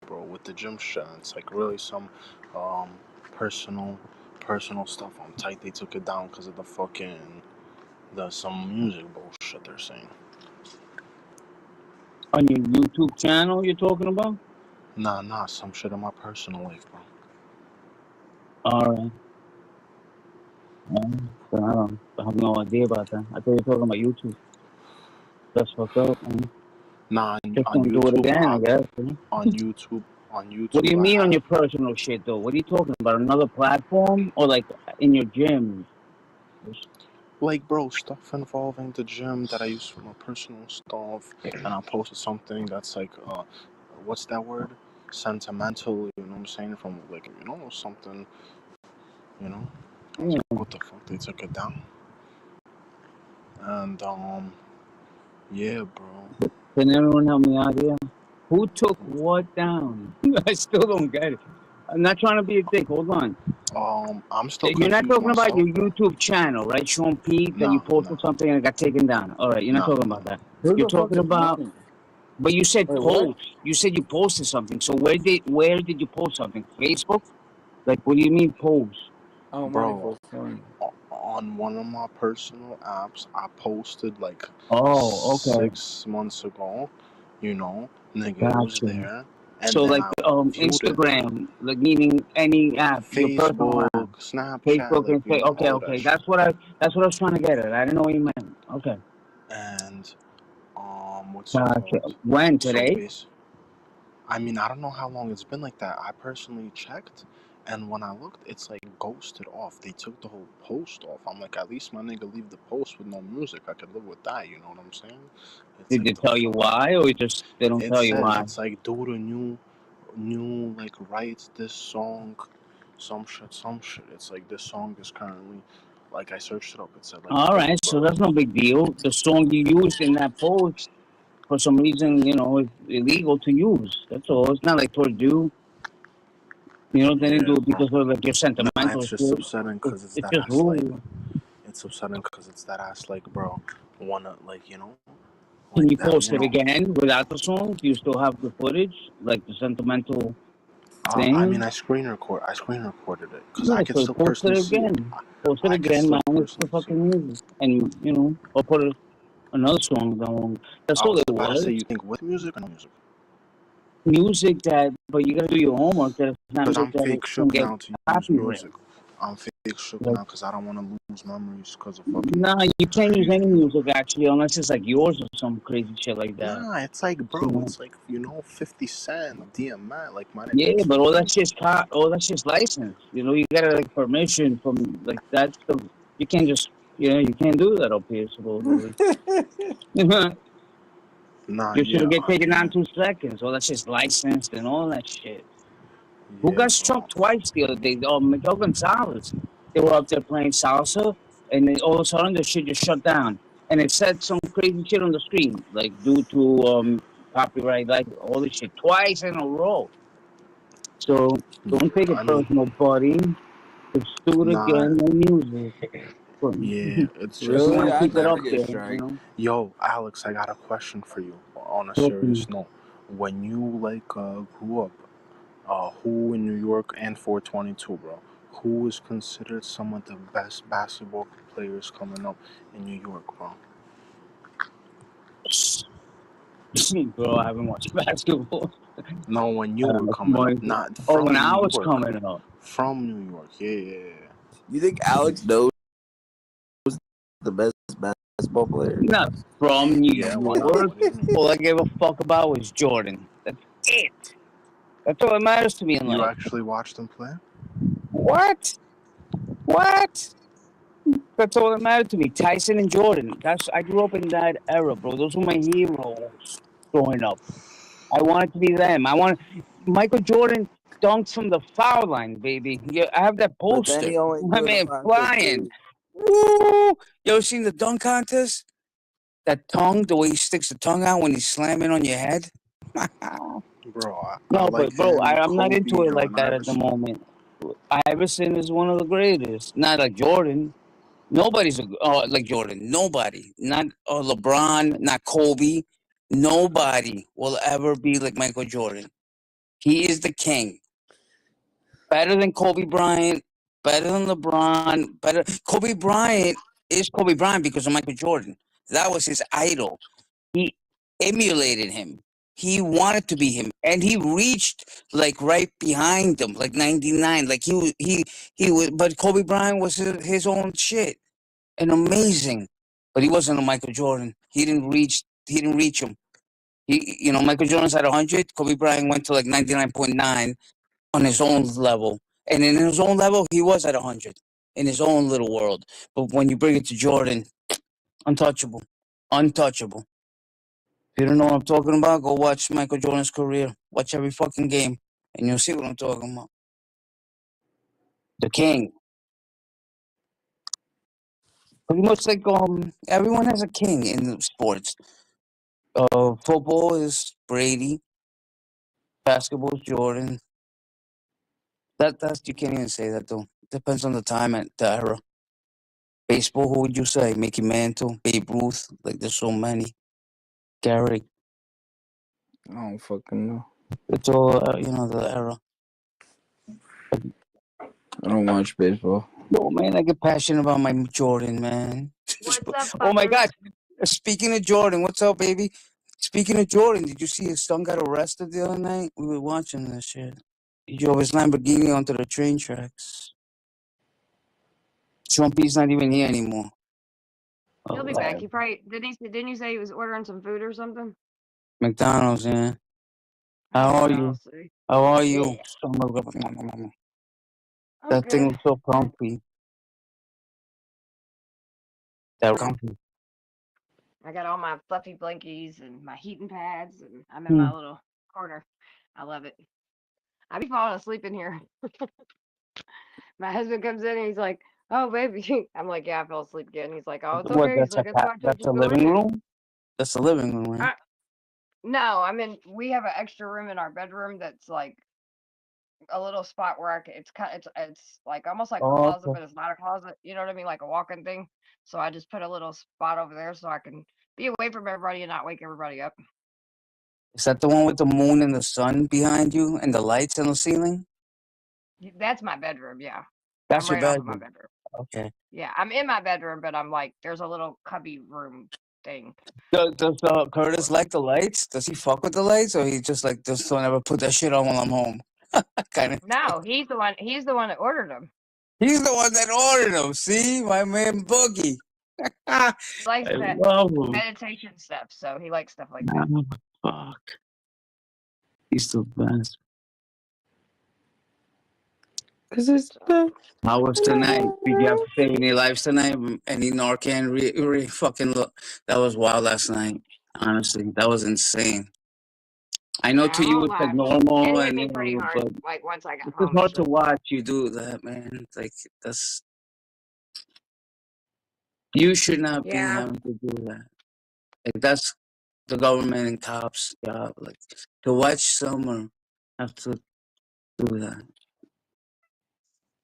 bro, with the gym shit. And it's like really some um personal personal stuff. I'm tight they took it down because of the fucking the some music bullshit they're saying. On your YouTube channel, you're talking about? Nah, some shit in my personal life, bro. All right. So I have no idea about that. I thought you were talking about YouTube. That's fucked up, man. Nah, Just on don't do it YouTube, again, I guess. on YouTube, on What do YouTube, you I mean on have your personal shit, though? What are you talking about? Another platform? Or like in your gym? like, bro, stuff involving the gym that I use for my personal stuff, and I posted something that's like, what's that word? Sentimental, you know what I'm saying? From like, something, you know. I was Yeah. like, what the fuck? They took it down, and yeah, bro. Can anyone help me out here? Who took what down? I still don't get it. I'm not trying to be a dick. Hold on. I'm still You're not confused talking about myself, your bro. YouTube channel, right, Sean Pete, that you No, posted something and it got taken down. All right, you're not talking no. about that. Who You're the fuck talking is about, money? but you said Wait, what? post. You said you posted something. So where did you post something? Facebook? Like, what do you mean post? Oh, money Bro, for funny. on one of my personal apps, I posted like Oh, okay. 6 months ago. Nigga, it was Gotcha. there, and So then like I viewed it. Instagram, like meaning any app, your personal Facebook, app, Snapchat, Facebook like and say, okay, all that okay. shit. That's what I was trying to get at. I didn't know what you meant. Okay. And what's it Gotcha. called? When So today? I mean, I don't know how long it's been like that. I personally checked, and when I looked, it's like ghosted off. They took the whole post off. I'm like, at least my nigga leave the post with no music. I could live with that. You know what I'm saying? It's Did like they the tell you fuck. why, or just they don't It tell you said why? it's like due to new like writes this song, some shit. It's like this song is currently, like I searched it up. It said like, All oh, right, so bro. that's no big deal. The song you used in that post, for some reason, it's illegal to use. That's all. It's not like towards you. They didn't Yeah, do it bro. because of like your Nah, sentimental it's just shit. upsetting because it's It's that just ass like. rude. It's upsetting because it's that ass like, bro. Wanna like Can like you that post it again without the song? Do you still have the footage, like the sentimental I mean, thing? I screen recorded it because I Yeah, could so still post personally it see it. again. Post it I could again, still minus the personally see fucking it. music, and or put another song down. That's I all was it about to was. say, you think with music or no music? Music that, but you gotta do your homework. That it's not Because music I'm that fake can shook get now to use copyright. music. I'm fake shook Like, now because I don't want to lose memories because of fucking nah, you can't use crazy any music. music actually, unless it's like yours or some crazy shit like that. Nah, it's like, You bro, know? it's like 50 Cent, DMX, like my nigga, Yeah, it's but all fucking. that shit's licensed. You gotta like permission from like that. You can't just you can't do that up here supposedly. Nah, You should yeah, get I taken down mean, 2 seconds. All that shit's licensed and all that shit. Who yeah, got bro. struck twice the other day? Oh, Miguel Gonzalez. They were up there playing salsa, and then all of a sudden the shit just shut down. And it said some crazy shit on the screen, like due to copyright, like all this shit twice in a row. So don't take it I mean, personal, buddy. Just do it nah, again, no music. But yeah, it's you just Really? want to like, I keep it never up get there. strike. yo, Alex, I got a question for you on a Talk to me. serious note. When you like grew up, who in New York and 422, bro? Who is considered some of the best basketball players coming up in New York, bro? Bro, I haven't watched basketball. No, when you were coming up, not Oh, when from I New was York. coming up. From New York, yeah. You think Alex knows the best basketball player? Not from New Yeah, why not? York. What do you mean? All I gave a fuck about was Jordan. That's it. That's all that matters to me in You life. actually watched him play? What? What? That's all that mattered to me. Tyson and Jordan. I grew up in that era, bro. Those were my heroes growing up. I wanted to be them. I want Michael Jordan dunks from the foul line, baby. Yeah, I have that But then poster. he only My threw the man contest flying. too. Woo! You ever seen the dunk contest? That tongue, the way he sticks the tongue out when he's slamming on your head. Bro, I No, like but bro, him, I'm not into Kobe, it like Allen that at the Iverson. moment. Iverson is one of the greatest. Not like Jordan. Nobody's like Jordan. Nobody. Not LeBron. Not Kobe. Nobody will ever be like Michael Jordan. He is the king. Better than Kobe Bryant. Better than LeBron. Better. Kobe Bryant is Kobe Bryant because of Michael Jordan. That was his idol. He emulated him. He wanted to be him, and he reached like right behind him, like 99. Like he was, but Kobe Bryant was his own shit and amazing. But he wasn't a Michael Jordan. He didn't reach. He didn't reach him. Michael Jordan's at 100. Kobe Bryant went to like 99.9 on his own level, and in his own level, he was at 100 in his own little world. But when you bring it to Jordan, untouchable, untouchable. If you don't know what I'm talking about, go watch Michael Jordan's career. Watch every fucking game, and you'll see what I'm talking about. The king. Pretty much like everyone has a king in the sports. Football is Brady. Basketball is Jordan. That's you can't even say that though. Depends on the time and the era. Baseball, who would you say? Mickey Mantle, Babe Ruth. Like there's so many. Gary. I don't fucking know. It's all the era. I don't watch baseball. No man, I get passionate about my Jordan, man. What's up, Oh my fuckers? God! Speaking of Jordan, what's up, baby? Speaking of Jordan, did you see his son got arrested the other night? We were watching this shit. He drove his Lamborghini onto the train tracks. Trumpy's not even here anymore. He'll be back. He probably didn't you say he was ordering some food or something? McDonald's, yeah. How are you? I'll see. How are you? Yeah. That I'm thing good. was so comfy. That was comfy. I got all my fluffy blankies and my heating pads, and I'm in my little corner. I love it. I be falling asleep in here. My husband comes in and he's like, "Oh, baby," I'm like, "Yeah, I fell asleep again." He's like, "Oh, it's What? okay." He's like, "That's why I told That's you a to go in living there." room. That's the living room, right? No, I mean we have an extra room in our bedroom that's like a little spot where it's like almost like a closet, Okay. but it's not a closet. You know what I mean? Like a walk-in thing. So I just put a little spot over there so I can be away from everybody and not wake everybody up. Is that the one with the moon and the sun behind you and the lights on the ceiling? That's my bedroom, yeah. That's I'm your right off of my bedroom. bedroom. Okay. Yeah, I'm in my bedroom, but I'm like, there's a little cubby room thing. Does Curtis like the lights? Does he fuck with the lights, or he just like just don't ever put that shit on while I'm home? Kind of. No, he's the one. He's the one that ordered them. He's the one that ordered them. See, my man Boogie. I He likes that love him. meditation stuff, so he likes stuff like that. Fuck. He's the best. How was tonight? Did you have to save any lives tonight? Any Narcan? Fucking look. That was wild last night. Honestly, that was insane. I know Yeah, to I you won't it's like lie. normal, It hit and me pretty hard. but Like once I got it's home. hard to watch you do that, man. It's like that's you should not be Yeah. having to do that. Like that's the government and cops' job. Like to watch someone have to do that.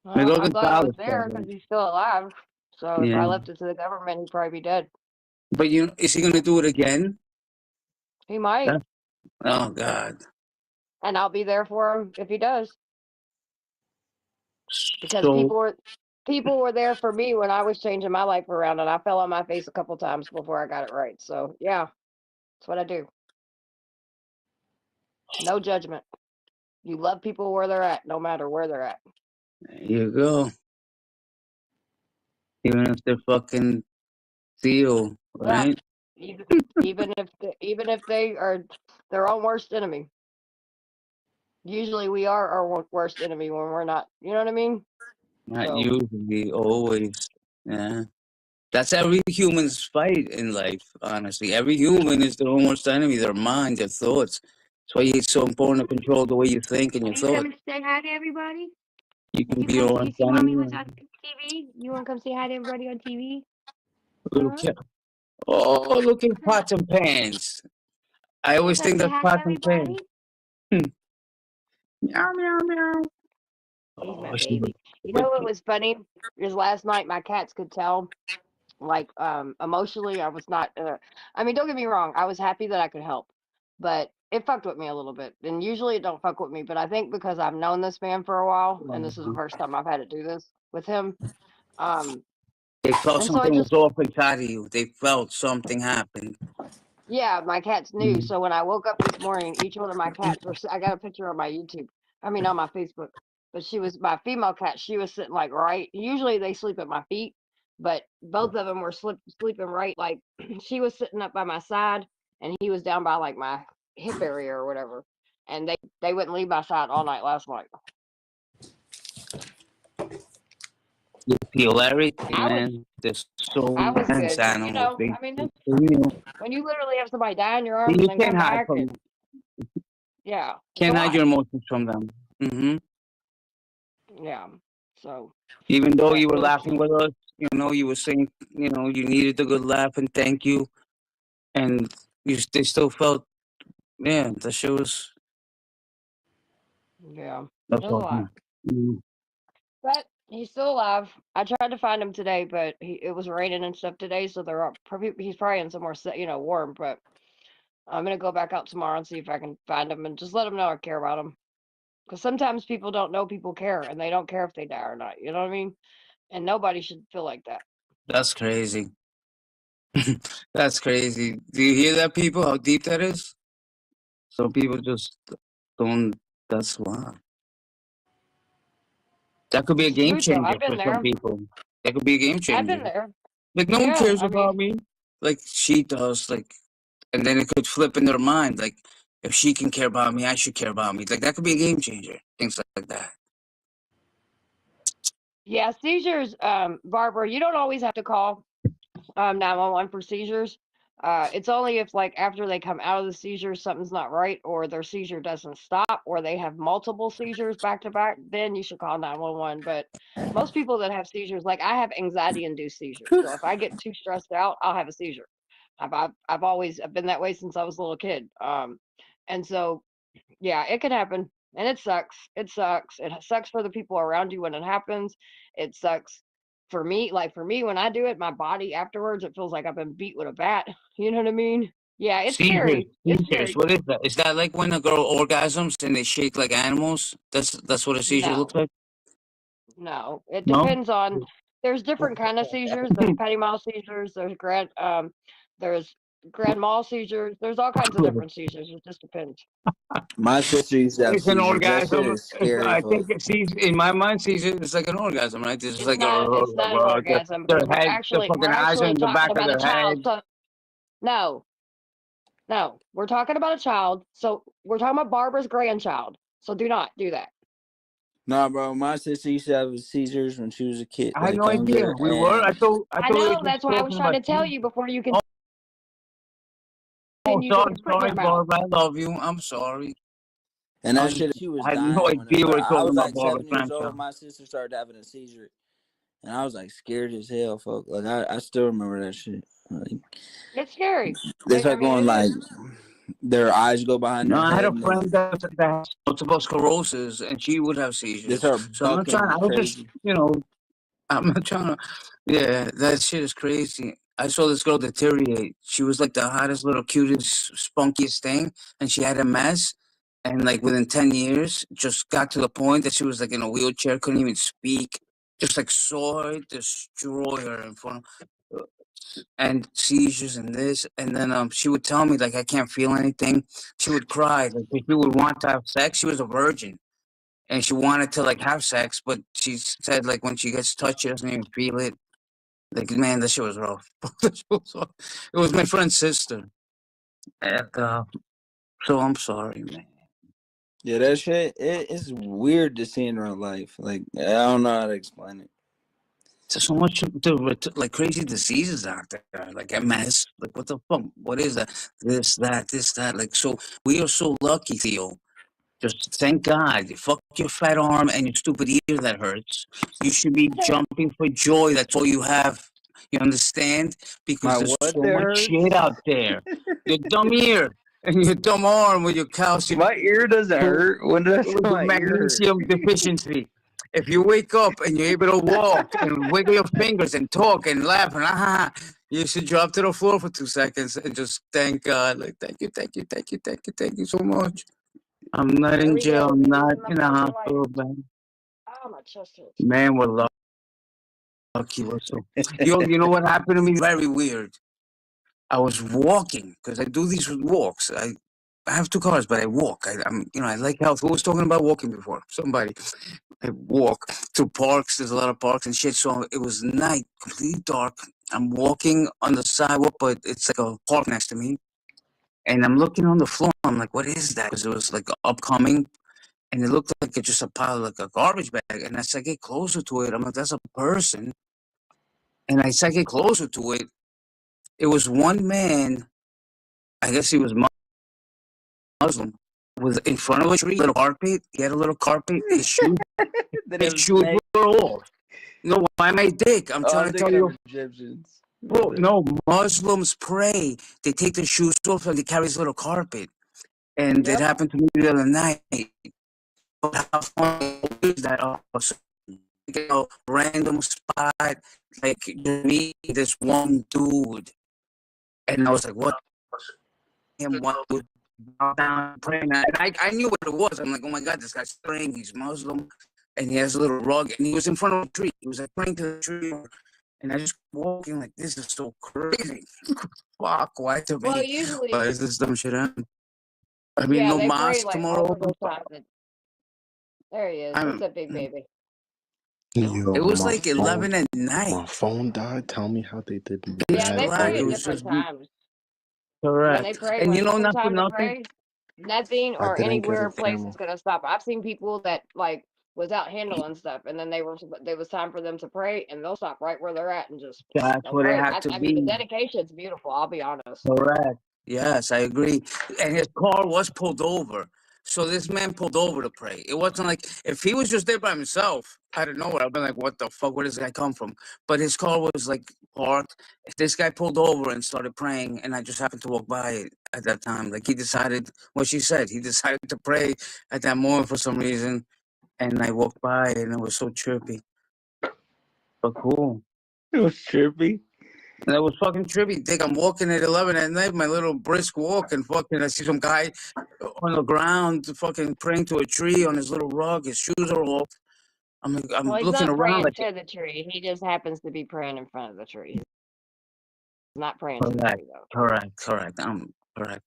Well, I'm glad I was Gonzalez there does because it. he's still alive. So if I Yeah, left it to the government, he'd probably be dead. but is he gonna do it again? He might, That's- Oh God. and I'll be there for him if he does. Because So people were there for me when I was changing my life around, and I fell on my face a couple times before I got it right. So yeah, that's what I do. No judgment. You love people where they're at, no matter where they're at. there you go. Even if they're fucking Theo, Yeah. right? Even if they are their own worst enemy. Usually we are our worst enemy when we're not. You know what I mean? Not So usually, always. Yeah. That's every human's fight in life, honestly. Every human is their own worst enemy, their mind, their thoughts. That's why it's so important to control the way you think and your Are you coming thoughts. to say hi to everybody? You can You be your come. You worst see, mommy was enemy. on TV. You want to come say hi to everybody on TV? Little Huh? kid. Oh, look at pots and pans. I always Wanna think say that's hi to pots and pans. everybody? Meow, meow, meow. He's my Oh, baby. You know what was funny? Is last night my cats could tell, like, emotionally I was not. I mean, don't get me wrong. I was happy that I could help, but it fucked with me a little bit. And usually it don't fuck with me, but I think because I've known this man for a while, and this is the first time I've had to do this with him. They felt And so I something was just, off inside of you. They felt something happened. yeah, my cats knew. So when I woke up this morning, each one of my cats were, I got a picture on my YouTube, on my Facebook, but she was, my female cat, she was sitting like right, usually they sleep at my feet, but both of them were sleeping right, like she was sitting up by my side and he was down by like my hip area or whatever. And they wouldn't leave my side all night last night. You feel everything, I was man. There's so I was intense good. You animals. know, They, I mean, they, you know, when you literally have somebody die in your arms and you then can't come hide back, from, and yeah, it's a can't hide lot. your emotions from them. Yeah. So, Even though but you were it was, laughing with us, you know, you were saying, you know, you needed a good laugh and thank you, and they still felt, yeah, the shit was. yeah, That's it was a all. lot. But he's still alive. I tried to find him today, but it was raining and stuff today, so he's probably in somewhere warm. But I'm gonna go back out tomorrow and see if I can find him and just let him know I care about him. Because sometimes people don't know people care, and they don't care if they die or not. You know what I mean? And nobody should feel like that. That's crazy. That's crazy. Do you hear that, people? How deep that is? Some people just don't. That's wild. That could be a It's the game truth, though. changer I've been for some there. people. That could be a game I've been changer. there. Like no one Yeah, cares I about mean, me, like she does. Like, and then it could flip in their mind. Like, if she can care about me, I should care about me. Like that could be a game changer. Things like that. yeah, seizures, Barbara, you don't always have to call 911 for seizures. It's only if like after they come out of the seizure, something's not right, or their seizure doesn't stop, or they have multiple seizures back to back, then you should call 911. But most people that have seizures, like I have anxiety-induced seizures. So if I get too stressed out, I'll have a seizure. I've been that way since I was a little kid. And so yeah, it can happen, and it sucks. It sucks. It sucks for the people around you when it happens. It sucks for me. Like for me, when I do it, my body afterwards, it feels like I've been beat with a bat. You know what I mean? Yeah, it's Seizures, scary. It's seizures. scary. What is that? Is that like when a girl orgasms and they shake like animals? That's what a seizure looks No, like. no. It No. depends on. There's different kind of seizures. There's petit mal seizures. There's grand mal seizures. There's all kinds of different seizures. It just depends. My sister used to have It's an seizures. That shit orgasm. is scary, I fuck. think it sees in my mind sees it. It's like an orgasm, right? This is It's like not. It's not an orgasm their because head, the we're fucking eyes are actually in the talking back of about a their child. head. So no, no, we're talking about a child. So we're talking about Barbara's grandchild. So do not do that. Nah, bro, my sister used to have seizures when she was a kid, I had like no idea. younger, We were. and I I thought we were know. just That's why I was talking trying about to tell seizures. you before you Oh, continue to put foot in sorry, your mouth. Barbara. I love you. I'm sorry. that shit, she was I had no dying idea we whenever were I talking was about like Barbara's 7 years grandchild. old. My sister started having a seizure, and I was like scared as hell, fuck. Like I still remember that shit. Like It's scary. they I start mean, going it like is. their eyes go behind No, their I had head, a and friend that has multiple sclerosis, and she would have they seizures. start So I'm not trying. bucking I was just, crazy. you know, I'm not trying to. Yeah, that shit is crazy. I saw this girl deteriorate. She was like the hottest, little, cutest, spunkiest thing, and she had a mess. And like within 10 years, just got to the point that she was like in a wheelchair, couldn't even speak. Just like saw her destroy her in front of, and seizures and this. And then she would tell me like I can't feel anything. She would cry. Like if she would want to have sex, she was a virgin and she wanted to like have sex, but she said like when she gets touched, she doesn't even feel it. Like man, that shit was rough. That shit was rough. It was my friend's sister, and so I'm sorry, man. Yeah, that shit. It's weird to see in real life. Like I don't know how to explain it. There's so much like crazy diseases out there, like MS. Like what the fuck? What is that? This, that. Like so, we are so lucky, Theo. Just thank God. Fuck your fat arm and your stupid ear that hurts. You should be jumping for joy. That's all you have. You understand? Because My there's what so there much hurts? shit out there. Your dumb ear and your dumb arm with your calcium. My ear doesn't hurt. When did I say With the my ear hurt? magnesium deficiency. If you wake up and you're able to walk and wiggle your fingers and talk and laugh and You should drop to the floor for 2 seconds and just thank God. Like, thank you so much. I'm not There in we jail. go. I'm Maybe not my in a flashing light. hospital bed. Oh, my chest hurts. Man, we're lucky. We're so. Yo, you know what happened to me? Very weird. I was walking because I do these walks. I have 2 cars, but I walk. I like health. Who was talking about walking before? Somebody. I walk through parks. There's a lot of parks and shit. So it was night, completely dark. I'm walking on the sidewalk, but it's like a park next to me. And I'm looking on the floor. I'm like, what is that? Because it was like upcoming. And it looked like it's just a pile, like a garbage bag. And as I get closer to it, I'm like, that's a person. And as I get closer to it, it was one man. I guess he was Muslim. Was in front of a tree, little carpet. He had a little carpet. His shoes, his shoes were off. No, why my dick? I'm trying to tell you. Egyptians. Bro, no, Muslims pray. They take their shoes off and they carry this little carpet. And Yep. it happened to me the other night. But how funny is that? Random spot, like me, this one dude. And I was like, what? Him, one dude down praying. And I knew what it was. I'm like, oh my God, this guy's praying. He's Muslim. And he has a little rug. And he was in front of a tree. He was like praying to the tree. And I just walking like, this is so crazy. Fuck, why to me? Well, usually, Why is this dumb shit happening? I mean, yeah, no they pray mosque like tomorrow. multiple times. There he is. What's up, big baby? Yo, It was my like phone- 11 at My night. phone died. Tell me how they did me. Yeah, they Black, pray it at was different just times. correct. When they pray, And when you know, it's not for time to nothing. pray, nothing I or didn't get anywhere a place camera. is gonna stop. I've seen people that like was out handling stuff, and then they was time for them to pray, and they'll stop right where they're at and just That's they'll where they pray. have to I mean, the be. dedication's beautiful. I'll be honest. Correct. Yes, I agree. And his car was pulled over. So this man pulled over to pray. It wasn't like if he was just there by himself, out of nowhere, I'd been like, what the fuck? Where does this guy come from? But his car was like parked. This guy pulled over and started praying, and I just happened to walk by it at that time. Like he decided what she said. He decided to pray at that moment for some reason. And I walked by and it was so trippy. But cool. It was trippy. And that was fucking trippy. Dick, I'm walking at 11 at night, my little brisk walk, and fucking I see some guy on the ground fucking praying to a tree on his little rug. His shoes are off. I'm Well, he's looking not around praying like, to the tree. He just happens to be praying in front of the tree. He's not praying to the correct, tree though. correct. I'm correct.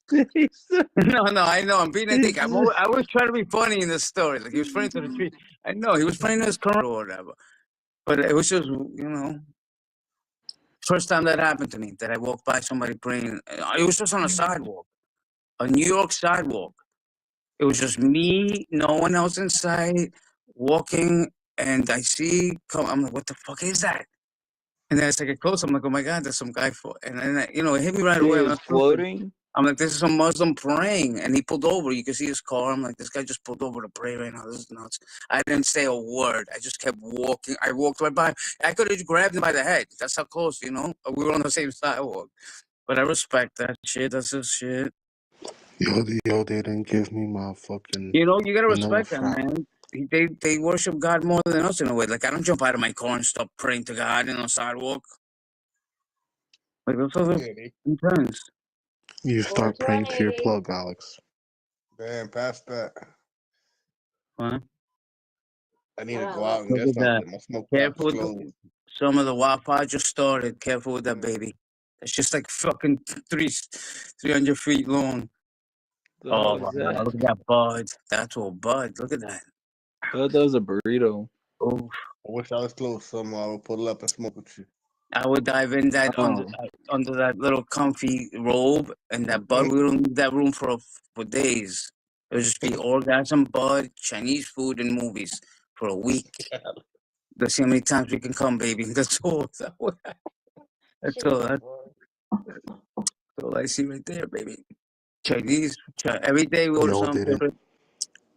No, I know. I'm being a dick. I was trying to be funny in this story. Like he was praying to the tree. I know he was praying to his current or whatever. But it was just, first time that happened to me, that I walked by somebody praying. It was just on a sidewalk, a New York sidewalk. It was just me, no one else in sight, walking, and I see, I'm like, what the fuck is that? And then as I get close, I'm like, oh my God, there's some guy and then, it hit me right away. He was floating. I'm like, this is a Muslim praying. And he pulled over. You can see his car. I'm like, this guy just pulled over to pray right now. This is nuts. I didn't say a word. I just kept walking. I walked right by. I could have grabbed him by the head. That's how close, We were on the same sidewalk. But I respect that shit. That's just shit. Yo, they didn't give me my fucking. You gotta vanilla respect them, man. They worship God more than us in a way. Like I don't jump out of my car and stop praying to God on the sidewalk. Like that's all intense. You start praying to your 420. plug, Alex. Damn, past that. Huh? I need to Wow. go out and Look get at that. something. My smoke Careful box with closed. some of the Wi-Fi just started. Careful with that baby. It's just like fucking 300 feet long. Oh, What was wow. that? Look at that bud. That's all bud. Look at that. I thought that was a burrito. Oh, I wish I was close. Somehow I would pull up and smoke with you. I would dive in that under that little comfy robe and that bud. We don't leave that room for days. It would just be orgasm, bud, Chinese food, and movies for a week. Let's see how many times we can come, baby. That's all. That's all I see right there, baby. Chinese. Every day we order Yo, something they different.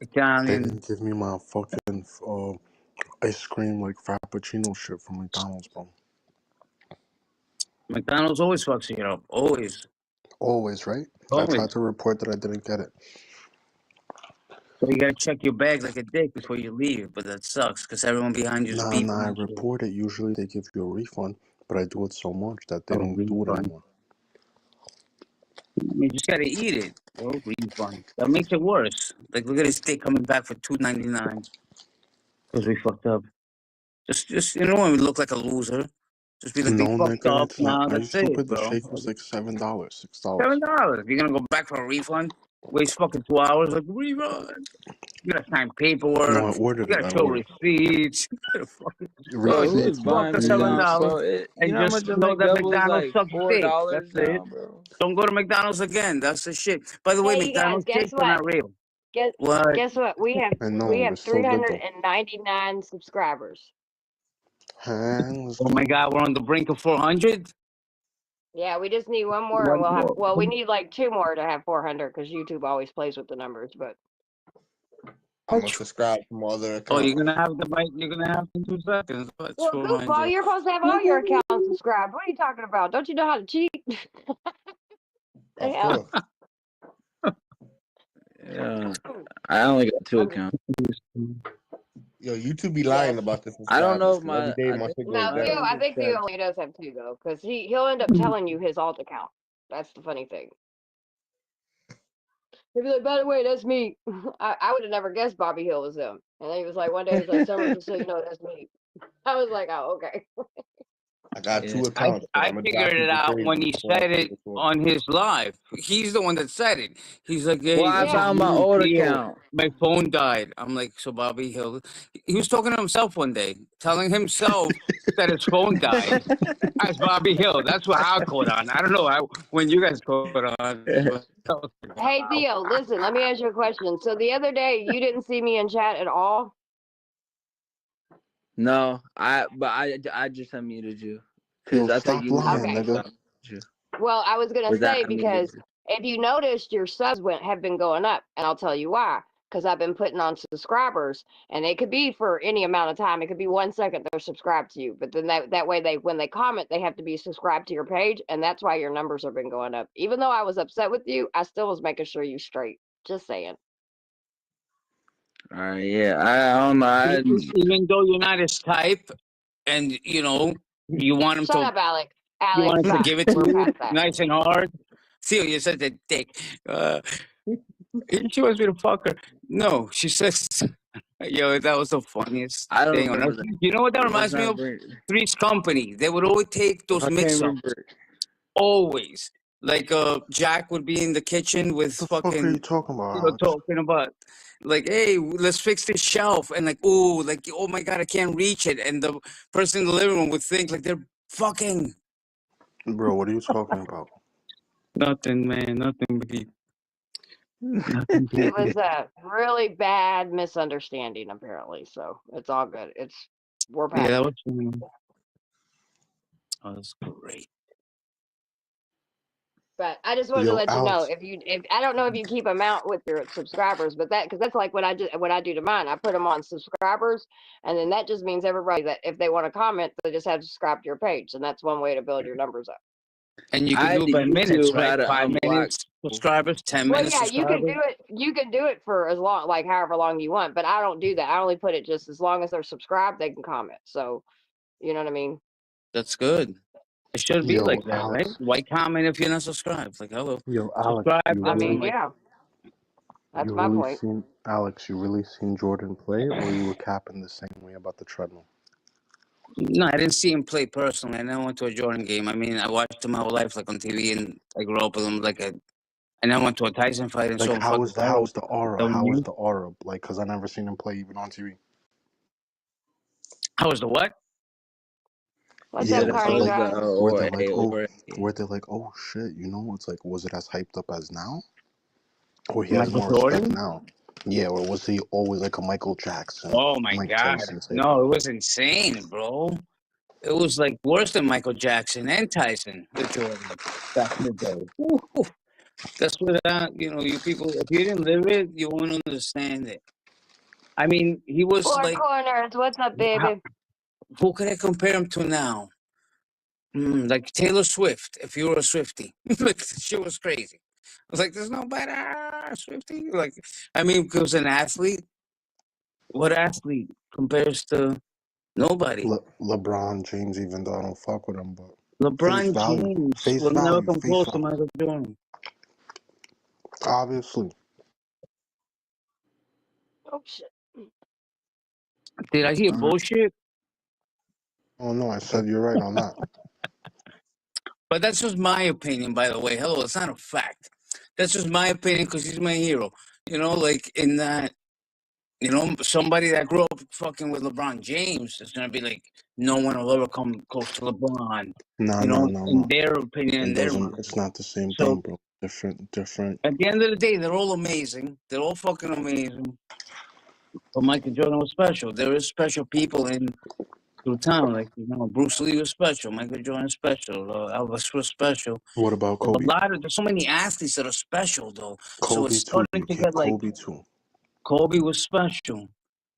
They Italian. didn't give me my fucking ice cream like frappuccino shit from McDonald's, bro. McDonald's always fucks you up. Always. Always, right? I Always. tried to report that I didn't get it. So you gotta check your bag like a dick before you leave, but that sucks because everyone behind you is beeping. I and shit. report it. Usually they give you a refund, But I do it so much that they Oh, don't do it refund. anymore. You just gotta eat it. Bro. Refund. That makes it worse. Like, look at this steak coming back for $2.99 because we fucked up. Just you know, when we look like a loser. Just be like, No, we fucked nigga, up. it's like, Now are you that's it, stupid? The bro. shake was like $7, $6. $7. You're gonna go back for a refund? Waste fucking 2 hours. Like, refund. You gotta sign No, paperwork. I You ordered it. gotta I show ordered receipts. You gotta fucking Bro, who receipts, is my buying for G. McDonald's, $7 bro? You and know how just much a know that McDouble is McDonald's like sucks steak. That's $4 now, it. bro. Don't go to McDonald's again. That's the shit. By the way, Hey, you guys, McDonald's guess steaks are what? not real. Guess What? guess what? We have I know, it's so good though. 399 subscribers. Let's Oh my go. God, we're on the brink of 400. Yeah, we just need one more, and One we'll have. more. Well, we need like 2 more to have 400 because YouTube always plays with the numbers. But I'm gonna subscribe from my other Oh, account. you're gonna have the mic. You're gonna have in 2 seconds. What's well, goofball, 400? you're supposed to have all your accounts subscribed. What are you talking about? Don't you know how to cheat? Of Yeah. course. Yeah, I only got 2 I'm just- accounts. Yo, YouTube be Yeah. lying about the I don't know subscribers. if 'Cause every day I my think shit No, goes my Theo, down. I think Theo subscribed. only does have 2 though, because he'll end up telling you his alt account. That's the funny thing. He'll be like, by the way, that's me. I would have never guessed Bobby Hill was him. And then he was like, one day he's like, Summer, just so you know, that's me. I was like, oh, okay. I got Yeah. 2 accounts. So I I'm gonna figured it out when he said it on his live. He's the one that said it. He's like, hey, Well, I Yeah. found my old Theo, account. my phone died. I'm like, so Bobby Hill. He was talking to himself one day, telling himself that his phone died as Bobby Hill. That's what I caught on. I don't know when you guys caught on. But Hey, Theo, listen, let me ask you a question. So the other day, you didn't see me in chat at all? No, I just unmuted you Yo, because I thought stop you were lying, Okay. muted, so I nigga. muted you. Well, I was going With to that, say, I muted because you. if you noticed, your subs have been going up, and I'll tell you why. Because I've been putting on subscribers, and it could be for any amount of time. It could be 1 second they're subscribed to you, but then that way when they comment, they have to be subscribed to your page, and that's why your numbers have been going up. Even though I was upset with you, I still was making sure you straight. Just saying. All right, yeah. I don't know. even though you're not his type, and you know you want him Shut to, up, Alex. you Alex, want him to stop. give it to We're you past that. nice and hard. Theo, you said that dick. She wants me to fuck her. No, she says, yo, that was the funniest I don't thing on remember earth. that. You know what that Let's reminds me not of? bring. Three's Company. They would always take those I can't mix-ups. remember. Always. Like Jack would be in the kitchen with What the fuck are you fucking, talking about, you know, Alex? talking about like, hey, let's fix this shelf, and like, oh, my God, I can't reach it, and the person in the living room would think like they're fucking. Bro, what are you talking about? Nothing, man, nothing. Biggie. Nothing. It Biggie. was a really bad misunderstanding, apparently. So it's all good. We're past Yeah, that it. was. Oh, that's great. But I just wanted to Yo, let you know Alex. if I don't know if you keep them out with your subscribers, but because that's like what I do to mine. I put them on subscribers, and then that just means everybody that if they want to comment, they just have to subscribe to your page, and that's one way to build your numbers up. And you I can had do to it by minutes, YouTube how right? to 5 unblock. minutes subscribers, 10 Well, minutes yeah, you can subscribers. do it. You can do it for as long, like however long you want. But I don't do that. I only put it just as long as they're subscribed, they can comment. So, you know what I mean? That's good. It should be Yo, like that, right? Alex. Why comment if you're not subscribed? Like, hello, Yo, Alex, subscribe. you I really, mean, yeah, that's you my really point. seen Alex? You really seen Jordan play, or you were capping the same way about the treadmill? No, I didn't see him play personally. I never went to a Jordan game. I mean, I watched him my whole life, like on TV, and I grew up with him. And then went to a Tyson fight and saw Like, him fucking how's the aura? Don't How was you? the aura? Like, cause I never seen him play even on TV. How was the what? What's Yeah, up, Said was how it Carney was like the Drive? where or they're a like, or a. where they're like, oh shit, you know? It's like, was it as hyped up as now, or he has Michael more respect Jordan? now? Yeah, or was he always like a Michael Jackson, Oh my Mike God! Tyson type? No, it was insane, bro. It was like worse than Michael Jackson and Tyson with Jordan back in the day. Woo. That's what you people. If you didn't live it, you won't understand it. I mean, he was Four like, corners. What's up, baby? who could I compare him to now? Like Taylor Swift, if you were a Swiftie. Like, she was crazy. I was like, there's no better Swiftie. Like, I mean, because an athlete, what athlete compares to Nobody. LeBron James, even though I don't fuck with him, but LeBron James face will never value, come face close to value. Michael Jordan. Obviously. Oh shit. Did I hear bullshit? Oh no, I said you're right on that. But that's just my opinion, by the way. Hello, it's not a fact. That's just my opinion because he's my hero. You know, like in that, you know, somebody that grew up fucking with LeBron James is gonna be like, no one will ever come close to LeBron. No, You no, know, no, in no. their opinion, in It their doesn't. mind. It's not the same So thing, bro. Different. at the end of the day, they're all amazing. They're all fucking amazing. But Michael Jordan was special. There is special people in through town, like you know, Bruce Lee was special, Michael Jordan was special, Elvis was special. What about There's Kobe? there's so many athletes that are special though. So Kobe it's too. starting to get like Kobe too. Kobe was special.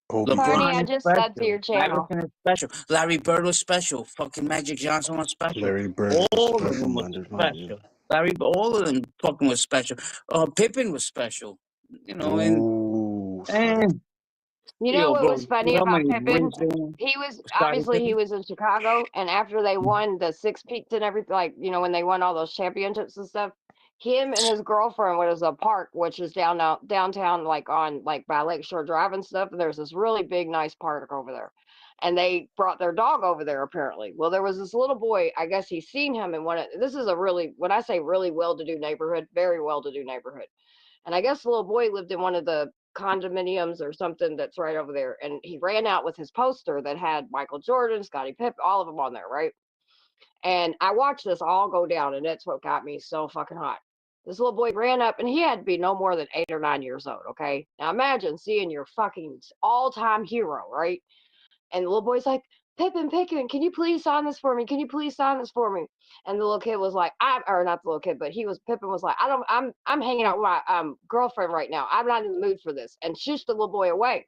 Kobe too. Carney, I LeBron is just subbed to special. your channel. Iverson is special. Larry Bird was special. Fucking Magic Johnson was special. Larry Bird was All of special, them was man. There's not. special. All of them fucking was special. Pippen was special. You know, Ooh, and You know what bro, was funny you know how about many Pippen? rings they won? He was Scottie obviously he Pippen? was in Chicago, and after they won the Six Peaks and everything, like you know when they won all those championships and stuff, him and his girlfriend went to a park, which is downtown, like on like by Lakeshore Drive and stuff. And there's this really big, nice park over there, and they brought their dog over there apparently. Well, there was this little boy. I guess he's seen him in one of this is a really when I say really well-to-do neighborhood, very well-to-do neighborhood. And I guess the little boy lived in one of the condominiums or something that's right over there. And he ran out with his poster that had Michael Jordan, Scottie Pippen, all of them on there, right? And I watched this all go down, and that's what got me so fucking hot. This little boy ran up, and he had to be no more than 8 or 9 years old, okay? Now imagine seeing your fucking all-time hero, right? And the little boy's like, Pippen, can you please sign this for me? Can you please sign this for me? And the little kid was like, or not the little kid, but Pippen was like, I'm hanging out with my girlfriend right now. I'm not in the mood for this. And shushed the little boy away.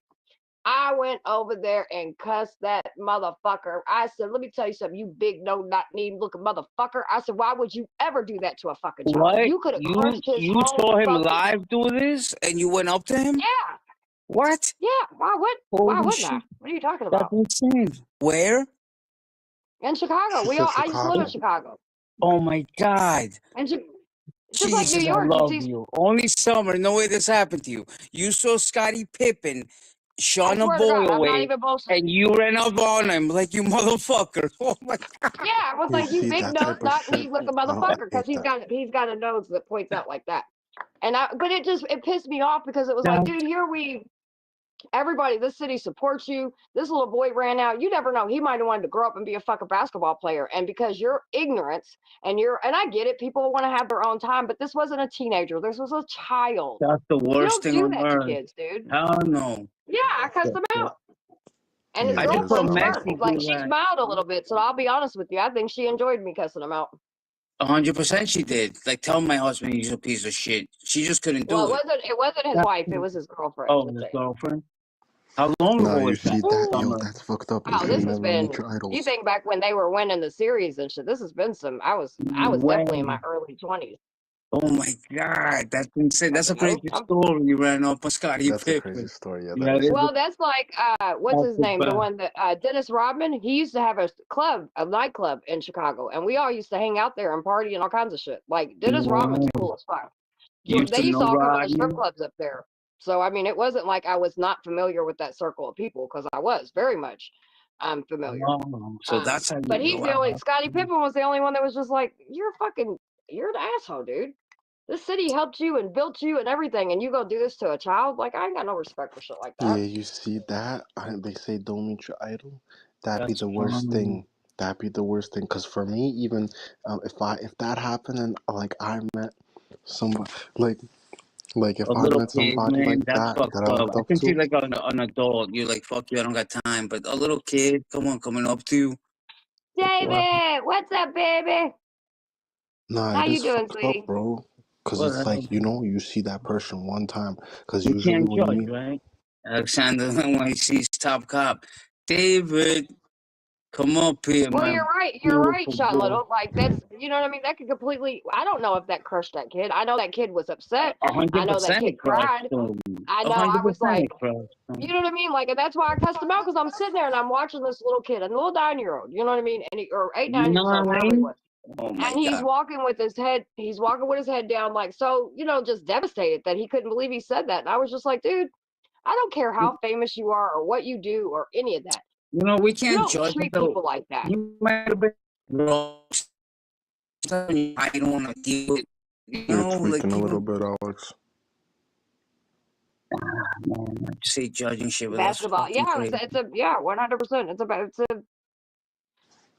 I went over there and cussed that motherfucker. I said, let me tell you something, you big no not need looking motherfucker. I said, why would you ever do that to a fucking child? What? You could have crushed his You whole saw him fucking live do this, and you went up to him? Yeah. What? Yeah. Why Holy wouldn't shit. I? What are you talking That's about? insane. Where? In Chicago. She said I used to live in Chicago. Chicago. Oh my God. And just like New Jesus, I York, love you. Only summer, no way this happened to you. You saw Scottie Pippen shun a swear to boy God, I'm not away, even bullshitting. and you ran up on him like you motherfucker. Oh my God. Yeah, I was You like, you see big that nose, type of not shit? knee looking I don't motherfucker, because hate that. he's got a nose that points out like that. And but it pissed me off because it was like, dude, everybody, this city supports you. This little boy ran out. You never know. He might have wanted to grow up and be a fucking basketball player. And because your ignorance and I get it, people want to have their own time, but this wasn't a teenager. This was a child. That's the You worst don't thing do on that to earth. kids, dude. Hell no. Yeah, I cussed him out. And his Yeah, I just saw girlfriend Messi smirked. Like, do she that. smiled a little bit. So I'll be honest with you. I think she enjoyed me cussing him out. 100% she did. Like, tell my husband he's a piece of shit. She just couldn't do Well, it. it wasn't his wife. It was his girlfriend. Oh, his girlfriend? How long No, ago you was that? see that? Yo, Summer. that's fucked up. You Oh, should this has never been. meet your idols. You think back when they were winning the series and shit. This has been some. I was definitely in my early 20s. Oh my God, that's insane. That's a You know, crazy story. You ran up on Scottie That's a Pippen. crazy story. Yeah, Yeah, that is. Well, that's like what's That's his the name? The best. one that Dennis Rodman. He used to have a nightclub in Chicago, and we all used to hang out there and party and all kinds of shit. Like Dennis Rodman's cool as fuck. You used They to used to know all come to the strip Rodman? clubs up there. So I mean, it wasn't like I was not familiar with that circle of people, because I was very much familiar. Oh, so that's how you But he's go the only out. Scottie Pippen was the only one that was just like, you're an asshole, dude. This city helped you and built you and everything, and you go do this to a child? Like, I ain't got no respect for shit like that. Yeah, you see that? They say don't meet your idol. That'd be That's the worst funny. thing. That'd be the worst thing. Cause for me, even if that happened and like I met somebody like if A I little met kid, somebody man, like that's that fucked that I up. looked I up can see to, like an adult, you're like, fuck you, I don't got time. But a little kid, come on, coming up to you. David, what's up, baby? nah, How it you is doing, fucked sweetie? up, bro. Cause What it's the hell? like you see that person one time. Cause You usually can't when you judge, meet, right? Alexander, when he sees Top Cop, David. Come up here, Well, my you're right. You're right, beautiful Sean boy. Little. Like that's, you know what I mean. That could completely. I don't know if that crushed that kid. I know that kid was upset. I know that 100% kid it crushed cried. him. I know. I 100% was like, it crushed you him. know what I mean? Like, and that's why I cussed him out because I'm sitting there and I'm watching this little kid, a little 9-year-old. You know what I mean? And or 8, 9 years old, whatever he 9? was. Oh my And he's God. walking with his head. He's walking with his head down, like so. You know, just devastated that he couldn't believe he said that. And I was just like, dude, I don't care how famous you are or what you do or any of that. You know, we You can't don't judge treat though. people like that. He might have been wrong. I don't want to deal with. You You're know, like tweaking a little people. bit, Alex. Man, I just say judging shit, but that's Basketball, fucking yeah, crazy. it's a yeah, 100%.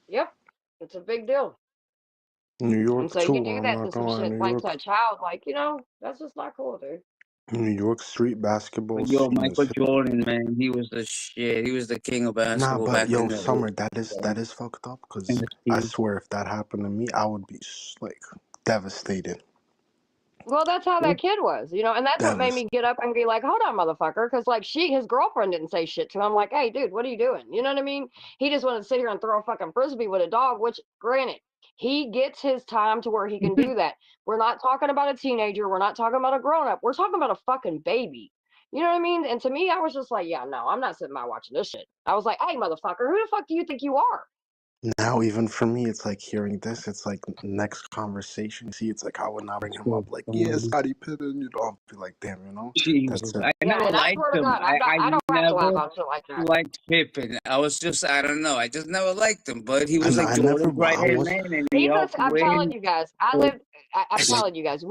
Yep, it's a big deal. New And York so you can too. do I'm that to not some gonna lie. shit New like to York, a child, like that's just not cool, dude. New York street basketball But yo, scene Michael is. Jordan, man, he was the shit. He was the king of Nah, basketball but back yo, in the Summer, that is fucked up. in Cause the I Steve. swear, if that happened to me, I would be like devastated. Well, that's how that kid was, and that's what made me get up and be like, hold on, motherfucker. Because, like, his girlfriend didn't say shit to him. Like, hey, dude, what are you doing? You know what I mean? He just wanted to sit here and throw a fucking frisbee with a dog, which, granted, he gets his time to where he can do that. We're not talking about a teenager. We're not talking about a grown up. We're talking about a fucking baby. You know what I mean? And to me, I was just like, yeah, no, I'm not sitting by watching this shit. I was like, hey, motherfucker, who the fuck do you think you are? Now, even for me, it's like hearing this. It's like next conversation. See, it's like I would not bring him up. Like, yeah, Scottie Pippen. I'll be like, damn, Jesus, that's it. I Yeah, never man, I liked swear to him. God, I don't have to laugh never on shit like that. liked Pippen. I was just, I don't know. I just never liked him. But he was And like I never, Jordan's right I hand was man, and he helped I'm telling win. you guys, But I'm like, telling you guys, I,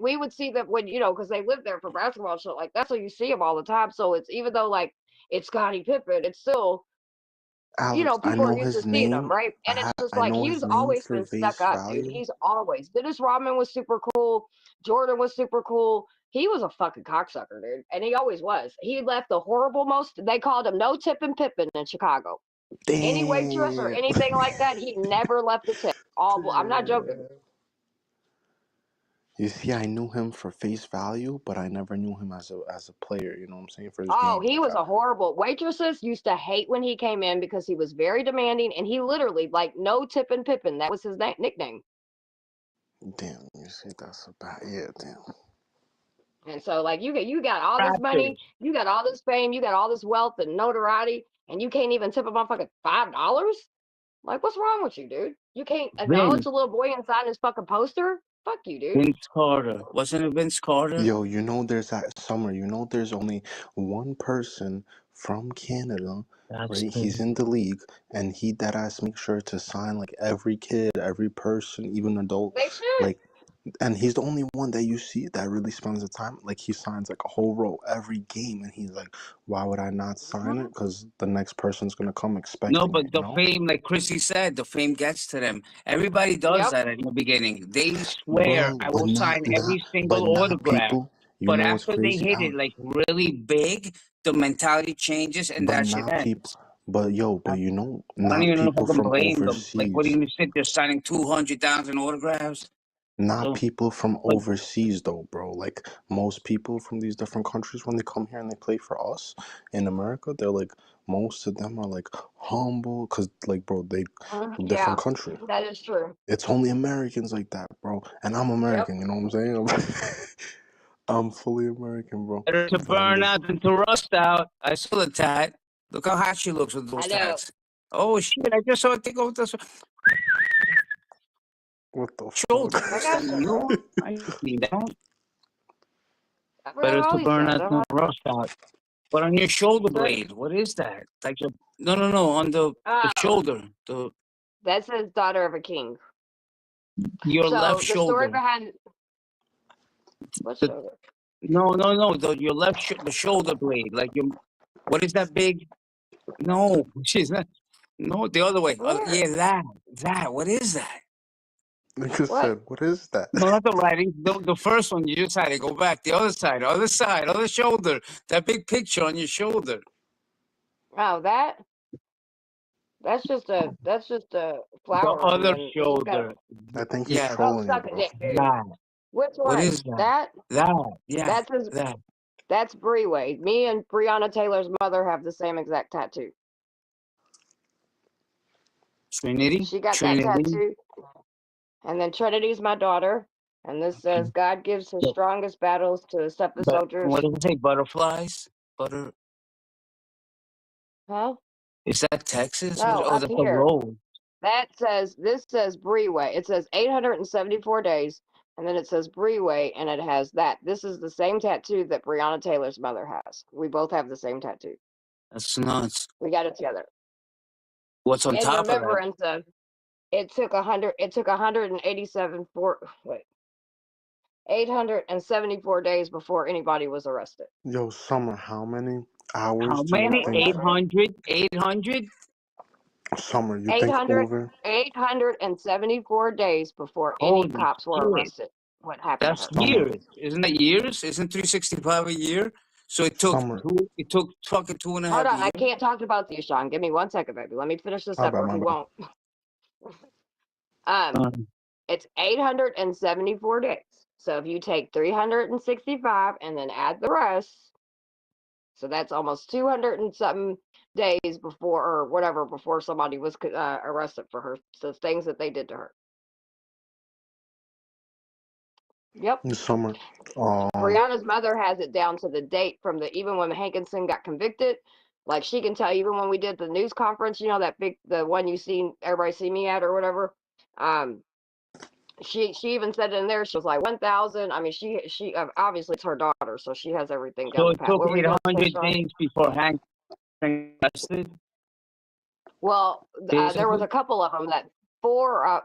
we would see that when, because they lived there for basketball and shit like that. So you see them all the time. So it's, even though like it's Scottie Pippen, it's still, Alex, I people are know used to his seeing them, name. right? And it's just I like, know he's his name always for been stuck face up, dude. value. He's always. Dennis Rodman was super cool. Jordan was super cool. He was a fucking cocksucker, dude. And he always was. He left the horrible they called him no tipping Pippen in Chicago. Any waitress or Damn. anything like that, he never left the tip. I'm not joking. Damn. You see, I knew him for face value, but I never knew him as a player. You know what I'm saying? For his Oh, game, he like was a horrible. Waitresses used to hate when he came in because he was very demanding, and he literally like no tipping Pippin. That was his nickname. damn. You see, that's a bad. Yeah, damn. And so like you got all this money, Raptors. you got all this fame, you got all this wealth and notoriety, and you can't even tip a motherfucking $5. Like, what's wrong with you, dude? You can't acknowledge Vince. the little boy inside his fucking poster. Fuck you, dude. Vince Carter. Wasn't it Vince Carter? Yo, there's that Summer. There's only one person from Canada, That's right? He's crazy. in the league, and he that ass make sure to sign like every kid, every person, even adult, They should. like. And he's the only one that you see that really spends the time. Like, he signs like a whole row every game, and he's like, "Why would I not sign it? Because the next person's gonna come No, expecting but it." the fame, like Chrissy said, the fame gets to them. Everybody does Yep. that in the beginning. They swear, Bro, I but will not sign not, every but single not autograph. people. But What's after they crazy, hit it Alex? like really big, the mentality changes and But that shit not people. ends. But I don't not even know if I people can from blame them. Like, what are you overseas. gonna sit there signing 200,000 autographs? Not So, people from but overseas though, bro. Like, most people from these different countries, when they come here and they play for us in America, they're like, most of them are like humble, cause like, bro, they Yeah, different country. that is true. It's only Americans like that, bro. And I'm Yep. American. You know what I'm saying? I'm fully American, bro. better to But I'm burn just out than to rust out. I saw the tat. Look how hot she looks with I those know. tats. Oh shit! I just saw it take off the what the shoulder. I What's got that you, new? bro. I see that. I forgot Better all to these burn tats. out than rust out. But on your shoulder So, blade, what is that? Like your no, on the oh, shoulder, that says daughter of a king. your left So the story shoulder. behind what The, shoulder? no, your left the shoulder blade. Like your, what is that big? No, she's not. No, the other way. Where? Yeah, that. What is that? like I What? said, what is that? No, not the writing. The first one you just had to go back. The other side, other shoulder. That big picture on your shoulder. Oh, that's just a The flower ring, other and she's got. shoulder. I think he's Yeah, Oh, trolling you, suck a bro. dick, dude. that. Which What one? is that? Yeah, That's his. that. That's Breeway. Me and Breonna Taylor's mother have the same exact tattoo. Trinity. She got that Trinity. tattoo. And then Trinity's my daughter. And this says God gives his Yeah. strongest battles to accept the soldiers. What does it say? Butterflies? Huh? Is that Texas? No, Oh, up that's a here. road. This says Breeway. It says 874 days. And then it says Breeway, and it has that. This is the same tattoo that Breonna Taylor's mother has. We both have the same tattoo. That's nuts. We got it together. What's on In top of that? remembrance of, it took 874 days before anybody was arrested. Yo, Summer, how many hours How do you many? think? 800? 800? Summer, you think 874 days before any Holy cops were shit. arrested. What happened That's to her? years. Isn't that years? Isn't 365 a year? So it took Summer. fucking 2.5 Hold on, years. I can't talk about you, Sean. Give me 1 second, baby. Let me finish this My up, bad, or my he bad. won't. It's 874 days. So if you take 365 and then add the rest, so that's almost 200 and something days before, or whatever, before somebody was arrested for her, the things that they did to her. Yep. Summer. Breonna's mother has it down to the date from even when Hankinson got convicted. Like, she can tell, even when we did the news conference, you know, the one you seen everybody see me at or whatever. She even said in there, she was like 1,000. I mean, she obviously it's her daughter, so she has everything down So to it pat. took What were you gonna say, 800 Sean? days before Hank arrested? Well, there was Basically? a couple of them that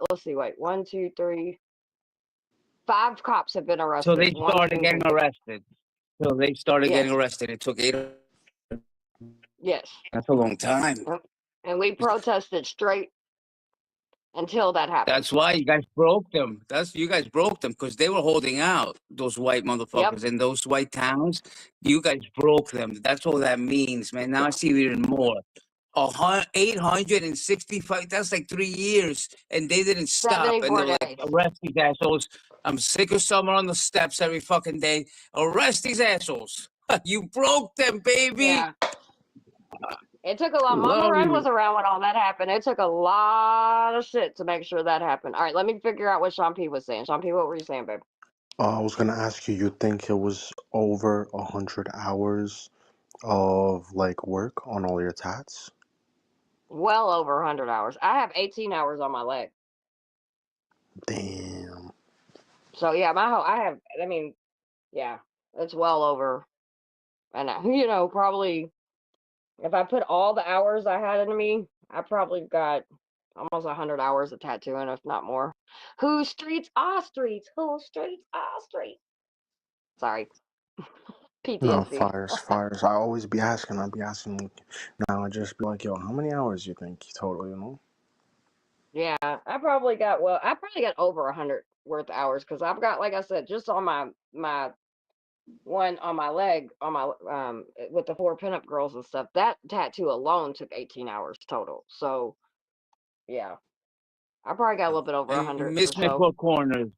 let's see, wait, 1, 2, 3, 5 cops have been arrested. So they One's started been getting convicted. arrested. So they started getting Yes. arrested. It took 8. Yes. That's a long time. And we protested straight until that happened. That's why you guys broke them. You guys broke them because they were holding out, those white motherfuckers in those white towns. You guys broke them. That's all that means, man. Now I see even more. 865. That's like 3 years, and they didn't stop. And 74 they're days. like, arrest these assholes. I'm sick of Summer on the steps every fucking day. Arrest these assholes. You broke them, baby. Yeah. It took a lot. Mama Love Red you. was around when all that happened. It took a lot of shit to make sure that happened. All right, let me figure out what Sean P was saying. Sean P, what were you saying, babe? I was gonna ask you. You think it was over 100 hours of like work on all your tats? Well over 100 hours. I have 18 hours on my leg. Damn. So yeah, yeah, it's well over. And probably if I put all the hours I had into me, I probably got almost 100 hours of tattooing, if not more. Whose streets are streets? Whose streets are streets? Sorry. PTSD. No, fires. I always be asking. I'd be asking. Now I just be like, yo, how many hours you think total? You know? Yeah, I probably got over 100 worth of hours, because I've got, like I said, just on my one on my leg, on my with the 4 pinup girls and stuff. That tattoo alone took 18 hours total. So yeah, I probably got a little bit over 100 or Miss my so. four corners.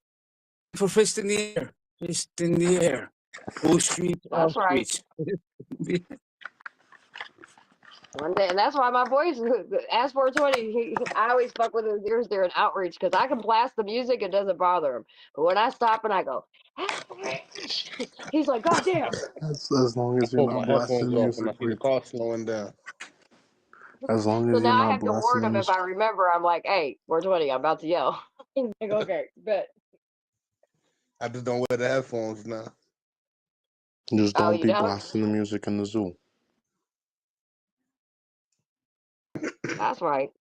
For fist in the air. Fist in the air. Whole streets are That's right. streets. One day, and that's why my voice, as 420, I always fuck with his ears during outreach, because I can blast the music, it doesn't bother him. But when I stop and I go, outreach, he's like, God damn. As long as you're Pull my not blasting headphones off and I music, see the car slowing down. as long So as you're now I not have to warn blasting him if music. I remember. I'm like, hey, 420, I'm about to yell. He's like, okay, bet. I just don't wear the headphones now. Just Oh, don't you be don't? blasting the music in the zoo. That's right.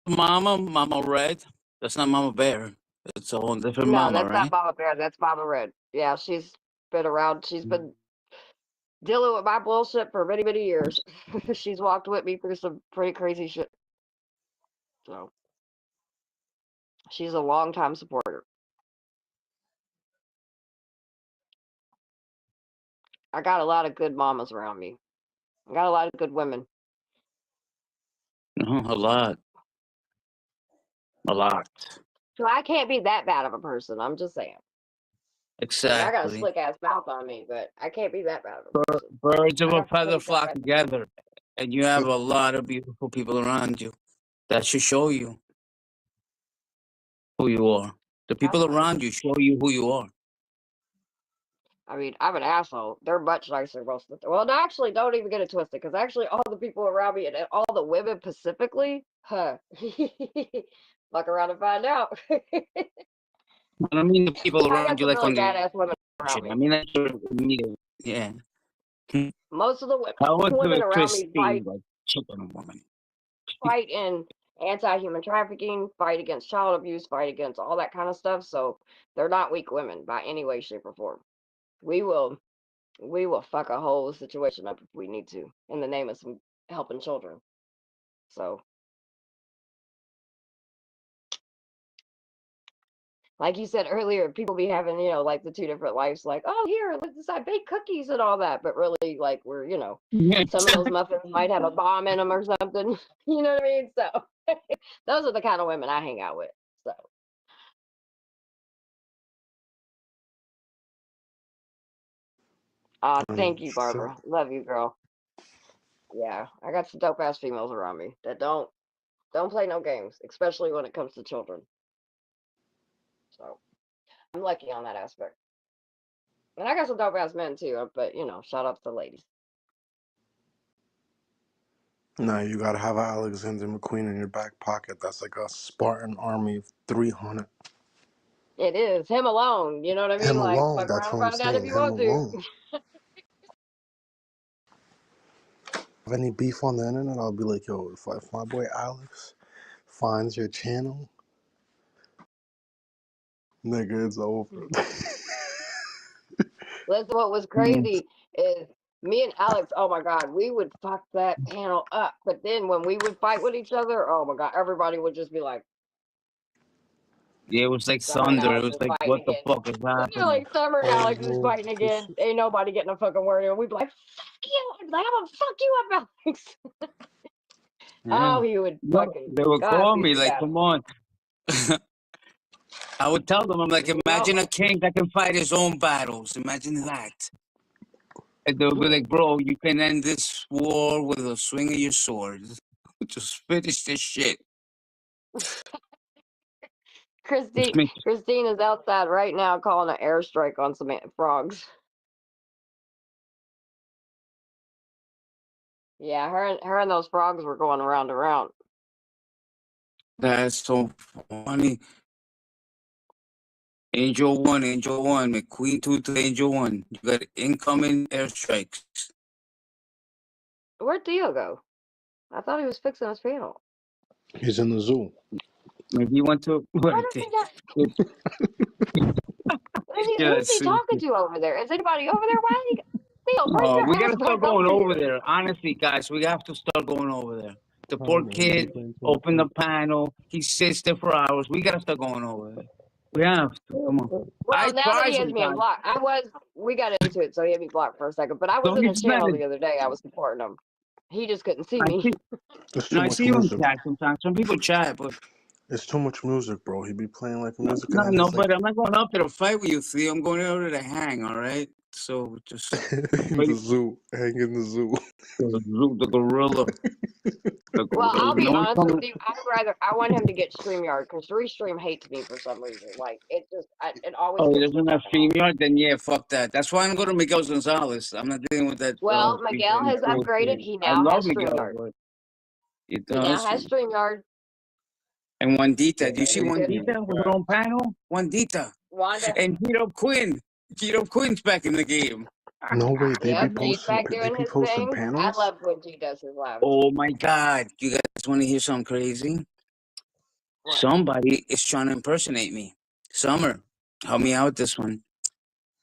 Mama Red. That's not Mama Bear. It's a whole different No, mama, that's right? not Mama Bear. That's Mama Red. Yeah, she's been around. She's been dealing with my bullshit for many, many years. She's walked with me through some pretty crazy shit. So she's a long-time supporter. I got a lot of good mamas around me. I got a lot of good women. A lot. A lot. So I can't be that bad of a person. I'm just saying. I mean, I got a Exactly. slick ass mouth on me, but I can't be that bad of a person. Birds of I a have to feather take that flock back. together. and you have a lot of beautiful people around you. That should show you who you are. The people around you show you who you are. I mean, I'm an asshole. They're much nicer most of the time. Well, no, actually, don't even get it twisted, because actually, all the people around me and all the women specifically, fuck around and find out. I don't mean the people I got around you some like really on the badass women around shit. me. I mean that's your immediate. Yeah. Most of the I went women to around me Christine, like chicken woman. fight in anti-human trafficking, fight against child abuse, fight against all that kind of stuff. So they're not weak women by any way, shape, or form. We will fuck a whole situation up if we need to in the name of some helping children. So, like you said earlier, people be having, like the two different lives, like, oh, here, let's decide, bake cookies and all that. But really, like, we're, some of those muffins might have a bomb in them or something. You know what I mean? So, those are the kind of women I hang out with. So, thank you, Shit. Barbara. Love you, girl. Yeah, I got some dope ass females around me that don't play no games, especially when it comes to children. So, I'm lucky on that aspect. And I got some dope ass men too, but shout out to the ladies. Nah, you gotta have an Alexander McQueen in your back pocket. That's like a Spartan army of 300. It is him alone. You know what I mean? Him Like, alone. fuck That's around, what I'm find out if saying. you Him want to. alone. Have any beef on the internet? I'll be like, yo, if my boy Alex finds your channel, nigga, it's over. Listen, what was crazy is me and Alex. Oh my god, we would fuck that panel up. But then when we would fight with each other, oh my god, everybody would just be like, Yeah, it was like Summer and thunder. It Alex was is like, fighting what the again. fuck is happening? Like Summer and Alex is Oh, fighting again. Ain't nobody getting a fucking word in. We'd be like, fuck you. I'd be like, I'm gonna fuck you up, Alex. Yeah. Oh, he would No, fucking they would God call beat me the like, battle. come on. I would tell them, I'm like, imagine a king that can fight his own battles. Imagine that. And they'll be like, bro, you can end this war with a swing of your sword. Just finish this shit. Christine is outside right now calling an airstrike on some frogs. Yeah, her and those frogs were going around and around. That's so funny. Angel 1, McQueen 2 to Angel 1. You got incoming airstrikes. Where'd Theo go? I thought he was fixing his panel. He's in the zoo. Maybe you went to... Who's he talking to over there? Is anybody over there? Why Theo, bring your we ass gotta start back going over here. there. Honestly, guys, we have to start going over there. The Oh, poor man, kid opened the panel. He sits there for hours. We gotta start going over there. We have to. Come on. Well, now that he has me sometimes. blocked, we got into it, so he had me blocked for a second. But I was Don't in get his channel excited. the other day. I was supporting him. He just couldn't see me. It's too I much see you in music. chat sometimes. Some people chat, but It's too much music, bro. He be playing like music, no, and then it's like but I'm not going up there to fight with you, Theo. I'm going over there to hang, all right? So just in the zoo, hang in the zoo. the gorilla. Well, I'll be No one's honest with coming. you. I want him to get StreamYard because Restream hates me for some reason. Like it always. Oh, he pisses doesn't me have fucking off. StreamYard? Then yeah, fuck that. That's why I'm going to Miguel Gonzalez. I'm not dealing with that. Well, Miguel has upgraded. He I now love has Miguel, StreamYard. but it He now does. has StreamYard. And Wandita, do you see He's good. Wandita with her own panel? Wandita. Wanda. And Tito Quinn. Tito Quinn's back in the game. No way, they Yep, be he's back posting. They doing be his posting thing. I panels. love when G does his live. Oh my God. You guys want to hear something crazy? What? Somebody is trying to impersonate me. Summer, help me out with this one.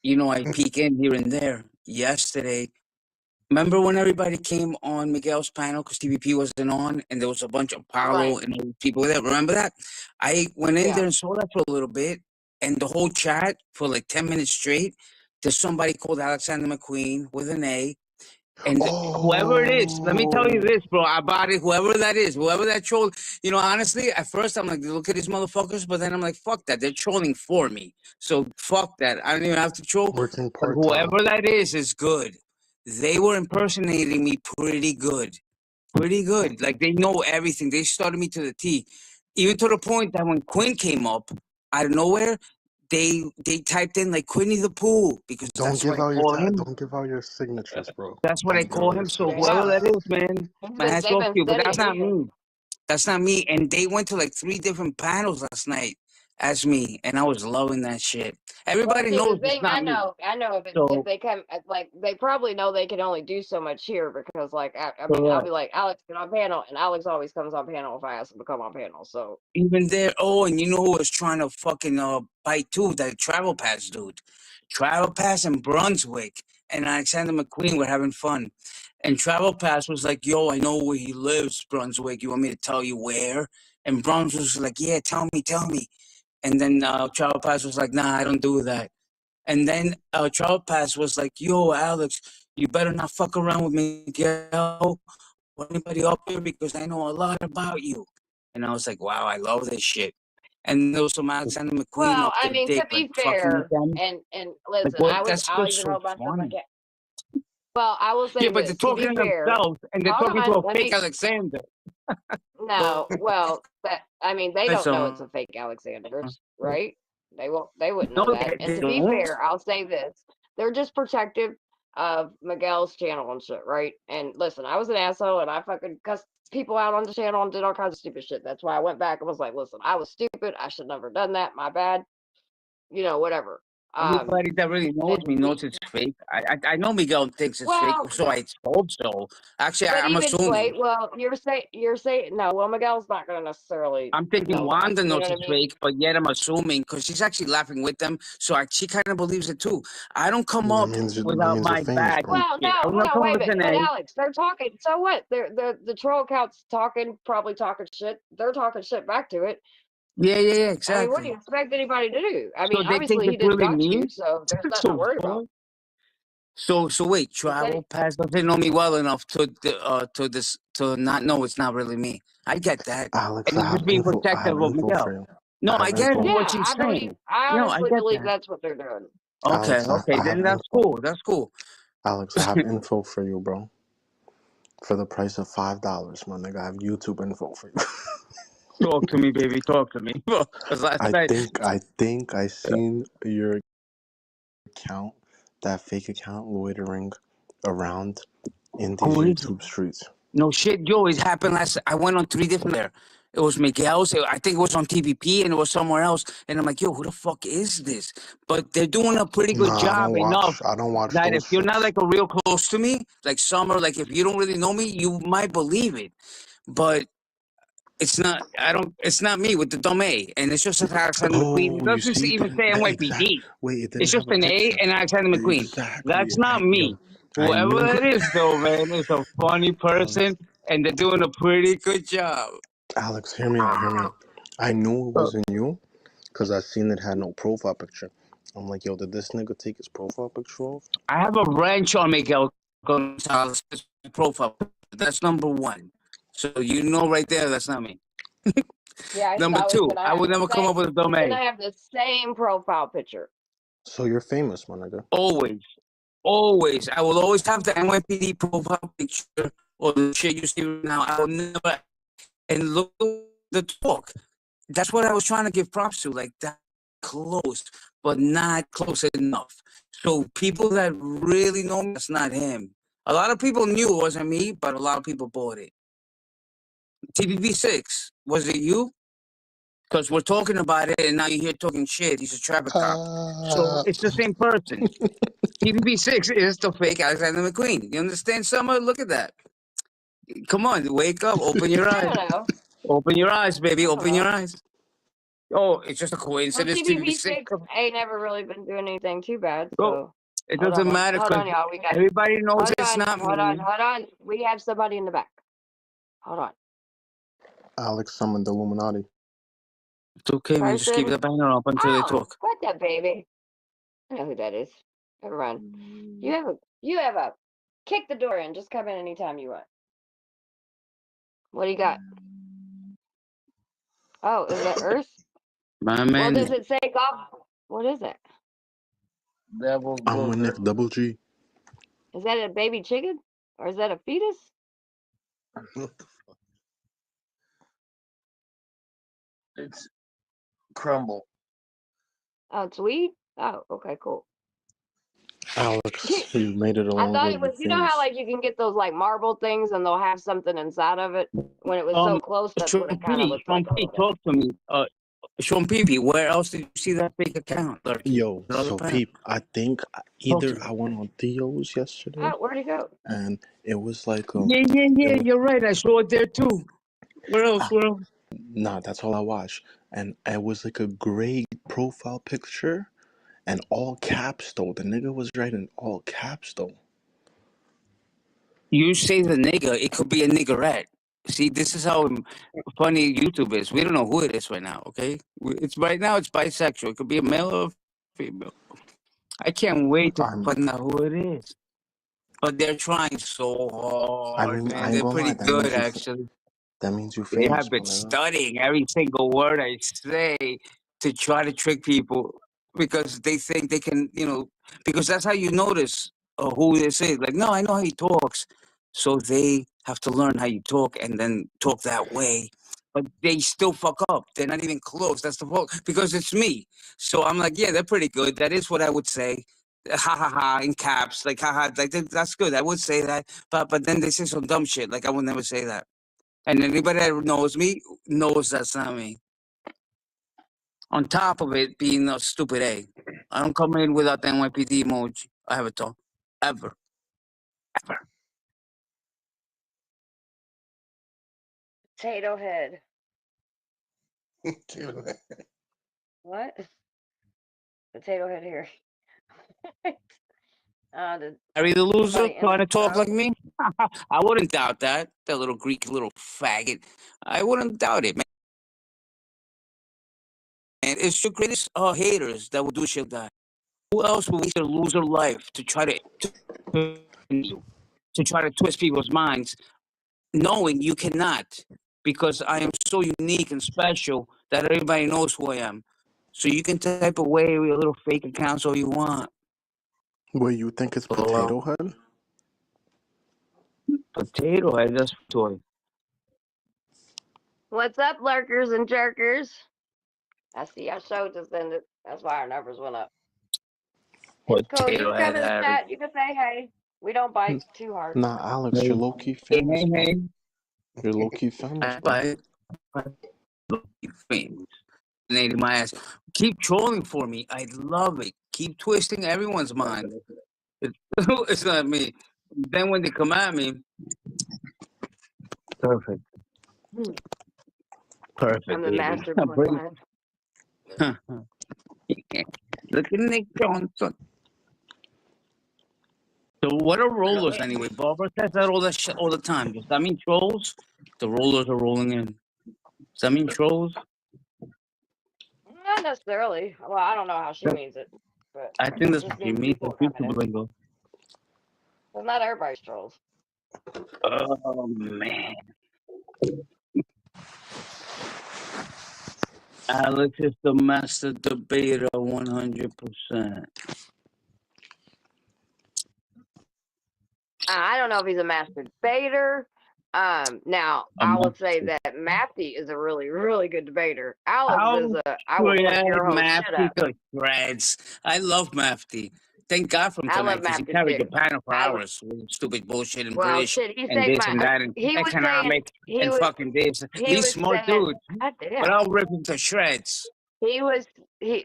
You know, I peek in here and there. Yesterday, remember when everybody came on Miguel's panel because TVP wasn't on and there was a bunch of Paulo and other people there? Remember that? I went in there and saw that for a little bit, and the whole chat for like 10 minutes straight, there's somebody called Alexander McQueen with an A. And whoever it is, let me tell you this, bro, about it, whoever that troll, you know, honestly, at first I'm like, look at these motherfuckers, but then I'm like, fuck that, they're trolling for me. So fuck that, I don't even have to troll. Working But part-time. whoever that is good. They were impersonating me pretty good. pretty good. Like they know everything. They started me to the T, even to the point that when Quinn came up out of nowhere, they typed in like Quinny the Pooh because Don't that's what give I out your call him. don't give out your signatures, bro. That's what I Don't give call out your him. So Straight signatures. whoever up. that is, man, my hats They've off to been you. But that's studying not you. me. That's not me. And they went to like 3 different panels last night as me, and I was loving that shit. Well, Everybody see, the knows it's thing not me. I know if So they come, like, they probably know they can only do so much here because, like, I mean, I'll be like, Alex, get on panel, and Alex always comes on panel if I ask him to come on panel. So even there, oh, and you know who was trying to fucking bite too? That Travel Pass dude. Travel Pass in Brunswick and Alexander McQueen were having fun. And Travel Pass was like, yo, I know where he lives, Brunswick. You want me to tell you where? And Brunswick was like, yeah, tell me. And then Travel Pass was like, nah, I don't do that. And then Travel Pass was like, yo, Alex, you better not fuck around with Miguel or anybody up here because I know a lot about you. And I was like, wow, I love this shit. And there was some Alexander McQueen well, off I the mean, to dick, be like fucking with fair, them. and Like, listen, what? That's I'll just even so hold myself funny. like well, I will Yeah, say but they're this, to be talking to fair, themselves and they're hold talking to on, a let fake me, Alexander. no, well, that, I mean, they don't know it's So, a fake Alexander's, right? They wouldn't no, know that. And they to be don't. fair, I'll say this, they're just protective of Miguel's channel and shit, right? And listen, I was an asshole and I fucking cussed people out on the channel and did all kinds of stupid shit. That's why I went back and was like, listen, I was stupid. I should never done that. My bad. You know, whatever. Everybody that really knows And me knows it's fake. I know Miguel thinks it's fake, well, so I told so. Actually, but I'm even wait, assuming. well, you're saying no. Well, Miguel's not going to necessarily I'm thinking know that. Wanda You know knows what I it's mean? fake, but yet I'm assuming because she's actually laughing with them, so she kind of believes it too. I don't come That up means without you're my famous, badge bro. and Well, shit. I no, will hold not on, come wait a with minute. an But A. Alex, they're talking. So what? The troll account's talking, probably talking shit. They're talking shit back to it. Yeah, I mean, what do exactly. you expect anybody to do? I So mean, they think obviously he it's didn't really dox me. you, so there's nothing to So worry fuck. about. So wait, He said, Travel Pass doesn't know me well enough to not know it's not really me. I get that, Alex, and I they're just have being info. I protective have of info for Miguel. you. No, I I have get info. what yeah, she's saying. I No, I honestly get believe that. that's what they're doing. Okay, Alex, I then have that's info. cool. That's cool. Alex, I have info for you, bro. For the price of $5, my nigga, I have YouTube info for you. Talk to me, baby. Talk to me. Because last I night, think I seen your account, that fake account, loitering around in these who is it? YouTube streets. No shit, yo. It happened last. I went on 3 different there. It was Miguel's. I think it was on TVP, and it was somewhere else. And I'm like, yo, who the fuck is this? But they're doing a pretty good Nah, job enough I don't watch that if those you're not shits. like a real close to me, like Summer, like if you don't really know me, you might believe it. But it's not. I don't. It's not me with the dumb A, and it's just Alexander McQueen. It Oh, you doesn't see, even say NYPD. wait, it It's didn't just have a an A picture. and Alexander McQueen. Exactly. That's not me. I Whoever knew. that is, though, man, is a funny person, and they're doing a pretty good job. Alex, hear me out. I knew it wasn't you because I seen it had no profile picture. I'm like, yo, did this nigga take his profile picture off? I have a wrench on Miguel Gonzalez's profile. That's number 1. So you know right there, that's not me. Yeah, he's Number always 2, gonna I have would the never come same. up with a He's dumb gonna A. have the same profile picture. So you're famous, my nigga. Always. I will always have the NYPD profile picture or the shit you see right now. I will never. And look at the talk. That's what I was trying to give props to. Like that close, but not close enough. So people that really know me, that's not him. A lot of people knew it wasn't me, but a lot of people bought it. TPP6, was it you? Because we're talking about it, and now you're here talking shit. He's a traffic cop. So it's the same person. TPP6 is the fake Alexander McQueen. You understand, Summer? Look at that. Come on, wake up. Open your I eyes. don't know. Open your eyes, baby. I don't Open your know. eyes. Oh, it's just a Well, coincidence. TPP6 TPP6. ain't never really been doing anything too bad. Go. So It hold doesn't on, matter hold because on, y'all. We got. everybody knows Hold it's on, not hold on, me. hold on. We have somebody in the back. Hold on. Alex summoned the Illuminati. It's okay, man. Just keep Person. the banner up until they Oh, talk. what the baby? I know who that is. Never mind. You have a kick the door in. Just come in anytime you want. What do you got? Oh, is that Earth? My Well, man, does it say golf? What is it? Devil I'm with Nick Booger. Double G. Is that a baby chicken or is that a fetus? What the fuck? It's crumble. Oh, it's weed? Oh, okay, cool. Alex, you made it I along thought with it the was, you know how things. like you can get those like marble things and they'll have something inside of it? When it was so close, that's what it kind of looked like a little bit. Talk to me. Sean Peepy, where else did you see that fake account? Yo, so Peep, I think either Okay. I went on Theo's yesterday, Oh, where'd he go? and it was like Yeah, it was, you're right. I saw it there too. Where else? Where else? nah, that's all I watched, and it was like a great profile picture, and all caps though. The nigga was writing all caps though. You say the nigga, it could be a niggerette. See, this is how funny YouTube is. We don't know who it is right now, okay? It's right now, it's bisexual. It could be a male or female. I can't wait to I'm, find out who it is. But they're trying so I hard, mean, I man. ain't They're gonna lie. pretty good, actually. That means you They famous, have been my nigga. studying every single word I say to try to trick people because they think they can, because that's how you notice who this is. Like, no, I know how he talks. So they have to learn how you talk and then talk that way. But they still fuck up. They're not even close. That's the fault because it's me. So I'm like, yeah, they're pretty good. That is what I would say. Ha ha ha in caps, like ha ha, like that's good. I would say that, but then they say some dumb shit. Like I would never say that. And anybody that knows me knows that's not me. On top of it being a stupid A. I don't come in without the NYPD emoji. I have a talk. Ever. Ever. Potato head. What? Potato head here. Harry the loser somebody trying to talk intro. like me? I wouldn't doubt that. That little Greek little faggot. I wouldn't doubt it, man. And it's your greatest haters that will do shit like that. Who else will waste their loser life to try to twist people's minds, knowing you cannot, because I am so unique and special that everybody knows who I am. So you can type away with your little fake accounts all you want. Wait, you think it's Potato Head? Potato head, that's toy. What's up, lurkers and jerkers? I see our show just ended. That's why our numbers went up. It's cool. You Potato can come head, in the Harry. chat. You can say hey. We don't bite too hard. Nah, Alex, you're low key famous. Hey. You're low key famous, bro. Low-key famous. Native my ass. Keep trolling for me. I love it. Keep twisting everyone's mind. It's not me. Then when they come at me, perfect. Perfect. I'm the baby. master plan. Look at Nick Johnson. So what are rollers anyway? Barbara says that all the time. Does that mean trolls? The rollers are rolling in. Does that mean trolls? Not necessarily. Well, I don't know how she means it, but I think that's what you mean. people coming in. Well, not everybody's trolls. Oh man. Alex is the master debater 100%. I don't know if he's a master debater. Now I would say that Matthew is a really, really good debater. Alex is I would put your whole shit up. Threads. I love Mafty. Thank God for him tonight because he carried the panel for hours with stupid bullshit and British shit, he and this and that and economic and fucking this. He's smart dude, but I'll rip him to shreds.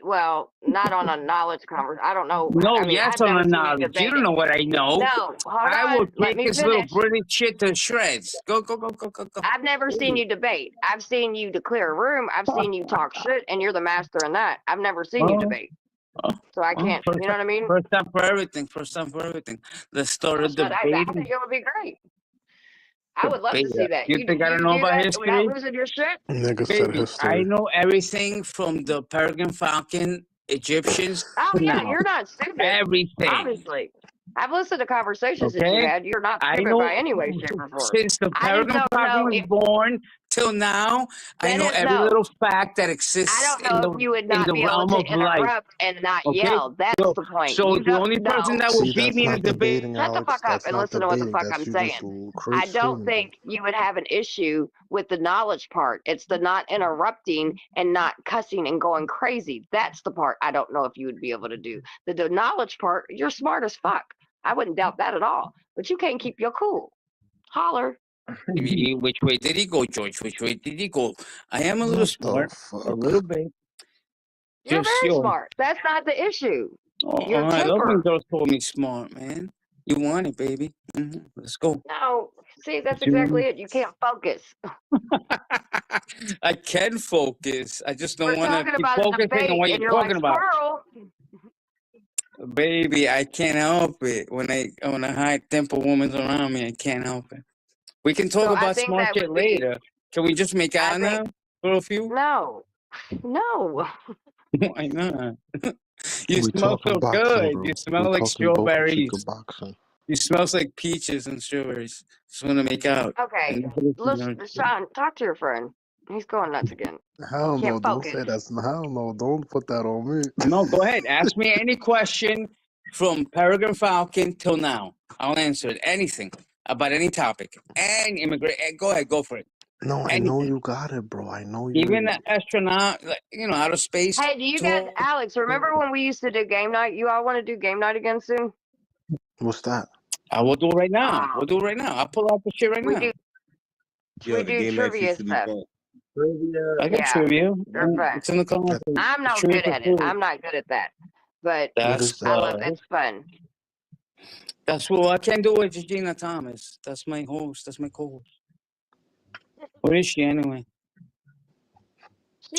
Well, not on a knowledge conversation. I don't know. No, I mean, yes, on a knowledge. You don't know what I know. No, I will take this little British shit to shreds. Go. I've never seen you debate. I've seen you declare a room. I've seen you talk shit, and you're the master in that. I've never seen you debate. So I can't, you know what I mean? First time for everything. Let's start a debate. I think it would be great. I would love to see that. You think I don't know about history? Without losing your shit? Nigga said history. I know everything from the Peregrine Falcon, Egyptians. Oh yeah, you're not stupid. Everything. Obviously. I've listened to conversations that you had. You're not stupid by any way, shape, or form. Since the Peregrine Falcon was born till now, I That know is every no. little fact that I exists don't know if you would in not the be able realm to of life. interrupt and not Okay, yell. That's so the point. so You the don't only person know. that will See, beat that's me in a not debate. debating, Shut the Alex. fuck up That's and not listen to what the debating. fuck That's I'm you just saying. I don't screaming. think you would have an issue with the knowledge part. It's the not interrupting and not cussing and going crazy. That's the part I don't know if you would be able to do. The knowledge part, you're smart as fuck. I wouldn't doubt that at all. But you can't keep your cool. Holler. Which way did he go, George? Which way did he go? I am a little What the smart, a fuck? little bit. You're Just very smart. That's not the issue. Your I love when temper. girls call me smart, man. You want it, baby. Let's go. No, see, that's Do you want exactly it. You can't focus. I can focus. I just don't We're want to talking keep about a focusing on debate, what and you're you're like, talking about. squirrel. Baby, I can't help it. When a high tempo woman's around me, I can't help it. We can talk So I about think smart that shit would be, later. Can we just make I out now think, for a few? no, no. Why not? You We smell talking so boxing, good. bro. You We smell like talking Boca Chica strawberries. boxing. You smells like peaches and strawberries. Just want to make out. Okay, And that's what listen, it's Sean, talk to your friend. He's going nuts again. Hell no, Can't don't focus. say that's hell no, don't put that on me. No, go ahead. Ask me any question from Peregrine Falcon till now. I'll answer it. Anything about any topic. And immigrant. Go ahead. Go for it. No, I know you got it, bro. I know you. Even an astronaut, like, outer space. Hey, do you guys, Alex, remember when we used to do game night? You all want to do game night again soon? What's that? I will do it right now. Oh. We'll do it right now. I'll pull out the shit right We now. do, Yo, we the do game actually trivia used to be stuff. fun. I got Yeah, trivia. they're fun. It's in the comments. I'm no Trivia good at it. I'm not good at that. But What That's is that? I love it. It's fun. That's what I can do with Gina Thomas. That's my host. That's my co-host. Where is she anyway?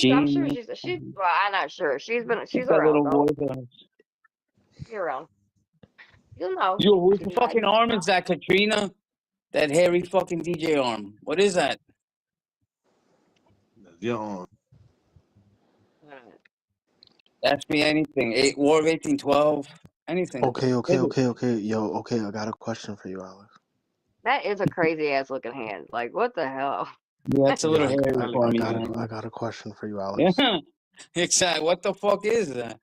I'm sure Gina. she's well, I'm not sure. She's That around little though. voice. She's around. You'll know. Yo, whose She'll be fucking like, arm is that, Katrina? That hairy fucking DJ arm. What is that? That's your arm. Ask me anything. War of 1812. Anything. Okay. Yo, okay, I got a question for you, Alex. That is a crazy ass looking hand. Like, what the hell? Yeah, it's a little Yeah, hairy for me. I got a question for you, Alex. Yeah. Exactly. What the fuck is that?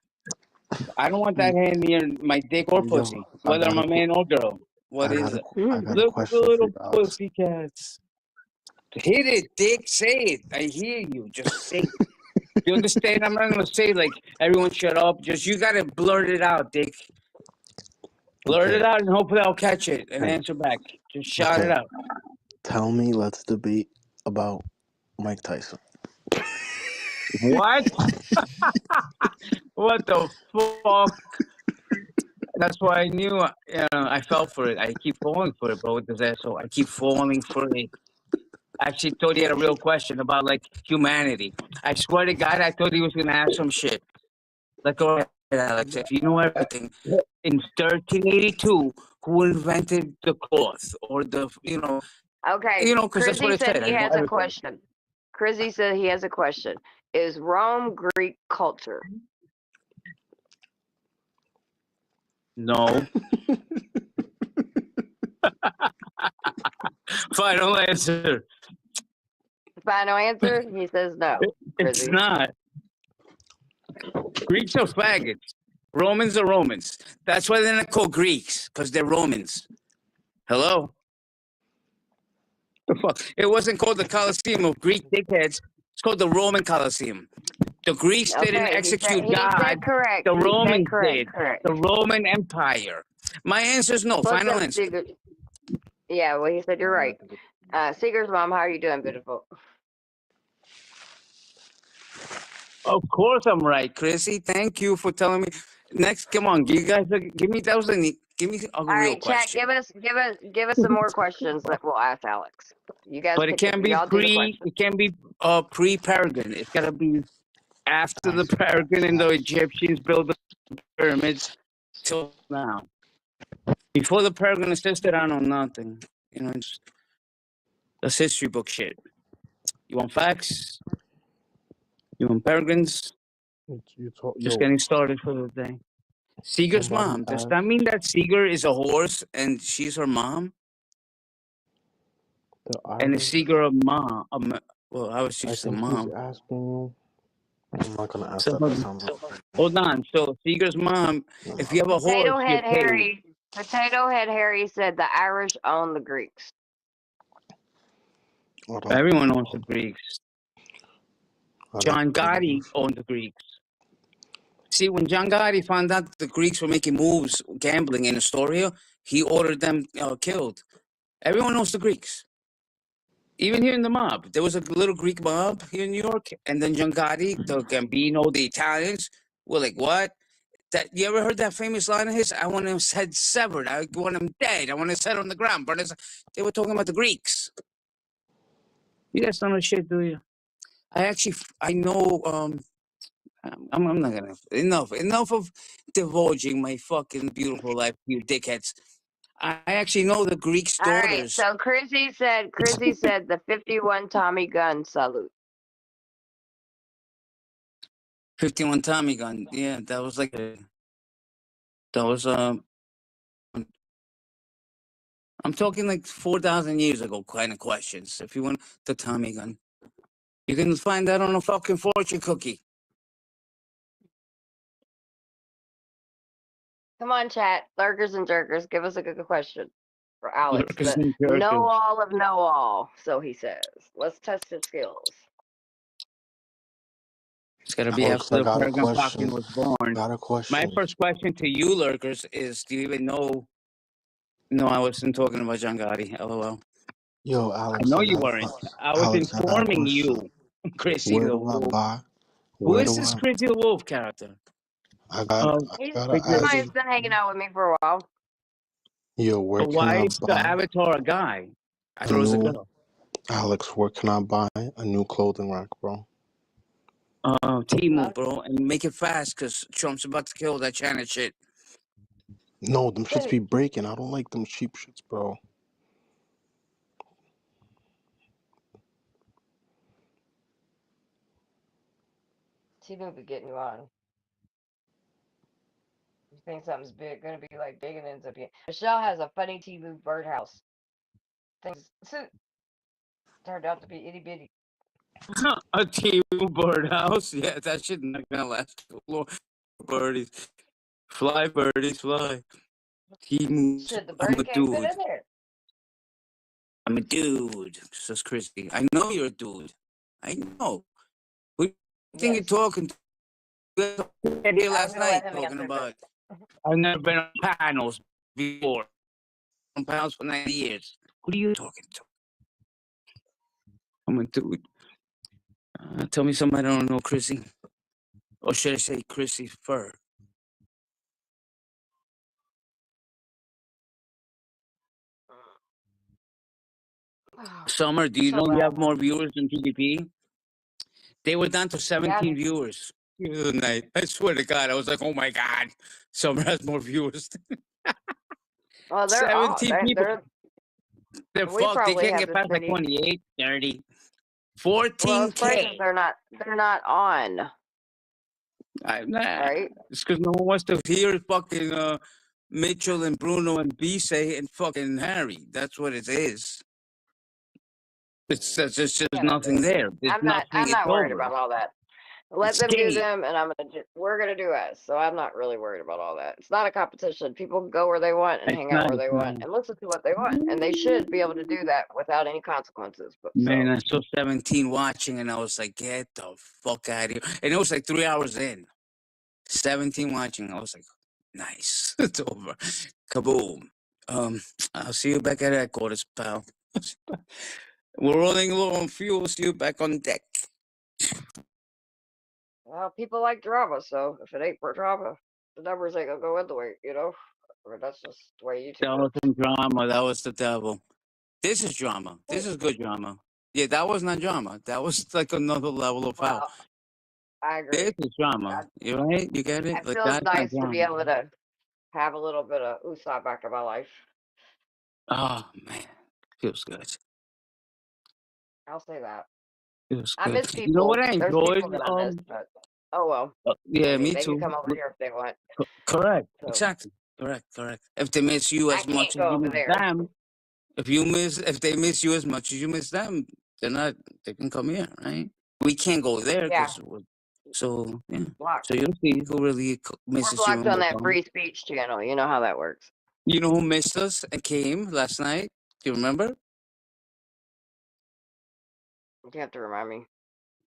I don't want that hand near my dick or pussy, Yo, whether I'm a man or girl. What is it? I got a Look at question the for little you, Alex. pussy cats. Hit it, dick. Say it. I hear you. Just say it. You understand? I'm not gonna say like everyone shut up. Just you gotta blurt it out, dick. Blurt it out and hopefully I'll catch it and answer back. Just shout it out. Tell me, let's debate about Mike Tyson. What? What the fuck? That's why I knew. I fell for it. I keep falling for it, bro. With this asshole, I keep falling for it. I actually thought he had a real question about like humanity. I swear to God, I thought he was gonna ask some shit. Like, all right, Alex, if you know everything, in 1382, who invented the cloth or the Okay. because that's what Chrissy it said said. he I know has a everything. question. Chrissy said he has a question. Is Rome Greek culture? No. Final answer. Final answer? He says no. It's Chrissy. not. Greeks are faggots. Romans are Romans. That's why they're not called Greeks, because they're Romans. Hello? The fuck? It wasn't called the Colosseum of Greek dickheads. It's called the Roman Colosseum. The Greeks didn't execute he God. said correct. The He said Romans correct. did. The Roman Empire. My answer is no. What's Final up, answer. Seeger? Yeah, well, he said you're right. Seeger's mom, how are you doing, beautiful? Of course I'm right, Chrissy. Thank you for telling me. Next, come on, you guys, give me a All real right, chat. question. Give us some more questions that we'll ask Alex. You guys, But it can't be pre-Peregrine. It's gotta be after the Peregrine and the Egyptians built the pyramids till now. Before the Peregrine existed, I know nothing. That's history book shit. You want facts? You want Peregrines? Just getting started for the day. Seeger's mom. Does that mean that Seeger is a horse and she's her mom? And is Seeger a mom? Well, I was I used to think he's mom. asking you. I'm not gonna ask So, that. That sounds like hold on. So Seeger's mom, if you have a horse, you're paid. Potato Head Harry said the Irish own the Greeks. hold on. Everyone owns the Greeks. I don't John believe Gotti this. owned the Greeks. See, when John Gotti found out the Greeks were making moves gambling in Astoria, he ordered them killed. Everyone knows the Greeks. Even here in the mob, there was a little Greek mob here in New York, and then John Gotti, the Gambino, the Italians were like, "What? That you ever heard that famous line of his? I want his head severed. I want him dead. I want his head on the ground." But they were talking about the Greeks. You guys don't know shit, do you? I know. I'm not gonna enough of divulging my fucking beautiful life, you dickheads. I actually know the Greeks' All right, daughters. so Chrissy said the 51 Tommy gun salute. 51 Tommy gun. Yeah, that was like I'm talking like 4,000 years ago kind of questions. If you want the Tommy gun, you can find that on a fucking fortune cookie. Come on, chat, lurkers and jerkers, give us a good question for Alex. Lurkers The and jerkers. know all of know all, so he says. Let's test his skills. It's gotta be Alex, after I the got a Peregrine question. Falcon was born. Got a My question. first question to you, lurkers, is: do you even know? No, I wasn't talking about John Gotti. LOL. Yo, I Alex, know I you got weren't. I was Alex, I got a informing question. you, Chrissy Where the do I Wolf. buy? Who Where is do this I? Chrissy the Wolf character? I gotta He's Like ask somebody you. that's been hanging out with me for a while. Yo, where But can why I is the buy avatar a guy? I a thought it was a new girl. Alex? Where can I buy a new clothing rack, bro? Temu, bro, and make it fast, cause Trump's about to kill that China shit. No, them shits be breaking. I don't like them cheap shits, bro. T-Boo be getting you on. You think something's gonna be like big and ends up being. Michelle has a funny T-Boo birdhouse. Things turned out to be itty bitty. A Temu birdhouse? Yeah, that shit not gonna last too long. Birdies. Fly, birdies, fly. Temu, Shit, the I'm birdie a can't fit dude. in there. I'm a dude, says Christy. I know you're a dude. I know. Who do you think you're Yes. talking to? Here last gonna let night him talking answer about. I've never been on panels before. On panels for 9 years. Who are you talking to? I'm a dude. Tell me something I don't know, Chrissy. Or should I say Chrissy Fur? Summer, do you know you have more viewers than TDP? They were down to 17 viewers the other night. I swear to God, I was like, oh my God, Summer has more viewers. Well, they're 17 people. They're we fucked. They probably can't have get this past like many. 28, 30, Well, it's probably 'cause 14K. they're not on. Right? It's because no one wants to hear fucking Mitchell and Bruno and Bise and fucking Harry. That's what it is. It's just nothing there. There's I'm not nothing. It's worried over. about all that. Let It's them do gay. them, and we're gonna do us. So I'm not really worried about all that. It's not a competition. People can go where they want and It's hang out where nice, they want man. and listen to what they want, and they should be able to do that without any consequences. But Man, I saw 17 watching, and I was like, get the fuck out of here. And it was like 3 hours in. 17 watching. I was like, nice. It's over. Kaboom. I'll see you back at headquarters, pal. We're running low on fuel. See you back on deck. well, people like drama, so if it ain't for drama, the numbers ain't gonna go in the way, Or that's just the way YouTube That works. wasn't drama. That was the devil. This is drama. This is good drama. Yeah, that was not drama. That was like another level of foul. Well, I agree. This is drama. You right? You get it? It Like, feels that's not nice to be drama. able to have a little bit of USA back in my life. Oh, man. Feels good. I'll say that. Feels I good. miss people. You know what I There's enjoyed? people that I miss, but oh well. Yeah, me they too. can come over here if they want. Correct. So, Exactly. Correct. If they miss you I as much can't as go you over miss there. them, if they miss you as much as you miss them, They can come here, right? We can't go there Yeah, because so yeah. blocked. So you'll see who really We're misses you blocked and on will that come. free speech channel. You know how that works. You know who missed us and came last night? Do you remember? You have to remind me.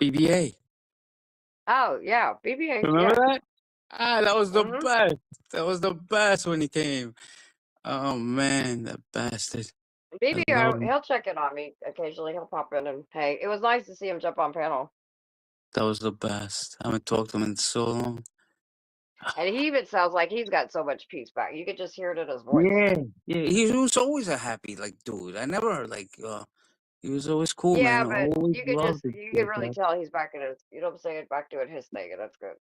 BBA. Oh yeah, BBH. Remember Yeah. that? That was the Mhm. best. That was the best when he came. Oh man, that bastard. I love him. He'll check in on me occasionally. He'll pop in and hey, it was nice to see him jump on panel. That was the best. I haven't talked to him in so long. And he even sounds like he's got so much peace back. You could just hear it in his voice. Yeah. He was always a happy dude. I never he was always cool, Yeah, man. I but always you loved it. could really tell he's back in his, you know what I'm saying, back doing his thing, and that's good.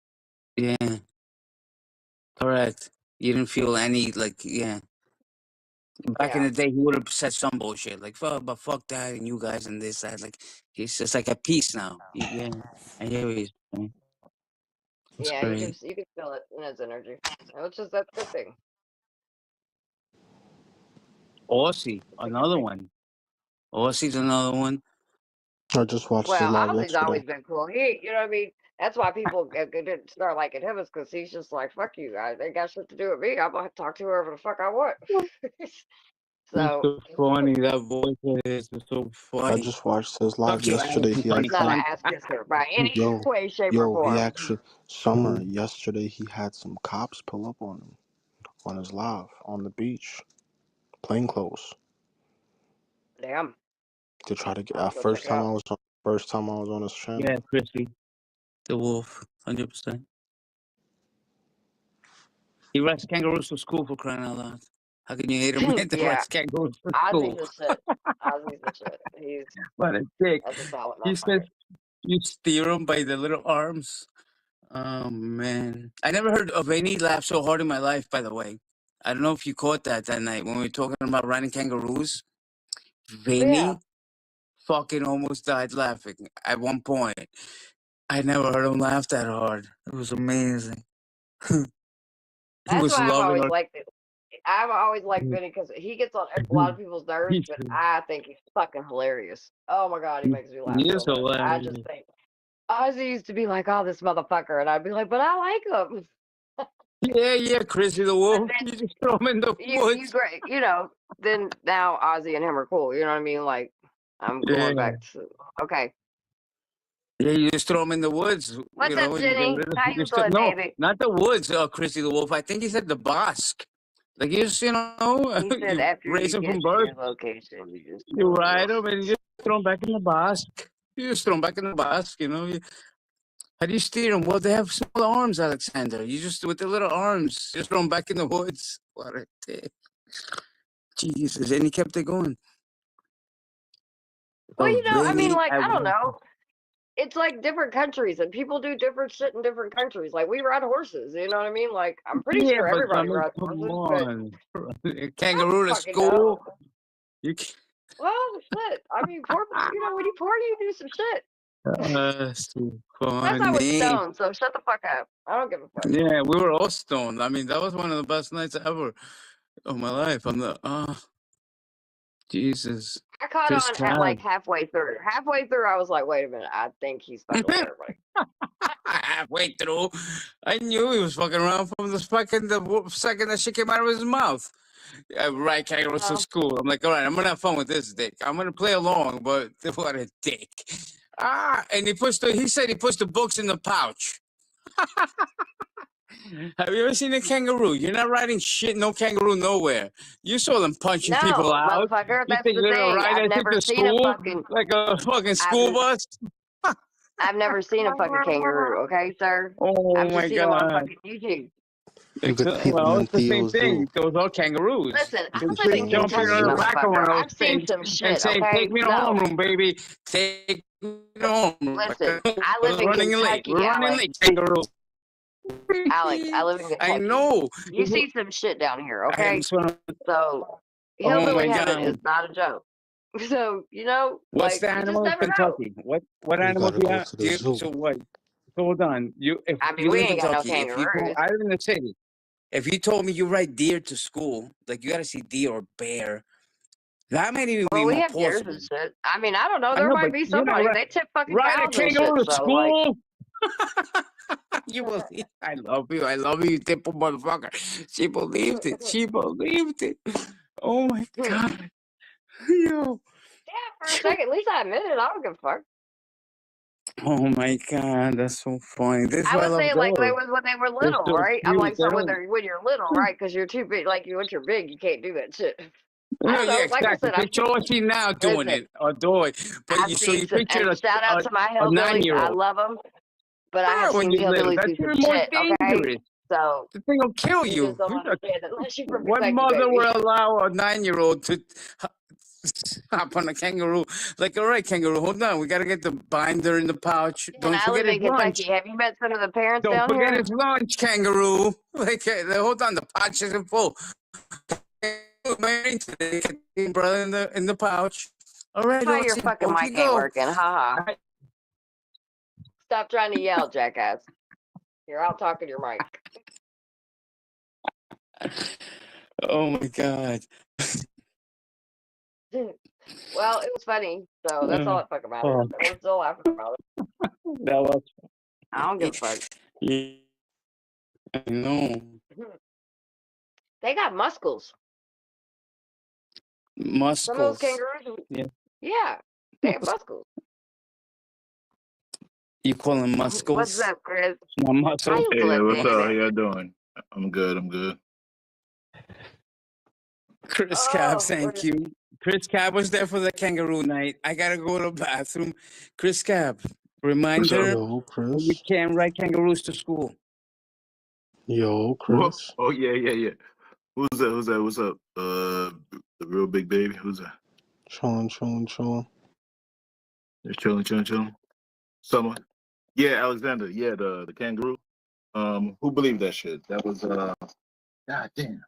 Yeah, correct. You didn't feel any Back in Yeah. the day, he would have said some bullshit but fuck that and you guys and this that. Like he's just like at peace now. Yeah, I hear what he's saying. It's Yeah, great. you can feel it in his energy. Which is that's a good thing. Aussie, another one. Aussie's another one. I just watched his Well, live Ozzy's always yesterday. been cool. You know what I mean? That's why people didn't start liking him, is because he's just like, fuck you guys. They got shit to do with me. I'm going to talk to whoever the fuck I want. It's So, so funny. That voice is so I funny. just watched his live Fuck you, yesterday. He funny had he's not an some. cunt. ass kisser by any Yo, way, shape, or he form. actually Summer yesterday. He had some cops pull up on him on his live on the beach, plain clothes. Damn. To try to get. I'll have to go check it out. First time I was on his channel. Yeah, Chrissy, the wolf, 100%. He rides kangaroos to school, for crying out loud. How can you hate a man that Yeah. rides kangaroos to Ozzy's school? the shit. Ozzy's the shit. What a dick. That's a solid He says motherfucker. you steer him by the little arms. Oh, man. I never heard of any laugh so hard in my life, by the way. I don't know if you caught that night when we were talking about riding kangaroos. Vinny fucking almost died laughing at one point. I never heard him laugh that hard. It was amazing. He That's was why I've loving always our. liked it. I've always liked Vinny because he gets on a lot of people's nerves, He but I think he's fucking hilarious. Oh my god, he makes me laugh is so much. I hilarious. just think Ozzy used to be like, "Oh, this motherfucker," and I'd be like, "But I like him." Yeah, Chrissy the Wolf. then You just throw him in the you woods. great, Then now Ozzy and him are cool. You know what I mean? Like I'm going back to okay. Yeah, you just throw him in the woods. What's up, And Jenny? How you doing, no, baby? not the woods, Chrissy the Wolf. I think he said the Bosque. Like you just, He said you after raise you him get from to birth, your location, you just you ride him, and you just throw him back in the Bosque. You just throw him back in the Bosque, How do you steer them? Well, they have small arms, Alexander. You just, with the little arms, just throw them back in the woods. What a dick. Jesus. And he kept it going. Well, Oh, I mean, Vinny, like, I don't know. It's like different countries, and people do different shit in different countries. Like, we ride horses, you know what I mean? Like, I'm pretty sure but I everybody mean, rides come horses, but on. Kangaroo to fucking know. school. You can't. Well, shit. I mean, poor, when you poor, you do some shit. So Plus, I was funny. stoned, so shut the fuck up. I don't give a fuck. Yeah, we were all stoned. I mean, that was one of the best nights ever of my life. Jesus. I caught Chris on at like Todd. halfway through. Halfway through, I was like, wait a minute. I think he's fucking with everybody. Halfway through, I knew he was fucking around from the second that shit came out of his mouth. Right, kangaroos to school. I'm like, all right, I'm gonna have fun with this dick. I'm gonna play along, but what a dick. And he said he puts the books in the pouch. Have you ever seen a kangaroo? You're not riding shit, no kangaroo nowhere. You saw them punching people out. Motherfucker, You that's think the you're gonna thing. ride I've that shit never to seen a school fucking like a fucking school bus? I've never seen a fucking kangaroo, okay, sir? Oh I've my just seen them on god. fucking YouTube. You could peep them Well, in it's the same Theo's zoo. thing. Those are kangaroos. Listen, You I could live see in them in Jumping Theo's Kentucky, on the zoo. back of one motherfucker. of I've those seen things some and shit, say, okay? "Take me to No. homeroom, baby. Take me to homeroom." Listen, I live in running late. Kentucky, We're running Alex. late, kangaroo. Alex, I live in Kentucky. I know. You see some shit down here, okay? So, Oh hillbilly my heaven is god. not a joke. So, What's like, the you just animal in never know. Kentucky? What You animal gotta do you go have? to the zoo. So what? So hold on. I mean, You we live in ain't got no Kentucky, kangaroos. I live in the city. If you told me you ride deer to school, like you gotta see deer or bear, That might even Well, be we more have deers plausible. and shit. I mean, I don't know. I There know, but might be you know, somebody. They tip fucking ride a cows and kangaroo shit. to So like, school. You believe? I love you. I love you, dimple motherfucker. She believed it. She believed it. Oh my god. Yo. yeah, for a second, at least I admit it. I don't give a fuck. Oh my god, that's so funny. This is I why I was love saying like they girls. was when they were They're little, so right? I'm cute. like, They so don't. when you're little, right? Because you're too big. Like once you're big, you can't do that shit. I No, don't yeah, know. Like I exactly. said, I've Picture what she's now doing listen. it or doing. But I've you, so seen you some, picture and shout out to my a hillbillies. I 9-year-old. love them, but I have When seen you're little, hillbillies that's do some even more shit. Okay, dangerous. so The thing will kill you you. just don't understand unless you What respect me, mother baby. would allow a 9-year-old to hop on a kangaroo? Like, all right, kangaroo, hold on. We got to get the binder in the pouch. And Don't I forget live his in Kentucky. lunch. Have you met some of the parents Don't down forget here? his lunch, kangaroo. Like, hold on, the pouch isn't full. Brother in the pouch. All right, Why your Aussie, fucking off you mic ain't go. working? Haha. Stop trying to yell, jackass. You're out talking your mic. Oh my god. Well, it was funny, so that's all that fucking matters. Oh, And we're still laughing about it. that was. I don't give a fuck. Yeah, I know. They got muscles. Some of those Muscles. kangaroos. Yeah. Yeah, they have muscles. You call them What's muscles? up, Chris? Not How muscles. you Hey, doing, what's up? How baby? y'all doing? I'm good. I'm good. Chris Cab, Oh, thank you. Chris Cab was there for the kangaroo night. I gotta go to the bathroom. Chris Cab, reminder: Yo, we Chris. can't ride kangaroos to school. Yo, Whoa. Chris. Oh yeah, yeah, yeah. Who's that? Who's that? What's up? The real big baby. Who's that? Chillin', chillin', chillin'. They're chilling, chilling, chilling. Someone. Yeah, Alexander. Yeah, the kangaroo. Who believed that shit? That was God damn.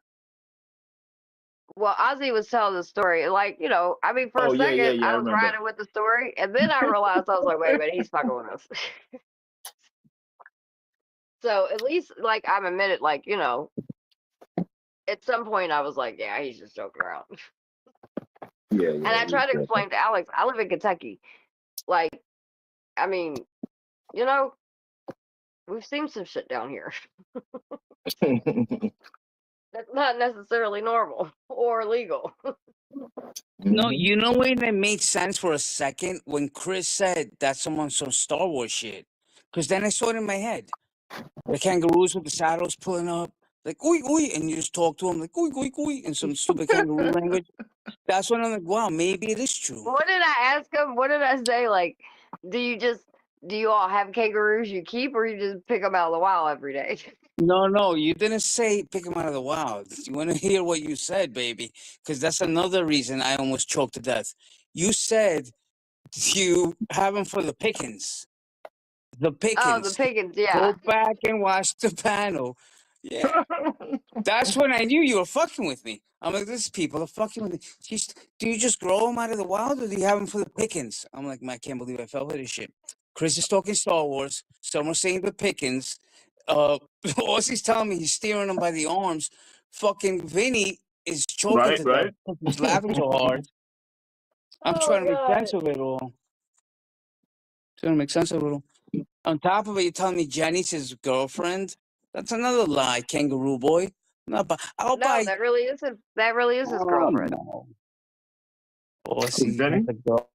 well, Ozzy was telling the story. Like, you know, I mean, for a Oh yeah, yeah, second, yeah. I I was remember. riding with the story, and then I realized I was like, wait a minute, he's fucking with us. So at least, like, I'm admitted, like, you know, at some point I was like, yeah, he's just joking around. Yeah, And yeah. I tried to explain to Alex, I live in Kentucky. Like, I mean, you know, we've seen some shit down here. That's not necessarily normal or legal. No, Mhm. you know when it made sense for a second when Chris said that's some Star Wars shit. Because then I saw it in my head. The kangaroos with the saddles pulling up, like oi oi, and you just talk to them like oi oi oi in some stupid kangaroo language. That's when I'm like, wow, maybe it is true. What did I ask him? What did I say? Like, do you all have kangaroos you keep, or you just pick them out of the wild every day? No, you didn't say pick them out of the wild. You want to hear what you said, baby? Because that's another reason I almost choked to death. You said you have them for the pickings. The Oh, the pickings. pickings, yeah. Go back and watch the panel. Yeah. That's when I knew you were fucking with me. I'm like, these people are fucking with me. Do you just grow them out of the wild or do you have them for the pickings? I'm like, man, I can't believe I fell for this shit. Chris is talking Star Wars. Someone's saying the pickings. Aussie's telling me he's steering them by the arms. Fucking Vinny is choking Right, to death right. because he's laughing so hard. I'm Oh trying to make God. sense of it all. Trying to make sense of it all. On top of it, you're telling me Jenny's his girlfriend? That's another lie, kangaroo boy. I'll No, buy. that really is his Oh, girlfriend. no. Aussie Jenny? has a girl.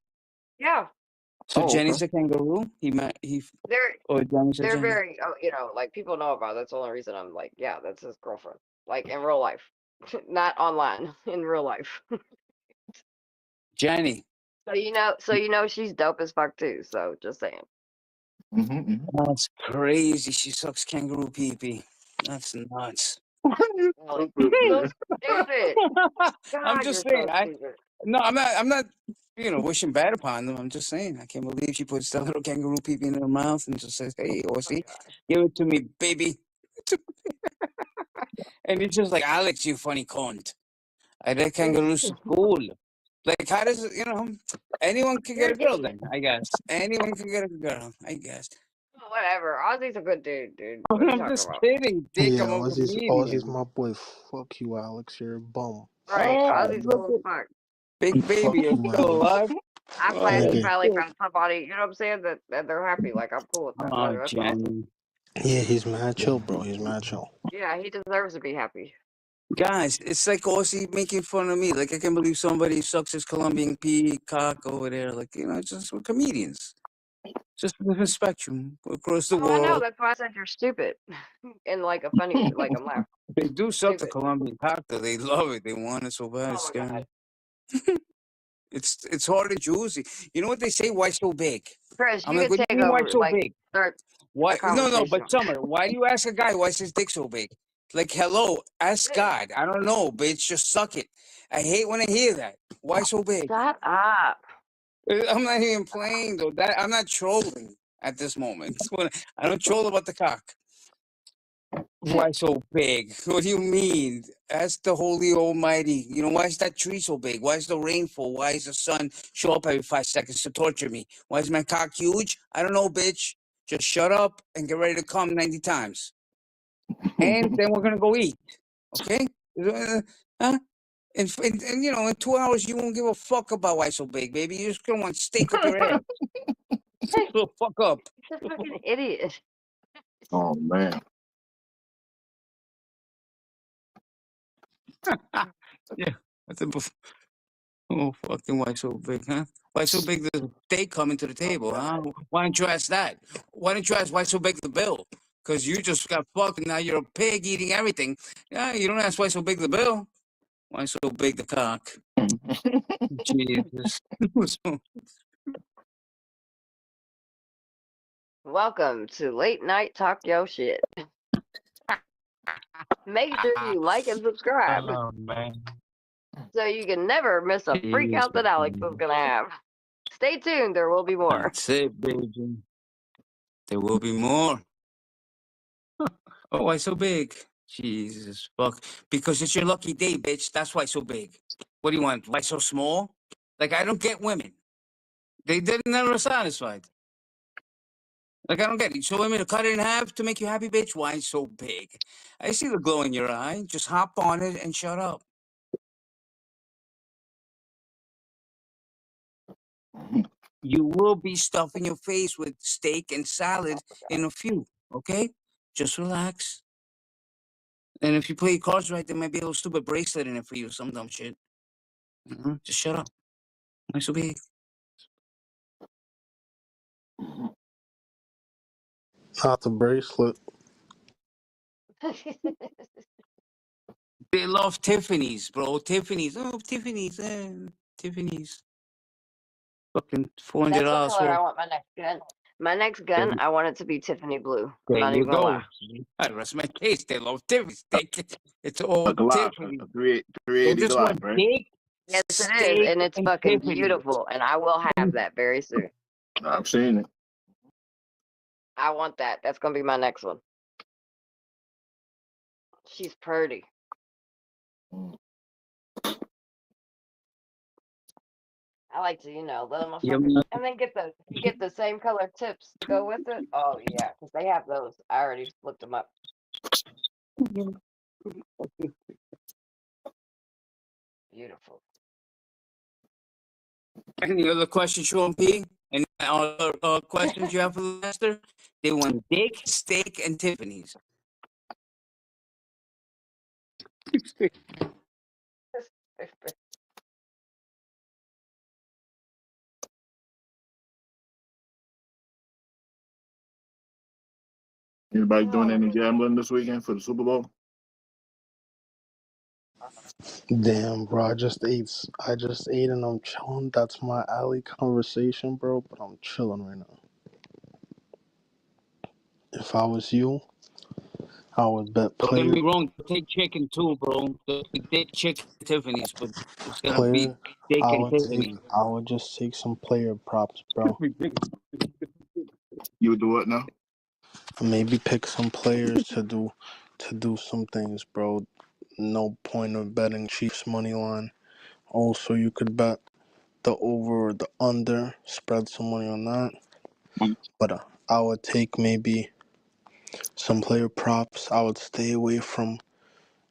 Yeah, So Oh, Jenny's okay. a kangaroo? He they're Jenny's a they're Jenny? very you know, like people know about it. That's the only reason I'm like, yeah, that's his girlfriend. Like in real life, not online, in real life. Jenny. So you know she's dope as fuck too. So just saying. Mm-hmm, That's crazy. She sucks kangaroo pee-pee. That's nuts. Like, so stupid. I'm God, just you're saying. so stupid. I'm not, wishing bad upon them. I'm just saying. I can't believe she puts that little kangaroo pee-pee in her mouth and just says, hey, Oh my Aussie, God. give it to me, baby. And it's just like, Alex, you funny cunt. I read kangaroos to school. Like, how does anyone can You're get a girl gay. then, I guess. Anyone can get a girl, I guess. Oh, whatever. Ozzy's a good dude. What are you I'm talking just about? kidding, Dick. Yeah, I'm a Aussie's comedian. my boy. Fuck you, Alex. You're a bum. Right. Oh, Ozzy's look cool as fuck. Big baby, you're Fuck, still man. alive? I'm Oh, glad he Nigga. finally found somebody, you know what I'm saying, that they're happy. Like, I'm cool with that, Oh, brother. That's awesome. Jenny. Yeah, he's mad chill, bro. He's mad chill. Yeah, he deserves to be happy. Guys, it's like Aussie making fun of me. Like, I can't believe somebody sucks his Colombian peacock over there. Like, just we're comedians. Just a different spectrum across the Oh, I know. world. That's why I said you're stupid. In like a funny way, like I'm laughing. They do suck the Stupid. Colombian cock, though. They love it. They want it so bad. Oh It's my scary. God. It's hard and juicy. You know what they say? Why so big? Chris, I'm you like, could what do take you mean, why over, so like, big? start a Why? No, conversation. but Summer, why do you ask a guy why is his dick so big? Like, hello, ask God. I don't know, bitch. Just suck it. I hate when I hear that. Why so big? Shut up. I'm not even playing though. That I'm not trolling at this moment. I don't troll about the cock. Why so big? What do you mean? That's the holy almighty. You know, why is that tree so big? Why is the rainfall? Why is the sun show up every 5 seconds to torture me? Why is my cock huge? I don't know, bitch. Just shut up and get ready to come 90 times. And then we're gonna go eat. Okay? Huh? And you know, in 2 hours you won't give a fuck about why so big, baby. You're just gonna want steak up your ass. So fuck up. He's a fucking idiot. Oh man. Yeah. That's a oh, fucking why so big, huh? Why so big the steak coming to the table, huh? Why don't you ask that? Why don't you ask why so big the bill? Because you just got fucked and now you're a pig eating everything. Yeah, you don't ask why so big the bill. Why so big the cock? Jesus. Welcome to Late Night Talk Yo Shit. Make sure you like and subscribe Oh, man. so you can never miss a freak out that Alex is gonna have. Stay tuned, there will be more. That's it, baby. There will be more. Oh, why so big? Jesus fuck. Because it's your lucky day, bitch. That's why so big. What do you want? Why so small? Like, I don't get women. They're never satisfied. Like, I don't get it. So want me to cut it in half to make you happy, bitch? Why so big? I see the glow in your eye. Just hop on it and shut up. You will be stuffing your face with steak and salad in a few, okay? Just relax. And if you play your cards right, there might be a little stupid bracelet in it for you, some dumb shit. Just shut up. Why so big? Not the bracelet. They love Tiffany's, bro. Tiffany's. Oh, Tiffany's. Tiffany's. Fucking $400 That's the color I worth. want my next gun. My next gun, I want it to be Tiffany blue. I'm There not you even gonna go. lie. I rest my case. They love Tiffany's. It's all A Glock, Tiffany. a They 380 just Glock, want right? steak, Yes, it is, steak, and it's and fucking Tiffany. beautiful, and I will have that very soon. I've seen it. I want that. That's gonna be my next one. She's pretty. I like to, let them Yummy. and then get the same color tips to go with it. Oh yeah, because they have those. I already looked them up. Beautiful. Any other questions, Sean P? Any other questions you have for Lester? They want dick, steak, and Tiffany's. Anybody doing Oh, any goodness. gambling this weekend for the Super Bowl? Damn, bro. I just ate and I'm chilling. That's my alley conversation, bro. But I'm chilling right now. If I was you, I would bet Don't get player, me wrong, take chicken too, bro. Take chicken Tiffany's, but it's gonna be player. steak and Tiffany. I would just take some player props, bro. You would do what now? Maybe pick some players to do some things, bro. No point of betting Chiefs money line. Also, you could bet the over or the under, spread some money on that. But I would take maybe some player props. I would stay away from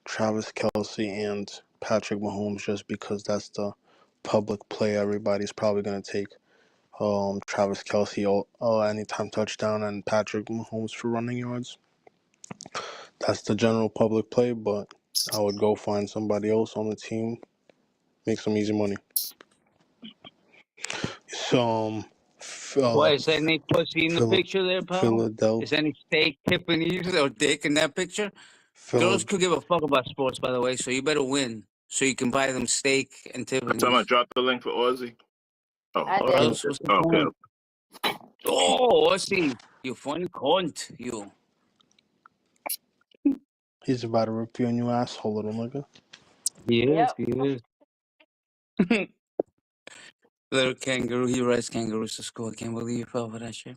Travis Kelce and Patrick Mahomes just because that's the public play, everybody's probably gonna take Travis Kelce anytime touchdown and Patrick Mahomes for running yards. That's the general public play, but I would go find somebody else on the team, make some easy money. So, What, is there any pussy in the picture there, pal? Is Philadelphia. any steak, Tiffany's, or dick in that picture? Girls could give a fuck about sports, by the way, so you better win so you can buy them steak and Tiffany's. Someone drop the link for Ozzy. Oh, I oh, did. Else, what's the okay. point? Oh, Ozzy, you funny cunt, you. He's about to rip you a new asshole, little nigga. He is, Yep. he is. Little kangaroo, he rides kangaroos to school. I can't believe you fell for that shit.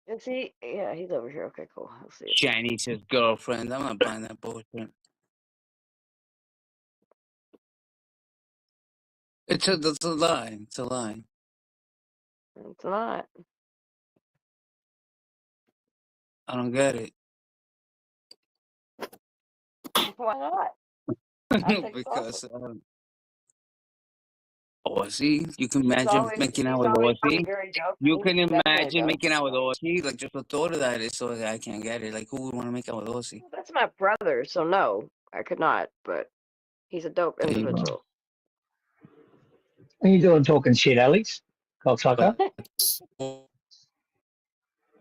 Is he? Yeah, he's over here. Okay, cool. I'll see it. Chinese girlfriend. I'm not buying that bullshit. It's a lie. It's a lie. It's not. I don't get it. Why not? I think it's Because awesome. Ozzy, you can She's imagine always, making she's out with always being Ozzy. very joking. You can Definitely imagine does. making out with Ozzy. Like, just the thought of that is so I can't get it. Like, who would want to make out with Ozzy? Well, that's my brother, so no, I could not. But he's a dope There you go. individual. What are you doing talking shit, Alex? Cocksucker.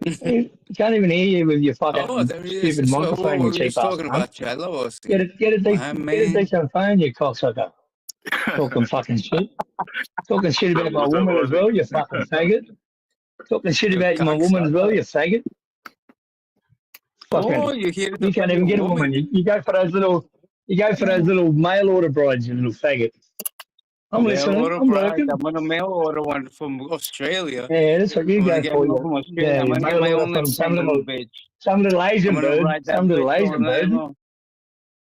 You can't even hear you with your fucking Oh, there he is. stupid So, microphone, what you were you cheap ass talking cunt. about? You? I love Ozzy. Get My a man. decent phone, you cocksucker. Talking fucking shit. Talking shit about my What's up, woman as well, Ozzy? you fucking faggot. Talking shit You about my woman as well, you faggot. Oh, Fucking, you hear you can't even get a woman. You go for those little mail order brides, you little faggot. I'm Mail listening. order I'm bride. working. I'm gonna mail order one from Australia. Yeah, that's what you I'm gonna go get for. one You. from Australia. Yeah, I'm gonna get my mail own order little from some kangaroo little bitch. Asian I'm gonna bird. ride that Some little bitch all Asian night bird. long.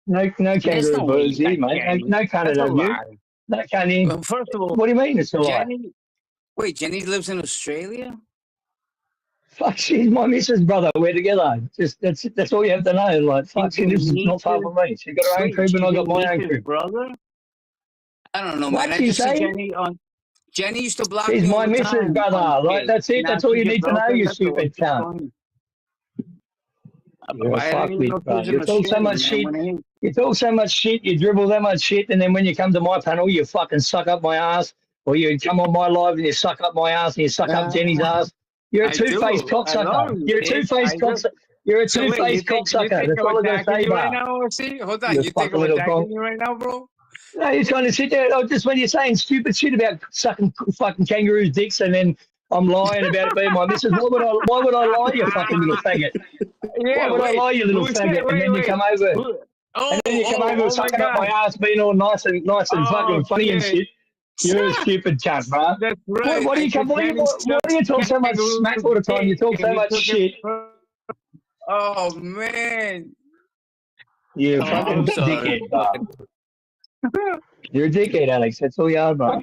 No There's kangaroo no way birds here, that's mate. Jenny. No Canada That's a of you. lie. No Canada. Well, first of all, What do you mean it's a lie? Jenny. Wait, Jenny lives in Australia? Fuck, she's my missus, brother. We're together. Just that's all you have to know. Like, fuck, she lives not far from me. She got her own Wait, crib and I she's got your my own niece's crib. brother? I don't know, man. What I you just see say? Jenny on. Jenny used to block She's me all my the missus, time brother. on Like, shit. that's it. Now That's all she's you your need to know, girlfriend. you That's all. stupid It's cunt. funny. You're a I didn't even know fuckwit, she bro. was in You talk so Australia, much man. shit. When I hear You talk so much shit. You dribble that much shit, and then when you come to my panel, you fucking suck up my ass, or you come on my live and you suck up my ass and you suck up Jenny's ass. You're a I two-faced do. I love cocksucker. you, You're a kid. I two-faced do. cocksucker. You're a So wait, two-faced you cocksucker. think That's I'm all I gotta attacking say, you right bro. now? See, hold on. You You think fucking I'm little attacking cunt. you right now, bro? No, you're trying to sit there. Oh, just when you're saying stupid shit about sucking fucking kangaroos' dicks, and then I'm lying about it being my missus. Why would I lie, you fucking little faggot? Yeah, Why would I lie, you little who said? faggot? And then you come over, Oh, and sucking up my ass, being all nice and fucking funny and shit. You're a stupid cunt, bro. That's right. What do you come? Why do you talk so much smack all the time? You talk so much shit. Oh man. You Oh, fucking I'm sorry. dickhead, bro. You're a dickhead, Alex. That's all you are, bro.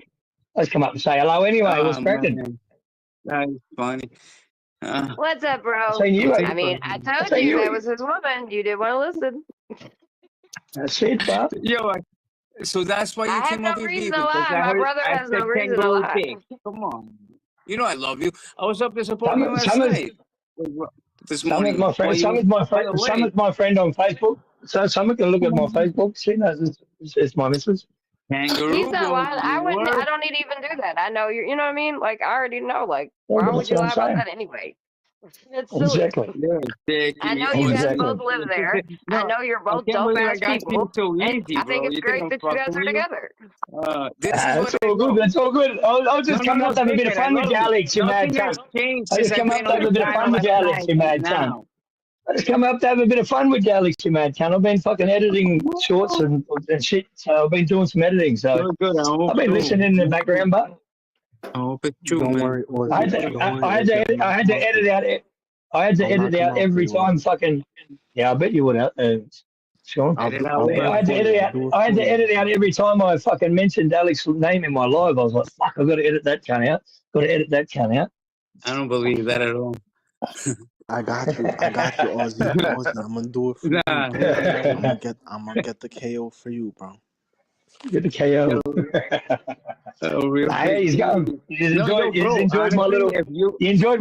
Let's come up and say hello anyway. What's cracking? Man. That's funny. What's up, bro? Seen you. I mean, I told you that was his woman. You didn't want to listen. That's it, bro. Yo, so that's why you I have came no up here reason because to lie. My brother I has no said reason to kangaroo lie. dick. Come on. You know I love you. I was up there supporting you last night. This morning. Some is my friend on Facebook. So someone can look at my Facebook. She knows it's my missus. Kangaroo. He's not lying. I don't need to even do that. I know you know what I mean? Like, I already know. Like, why would you lie about that anyway? It's silly. Exactly. I know you guys both live there. I know you're both dope-ass people. And I think it's great that you guys are together. That's all good. That's all good. I'll just come up to have a bit of fun with you, Alex, you mad cunt. I just come up to have a bit of fun with you, Alex, you mad cunt. I just come up to have a bit of fun with you, Alex, you mad cunt. I've been fucking editing shorts and shit, so I've been doing some editing. So I've been listening in the background, but I hope it's true, Don't man. worry, Ozzy. I had to edit out. I had to edit out every time. Fucking yeah, I bet you would. Sean. I had to edit out every time I fucking mentioned Alex's name in my live. I was like, fuck, I've got to edit that cunt out. Got to edit that cunt out. I don't believe that at all. I got you, Ozzy. Ozzy, I'm gonna do it for you, Nah, bro. I'm gonna get the KO for you, bro. Get the KO. real Hey, he's going. big. You No, yo, bro. enjoyed my Honestly, little. if you You enjoyed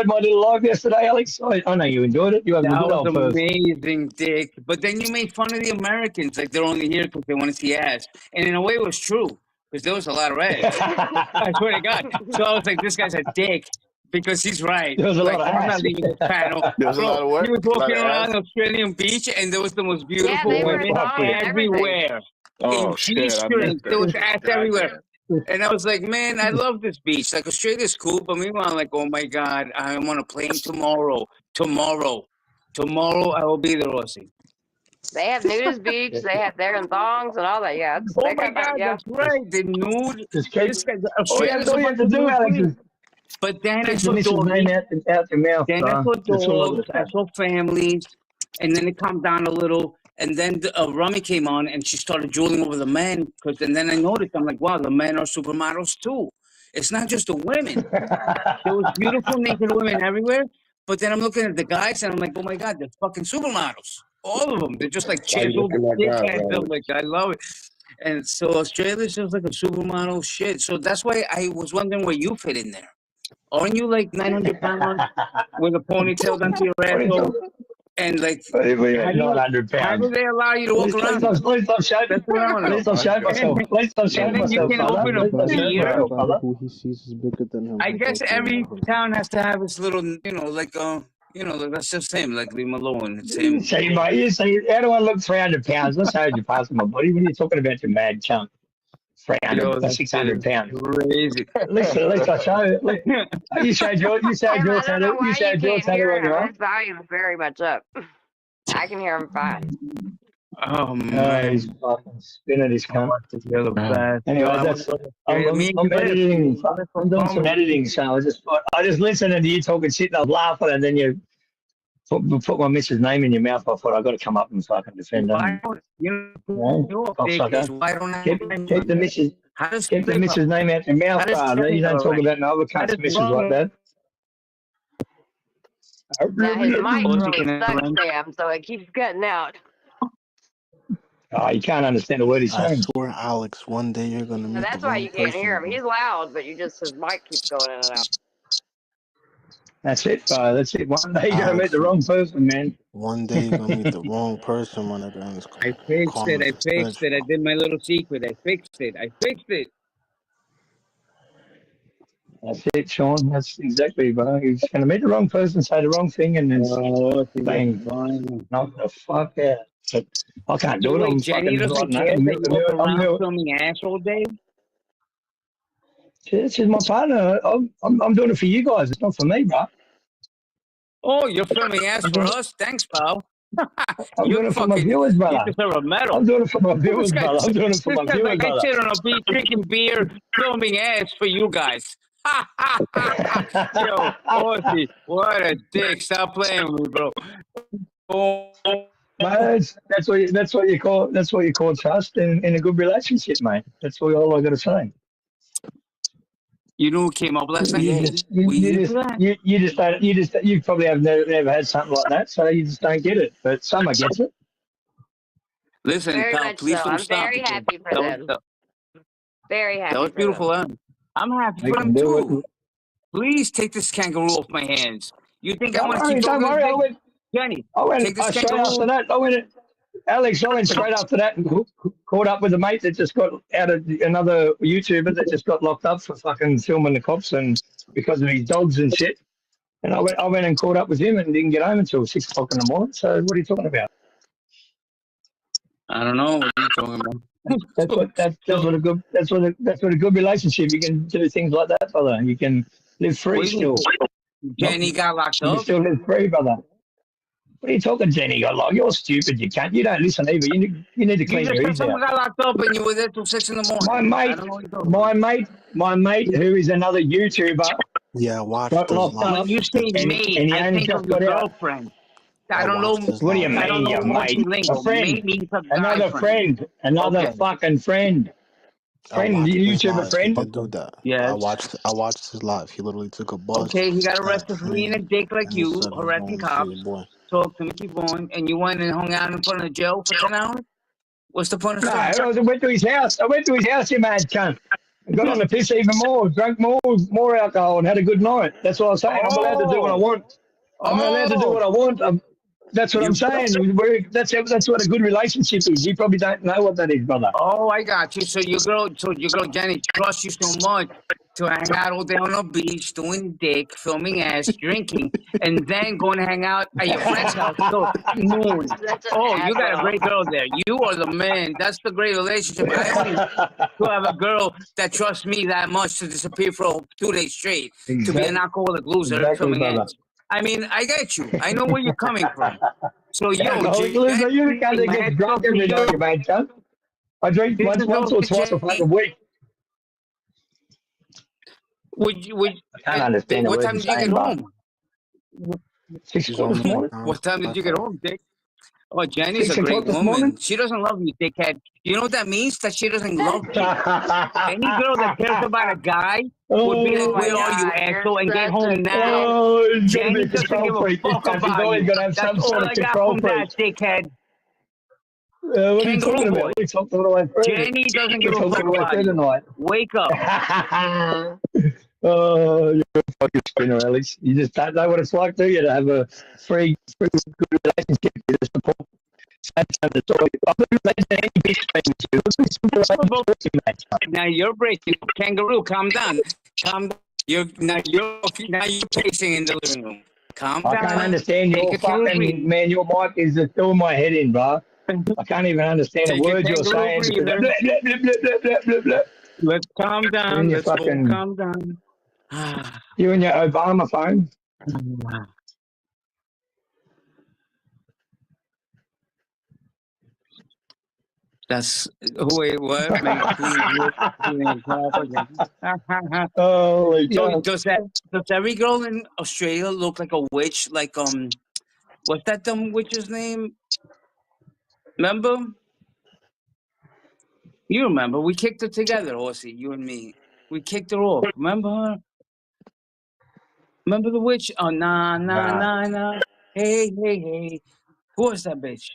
my little live yesterday, Alex. I know you enjoyed it. You have a that good was old first. amazing, Dick. But then you made fun of the Americans, like they're only here because they want to see ass, and in a way, it was true because there was a lot of ass. I swear to God. So I was like, this guy's a dick because he's right. There was a Like, lot of I'm ass. not leaving this panel. There's a lot Bro, of work. he was A lot walking of around ass. Australian beach and there was the most Yeah, beautiful they were women thongs and everything. everywhere. Oh In shit! I G-strings, missed there was that. ass God everywhere. damn. And I was like, man, I love this beach. Like, Australia's cool, but meanwhile, I'm like, oh my God, I'm on a plane tomorrow. Tomorrow I will be there, Aussie. They have nudist beach. They have there in thongs and all that. Yeah, Oh they my got that. God, Yeah. that's right. The nude. Just keep. This guy, All you Australia's a have bunch to of do, nude Alex, queens. is But then I keep the saw missus' name doggies. out your mouth. Then I saw That's all dogs. I I saw families. And then it calmed down a little. And then Rummy came on and she started drooling over the men. And then I noticed, I'm like, wow, the men are supermodels too. It's not just the women. There was beautiful naked women everywhere. But then I'm looking at the guys and I'm like, oh my God, they're fucking supermodels. All of them. They're just like Why you chiseled looking like big that, heads. I'm Alex? like, I love it. And so Australia sounds like a supermodel shit. So that's why I was wondering where you fit in there. Aren't you like 900 pounds with a ponytail down to your What are you asshole? talking? And like, What do you mean, how do 900 pounds? they allow you to walk around? Let's not show. That's what I want to know. Let's not show myself. Let's not show And then you myself, can fella. open a Let's not show beer. myself, Everybody fella. who he sees is bigger than him. I He's guess okay every with it. town has to have its little, like that's just him. Like leave him alone. It's him. See, mate, you see, how do I look 300 pounds? Let's say you're passing my body. What are you talking about, you mad chump? 300, That 600 shit is pounds. crazy. At least I show it. You showed your Tim, I don't know tattoo. why You showed your can't hear tattoo on your him. arm. His volume is very much up. I can hear him fine. Oh man, He's fucking spinning his cunt. Anyway, I'm editing. I'm doing some editing, so I just listened to you talking shit and I was laughing, and then you put my missus' name in your mouth. I thought I got to come up and fucking defend her. Keep the missus' name out your mouth, brother. You don't talk about no other cunt's missus like that. Now his mic really sucks, Sam, so it keeps cutting out. Oh, you can't understand a word he's I saying. swear, Alex, one day you're gonna meet So that's the why wrong you can't person, hear him. bro. He's loud, but his mic keeps going in and out. That's it, bro. That's it. One day you're gonna meet the wrong person, man. One day you're gonna meet the wrong person, my nigga. And it's I fixed it. I did my little secret. I fixed it. That's it, Sean. That's exactly, bro. You're just gonna meet the wrong person, say the wrong thing, and then bang, knock the fuck out. But I can't do it. I'm Jenny fucking doesn't care that you walk around filming ass all day. This is my partner. I'm doing it for you guys. It's not for me, bro. Oh, you're filming ass for us? Thanks, pal. I'm doing it for my viewers, brother. You deserve a medal. I'm doing it for my viewers, brother. I'm doing it for my viewers, brother. I sit on a beach drinking beer, filming ass for you guys. Yo, Aussie, what a dick! Stop playing with me, bro. Mate, that's what you call trust in a good relationship, mate. That's all I got to say. You know who came up last night? You probably have never had something like that, so you just don't get it. But Summer gets it. Listen, very pal, much please so. don't I'm stop. very happy for them. Very happy. That was beautiful, huh? I'm happy for them too. Please take this kangaroo off my hands. You think I want to keep talking to this? Jenny, take this straight kangaroo. after that. Alex, I went straight after that and caught up with a mate that just got out of another YouTuber that just got locked up for fucking filming the cops and because of his dogs and shit. And I went and caught up with him and didn't get home until 6 o'clock in the morning. So what are you talking about? I don't know what you're talking about. That's what a good relationship. You can do things like that, brother. You can live free still. Jenny got locked up. You still live free, brother. What are you talking, Jenny? You're stupid. You can't. You don't listen either. You need to clean your ears out. Someone got locked up and you were there till 6 in the morning. My mate, who is another YouTuber. Yeah, watch got this. locked up. You say mate, and he I only think just of your got out. girlfriend. I don't know. What do you mean, your mate? A friend. Another friend. Another fucking friend. Friend, YouTuber He friend. did do that. Yes. I watched his live. He literally took a bus. Okay, he got at arrested for being a 3, dick like and he you, said he was harassing going to see cops. your boy. Talk to me, keep going. And you went and hung out in front of the jail for 10 hours? What's the point of No, story? I went to his house. I went to his house, you mad cunt. I got on the piss even more, drank more alcohol, and had a good night. That's what I'm saying. I'm allowed to do what I want. I'm allowed to do what I want. That's what I'm saying. That's what a good relationship is. You probably don't know what that is, brother. Oh, I got you. So your girl Jenny trusts you so much to hang out all day on the beach, doing dick, filming ass, drinking, and then going to hang out at your friend's house till noon. Oh, you got a great girl there. You are the man. That's the great relationship. I only to have a girl that trusts me that much to disappear for 2 days straight, to be an alcoholic loser, Exactly, filming brother. ass. I mean, I get you. I know where you're coming from. So, Alcoholic loser, you're the guy that gets drunk every day, you mad cunt. I drink once or twice a fucking week. Would I can't understand what the time words did you you're get saying, home? 6 o'clock this morning. What time did you get home, Dick? Oh, Jenny's 6 a o'clock great this woman. morning? She doesn't love you, dickhead. You know what that means? That she doesn't love you. Any girl that cares about a guy would be like, where are you, asshole, and get home now. Oh, he's gonna Jenny be a doesn't control give a freak. fuck He's about always you. gonna have some That's sort all of I got control from freak. that, dickhead. What are you Kangaroo talking boy. about? We talked all the way through. Jenny doesn't We give a talked all fuck the way about through you. tonight. Wake up. Oh, you're a fucking spinner, Alex. You just don't know what it's like, do you, to have a free good relationship with the support. Now you're breaking. Kangaroo, calm down. Calm down. You're pacing in the living room. Calm down. I can't understand your fucking, man, your mic is just filling my head in, bro. I can't even understand a word you're saying. Blah, blah, blah, blah, blah, blah, blah. Let's calm down. Let's all calm down. You and your Obama phone. That's wait, what? Oh, so does every girl in Australia look like a witch? Like what's that dumb witch's name? Remember? You remember? We kicked her together, Horsey, you and me. We kicked her off. Remember her? Remember the witch? Oh, nah. Hey. Who was that bitch?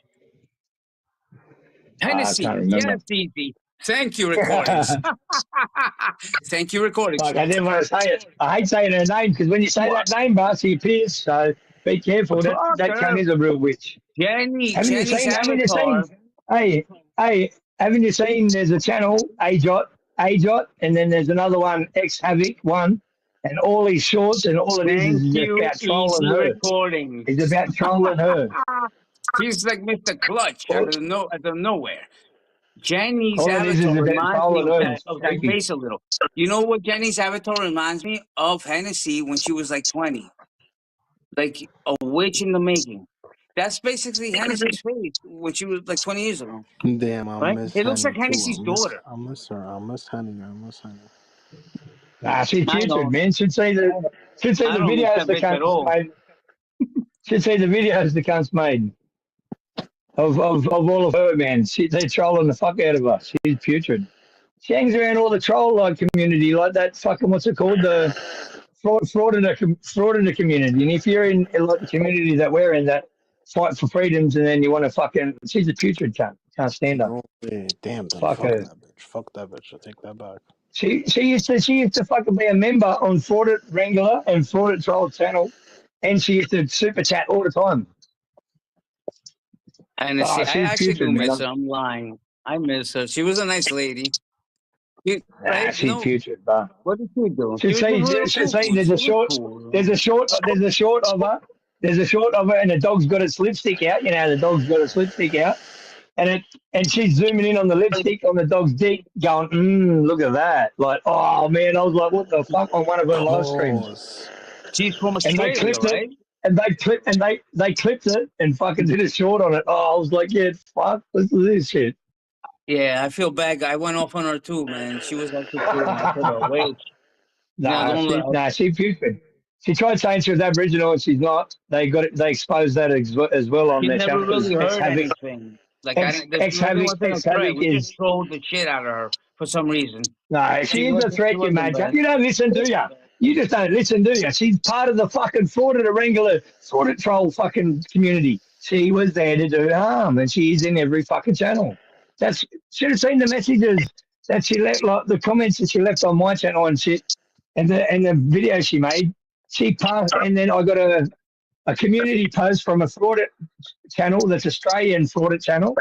Hennessy. Yes, easy. Thank you, recordings. Thank you, recordings. Fuck, I didn't want to say it. I hate saying her name because when you say that name, bro, she appears. So be careful. That cunt is a real witch. Jenny. Haven't you seen? Hey, haven't you seen? There's a channel, AJOT, and then there's another one, X Havoc one, and all these shorts and all it is just about trolling her. Recording. It's about trolling her. She's like Mr. Clutch out of nowhere. Jenny's All it is avatar reminds me her. of that face a little. You know what Jenny's avatar reminds me of? Hennessy when she was like 20. Like a witch in the making. That's basically Hennessy's face when she was like 20 years ago. Damn, I miss It looks Henny like Hennessy's daughter. I miss her. I miss Henny. Nah, she's putrid, man. Should see the videos the cunts made. Should see the videos the cunts made of all of her, man. They're trolling the fuck out of us. She's putrid. She hangs around all the troll community like that fucking, what's it called? The fraud in the community. And if you're in like the community that we're in that fight for freedoms and then you want to fucking, she's a putrid cunt. Can't stand her. Oh, yeah, damn, fuck her. That bitch. Fuck that bitch. I take that back. She used to fucking be a member on Fraud It Wrangler and Fraud It Troll channel, and she used to super chat all the time. And I actually do miss her. I'm lying. I miss her. She was a nice lady. She's putrid, bro. What did she do? She's saying there's a short of her. There's a short of her, and the dog's got its lipstick out. You know, the dog's got its lipstick out. And she's zooming in on the lipstick on the dog's dick, going, look at that. Like, oh, man, I was like, what the fuck, on one of her live streams. She's from Australia, right? And they clipped it and fucking did a short on it. Oh, I was like, yeah, fuck, listen to this shit. Yeah, I feel bad. I went off on her too, man. She was like a witch. Nah, she's putrid. She tried saying she was Aboriginal and she's not. They exposed that as well on their channel. Never really heard anything. Like, nothing wasn't a threat. We just trolled the shit out of her for some reason. No, she is a threat, you man. You don't listen, do you? You just don't listen, do you? She's part of the fucking frauded irregular, frauded troll fucking community. She was there to do harm, and she's in every fucking channel. Should have seen the messages that she left, like the comments that she left on my channel and shit, and the video she made. She passed, and then I got a community post from a frauded channel that's Australian frauded channel.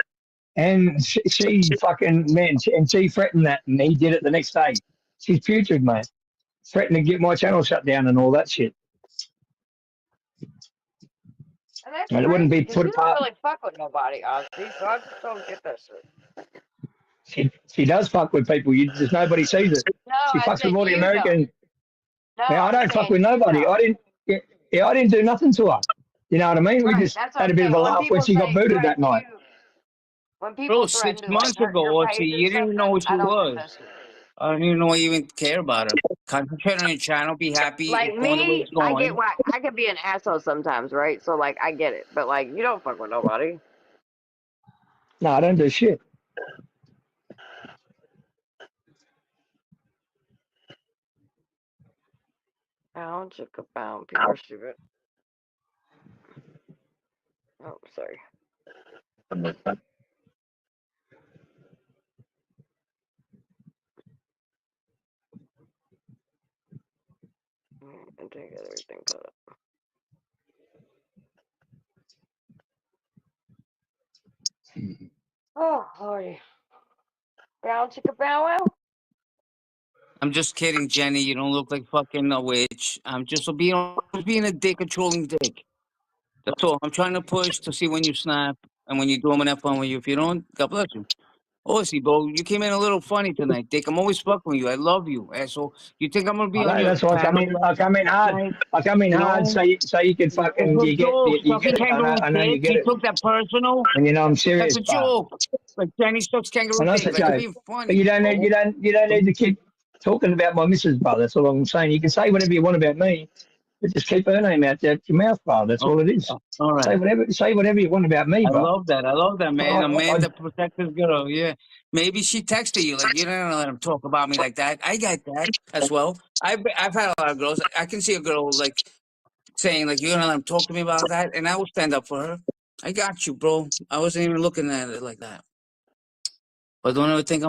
And she fucking, man, and she threatened that, and he did it the next day. She's putrid, mate. Threatened to get my channel shut down and all that shit. And it wouldn't be put apart. You don't really fuck with nobody, Ozzy, so I just don't get that shit. She does fuck with people. Just nobody sees it. No, she fucks with all the American. No, I don't fuck with nobody. I didn't do nothing to her. You know what I mean? We just had a bit of a laugh when she got booted that night. When people Bro, 6 months ago, you didn't even know who she was. I don't even know why you even care about her. Concentrate on your channel, be happy. Like me, I get why I could be an asshole sometimes, right? So like I get it. But like you don't fuck with nobody. No, I don't do shit. I don't check about people are stupid. Oh, sorry. I take everything cut up. Oh, Lordy. Bow chicka bow wow. I'm just kidding, Jenny. You don't look like fucking a witch. I'm just being a dick, a trolling dick. That's all. I'm trying to push to see when you snap and when you do, I'm gonna have fun with you. If you don't, God bless you. Honestly, bro, you came in a little funny tonight, Dick. I'm always fucking with you. I love you, asshole. You think I'm gonna be on your that's why I come in hard. I come in hard so you can fucking you get it. I know you get it. You took that personal. And you know I'm serious. That's a joke. Like Jenny sucks kangaroo dick. Like being funny. But you don't need to keep talking about my missus, bro. That's all I'm saying. You can say whatever you want about me, but just keep her name out your mouth, bro. That's all it is. All right. Say whatever you want about me, bro. I love that, man. A man that protects his girl. Yeah. Maybe she texted you like you don't let him talk about me like that. I get that as well. I've had a lot of girls. I can see a girl like saying like you're gonna let him talk to me about that, and I will stand up for her. I got you, bro. I wasn't even looking at it like that. But don't ever think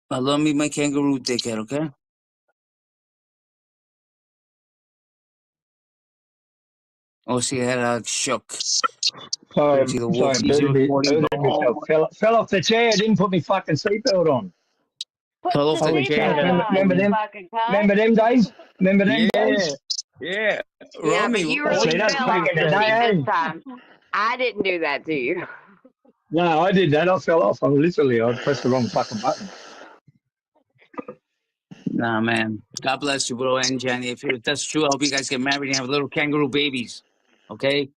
I love me my kangaroo dickhead, okay? Oh, see, I had shook. Sorry, fell off the chair. Didn't put me fucking seatbelt on. Fell off the chair. Remember them days? Remember them days? Yeah. Romy, you really fell off the seat this time. I didn't do that to you. No, I did that. I fell off. I pressed the wrong fucking button. Nah, man. God bless you, bro, and Jenny. If that's true, I hope you guys get married and have little kangaroo babies. Okay?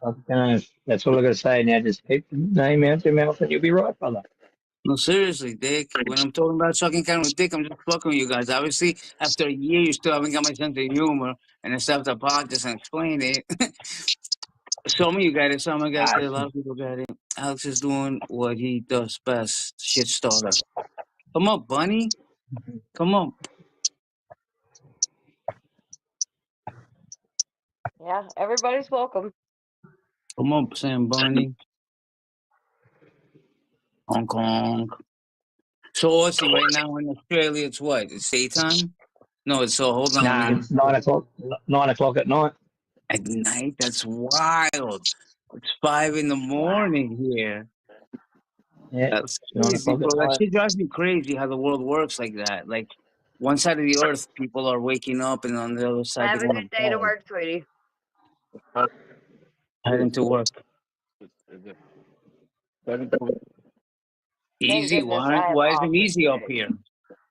That's all I got to say now. Just keep the name out your mouth and you'll be right, brother. No, seriously, Dick. When I'm talking about sucking kangaroo dick, I'm just fucking with you guys. Obviously, after a year, you still haven't got my sense of humor, and I still have to apologize and explain it. Some of you got it. Some of you guys, a lot of people got it. Alex is doing what he does best. Shit starter. Come up, Bunny. Come on. Yeah, everybody's welcome. Come on, Sam Bunny. Hong Kong. So, Aussie, right now in Australia, it's what? It's daytime? No, it's hold on. Nah, 9 o'clock. 9 o'clock at night. At night? That's wild. It's 5 in the morning here. Yeah, that's crazy, bro. That shit drives me crazy how the world works like that. Like, one side of the earth, people are waking up, and on the other side, have a good day to work, sweetie. Heading to work. Easy? Why is it easy up here?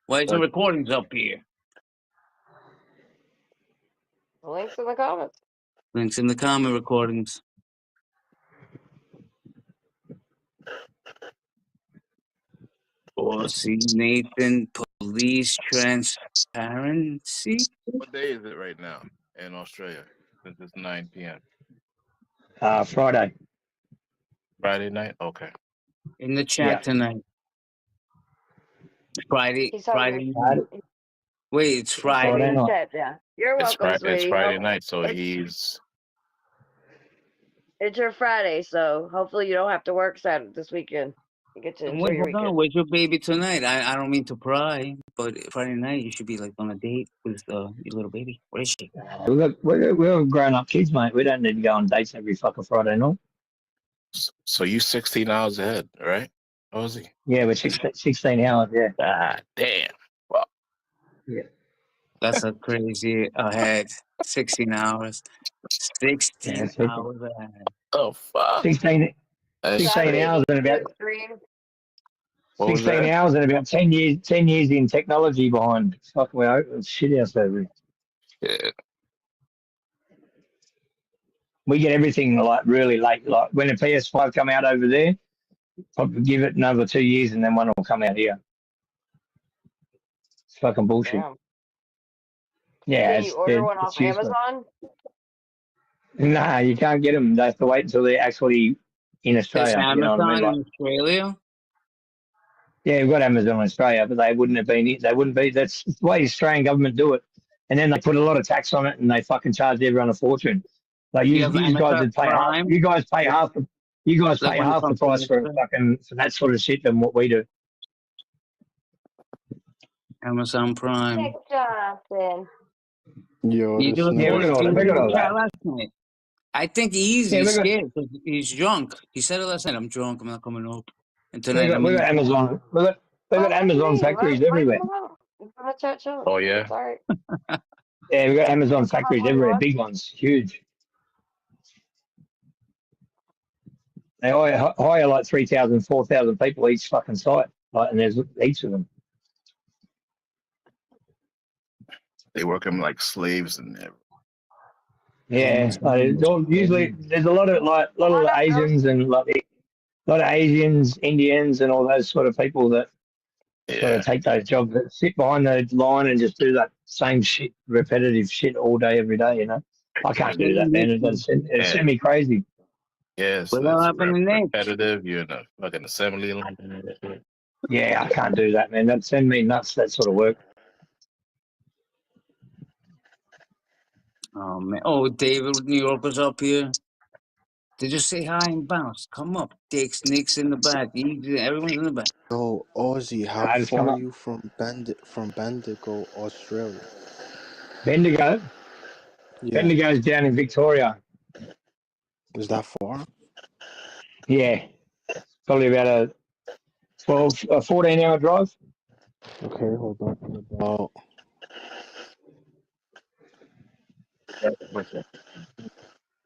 Why is the recordings up here? Links in the comments. Links in the comment recordings. See Nathan, police transparency. What day is it right now in Australia? Since it's 9 p.m. Friday. Friday night? Okay. In the chat tonight. Friday. He's talking. Friday. Friday. Wait, it's Friday. Friday night. Chat, yeah. You're It's welcome, Friday. It's sweetie. Friday Hope- night, so it's- he's. It's your Friday, so hopefully you don't have to work Saturday this weekend. You get to enjoy Wait, your hold on. weekend. Where's your baby tonight? I don't mean to pry, but Friday night you should be like on a date with your little baby. Where is she? We're grown up kids, mate. We don't need to go on dates every fucking Friday night. So you 16 hours ahead, right? Ozzy? Yeah, we're 16 hours. Yeah. Ah, damn. Wow. Yeah. That's a crazy ahead. 16 hours. 16 Yeah, hours ahead. Oh, fuck. 16 hours and about What was 16 that? hours and about 10 years in technology behind. Fucking we're shit house over here. Yeah. We get everything like really late. Like when the PS5 come out over there, probably give it another 2 years and then one will come out here. It's fucking bullshit. Damn. Yeah, Can you order one off useless. Amazon? Nah, you can't get them. They have to wait until they're actually in Australia. Is You know what I Amazon mean? Like, in Australia? yeah, we've got Amazon in Australia, but they wouldn't have been. They wouldn't be. That's the way the Australian government do it. And then they put a lot of tax on it, and they fucking charge everyone a fortune. Like you have guys Amazon would pay half. Prime? You guys pay half. You guys Like pay when it half the comes to price for Australia? fucking for that sort of shit than what we do. Amazon Prime. Nick Johnson. Yo, You this do it Yeah, for we got all- you we did got it all in chat that. last night. I think he's Yeah, we got- scared because he's drunk. He said it last night. I'm drunk. I'm not coming up. And We tonight got, I'm we in got Amazon. We got Amazon factories everywhere. Oh, yeah? It's all right. Yeah, we got Amazon Come on, factories boy, everywhere. boy. Big ones, huge. They hire like 3,000, 4,000 people each fucking site, like, and there's each of them. They work them like slaves and everything. Yeah, usually there's a lot of Asians and a lot of Asians, Indians, and all those sort of people that sort Yeah. of take those jobs that sit behind the line and just do that same shit, repetitive shit all day, every day. You know, I can't do that, man. It send me crazy. Yes. What happened next? Repetitive. You're in a fucking assembly line. And shit. Yeah, I can't do that, man. That send me nuts. That sort of work. Oh man! Oh, David, New Yorker's up here. They just say hi and bounce. Come up, dicks, Nick's in the back. Everyone's in the back. Yo, Ozzy, how I just come far are up. you from Bendigo, Australia? Bendigo. Yeah, Bendigo's down in Victoria. is that far? Yeah, probably about a 14-hour drive. Okay, hold on. About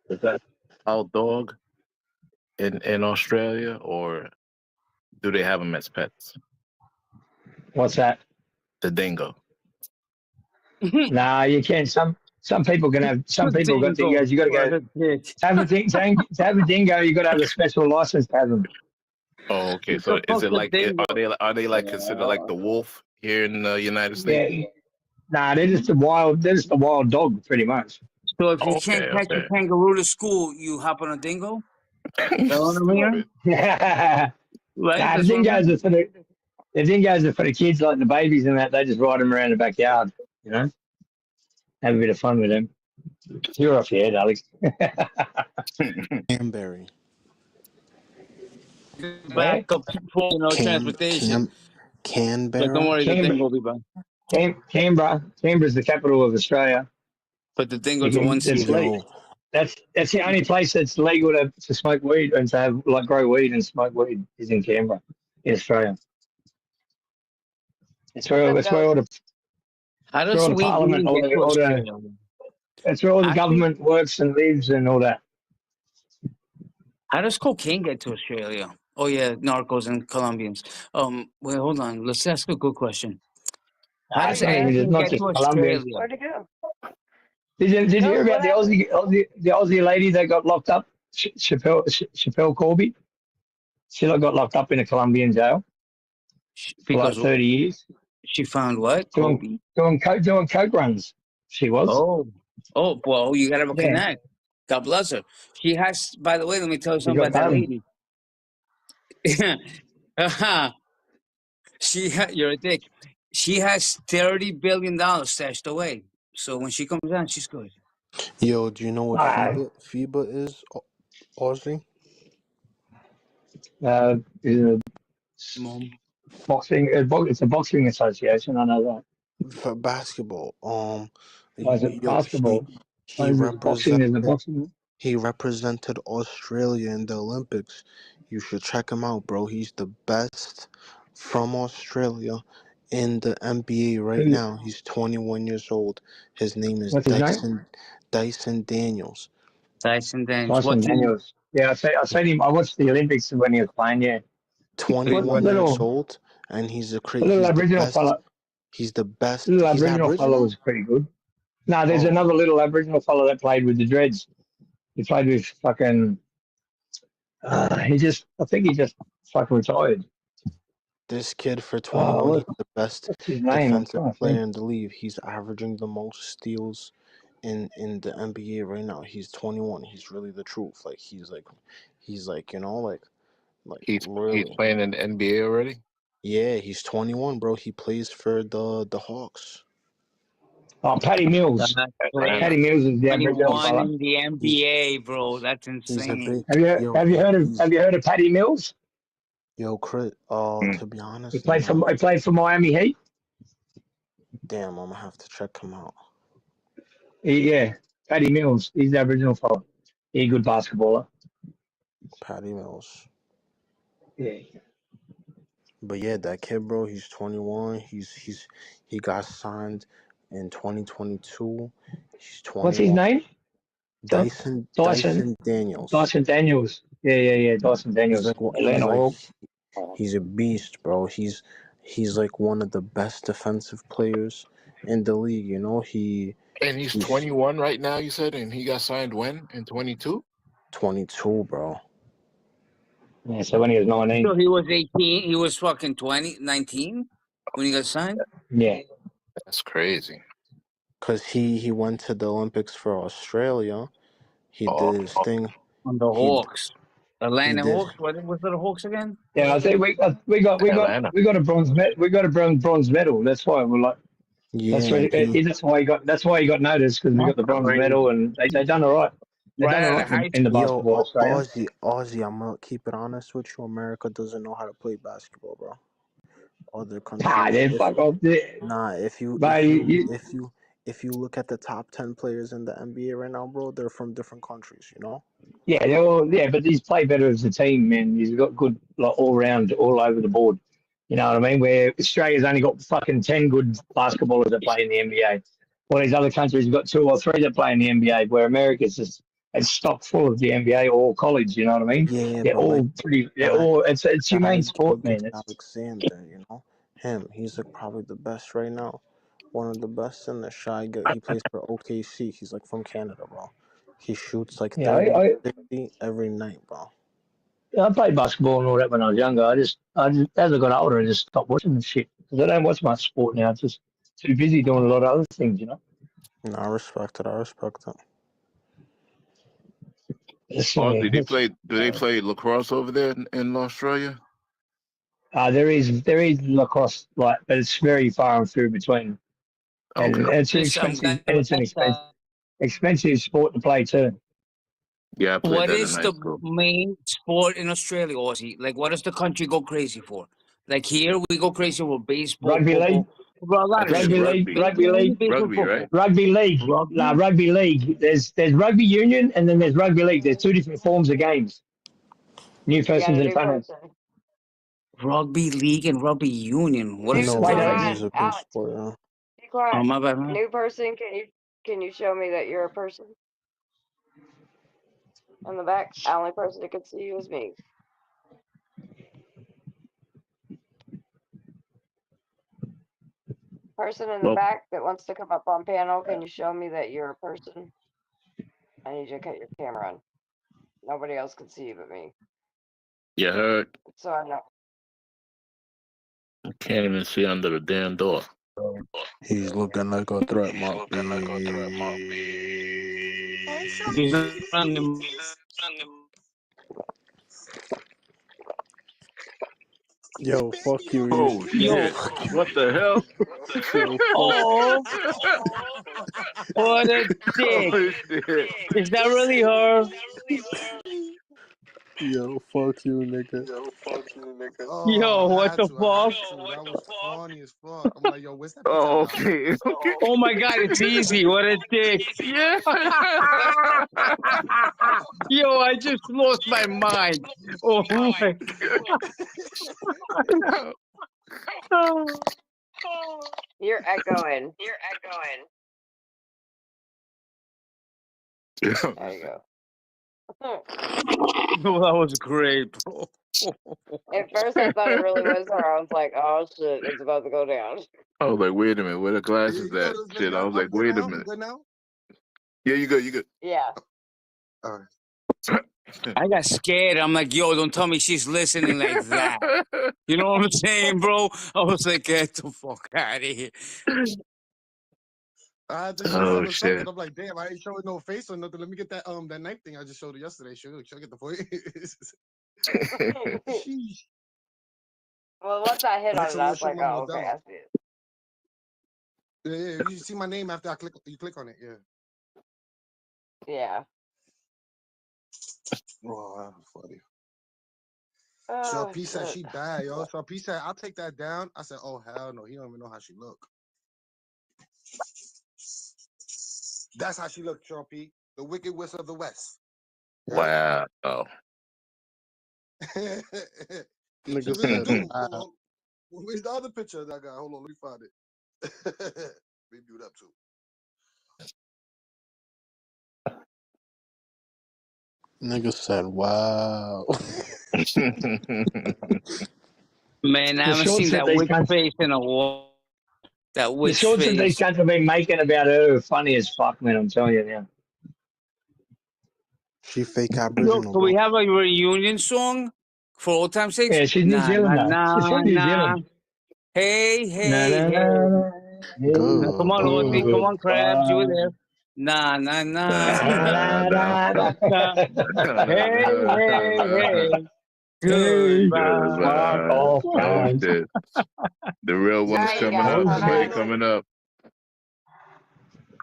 Is that wild dog in Australia, or do they have them as pets? What's that? The dingo. Nah, you can't. Some people can have. Some people got dingoes. You got to go to have a dingo. You got to have a special license to have them. Oh, okay. So is it like are they like considered like the wolf here in the United States? Yeah. Nah, they're just a wild dog, pretty much. So if you can't catch a kangaroo to school, you hop on a dingo? Is that what I'm hearing? Yeah. Right? Nah, the That's what I'm dingoes are for the kids, like the babies and that. They just ride them around the backyard, you know. Have a bit of fun with them. You're off your head, Alex. Canberry. back of people, transportation. Canberra. But don't worry, the dingo will be back. Canberra's the capital of Australia. But the dingo's a one season. That's the only place that's legal to smoke weed and to have grow weed and smoke weed is in Canberra, in Australia. It's where all the How does the Parliament, that's where all the government works and lives and all that. How does cocaine get to Australia? Oh yeah, narcos and Colombians. Wait, hold on. Let's ask a good question. How does anything get to Australia? Where'd it go? Did you hear about the Aussie lady that got locked up? Chappelle Corby. She got locked up in a Colombian jail for like 30 years. She found what? Doing coke runs. She was. Oh, well, you gotta connect. God bless her. She has. By the way, let me tell you something about that lady. You're a dick. She has $30 billion stashed away. So when she comes out, she's good. Yo, do you know what Uh, FIBA is, Aussie? Mom. Boxing. It's a boxing association. I know that. For basketball. Why is it Yo, basketball? Why he is it boxing? Is it represented boxing? he represented Australia in the Olympics. You should check him out, bro. He's the best from Australia in the NBA right Who? now. He's 21 years old. His name is What's his name? Dyson Daniels. Dyson Daniels. Dyson What team? Daniels. Yeah, I seen him. I watched the Olympics when he was playing. Yeah, 21 years old, and he's the little he's the Aboriginal best. fella. He's the best. The little He's Aboriginal fella Aboriginal? was pretty good. No, there's Oh. another little Aboriginal fella that played with the Dreads. He played with fucking. I think he just fucking retired. This kid for 21, he's the best What's his name? defensive player in the league. He's averaging the most steals in the NBA right now. He's 21. He's really the truth. Like he's like you know like He's really. playing in the NBA already. Yeah, he's 21, bro. He plays for the Hawks. Oh, Patty Mills. Patty Mills is the Aboriginal fella. in the NBA, bro. That's insane. Have you heard of Patty Mills? Yo, Crit. To be honest, He played for Miami Heat. Damn, I'm gonna have to check him out. Yeah, Patty Mills. He's the Aboriginal fella. He's a good basketballer. Patty Mills. Yeah. But yeah, that kid, bro, he's 21. He got signed in 2022. He's 21. What's his name? Dyson Daniels. Dyson Daniels. Yeah. Dyson Daniels. He's a beast, bro. He's like one of the best defensive players in the league. You know, he's 21 right now. You said, and he got signed when? In 22. 22, bro. Yeah, so when he was 19. So he was 18. He was fucking 19 when he got signed. Yeah, that's crazy. Cause he went to the Olympics for Australia. He did his thing on the Hawks. Atlanta Hawks. What was the Hawks again? Yeah, I think we got a bronze medal. We got a bronze medal. That's why we're like. Yeah, that's why he got noticed because we got the bronze medal and they done all right. They done all right in the basketball. Aussie, I'm gonna keep it honest with you. America doesn't know how to play basketball, bro. Other countries. If you look at the top 10 players in the NBA right now, bro, they're from different countries, you know? Yeah, but he's played better as a team, man. He's got good all round, all over the board. You know what I mean? Where Australia's only got fucking 10 good basketballers that play in the NBA. All these other countries have got 2 or 3 that play in the NBA, where America's just it's stock full of the NBA or college, you know what I mean? Yeah, they're all it's humane sport, man. Alexander, you know? He's like probably the best right now. One of the best in the Shy. He plays for OKC. He's like from Canada, bro. He shoots like 30, 50 every night, bro. I played basketball and all that when I was younger. I just as I got older, I just stopped watching the shit because I don't watch much sport now. I'm just too busy doing a lot of other things, you know. No, I respect it. Do they play lacrosse over there in Australia? There is lacrosse, but it's very far and few between. And it's an expensive sport to play too. Yeah, what is the main sport in Australia, Aussie? Like, what does the country go crazy for? Like here, we go crazy for baseball, rugby league, rugby league. No, rugby league. There's rugby union, and then there's rugby league. There's 2 different forms of games. New persons and opponents. Rugby league and rugby union. What is that? Oh, my bad, man. New person, can you show me that you're a person? On the back, the only person that can see you is me. Person in the back that wants to come up on panel, can you show me that you're a person? I need you to cut your camera on. Nobody else can see you but me. You heard? So I know. I can't even see under the damn door. He's looking like a threat, Mark. Yo, fuck you, Oh Yo, shit! What the hell? Yo, fuck. oh, what a dick. Holy shit! Is that really her? Yo, fuck you, nigga. Oh, Yo, I what had the to. fuck? That was funny as fuck. I'm like, yo, where's that picture Oh, I got? okay. Okay. Oh my god, it's easy. What a dick. Yeah. Yo, I just lost my mind. Oh my god. You're echoing. There you go. Oh, that was great, bro. At first, I thought it really was her. I was like, "Oh shit, it's about to go down." I was like, wait a minute, where the glasses You at? good Shit, I now? was like, I'm good wait a now? minute. Good now? Yeah, you good, you good. Yeah. All right. I got scared. I'm like, yo, don't tell me she's listening like that. You know what I'm saying, bro? I was like, get the fuck out of here. I had to show Oh her something. shit. I'm like, damn, I ain't showing no face or nothing. Let me get that that knife thing I just showed her yesterday. She'll get the point. Sheesh. Well, once I hit on That's it, a I little was show like, my "Oh, little okay, dog. I see it." Yeah, you see my name after you click on it. Yeah. Yeah. Oh, that was funny. So Oh P said shit. she bad, yo. So P said I'll take that down. I said, oh hell no, he don't even know how she look. That's how she looked, Sean P. The Wicked Witch of the West. Wow. Oh. She Nigga really said, do. wow. Where's the other picture that I got? Hold on, let me find it. Maybe it up too. Nigga said, wow. Man, I The haven't shorts seen that that these witch cunts, face in a while. That the witch shorts that these face. cunts have been making about her are funny as fuck, man. I'm telling you now. She fake Yo, Aboriginal, can we bro. have a reunion song for old time's sake? Yeah, she's New Nah, nah, Zealander. She's nah, from New nah. Zealand. Hey, Na hey, na na hey. na. Hey, Now, come Good, on, Ozzy. Come bro. on, Krabs. You were goodbye. there. Nah, nah, nah. Na No. na na Nah. Hey, hey, hey. Hey, Goodbye. fuck off, Oh guys. shit. The real one is All right, you coming guys. up. Hold Somebody on. Bullshit. coming up.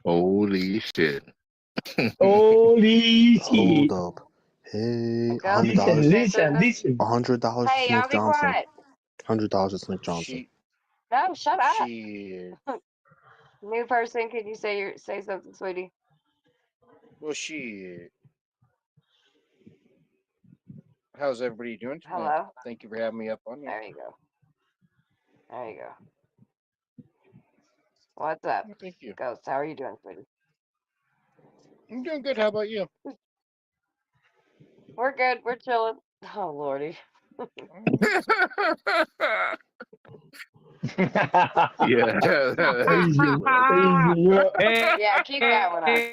Holy shit. Holy Hold shit. up. Hey, Ghost, Listen, can you $100. say listen, something? listen. $100 to Hey, y'all Smith be Johnson. quiet. $100 to Smith Johnson. She No, shut up. she New person, can you say something, sweetie? well she how's everybody doing tonight? Hello. Thank you for having me up on here. There you go. There you go. What's up, Well, thank you. Ghost? How are you doing, sweetie? I'm doing good. How about you? We're good. We're chilling. Oh lordy. Yeah. Easy, easy. Yeah, keep that one up.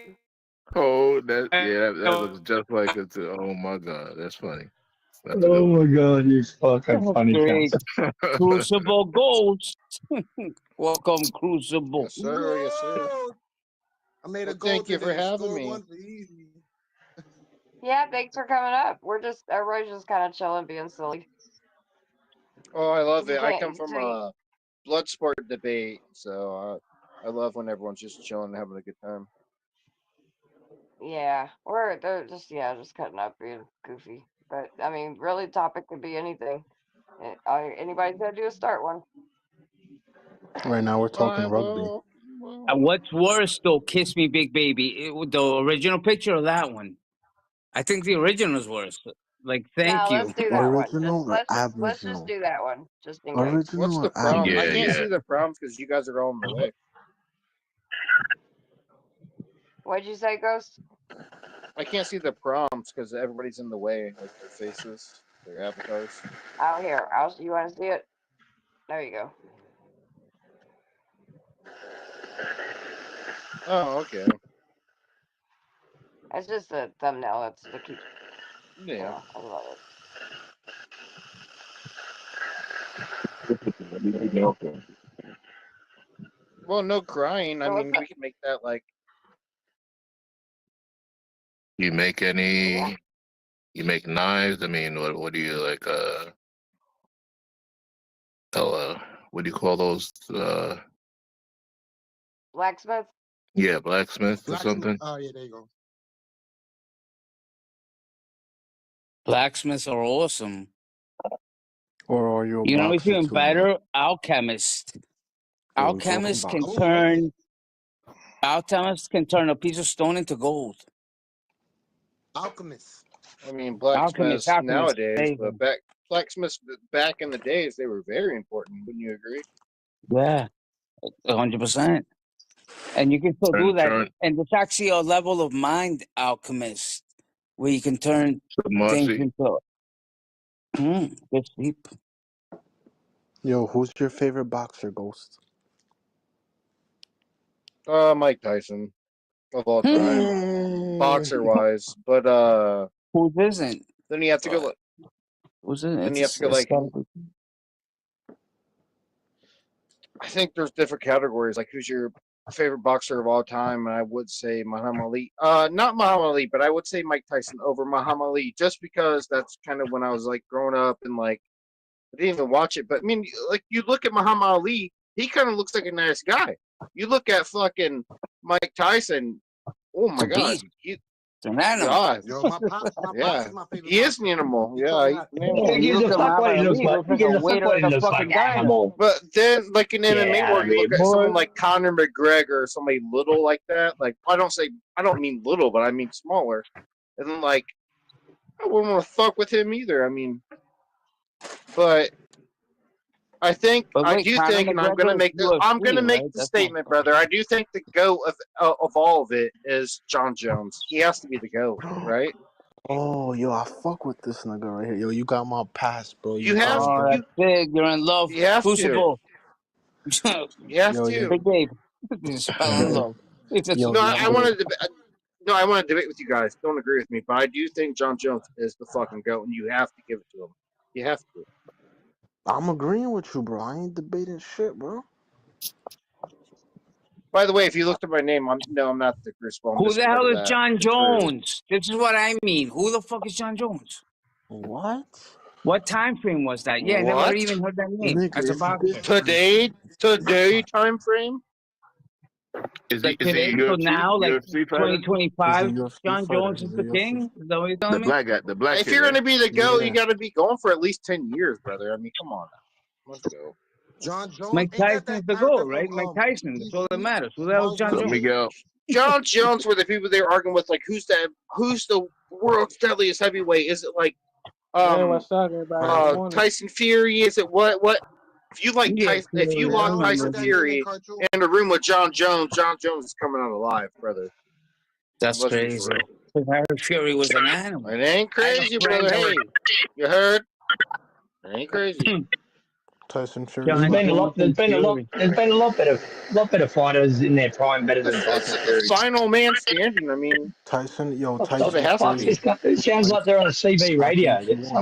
Oh, that looks just like it too. Oh my god, that's funny. That's a good Oh one. my god, you fucking funny Great. cunts. Crucible Ghost. Welcome, Crucible. Yes, sir. Yes, sir. I made a Well, goal thank you for today. having Score me. one for easy. Yeah, thanks for coming up. Everybody's just kind of chilling, being silly. Oh, I love You it. I can't. come from a blood sport debate, so I love when everyone's just chilling and having a good time. Yeah, they're just cutting up, being goofy. But I mean, really, topic could be anything. Anybody's gonna do a start one. Right now, we're All talking right, rugby. well, What's worse, though, Kiss Me Big Baby? The original picture or that one? I think the original is worse. Like, thank No, you. let's do that one. Original or Let's just Aboriginal? do that one, just in case. Original what's the or problem? I Yeah, can't Aboriginal? yeah. see the problems because you guys are all in the way. What'd you say, Ghost? I can't see the prompts because everybody's in the way, like their faces, their avatars. Out here. You want to see it? There you go. Oh, okay. It's just a thumbnail. That's to keep. Yeah. I love it. Well, no crying. I So mean, what's up? we can make that like. You make Yeah. any? You make knives? I mean, what do you like? what do you call those? Blacksmith. Yeah, blacksmith or Blacksmith. something. Oh yeah, there you go. Blacksmiths are awesome. Or are you a You know what's boxer even too, man? better? Alchemist. Yo, we talking Alchemists can boxing? turn. Alchemists can turn a piece of stone into gold. Alchemist. I mean, Alchemist. blacksmiths nowadays, There you but go. blacksmiths back in the days, they were very important. Wouldn't you agree? Yeah, 100%. And you can still do that. And there's actually a level of mind alchemist where you can turn things Marcy. into. Good sleep. Yo, who's your favorite boxer, Ghost? Mike Tyson of all time, boxer wise. But who isn't? Then you have to go. Who's it? Then you have to go like. I think there's different categories. Like, who's your favorite boxer of all time? And I would say Muhammad Ali. Not Muhammad Ali, but I would say Mike Tyson over Muhammad Ali, just because that's kind of when I was like growing up and like I didn't even watch it. But I mean, like you look at Muhammad Ali, he kind of looks like a nice guy. You look at fucking Mike Tyson. Oh my god, he's an animal. God. Yo, my pops is my favorite. He is an animal. Yeah, he gives a fuck what he looks like. He gives a fuck what he looks like. Animal. But then, like in MMA, where you look at boy. someone like Conor McGregor or somebody little like that, like I don't mean little, but I mean smaller. And then, like, I wouldn't want to fuck with him either. I mean, but I think I do think, and I'm gonna make the statement, brother. I do think the GOAT of all of it is John Jones. He has to be the GOAT, right? Oh, yo, I fuck with this nigga right here. Yo, you got my pass, bro. You have to. That's big. You're in love. You have Crucible. to. You have to. Big Gabe. Just fell in love. I want to debate with you guys. Don't agree with me, but I do think John Jones is the fucking GOAT, and you have to give it to him. You have to. I'm agreeing with you, bro. I ain't debating shit, bro. By the way, if you looked at my name, I'm not the Crucible. Who the hell is John Jones? This is what I mean. Who the fuck is John Jones? What? What time frame was that? Yeah, I never even heard that name. As a boxer. Today time frame? Is like he today, so now, like 2025, John Jones is the king? Is that what you're telling me? The black if you're going to be the GOAT, you got to be going for at least 10 years, brother. I mean, come on. Let's go. John Jones. Mike Tyson's the GOAT, right? Mike Tyson. That's all that matters. Who the hell is John Jones? John Jones were the people they were arguing with, like, who's the world's deadliest heavyweight? Is it like Tyson Fury? Is it what? If you like Tyson, if you lock Tyson Fury in a room with John Jones is coming out alive, brother. That's crazy. Fury was an animal. It ain't crazy, brother. Hey, you heard? It ain't crazy. Tyson Fury. There's been a lot better fighters in their prime, better than Tyson Fury. Final man standing. I mean, Tyson It sounds like they're on a CB radio.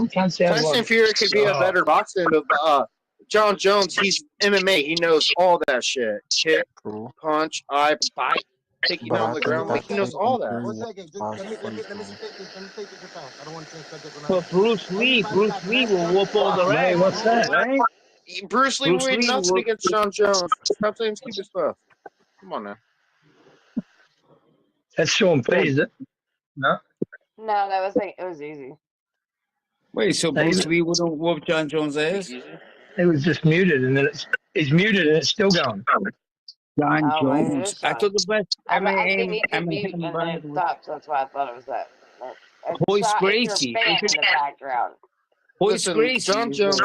Tyson Fury could be a better boxer than John Jones. He's MMA. He knows all that shit. Kick, punch, eye, bite, taking you on the ground. Like, he knows all that. 1 second. Let me take this fast. I don't want to change subject. But Bruce Lee will whoop all the rest. What's that? Right? Bruce Lee went nothing against John Jones. Stop saying stupid stuff. Come on now. That's Sean P, is it? No. No, that was it was easy. Wait, so Bruce Lee would have whooped John Jones' ass? It was just muted, and then it's muted, and it's still going. John Jones. I thought the best. I think he could mute and then it stops. That's why I thought it was that. Hoist Gracie. In the background. Hoist Gracie. John Jones.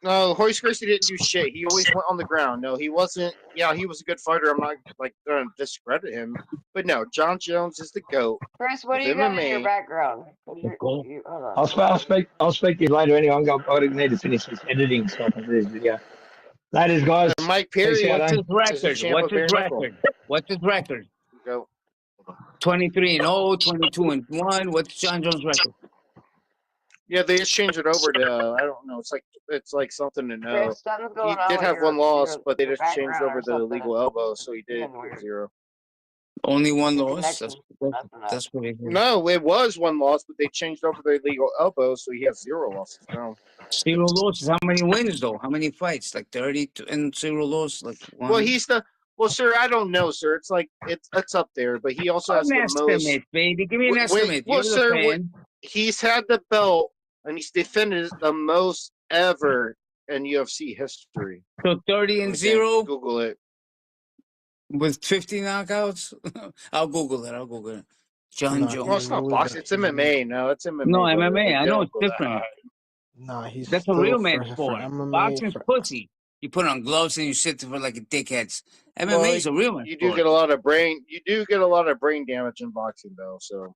No, Hoist Gracie didn't do shit. He always went on the ground. No, he wasn't. Yeah, he was a good fighter. I'm not like going to discredit him, but no, John Jones is the GOAT. Chris, what do you got in your background? Hold on. I'll speak to you later. Anyway, I need to finish this editing stuff of this video. Later, guys. And Mike Perry. What's his record? Go. 23-0, 22-1. What's John Jones' record? Yeah, they just changed it over to I don't know. It's like something to know. Chris, He did have one loss, but they just changed over the legal elbow, so he did 0. Only one The loss. connection. That's pretty good. No, it was one loss, but they changed over their legal elbow, so he has 0 losses now. 0 losses. How many wins though? How many fights? Like 30 and 0 losses. Like one. Well, he's the sir. I don't know, sir. It's like it's up there, but he also has an the most. estimate, baby. Give me an estimate. Well, You're the sir, fan. he's had the belt and he's defended it the most ever in UFC history. So 30 and 0 Google it. with 50 knockouts. I'll Google it. John Nah, Jones. Well, it's not boxing. It's MMA. No, it's MMA. No, brother. MMA. They I know don't it's go that different. high. Nah, he's That's a still real for man sport. MMA. Boxing's pussy. You put on gloves and you sit there for like a dickhead. MMA Well, is a real man You do sport. get a lot of brain. You do get a lot of brain damage in boxing, though. So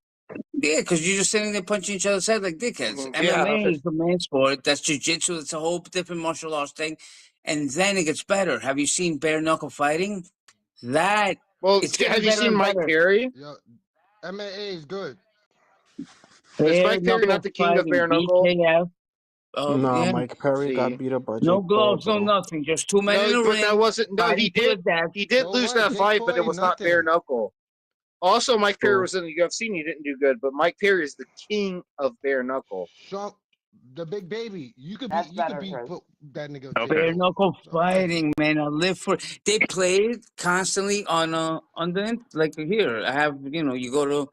Yeah, because you're just sitting there punching each other's head like dickheads. Yeah. MMA is a man sport. That's jiu-jitsu. It's a whole different martial arts thing. And then it gets better. Have you seen bare knuckle fighting? That well, it's have getting you better seen and Mike better. Perry? Yo, MMA is good. Is Bare Mike Perry knuckle not the king of fighting, bare knuckle? BKF. Nah, Yeah. Mike Perry See. got beat up by No Jake gloves, Paul, no bro. nothing. Just two men in No, the but ring. that wasn't. No, he fighting to the did. death. He did So lose what? that Jake fight, Paul but it ain't was not bare nothing. knuckle. Also, Mike Perry So- was in the UFC and he didn't do good, but Mike Perry is the king of bare knuckle. Sean, the big baby. You could That's be. You better, could be. Chris. Put that nigga. Okay. Bare Jake Paul. knuckle So, fighting, man. I live for. They play it constantly on the like here. I have you go to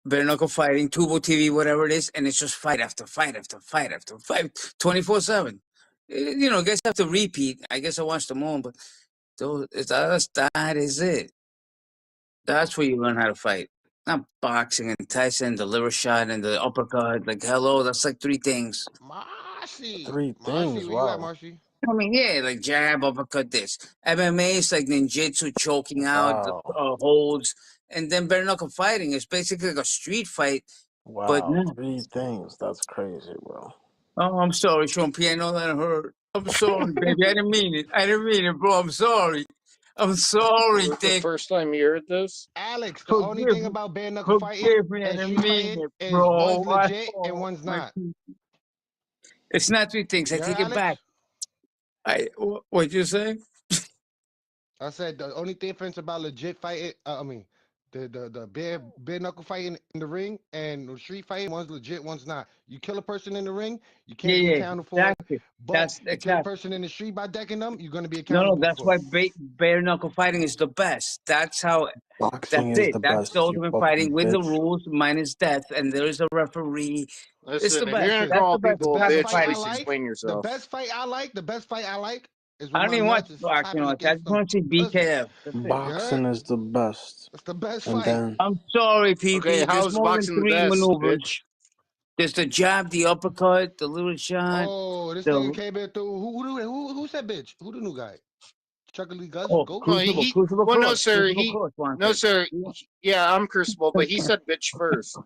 bare knuckle fighting, Tubo TV, whatever it is, and it's just fight after fight after fight after fight, 24/7. I guess I have to repeat. I guess I watched them all, but that is it. That's where you learn how to fight. Not boxing and Tyson, the liver shot and the uppercut. Like hello, that's like 3 things. Marcy. 3 Marcy, things, where you at, wow. Marcy? I mean, yeah, like jab, uppercut, this. MMA is like ninjutsu, choking out, Wow. holds. And then bare knuckle fighting is basically like a street fight. But Wow, no. 3 things. That's crazy, bro. Oh, I'm sorry, Sean P. I know that hurt. I'm sorry, baby. I didn't mean it, bro. I'm sorry. I'm sorry, Was it the Dick. first time you heard this? Alex, the only Forgive thing me. about bare knuckle fighting Forgive me. I and didn't street mean fighting it, is bro. one's legit and one's not. It's not 3 things. I You heard, take it back. What'd you say? I said the only difference about legit fighting, the bare knuckle fighting in the ring and street fighting, one's legit, one's not. You kill a person in the ring, you can't be accounted for. Exactly. But That's you kill a exactly. person in the street by decking them, you're gonna be No, accountable that's for. why bare knuckle fighting is the best. That's how. Boxing That's is it. the That's best, the you ultimate fucking fighting with the bitch. rules, minus death, and there is a referee. It's the Listen, if best. you're gonna That's call the best. people a best bitch, fight I please like- explain The yourself. best fight I like is I when don't my even watch nuts is boxing. tapping I against just them. want to see BKF. That's it. Boxing is the best. That's the best And fight. then I'm sorry, PP. Okay, There's how's more than boxing the 3 best, maneuvers. bitch? There's the jab, the uppercut, the little shot. Oh, this the- nigga came in through. Who said bitch? Who the new guy? Chuck Lee Gus? Oh, Go. Crucible, he- Crucible well, no, Cross, sir, Crucible he- Cross wants No, it. sir. Yeah, I'm Crucible, but he said bitch first.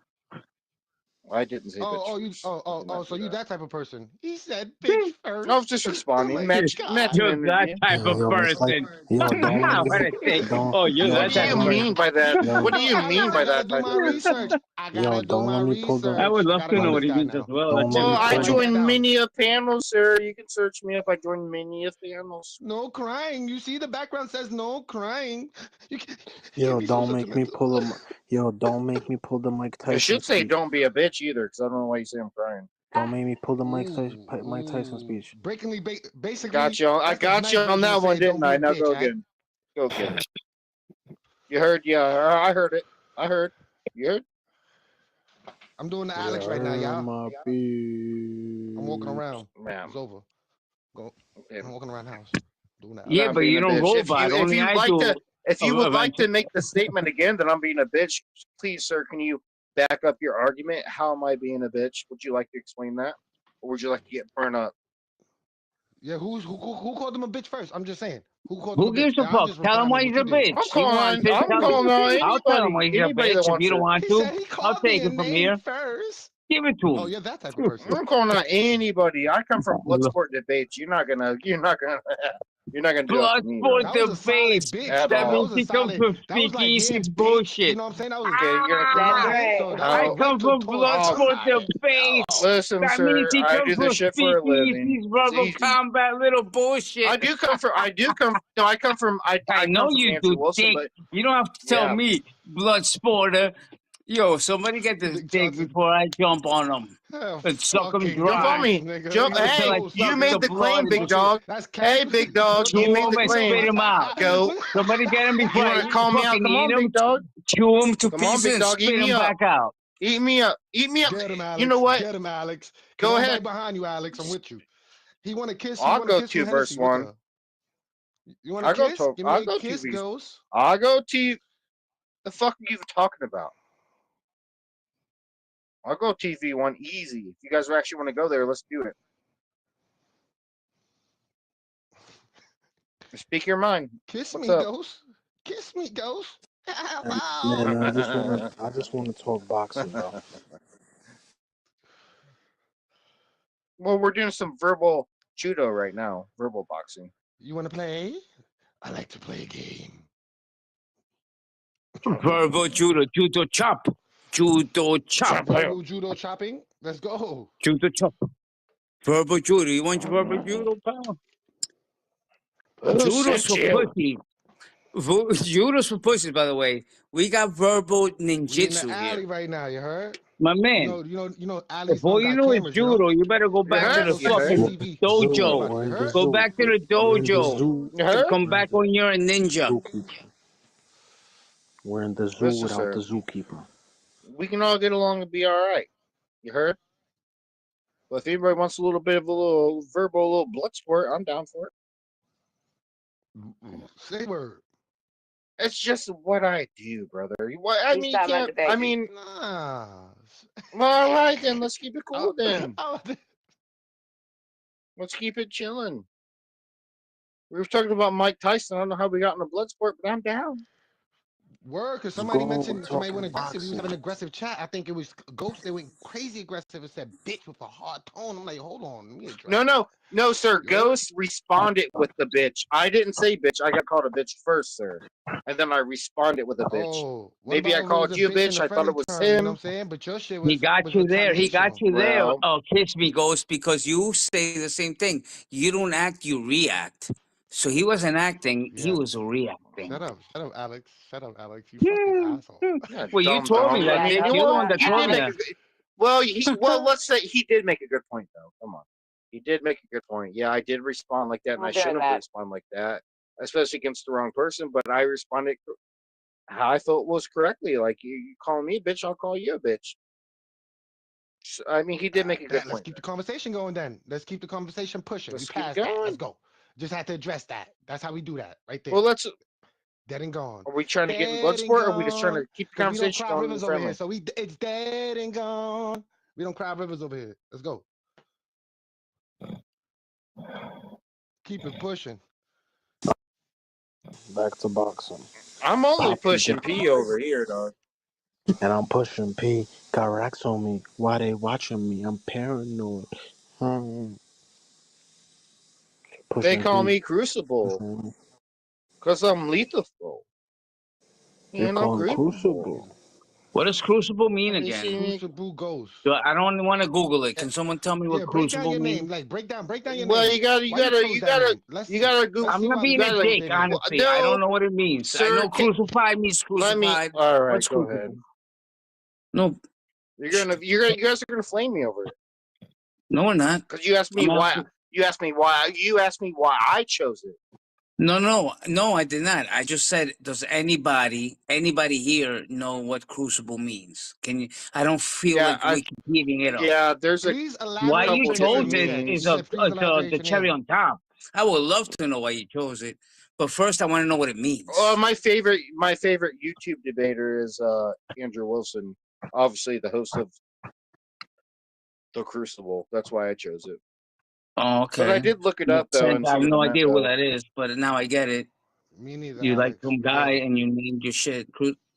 I didn't say bitch. So you that type of person? He said bitch first. I was just responding. Oh my Match, God. match You're energy. that type of Yo, it's like, person. yo, don't I let wanna me, say, don't, oh, you're yo, that What do type you of don't, mean by that? Yo. What do you mean by that I gotta type do of my person? research. I gotta Yo, do don't my let me pull the- research. I would love to know what he Gotta means write as that well. Don't That's let Well, me I pull Write join that down. many a panel, sir. You can search me up. I join many a panels. No crying. You see the background says no crying. You Yo, can't be so don't make me sentimental. pull the, yo, don't make me pull the Mike Tyson It should say speech. don't be a bitch either, because I don't know why you say I'm crying. Don't make me pull the Mike Tyson speech. Basically, Got you. I that's the got nice you on version that of one, saying, didn't "Don't be I? a Now bitch," go eh? again. Go again. You heard? Yeah, I heard it. I heard. You heard? I'm doing the Alex right now, y'all. My I'm walking around. Ma'am. It's over. Okay. I'm walking around the house. Doing that. Yeah, Not but being you a don't bitch. roll If by it. you- if Only you'd I like do. to- If you would like to eventually. make the statement again that I'm being a bitch, please, sir, can you back up your argument? How am I being a bitch? Would you like to explain that? Or would you like to get burned up? Yeah, who called him a bitch first? I'm just saying. Who called Who him a bitch? gives a I'm fuck? just Tell him why responding he's a what you did. bitch. I'm He wants it. calling Tell out him. anybody. I'll tell him why he's a Anybody bitch that if wants you don't it. want He to. said he I'll called take me a it from name here. first. Give it to him. Oh, you're that type of person. I'm calling out anybody. I come from Bloodsport debates. You're not gonna You're not gonna do that to me. Bloodsport That was the a solid face. bitch. At That all. means was a he comes solid. from That was like, speakeasy yeah, bitch. bullshit. You know what I'm saying? That was Okay, you're gonna That's you know what I'm right. saying? So that I was come way from towards the Bloodsport the side. face. Listen, That sir. means he I comes do from this shit for a living. speakeasies, It's Rebel easy. Combat, little bullshit. I do come from. No, I come from. I know come from you Andrew do, Wilson, dick. but You don't have to tell yeah. me, Bloodsporter. Yo, somebody get this Nick dick Johnson. before I jump on him and suck him Fucking Jump on dry. me. nigga. Jump. Look at Hey, those you niggas. made the claim, big dog. That's Hey, cap. big dog. You Chew made him the and claim. spit him out. Go. Somebody get him before You I want to call me out? fucking Come eat on, him, big dog. chew him to Come on, pieces big and dog. Eat spit me him up. back out. Eat me up. Eat me up. Get him, Alex. You know what? Get him, Alex. Go I'm ahead. right behind you, Alex. I'm with you. He want to kiss. I'll You want to go kiss to from verse Hennessy. What 1. the? You want to I'll go kiss? to. Give me I'll a go kiss, to. Ghost. I'll go to. The fuck are you talking about? I'll go TV1 easy. If you guys actually want to go there, let's do it. Speak your mind. Kiss What's me, up? Ghost. Kiss me, Ghost. Man, I just wanna talk boxing, bro. Well, we're doing some verbal judo right now. Verbal boxing. You want to play? I like to play a game. Verbal judo chop. Judo chop. Verbal judo chopping. Let's go. Judo chop. Verbal judo. You want your verbal judo, pal? Judo's for pussy. Judo's for pussies, by the way. We got verbal We in the ninjutsu alley here. right now. You heard? My man. You know. Alley's If all you got know is cameras. judo, you better go back to heard? the You heard? fucking CCTV. dojo. You heard? Go back to the dojo. You heard? Come back when you're a ninja. We're in the zoo Listen, without sir. the zookeeper. We can all get along and be all right. You heard? But if anybody wants a little bit of a little verbal, a little blood sport, I'm down for it. Say word. It's just what I do, brother. What I He's mean, you talking about can't. the I baby. mean, Nah. well, all right then. Let's keep it cool then. Oh, Let's keep it chilling. We were talking about Mike Tyson. I don't know how we got in a blood sport, but I'm down. word, because somebody Go, mentioned we're somebody talking went aggressive. We was boxing. having an aggressive chat. I think it was Ghost. They went crazy aggressive and said bitch with a hard tone. I'm like, hold on, let me address. No, sir. You heard? Ghost responded with the bitch. I didn't say bitch. I got called a bitch first, sir. And then I responded with a bitch. Oh, what Maybe about I if it called was you a in bitch. I thought friendly it was terms, You know him. what I'm saying? But your shit was. He got was you there. He got retaliational. you there. Well, Oh, kiss me, Ghost, because you say the same thing. You don't act, you react. So he wasn't acting, he Yeah. was reacting. Shut up, Alex. Shut up, Alex. You fucking asshole. yeah, Well, you dumb told me dumb. that, I mean, Dick. you You're the know, one that he told did me make that. well, let's say he did make a good point though. Come on, he did make a good point. Yeah, I did respond like that, and I'm I doing shouldn't have that. responded like that, especially against the wrong person. But I responded how I thought was correctly. Like you call me a bitch, I'll call you a bitch. So, I mean, he did make a good Let's point. keep the conversation going then. Let's keep the conversation pushing. Let's We keep passed that. going. Let's go. Just had to address that. That's how we do that right there. Well, let's. Dead and gone. Are we trying to get in Dead blood and sport, or are we just trying gone. to keep the 'Cause we don't conversation cry going rivers over friendly? here. So it's dead and gone. We don't cry rivers over here. Let's go. Keep it pushing. Back to boxing. I'm only Pop, pushing P over here, dog. And I'm pushing P. Got racks on me. Why they watching me? I'm paranoid. They Pushing call P. me Crucible because I'm lethal. They call him Crucible. What does crucible mean Let me again? see. Crucible Ghost. I don't want to Google it. Can someone tell me what Yeah, break down crucible your name. means? Like break down your Well, name. you gotta Google. I'm not being a dick, honestly. I don't know what it means. Sir, I know crucified means crucified. All right, What's go crucified? ahead. No, You guys are gonna flame me over it no, we're not. because you asked me why. You asked me why I chose it. No, I did not. I just said, does anybody here know what crucible means? Can you? I don't feel like we keep heating it up. Yeah, there's a Please why elaborate. you chose it is the cherry on. on top. I would love to know why you chose it, but first I want to know what it means. my favorite YouTube debater is Andrew Wilson, obviously the host of The Crucible. That's why I chose it. Oh, okay. But I did look it up though. And I have see no what it idea meant, who that is, but now I get it. Me neither. You like Alex. some guy and you named your shit.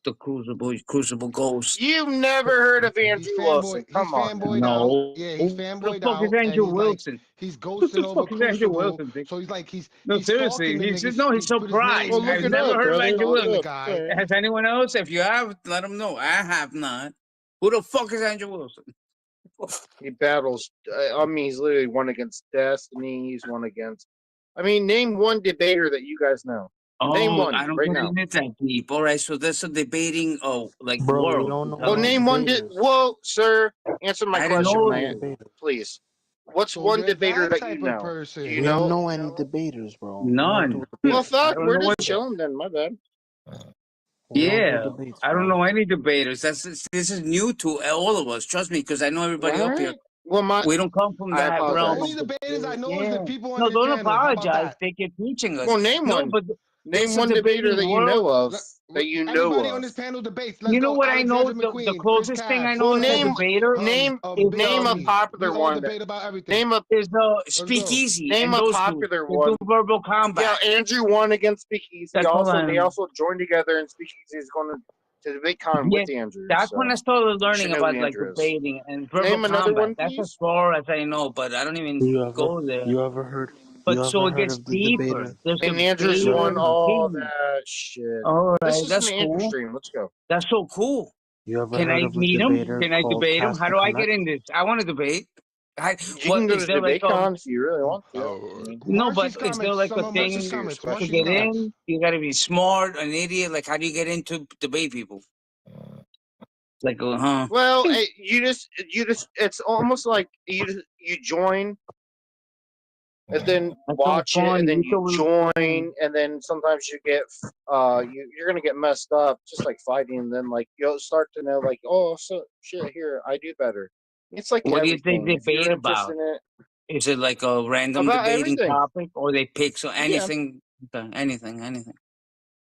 the Crucible Ghost. You've never heard of Andrew He's Wilson? fanboy. Come He's on. fanboyed out. No. Yeah, he's Who the fanboyed fuck is out, and Andrew he's like Wilson? he's Who the ghosting over fuck is Andrew Crucible. Wilson? Dick? So he's like he's No, seriously. stalking the He's niggas. he's He put his surprised. name Well, in look I've it never up, heard of brother. Andrew stalking the Wilson. guy. Has anyone else? If you have, let them know. I have not. Who the fuck is Andrew Wilson? He battles. I mean, he's literally one against Destiny. He's one against. I mean, name one debater that you guys know. Name Oh, one I don't right get now. into that deep. All right, so that's a debating. Oh, like Bro, we world. don't know Well, any name one. debaters. Whoa, sir, answer my I didn't question, know man. Debaters. Please. What's So one you're debator that that type you of know? person. Do you We don't know? know any debaters, bro. We don't None. do Well, debates. I fuck, don't we're know just what. chilling then. My bad. We don't Yeah, do debates, I don't bro. know any debaters. This is new to all of us. Trust me, because I know everybody All up here. right. Well, We don't come from I that The realm apologize. of only debaters I know is yeah. the people on No, your don't channel. How about apologize. that? They get teaching us. Well, name No, one. but Name this one is debator debating that you world. know of. Let- That you know Everybody on of. this panel debates. Let's You know go. what I know? Alexandra The McQueen, closest Chris thing I Cass, know Well, as a name debater name Big name a Mommy. popular We all one. debate about everything. Name a is Let's go. Speakeasy name and a those two. popular They one. do verbal Yeah, combat. Andrew won against Speakeasy. That's all I They know. also joined together, and Speakeasy is going to debate con Yeah, with Andrew. that's when I So started you should learning know who about like Andrew is. debating and verbal Name another combat. one, That's as please. far as I know, but I don't even go there. You ever heard But so it of gets the deeper. debater? There's And Andrew's You ever won debaters, heard all kings. that shit. All This right, is that's an Andrew cool. stream. Let's go. That's so cool. you ever Can heard I of a meet him? debater Can I called debate him? Cast How to do I get Connect? in this? I want to debate. You What can go is to there like DebateCon if you really want to. I mean, no? Munchie's But is there comments. like Some a of thing Munchie's comments. to Munchie's get comments. in? You got to be smart, an idiot. Like, how do you get into debate people? Like, well, you just it's almost like you join and then That's watch so it, fun. and then you You join, and then sometimes you get you're gonna get messed up, just like fighting, and then like you'll start to know like, oh, so shit, here I do better. It's like what do you think everything. If you're debate interested about? in it, Is it like a random about debating everything. topic, or they pick so Yeah, anything, anything,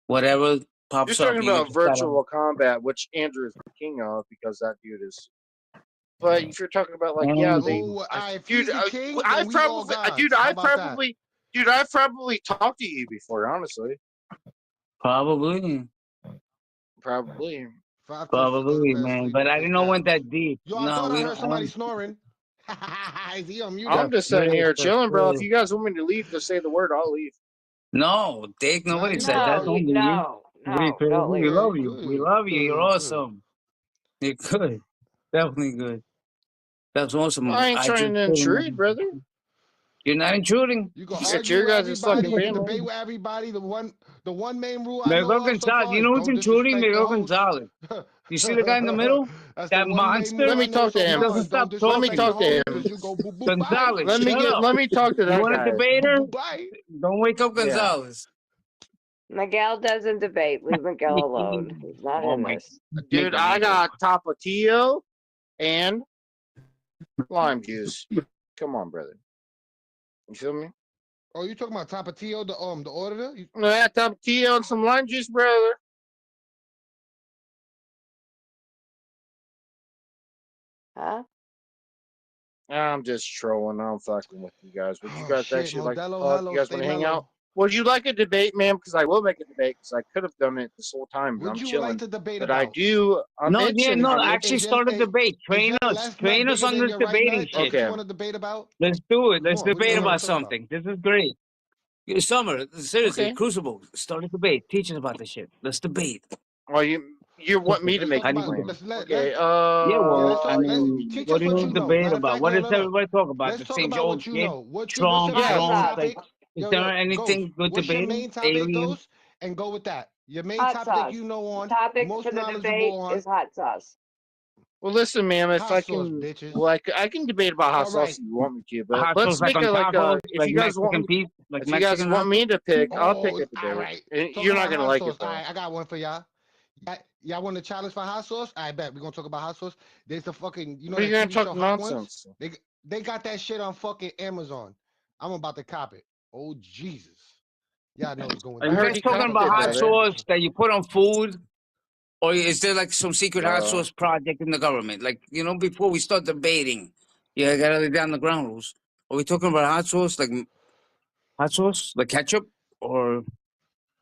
whatever you're pops up? talking You about just gotta. virtual combat, which Andrew is the king of because that dude is. But if you're talking about like, yeah, they, Oh, if dude, he's the king, I then we all probably, gods. dude, How I about that? probably, dude, I've probably talked to you before, honestly. Probably, Probably. man. But I didn't know it went that deep. Yo, I No, thought we I don't. heard somebody snoring. Is he on mute? I'm just sitting Chris, here that's chilling, bro. If Chris. you guys want me to leave, just say the word. I'll leave. No, Dick. Nah, Nobody you said good. that. Don't leave. no, We crazy. don't We leave. Yeah, love you you. We good. love you. You're Good, good. awesome. You're good. Definitely good. That's awesome. I ain't trying to intrude, brother. You're not intruding. You can It's argue your with guys' fucking everybody. You can family. debate with everybody. The one main rule I Miguel know of so Gonzalez. far You is know who's don't intruding? disrespect the Miguel host. Gonzalez. You see the guy in the middle? That's That the one main monster? rule Let I me know talk so to him. far Doesn't is stop don't Let me disrespect talking. talk the to host him. because you go boo boo bye. Gonzalez, Let me shut up. let me talk to You that want a guy. debater? Boo boo bye. Don't wake up Yeah. Gonzalez. Miguel doesn't debate. Leave Miguel alone. He's not Oh in my this. Dude, I got Tapatio and lime juice. Come on, brother. You feel me? Oh, you talking about Tapatio, the auditor? Yeah, Tapatio and some lime juice, brother. Huh? I'm just trolling. I'm fucking with you guys. Would you Oh, guys shit, actually like to Modelo, talk? hello, You guys stay want to hang mellow. out? Would you like a debate, ma'am? Because I will make a debate because I could have done it this whole time. But What I'm you would chilling. like to debate But about? I do. I'm No, itching. no. I'm Actually, itching. start a debate. Is Train your us. left Train nut us bigger on than this your right debating nut? shit. That's what you Okay. want to debate about? Let's do it. Come Let's on, what debate you about want to talk about? something. This is great. Summer, seriously, Okay. Crucible, start a debate. Teach us about this shit. Let's debate. Well, you want me to Let's make talk a about. claim? Let's let. Okay. Let's, Yeah, yeah, well, let's I talk. Let's mean, teach what us do what you you know. debate Matter of about? fact, What no, does no, no. everybody talk about? Let's The talk same about old what you shit? know. What's Trump, your Yeah. main drones, topic? like, is Yo, there yo, anything Ghost. good What's your debating? main topic, Aliens? Ghost? And go with that. Your main Hot topic that sauce. you know on, Topic most for the debate knowledgeable on. is hot sauce. Well, listen, ma'am. If Hot I sauce, can, bitches. well, I can debate about hot All right. sauce if you want me to, but Hot let's sauce like make on it like tacos, if like you guys want Mexican me, pizza, like if you guys Mexican want hot me to pick, I'll pick Oh, a all debate. right. And Talking you're not about gonna hot like sauce. it though. All right, I got one for y'all. Y'all want to challenge for hot sauce? I bet we're gonna talk about hot sauce. There's the fucking, you know, What are that you gonna TV talk show Hot Ones? nonsense? They got that shit on fucking Amazon. I'm about to cop it. Oh Jesus, y'all know it's going Are I you down. heard guys he talking copped about it, hot brother. sauce that you put on food? Or is there like some secret hot Uh, sauce project in the government? Like, you know, before we start debating, I gotta lay down the ground rules. Are we talking about hot sauce, like hot sauce, like ketchup, or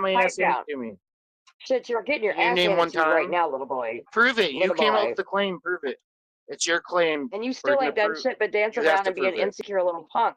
got my Pipe ass handed down. to me. Shit, you're getting your Can you ass name handed one to you right time? now, little boy. Prove it. You Little came up boy. with the claim. Prove it. It's your claim. And you Or still you ain't done prove. shit but dance You have around to and be an prove it. insecure little punk.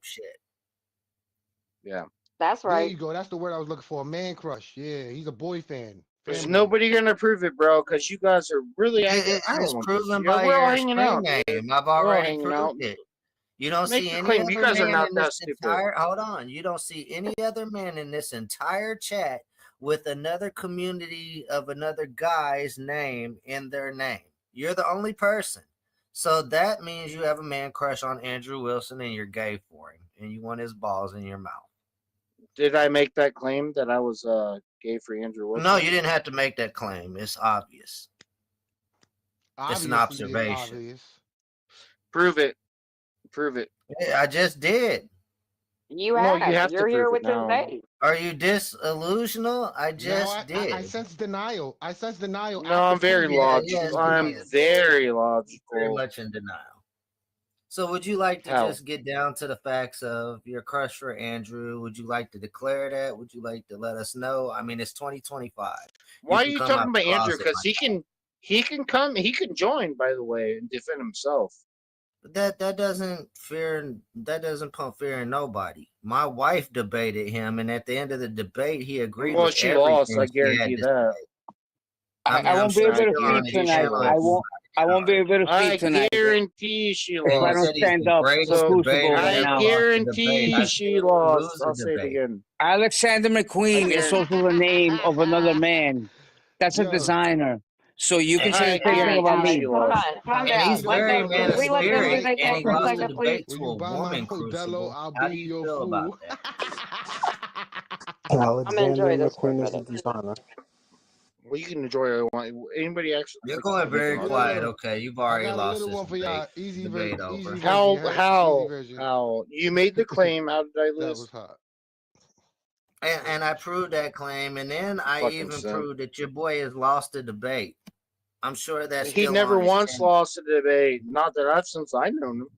shit. Yeah. That's There right. you go. That's the word I was looking for. A man crush. Yeah, he's a boy fan. There's Family. nobody gonna prove it, bro, because you guys are really. I It's don't want this. proven Yeah, by we're all your hanging screen out, name. dude. I've We're all already hanging proved out. it. You don't Make see your any claim. other You guys are man not in that this stupid. entire. Hold on. You don't see any other man in this entire chat with another community of another guy's name in their name. You're the only person. So that means you have a man crush on Andrew Wilson and you're gay for him and you want his balls in your mouth. Did I make that claim that I was gay for Andrew Wilson? No, you didn't have to make that claim. It's obvious. It's an observation. Obvious. Prove it. Prove it. Yeah, I just did. You No, have. you have to You're here prove with it this now. date. Are you disillusional? I No, just did. I sense denial. I sense denial. No, I'm very logical. I'm very logical. Very much in denial. So would you like to just get down to the facts of your crush for Andrew? Would you like to declare that? Would you like to let us know? I mean, it's 2025. Why are you talking about Andrew? Because he can come, he can join, by the way, and defend himself. But that doesn't pump fear in nobody. My wife debated him, and at the end of the debate, he agreed. Well, with she lost. I everything she had guarantee to that. say. I won't be able to speak tonight. I won't be able to speak tonight. I guarantee she If I lost. don't stand up, so I guarantee she lost. I'll say it again. Alexander McQueen is also the name of another man. That's a designer. So you can say the same thing about me. Hold on, calm down. He's very man of We let them do spirit, their and thing he for a lost the second, please. debate to a woman crucible. How do you feel about that? I'm gonna enjoy this for a McQueen is a minute. designer. Well, you can enjoy it. Anybody actually? You're going very quiet. Okay, you've already lost this debate. Easy Debate over. How? You made the claim. How did I lose? That was hot. And I proved that claim, and then I Fucking even simp. proved that your boy has lost the debate. I'm sure that's He never once lost a debate. Not that I've since I known him.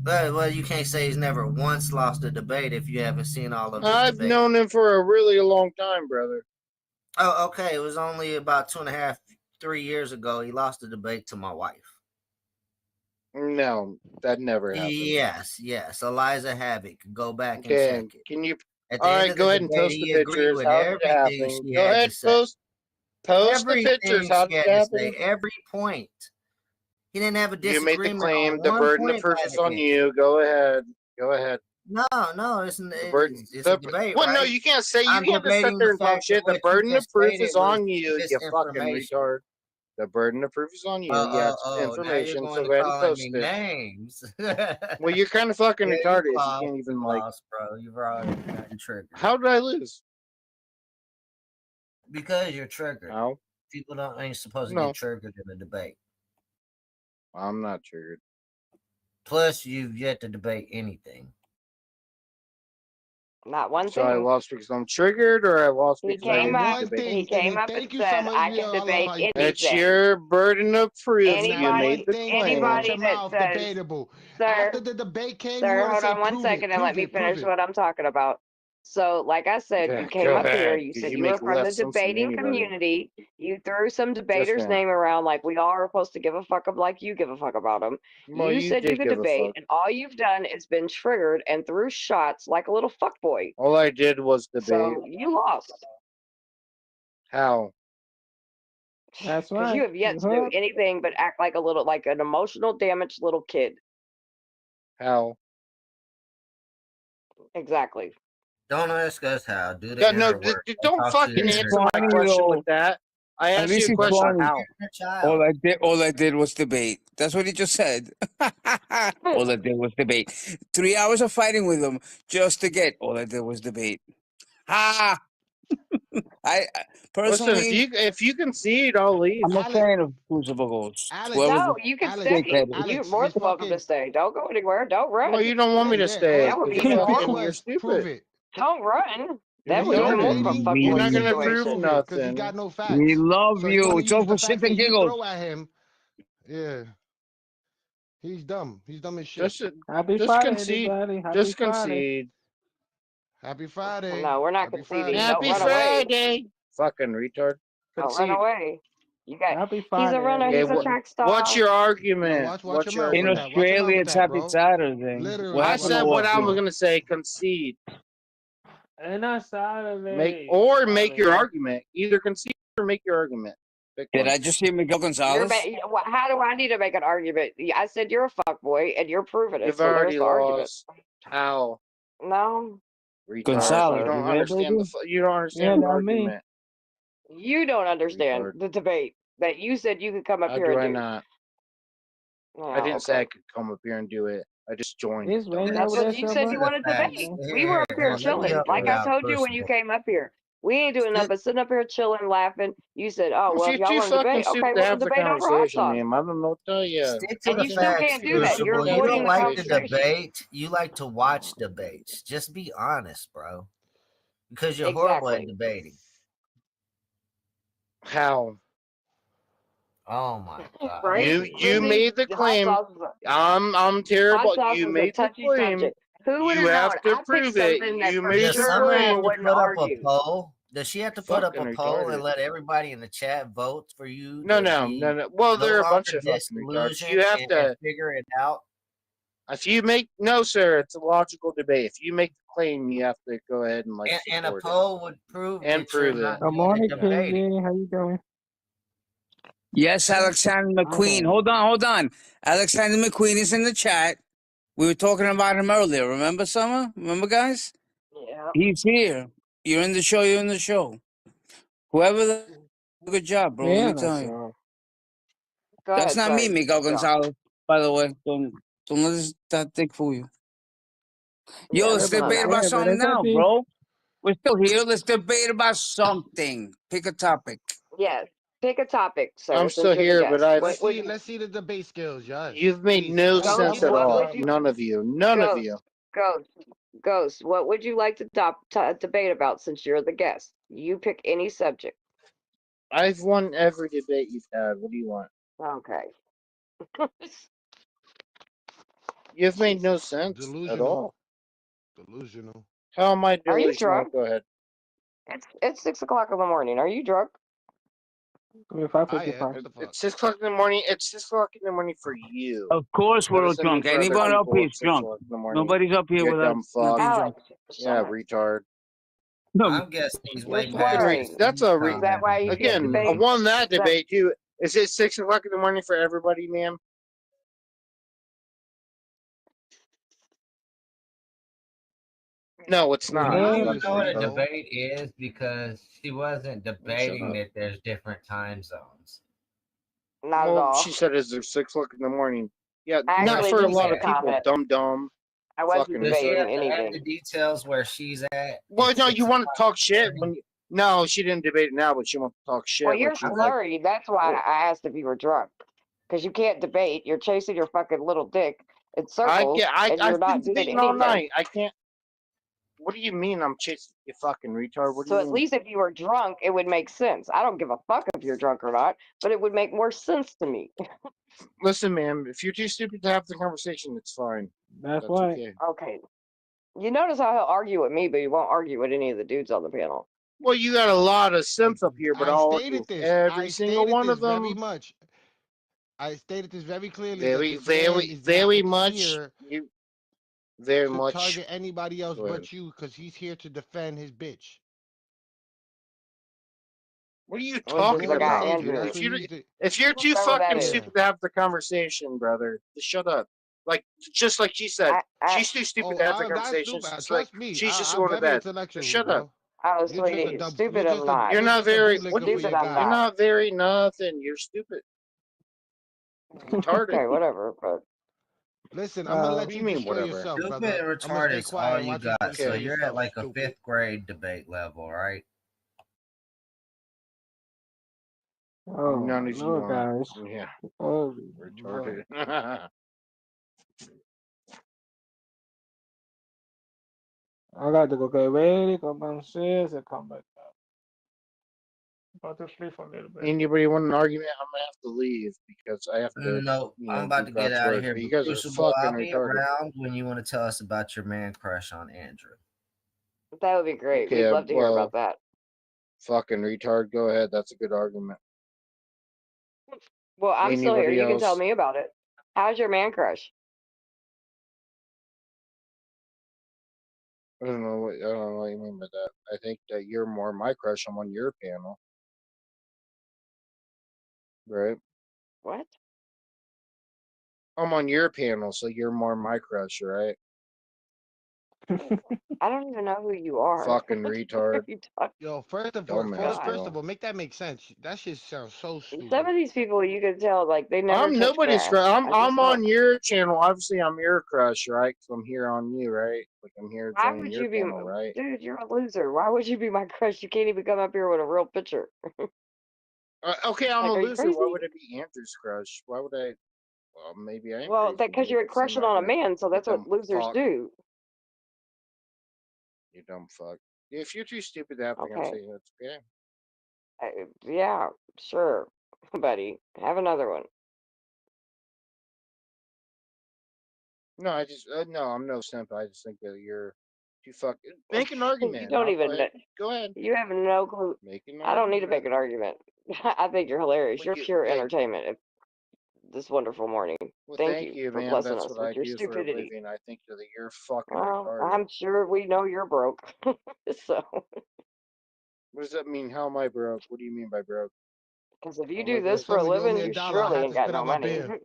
Well, you can't say he's never once lost a debate if you haven't seen all of his I've debates. known him for a really long time, brother. Oh, okay. It was only about 2.5, 3 years ago he lost a debate to my wife. No, that never happened. Yes. Eliza Havoc. Go back and Okay, check it. can you? At the All end right, of go the ahead and debate, post the he agreed pictures. with How did it everything happen? she Go had ahead, to say. post the Everything pictures. How she did it had to say, happen? every point. He didn't have a You disagreement. made the claim. On The one burden of point proof by is the on end. you. Go ahead. Go ahead. No, it's a debate, Well, right? no, you can't say. You I'm can't just sit debating there the and talk fact that shit. The what you burden of just proof stated is on was you. You fucking disinformation. retard. The burden of proof is on you. Yeah, it's Now you're information. going So to go ahead and calling post me it. names. Well, you're kind of fucking Yeah, retarded. you You lost, can't even you like. lost, bro. You've already gotten triggered. How did I lose? Because you're triggered. How? People ain't supposed to No. get triggered in a debate. I'm not triggered. Plus, you've yet to debate anything. Not one So I thing. lost because I'm triggered, or I lost He because I came didn't up. debate. He came up and Thank you so said, much, "I Leo. can I love debate how you- It's anything." your burden of proof. You Anybody- made the claim. anybody Your that mouth, says, debatable. Sir, After the debate came, you sir, want to hold say, on one prove second it, and let prove me it, prove finish it. what I'm talking about. So, like I said, you Okay, came go up here. ahead, You 'cause said you you were make from the less sense than debating anybody. community. You threw some debater's ma'am. name around like we all are supposed to give a fuck up like you give a fuck about him. Well, you you said you did could give a debate, fuck. and all you've done is been triggered and threw shots like a little fuckboy. All I did was debate. So you lost. How? That's Because right. you have yet to do anything but act like like an emotional damaged little kid. How? Exactly. Don't ask us how. Do the No, inner no, work. don't Talk to fucking your answer inner my child. question with that. I At asked least you a he's question. funny. How? All I did was debate. That's what he just said. All I did was debate. 3 hours of fighting with him just to get. All I did was debate. Ha! I personally, Listen, if you concede, I'll leave. I'm a fan of Crucible Ghosts. No, you can stay. You're more than welcome to stay. Don't go anywhere. Don't run. Well, you don't want me to stay. That would be 'cause even you're more. fucking- You're stupid. Don't run. That If would he's be even more of a debating, fuckboy You're not gonna situation. prove because he nothing. got no facts. we love So he's you. gonna It's use all the for facts shit that and you giggles. throw at him. Yeah. He's dumb. He's dumb as shit. Just Happy just Friday, concede. everybody. Happy Just Friday. concede. Happy Friday. No, we're not Happy conceding. Friday. Don't Happy run away. Friday. Fucking retard. Don't run Concede. away. You got. Happy He's Friday, a runner. Okay, He's a everybody. track star. what's your argument? Watch What's your your mouth In with argument? that. Watch your mouth Australia, with it's that, Happy bro. Saturday. Literally. What I happened said to what I Australia? was gonna say. Concede. And a Saturday. Make your argument. Either concede or make your argument. Pick Did one. I just hear Miguel Gonzalez? How do I need to make an argument? I said you're a fuckboy, and you're proving it. You've So there's already the argument. lost. How? No, Retard. Gonzalez, You don't is that understand baby? you don't Yeah, understand the not me. argument. you don't understand Retard. the debate. But you said you could come up How here do and I do. not? Oh, I didn't say I okay. could come up here and do it. I just joined. It's raining That's over there, what you said Stick Silver. you to the wanted to facts. debate. Here, We were up here let me chilling. help Like you I out, told you when you Crucible. came up here. We ain't doing nothing Stick, but sitting up here chilling, laughing. You said, "Oh If well, you're if y'all too want to fucking debate, okay, stupid to we'll have the debate over hot conversation, sauce." ma'am, I don't know what to tell you. stick to And the you still facts, can't do that. You're Crucible. You avoiding don't the like to conversation. debate. You like to watch debates. Just be honest, bro. Because you're horrible at Exactly. debating. How? Oh my god. Right? You Lizzie, made the hot claim. sauce is I'm hot terrible. sauce You is a made the touchy claim. subject. Who would You have known? have to I picked prove it. something that You for made Does the sure Summer have claim. people to wouldn't put up a argue. poll? Does she have to put up Fucking a poll retarded. and let everybody in the chat vote for you No, to no, be no, no. Well, no they're a bunch longer of fucking retards. disillusioned You have and to. figure it out? If you make no, sir, it's a logical debate. If you make the claim, you have to go ahead and And a support it poll would prove and that you're prove it. not Good good at morning, debating. Kingy. How you doing? Yes, Alexander McQueen. Hold on. Alexander McQueen is in the chat. We were talking about him earlier. Remember, Summer? Remember, guys? Yeah. He's here. You're in the show. Whoever the good job, bro. Let Yeah, me that's tell you. Go That's ahead. not me, Sorry. Miguel Yeah. Gonzalez, by the way. Don't let that dick fool you. Yo, Yeah, let's that's not debate us. about Yeah, but something it's a now, bit. bro. We're still here. Let's debate about something. Pick a topic. Yes. Pick a topic, sir, I'm since still you're the here, but guest. I've. What would Let's see the debate skills, Josh. You've made Please, no don't sense keep at what all. would you interrupting. None of you. None of Ghost, you. Ghost, what would you like to debate about since you're the guest? You pick any subject. I've won every debate you've had. What do you want? Okay. You've made no Jesus. sense at Delusional. all. Delusional. How am I Are you delusional? drunk? Go ahead. It's 6 o'clock in the morning. Are you drunk? I mean, I am. 5:55. What the fuck? It's 6 o'clock in the morning. It's 6 o'clock in the morning for you. Of course, That we're all doesn't mean drunk. for other Anybody up people here is it's 6 drunk. o'clock in the morning. Nobody's up here You without dumb not fuck. being drunk. Alex, Yeah, shut up. retard. No, I'm guessing he's You're way past swearing. That's his a Is that why you can't again. I debate? won that Is that debate too. Is it 6 o'clock in the morning for everybody, ma'am? No, it's You not. don't Yeah, even know what Obviously, a Retard. no. debate is because she wasn't Oh, shut debating up. that there's different time zones. not at Well, all? she said, "Is there 6 o'clock in the morning?" Yeah, I not Where actually for a did she's lot make a of at. people. comment. Dumb, I wasn't fucking Does she retard. debating have to add anything. the details where she's at? Well, It's no, 6 you want to o'clock talk in the shit morning. when no, she didn't debate it now, but she wants to talk Well, shit when you're she's like, slurry. That's why well, I asked if you were drunk. Because you can't debate. You're chasing your fucking little dick in I circles, get, and you're I've been not doing debating all anything. night. I can't. What do you mean I'm chasing you, fucking retard? What do So you at mean? least if you were drunk, it would make sense. I don't give a fuck if you're drunk or not, but it would make more sense to me. Listen, man, if you're too stupid to have the conversation, it's fine. that's That's right. okay. Okay. You notice how he'll argue with me, but he won't argue with any of the dudes on the panel. Well, you got a lot of simps up here, but I I'll argue stated with this. every single one of Very them. much. I stated this very clearly that Very, this man very, is very not much. here You very to much. target anybody else Go ahead. but you because he's here to defend his bitch. What are you Which is talking the guy about? Savior. Andrew. That's what he's the, If you're too Whoever that fucking is. stupid to have the conversation, brother, just shut up. Like just like she said, she's too stupid to have the I'm not conversation. stupid. It's like Trust me. she's just I'm going to very bed. So intellectual, shut up. Oh, You're just a sweetie. dumb. Stupid I'm not. You're not very. What What do you? Stupid I'm You're not. not very nothing. You're stupid. Retarded. Okay, whatever. But Listen, I'm gonna What let do you you mean, destroy whatever? yourself, Stupid brother. and I'm gonna stay retarded is quiet all and you watch you got. destroy So you're at yourself, like a stupid. 5th grade debate level, right? Oh None of you no, are. guys. Yeah, Oh, retarded. I got to go get ready, go downstairs, and come back up. About to sleep for a little bit. Anybody want an argument? I'm gonna have to leave because I have to. No, You know, I'm about do to get God's out of work. here. But you But guys are Crucible, fucking I'll be retarded. around when you want to tell us about your man crush on Andrew. that would be great. Okay, We'd love to hear about that. fucking retard. Go ahead. That's a good argument. Well, I'm still here. Anybody You can tell else? me about it. How's your man crush? I don't know what you mean by that. I think that you're more my crush. I'm on your panel, right? What? I'm on your panel, so you're more my crush, right? I don't even know who you are. Fucking What retard. are you talking? Yo, first of Dumbass, first bro. of all, make that make sense. That shit sounds so Some stupid. of these people you can tell like they never I'm touch nobody's grass. crush. I I'm just I'm don't. on your channel. Obviously, I'm your crush, right? Because I'm here on you, right? Like I'm here Why joining would your you be, channel, right? dude? You're a loser. Why would you be my crush? You can't even come up here with a real picture. Okay, I'm Like, a are you loser. Why crazy? would it be Andrew's crush? Why would I? Well, maybe I am Well, crazy. that because Maybe you're it seemed crushing like on a it. man, so You that's what dumb losers fuck. do. You dumb fuck. If you're too stupid to have the Okay. conversation, that's okay. Yeah, sure, buddy. Have another one. No, I'm no simp. I just think that you're too fuck. Make an You argument. don't I'll even know. Go ahead. You have no clue. Make an I don't need to make argument. an argument. I think you're hilarious. Well, You're you pure thank you. entertainment this wonderful morning. Well, Thank thank you you, for ma'am. blessing That's us what with I your do for a stupidity. living. I think that you're fucking Well, retarded. I'm sure we know you're broke. So, What does that mean? How am I broke? What do you mean by broke? because if you I'm do like, if this for a someone you owe living, me you $1, I surely have ain't to got spit no out my money. beer.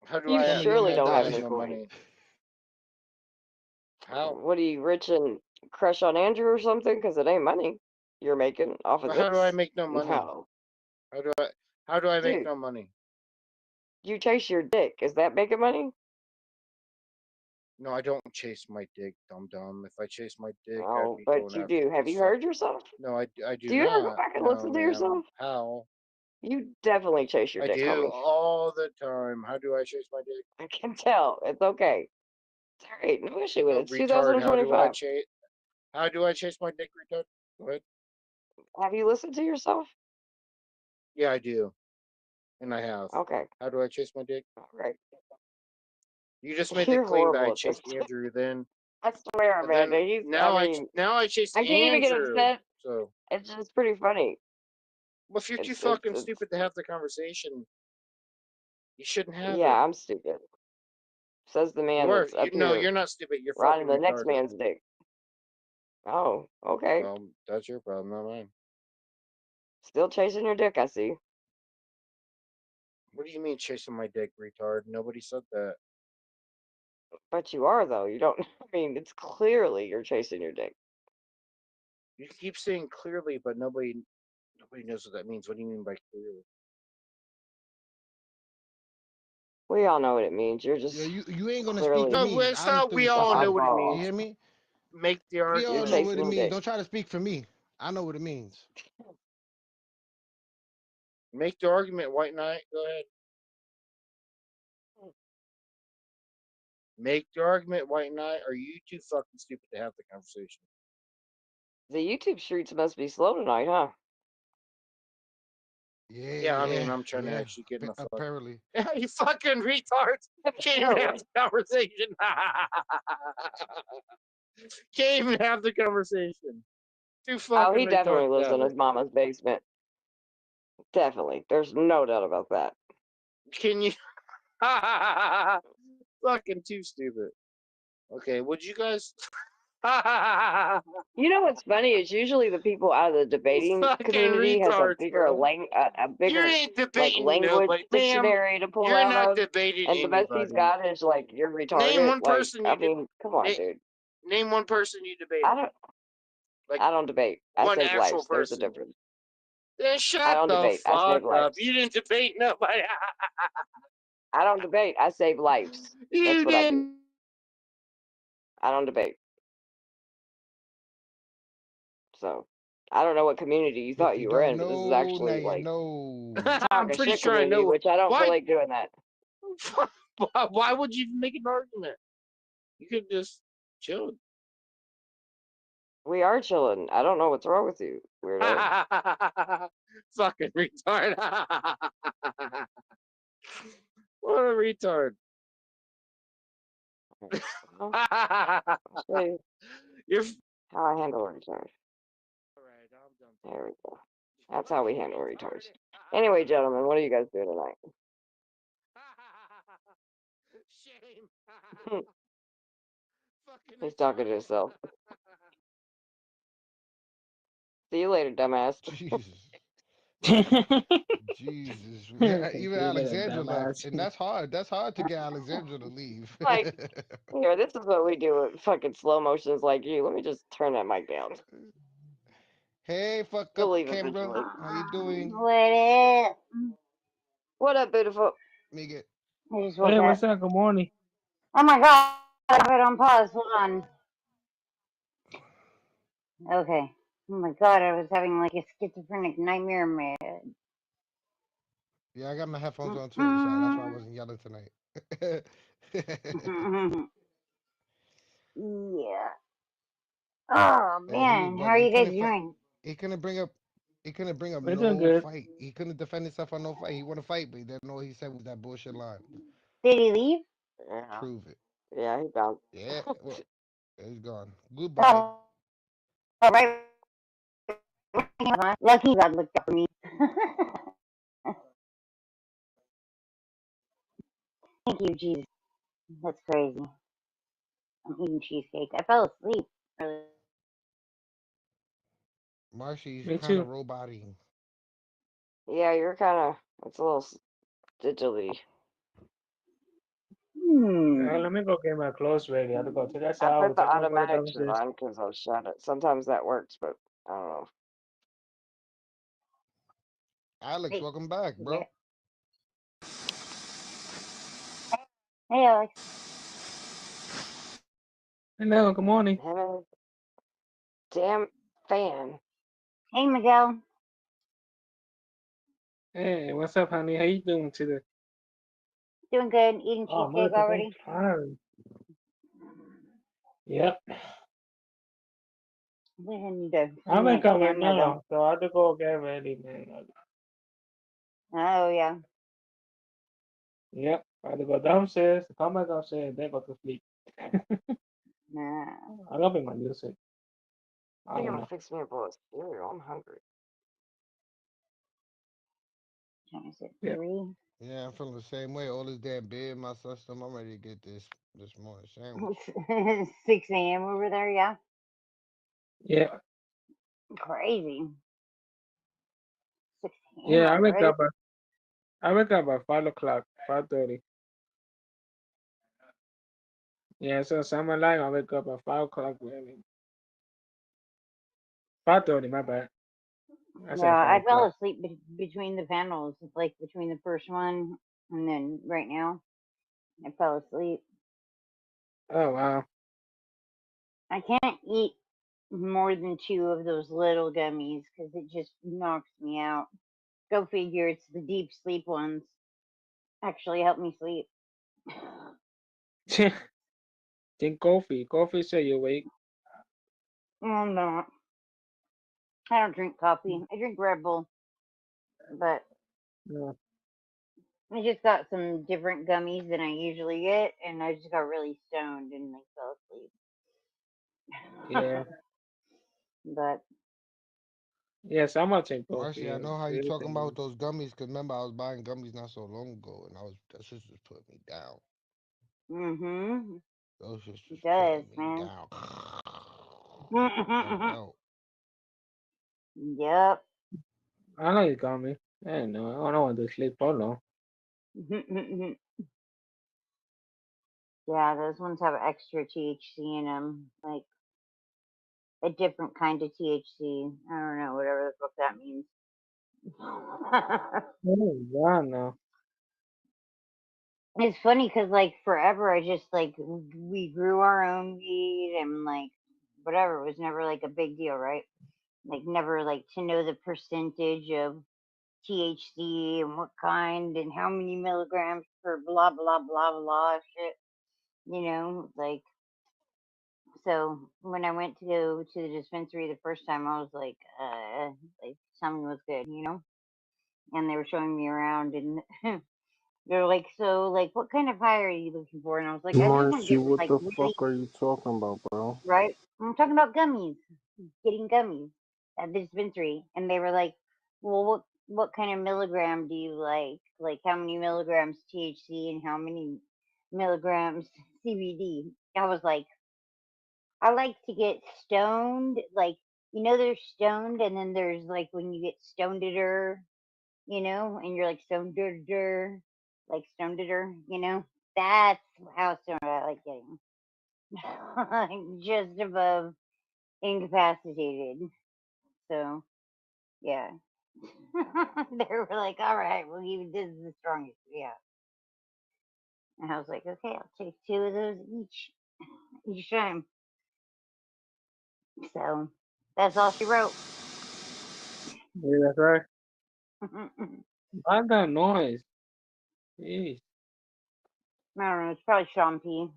How do You I? Someone you owe surely me don't have have any no $1. coin. money? How? What are you rich and crush on Andrew or something? Because it ain't money you're making off of Well, how do I this. make no money? No, How do I make dude, no money? you chase your dick. Is that making money? No, I don't chase my dick, dum. If I chase my dick, I'd Oh, be but going you after do. Have these you fuck. heard yourself? No, I do Do you ever go not. back and No, listen to ma'am. yourself? How? You definitely chase your I dick, do homie. all the time. How do I chase my dick? I can tell. It's okay. It's all right. No issue with No, it. It's retard. How do 2025. I chase? How do I chase my dick, retard? Go ahead. Have you listened to yourself? Yeah, I do, and I have. Okay. How do I chase my dick? All right. You just made the You're claim that I horrible at this. chased Andrew, then I swear, and then Amanda. now I chased I can't even get Andrew. upset. So, It's just pretty funny. well, if you're too It's fucking stupid to have the conversation, you shouldn't have yeah, it. I'm stupid. Says the man You are. that's up No, here you're not stupid. You're riding fucking the next retarded. man's dick. Oh, okay. Well, that's your problem, not mine. Still chasing your dick, I see. What do you mean chasing my dick, retard? Nobody said that. But you are though. You don't. I mean, it's clearly you're chasing your dick. You keep saying clearly, but nobody knows what that means. What do you mean by clearly? We all know what it means. You're just Yeah, you ain't gonna speak clearly for No, me. it's I not. understood We what you all the know said. what it oddball. You means. hear me? Make the We all You're argument. know what it chasing means. dick. Don't try to speak for me. I know what it means. Make the argument, White Knight. Go ahead. Make the argument, White Knight. Are you too fucking stupid to have the conversation? The YouTube streets must be slow tonight, huh? Yeah, I mean, I'm trying to Yeah. actually get in the fuck. Apparently. You fucking retards. Can't even have the conversation. Can't even have the conversation. Too fucking Oh, he definitely retarded to lives have in his it. mama's basement. Definitely. There's no doubt about that. Can you? Fucking too stupid. Okay, would you guys? You know what's funny is usually the people out of the debating Fucking community has a retards, bigger bro. a You bigger ain't like debating language nobody, ma'am. dictionary to pull You're out not of, debating and the best he's anybody. got is like you're Name retarded. one Like, person I you mean, come on, did. dude. Name one person you debated. Like I don't debate. I one save actual lives. There's a person. difference. Then I shut don't the debate. I save fuck up. lives. You didn't debate nobody. I don't debate. I save lives. You That's what I do. didn't. I don't debate. So I don't know what community you If thought you you were don't in, but this is know, now actually you like know. I'm talking pretty shit sure I community, know. which I don't feel Why? like doing that. Why would you make an argument? You could just chill. We are chilling. I don't know what's wrong with you, weirdo. Fucking retard. What a retard. Well, I'll show you You're how I handle retards. alright. I'm done. There we go. That's how we handle retards. Anyway, gentlemen, what are you guys doing tonight? Shame. He's talking to himself. See you later, dumbass. Jesus. Jesus. Yeah, even Alexandra left. And that's hard. That's hard to get Alexandra to leave. Like, here, this is what we do with fucking slow motions like you. Let me just turn that mic down. Hey, fuck You'll up, leave Canberra. eventually. How you doing? What up, beautiful? Nigga. Hey, what's up? Good morning. Oh my god, I put it on pause. Hold on. Okay. Oh my god, I was having like a schizophrenic nightmare in my head. Yeah, I got my headphones on too, so that's why I wasn't yelling tonight. Yeah. Oh man, how are you guys doing? He couldn't bring up We're doing no good. fight. He couldn't defend himself on no fight. He want to fight, but he didn't know what he said was that bullshit line. Did he leave? Yeah. Prove it. Yeah, he bounced. Yeah, well, he's gone. Goodbye. Oh, right. Lucky God looked up for me. Thank you, Jesus. That's crazy. I'm eating cheesecake. I fell asleep earlier. Marshy's Me kind of too. roboty. Yeah, you're kind of, it's a little digitally. Let me go get my clothes ready. I have to go to that I shower, put the take my brother automatic shit downstairs. on because I'll shut it. Sometimes that works, but I don't know. Alex, Hey, welcome back, bro. yeah. Hey, Alex. Hello, good morning. Hello. Damn fan. Hey, Miguel. Hey, what's up, honey? How you doing today? Doing good. Eating Oh, cheesecake Monica, I'm already. tired. Yep. We need to I send me a wake up right camera though. now, so I have to go get ready, man. Oh yeah. Yep. I have to go downstairs, come back upstairs, then go to sleep. Nah. I love it, my music. I I think don't I'm gonna know. fix me a bowl of cereal. I'm hungry. Is it Yeah. 3? Yeah, I'm feeling the same way. All this damn beer in my system. I'm ready to get this morning sandwich. 6 a.m. over there, yeah. Yeah. Crazy. 6 a.m. Yeah, already. I wake up at 5 o'clock, 5:30. Yeah, so summer life, I wake up at 5 o'clock, really. 5:30, my bad. I said Yeah, I fell 5 o'clock. asleep between the panels, like between the first one and then right now. I fell asleep. Oh wow. I can't eat more than 2 of those little gummies because it just knocks me out. Go figure, it's the deep sleep ones. Actually help me sleep. Drink coffee. Coffee so you wake. Oh no. I don't drink coffee. I drink Red Bull. But Yeah. I just got some different gummies than I usually get, and I just got really stoned and like fell asleep. Yeah. But Yes, I'm gonna drink Marcy, coffee. I know how you talking Everything. about those gummies, because remember I was buying gummies not so long ago, and that shit just put me down. Those shit it just does, putting me man. down. Nothing else. Yep. I know you got me. I know. I don't want to sleep for long. Yeah, those ones have extra THC in them, like a different kind of THC. I don't know, whatever the fuck that means. Oh, yeah, no. It's funny because like forever I just like we grew our own weed and like whatever, it was never like a big deal, right? Like never like to know the percentage of THC and what kind and how many milligrams per blah blah blah blah shit. You know, like so when I went to go to the dispensary the first time I was like something was good, you know? And they were showing me around and they're like, so, like, what kind of high are you looking for? And I was like, I just want to Marcy, get, what like, the really, fuck are you talking about, bro? right? I'm talking about gummies, getting gummies at the dispensary. And they were like, well, what kind of milligram do you like? Like, how many milligrams THC and how many milligrams CBD? I was like, I like to get stoned. Like, you know, there's stoned, and then there's, like, when you get stoneder, you know, and you're like stoned, like stoned, you know. That's how stoned I like getting. Just above incapacitated. So yeah. They were like, all right, well, this is the strongest. Yeah. And I was like, okay, I'll take 2 of those each time. So that's all she wrote. Yeah, that's right. What's that noise? Jeez. I don't know. It's probably Sean P.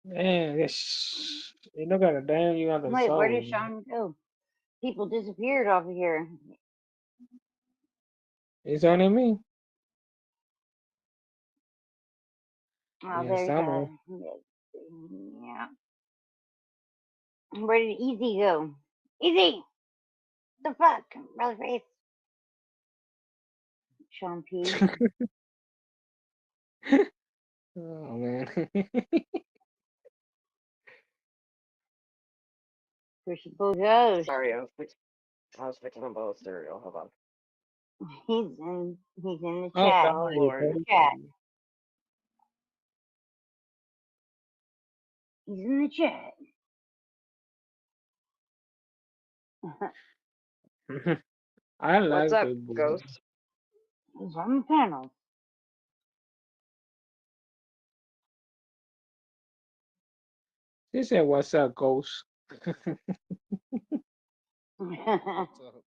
Man, you don't gotta damn you on the Wait, where did soul. Sean go? People disappeared off of here. It's only me. Oh, Yeah, there's someone. yeah. Where did Easy go? Easy! The fuck? Brother Face. Sean P. Oh man. Crucible goes. Sorry, I was fixing a bowl of cereal. Hold on. He's in the Oh, chat. Oh sorry. Lord. Chat. He's in the chat. I What's like up, the boy. Ghost? He's on the panel. She said, "What's up, Ghost?" What's up?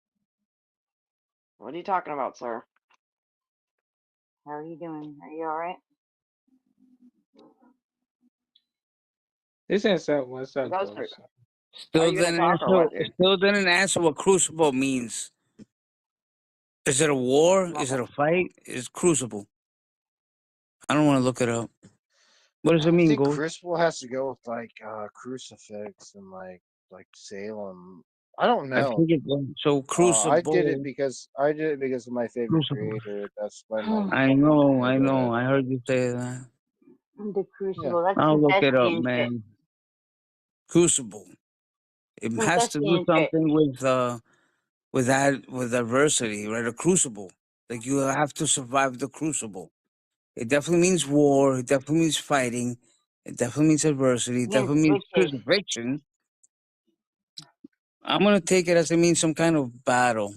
What are you talking about, sir? How are you doing? Are you all right? She said, "What's up, Ghost, Ghost?" are Still you gonna didn't talk or answer. what, dude? Still didn't answer what crucible means. Is it a war? Is it a fight? Is crucible? I don't want to look it up. What does it I mean, think Gold? Crucible has to go with like crucifix and like Salem. I don't I know. think it. So I did it crucible. because of my favorite Crucible. creator. That's when like I know. I go know. ahead. I heard you say that. The Yeah. Crucible. That's I'll some look it up, thespian shit. man. Crucible. It Some has to do thespian shit. something with adversity, right? A crucible. Like you have to survive the crucible. It definitely means war. It definitely means fighting. It definitely means adversity. It Means definitely means witches. crucifixion. I'm gonna take it as it means some kind of battle.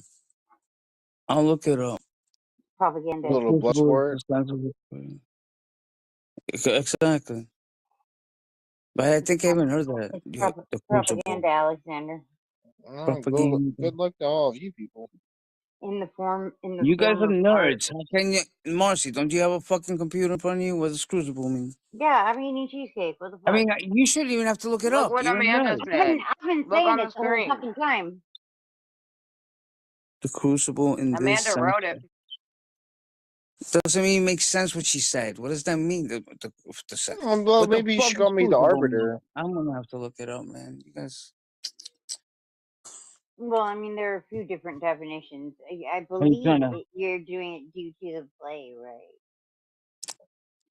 I'll look it up. Propaganda. A little blood sport. Exactly. But I think I even heard that. It's The crucible. propaganda, Alexander. Propaganda. Good luck to all of you people. In the form You guys are of art. nerds. How can you, Marcy? Don't you have a fucking computer in front of you? What does crucible mean? Yeah, I'm eating cheesecake. What the fuck? I mean, you shouldn't even have to look it Look up. what You're a Amanda nerd. said. I've been Look saying on the it the whole screen. fucking time. The crucible in this Amanda sense. wrote it. Doesn't even make sense what she said. What does that mean? The sense. Well, What the maybe you fuck should is call me the crucible mean? arbiter. I'm gonna have to look it up, man. You guys. Well, I mean, there are a few different definitions. I you believe trying to- you're doing it due to the play, right?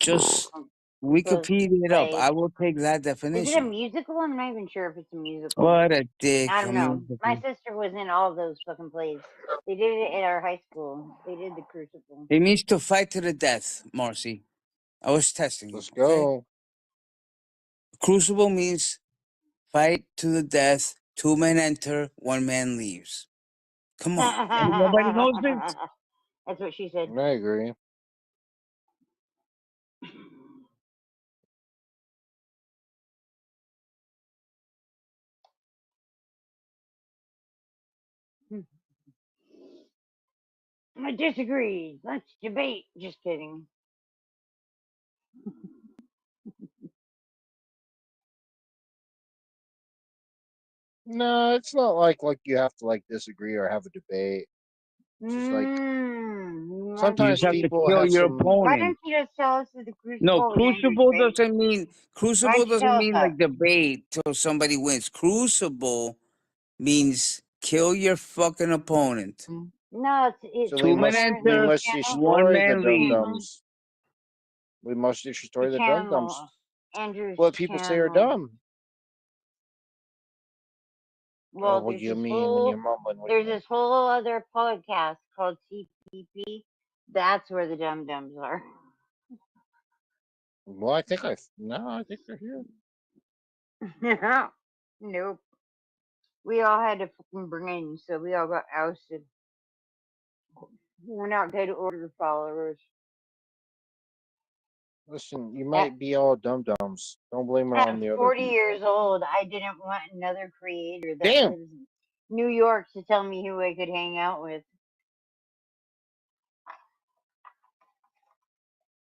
Just So Wikipedia it up. play. I will take that Is it a definition. musical? I'm not even sure if it's a musical. What a dick. I don't know. musical. My sister was in all of those fucking plays. They did it at our high school. They did the Crucible. It means to fight to the death, Marcy. I was testing you. Let's go. Crucible means fight to the death. 2 men enter, 1 man leaves. Come on. Nobody knows this? That's what she said. I agree. I disagree. Let's debate. Just kidding. No, it's not like you have to like disagree or have a debate. It's just like sometimes you just people have to kill have your some. Why opponent. don't you just tell us that the Crucible? No, was Andrew's crucible fate? doesn't mean Why like debate till somebody wins. Crucible means kill your fucking opponent. No, it's So 2 men enter, must 1 destroy the man leaves. dum-dums. We must destroy the dum-dums. Andrew's What people say are channel. dumb. Well, what there's you this mean when whole you're mumbling? What do there's you mean? this whole other podcast called CPP. That's where the dum dums are. Well, I think I think they're here. Nope. We all had to fucking bring, so we all got ousted. We're not good order followers. Listen, you At, might be all dum-dums. Don't blame it on at the other 40 people. years old, I didn't want another creator that Damn. lives in New York to tell me who I could hang out with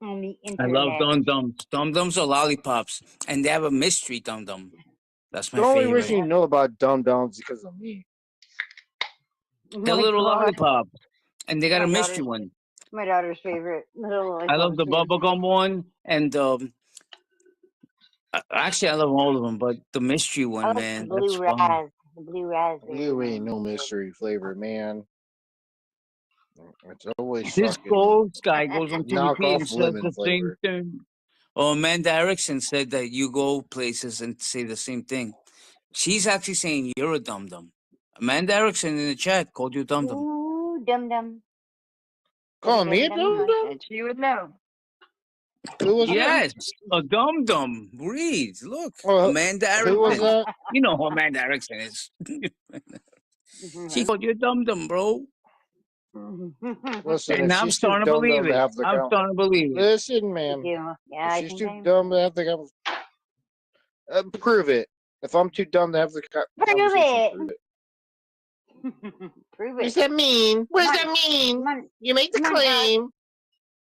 on the I love internet. dum-dums. Dum-dums are lollipops, and they have a mystery dum-dum. That's my The only favorite. reason you know about dum-dums is because of me. They're My little God. lollipops, and they got My a mystery daughter's one. my daughter's favorite little I love the lollipop too. bubblegum one, and actually I love all of them, but the mystery I one, like man, the that's blue fun. raz, the blue raspberry You ain't one. no mystery flavor, man. It's always This fucking gold guy goes on TV and knockoff says lemon the same flavor. thing. Oh, Amanda Erickson said that you go places and say the same thing. She's actually saying you're a dum-dum. Amanda Erickson in the chat called you dum-dum. Ooh, dum dum. Call me a dum-dum? And she would know. Who was that? Yes, a dum-dum. Read, look. Well, Amanda who was Erickson. that? You know who Amanda Erickson is. She called you a dum-dum, bro. Listen, And if I'm she's too starting to dumb believe to it. have the I'm count. starting to believe it. Listen, ma'am. Yeah, If I she's think too I'm. dumb to have the prove it. If I'm too dumb to have the Prove conversation, it. prove it. Prove What does it. that mean? What does Come that on, mean? come on, You make the come on, Alex. claim.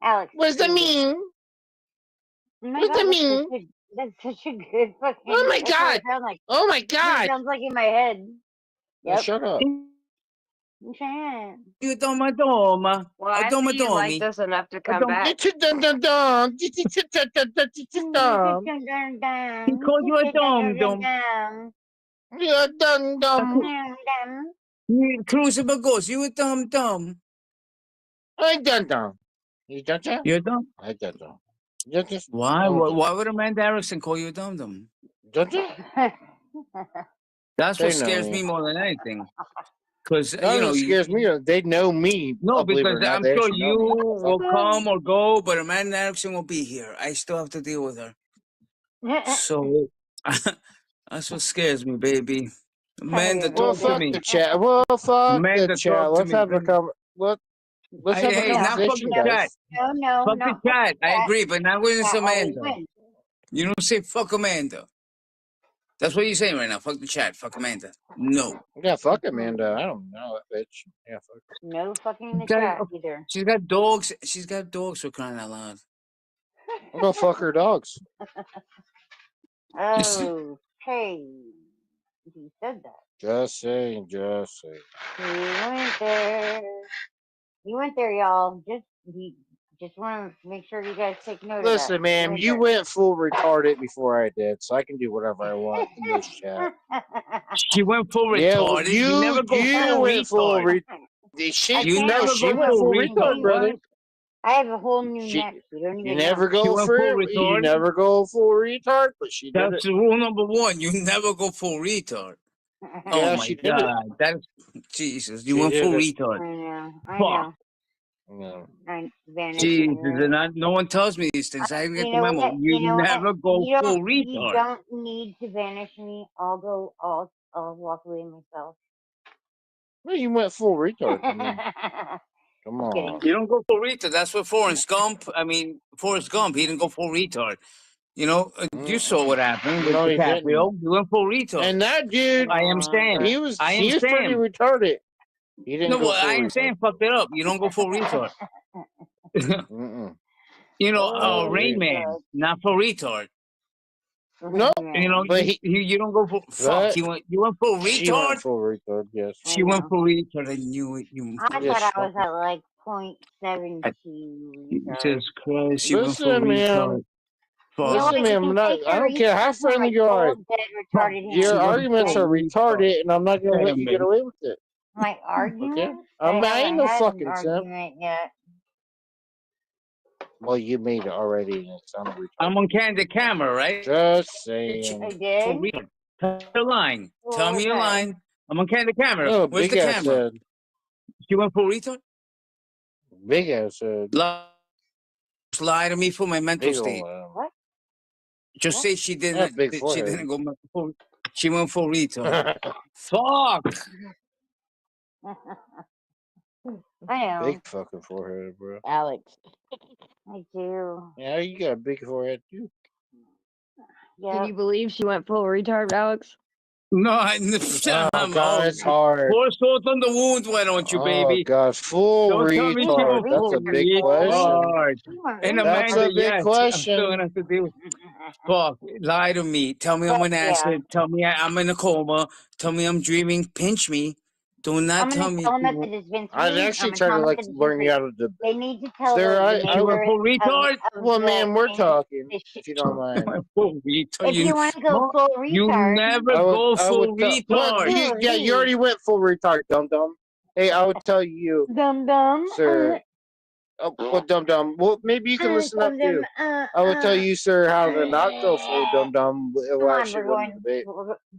Alex, What does that prove it. mean? Oh my What does God, that mean? that's such a good fucking. Oh my That's what god! it sounds like. Oh my That's what it god! sounds like in my head. Now Yep. shut up. You doma doma. Well, A I doma see you like domi. this enough to A come dom. back. Dum dum dum. Dum. He called you a dum-dum. You're dum dum. Cruise goes, you a dum-dum. I dum dum. You dum dum? You're dumb. I dum dum. You just Why? dum Why dum. would Amanda Erickson call you a dum-dum? Dum dum? That's They what know scares me. me more than anything. Because, None you of know, it scares me. They know me. no, Believe it because or not, I'm they sure actually know you me. will come or go, but Amanda Erickson will be here. I still have to deal with her. So that's what scares me, baby. Amanda, Well, talk to fuck me. the chat. Well, fuck Amanda, the chat. talk to Let's me. have a let's have a Hey, now fuck conversation, the chat. guys. No, Fuck the not fuck chat. the I chat. agree, but not when it's Chat always Amanda. wins. You don't say fuck Amanda. That's what you're saying right now. Fuck the chat. Fuck Amanda. No. Yeah, fuck Amanda. I don't know that bitch. Yeah, fuck. No fucking the She's got, chat either. she's got dogs. She's got dogs for crying out loud. I'm gonna fuck her dogs. Okay. He said that. Just saying. He went there. He went there, y'all. He just want to make sure you guys take note Listen, of that. ma'am, you went full retarded before I did, so I can do whatever I want in this chat. She went full Yeah, well, retarded. You never go full went full retard. You never she go went full full retard. retard, brother. What? I have a whole new She- neck. You don't You even never know. She go went for full it. You retard. never go full retard, but she did That's it. rule number one. You never go full retard. Yeah, Oh my she did it. God. That's Jesus. You She went did full it. retard. I know. Fuck. No. I vanished. Jesus. Anyway. And no one tells me these things. I get You the know memo. what? You You know what? never go You full don't. You retard. don't need to vanish me. I'll go. I'll walk away myself. Well, you went full retard. I mean, come Just kidding. on. You don't go full retard. That's what Forrest Gump. Forrest Gump. He didn't go full retard. You know, you saw what happened with No, he didn't. DiCaprio. He went full retard. And that dude, I am Sam. he was I am pretty Sam. retarded. He didn't No, go well, full I am retard. Sam fucked it up. You don't go full retard. Mm-mm. You know, Oh, Rain yeah. Man, not for retard. No, You know, but you don't go for fuck. You went full She went retard. full retard. Yes. She went full retard. I knew it. You. I Yes, thought I was fuck at like 0.72. Jesus Christ! You went full Listen, ma'am. retard. Fuck. Listen, ma'am. I don't care how friendly you are. Your arguments are retarded, and I'm not gonna let you get away with it. My argument? Okay. I I ain't no haven't had fucking an simp. argument yet. Well, you made it already, and it sounded retarded. I'm on candid camera, right? Just saying. I did. Tell me a line. Well, Tell me a okay. line. I'm on the camera. No, Where's big the ass camera? head. She went full retard? Big ass head. Lie to me for my mental Big state. old What? Just What? say she Have didn't. big She forehead. didn't go full. She went full retard. Fuck. I know. Big fucking forehead, bro. Alex. I do. Yeah, you got a big forehead too. Can Yeah. you believe she went full retard, Alex? No, Oh God, it's hard. Pour salt on the wound, why don't you, Oh baby? God, full Don't tell me she retard. went That's full a big question. retard. And That's Amanda, a big yes, I'm question. still gonna have to deal with. Fuck, lie to me. Tell me I'm But an yeah, acid. Tell me I'm in a coma. Tell me I'm dreaming. Pinch me. Do not I'm tell gonna me. tell them that it's been I'd free. I'm actually gonna try tell to them like that it's learn been you free. how to debate. They need to tell Sir, the She went neighbors full retard. of well, the man, we're thing. talking. They If you don't mind, Full retard. If you want to go full You retard, never I would. go I would full tell. Well, retard. yeah, you already went full retard, dum dum. Hey, I would tell you, dum dum. sir. Well, dum dum. Well, maybe you can listen up too. I would tell you, sir, how to not go full dum dum. It Come will on, actually we're win the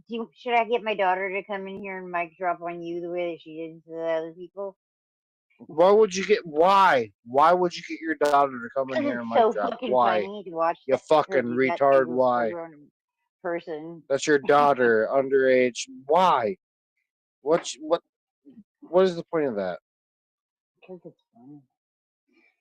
debate. should I get my daughter to come in here and mic drop on you the way that she did to the other people? Why would you get? Why? Why would you get your daughter to come in Because here and it's mic so drop? fucking Why? funny to watch. You fucking retard. Why? Person. That's your daughter, underage. Why? What is the point of that? Because it's funny.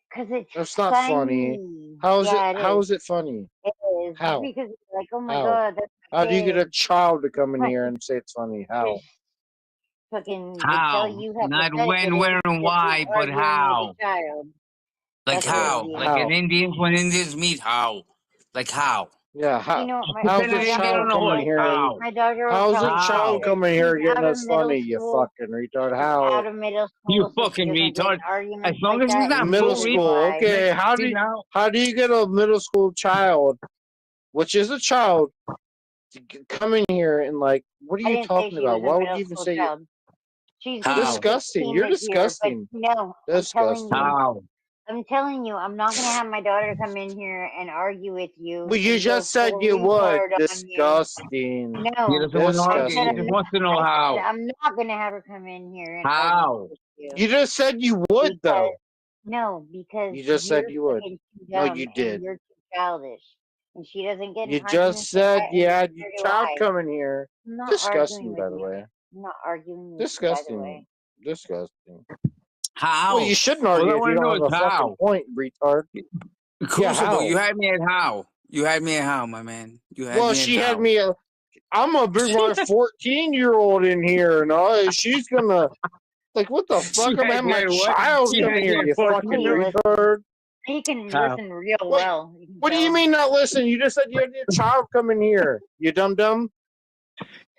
Because it's That's not funny. How is Yeah, it? How is it funny? It is. How? Because it's like, oh my How? god, that's my How do you get a kid. child to come in here and say it's funny? How? Fucking How? tell you how Not pathetic when, it where, is and because why, you're but arguing with how? a child. Like That's what how? it is. Like an Indian when Indians meet, how? Like how? Yeah, You how? know what, How's Pretend a an Indian child on a coming horse, here? how? my daughter will How's tell a you child that coming here she's out getting of us middle funny? You school. fucking retard. She's How? out of middle You school, so fucking she doesn't get in retard. As arguments long like as he's that. not And Middle full that's school. why. Okay. How See do you, now? how do you get a middle school child, which is a child, to come in here and like, what are I you didn't say talking she about? was a Why would middle you even school say child. She's gonna be How? disgusting? 16 You're this year, but disgusting. no, Disgusting. How? I'm telling you, I'm not gonna have my daughter come in here and argue with you. Well, you and go just said full you would. retard on you. Disgusting. He No, doesn't want to I argue. said He I'm just Disgusting. not. wants to know I said how. I'm not gonna have her come in here and argue How? with you. You just said you would, Because though. no, because You just said you're you would. fucking too No, dumb you and did. you're too childish, and she doesn't get in You arguments just like said that, you and had neither your do child I. coming here. I'm not Disgusting, arguing by with the you. way. I'm not arguing with you, by the Disgusting. way. Disgusting. How? Well, you shouldn't All argue I if want you to know don't is have a fucking how. point, retard. Yeah, Crucible, you how? had me at how. You had me at how, my man. You had Well, me at she had how. me. I'm gonna bring my 14-year-old in here, and she's gonna like, what the She fuck? I'm had having you my at what? child She come had here, you at you 14 fucking years old? retard. He can How? listen real What? well. You can What do you tell. mean not listen? You just said you had your child come in here. You dumb dumb.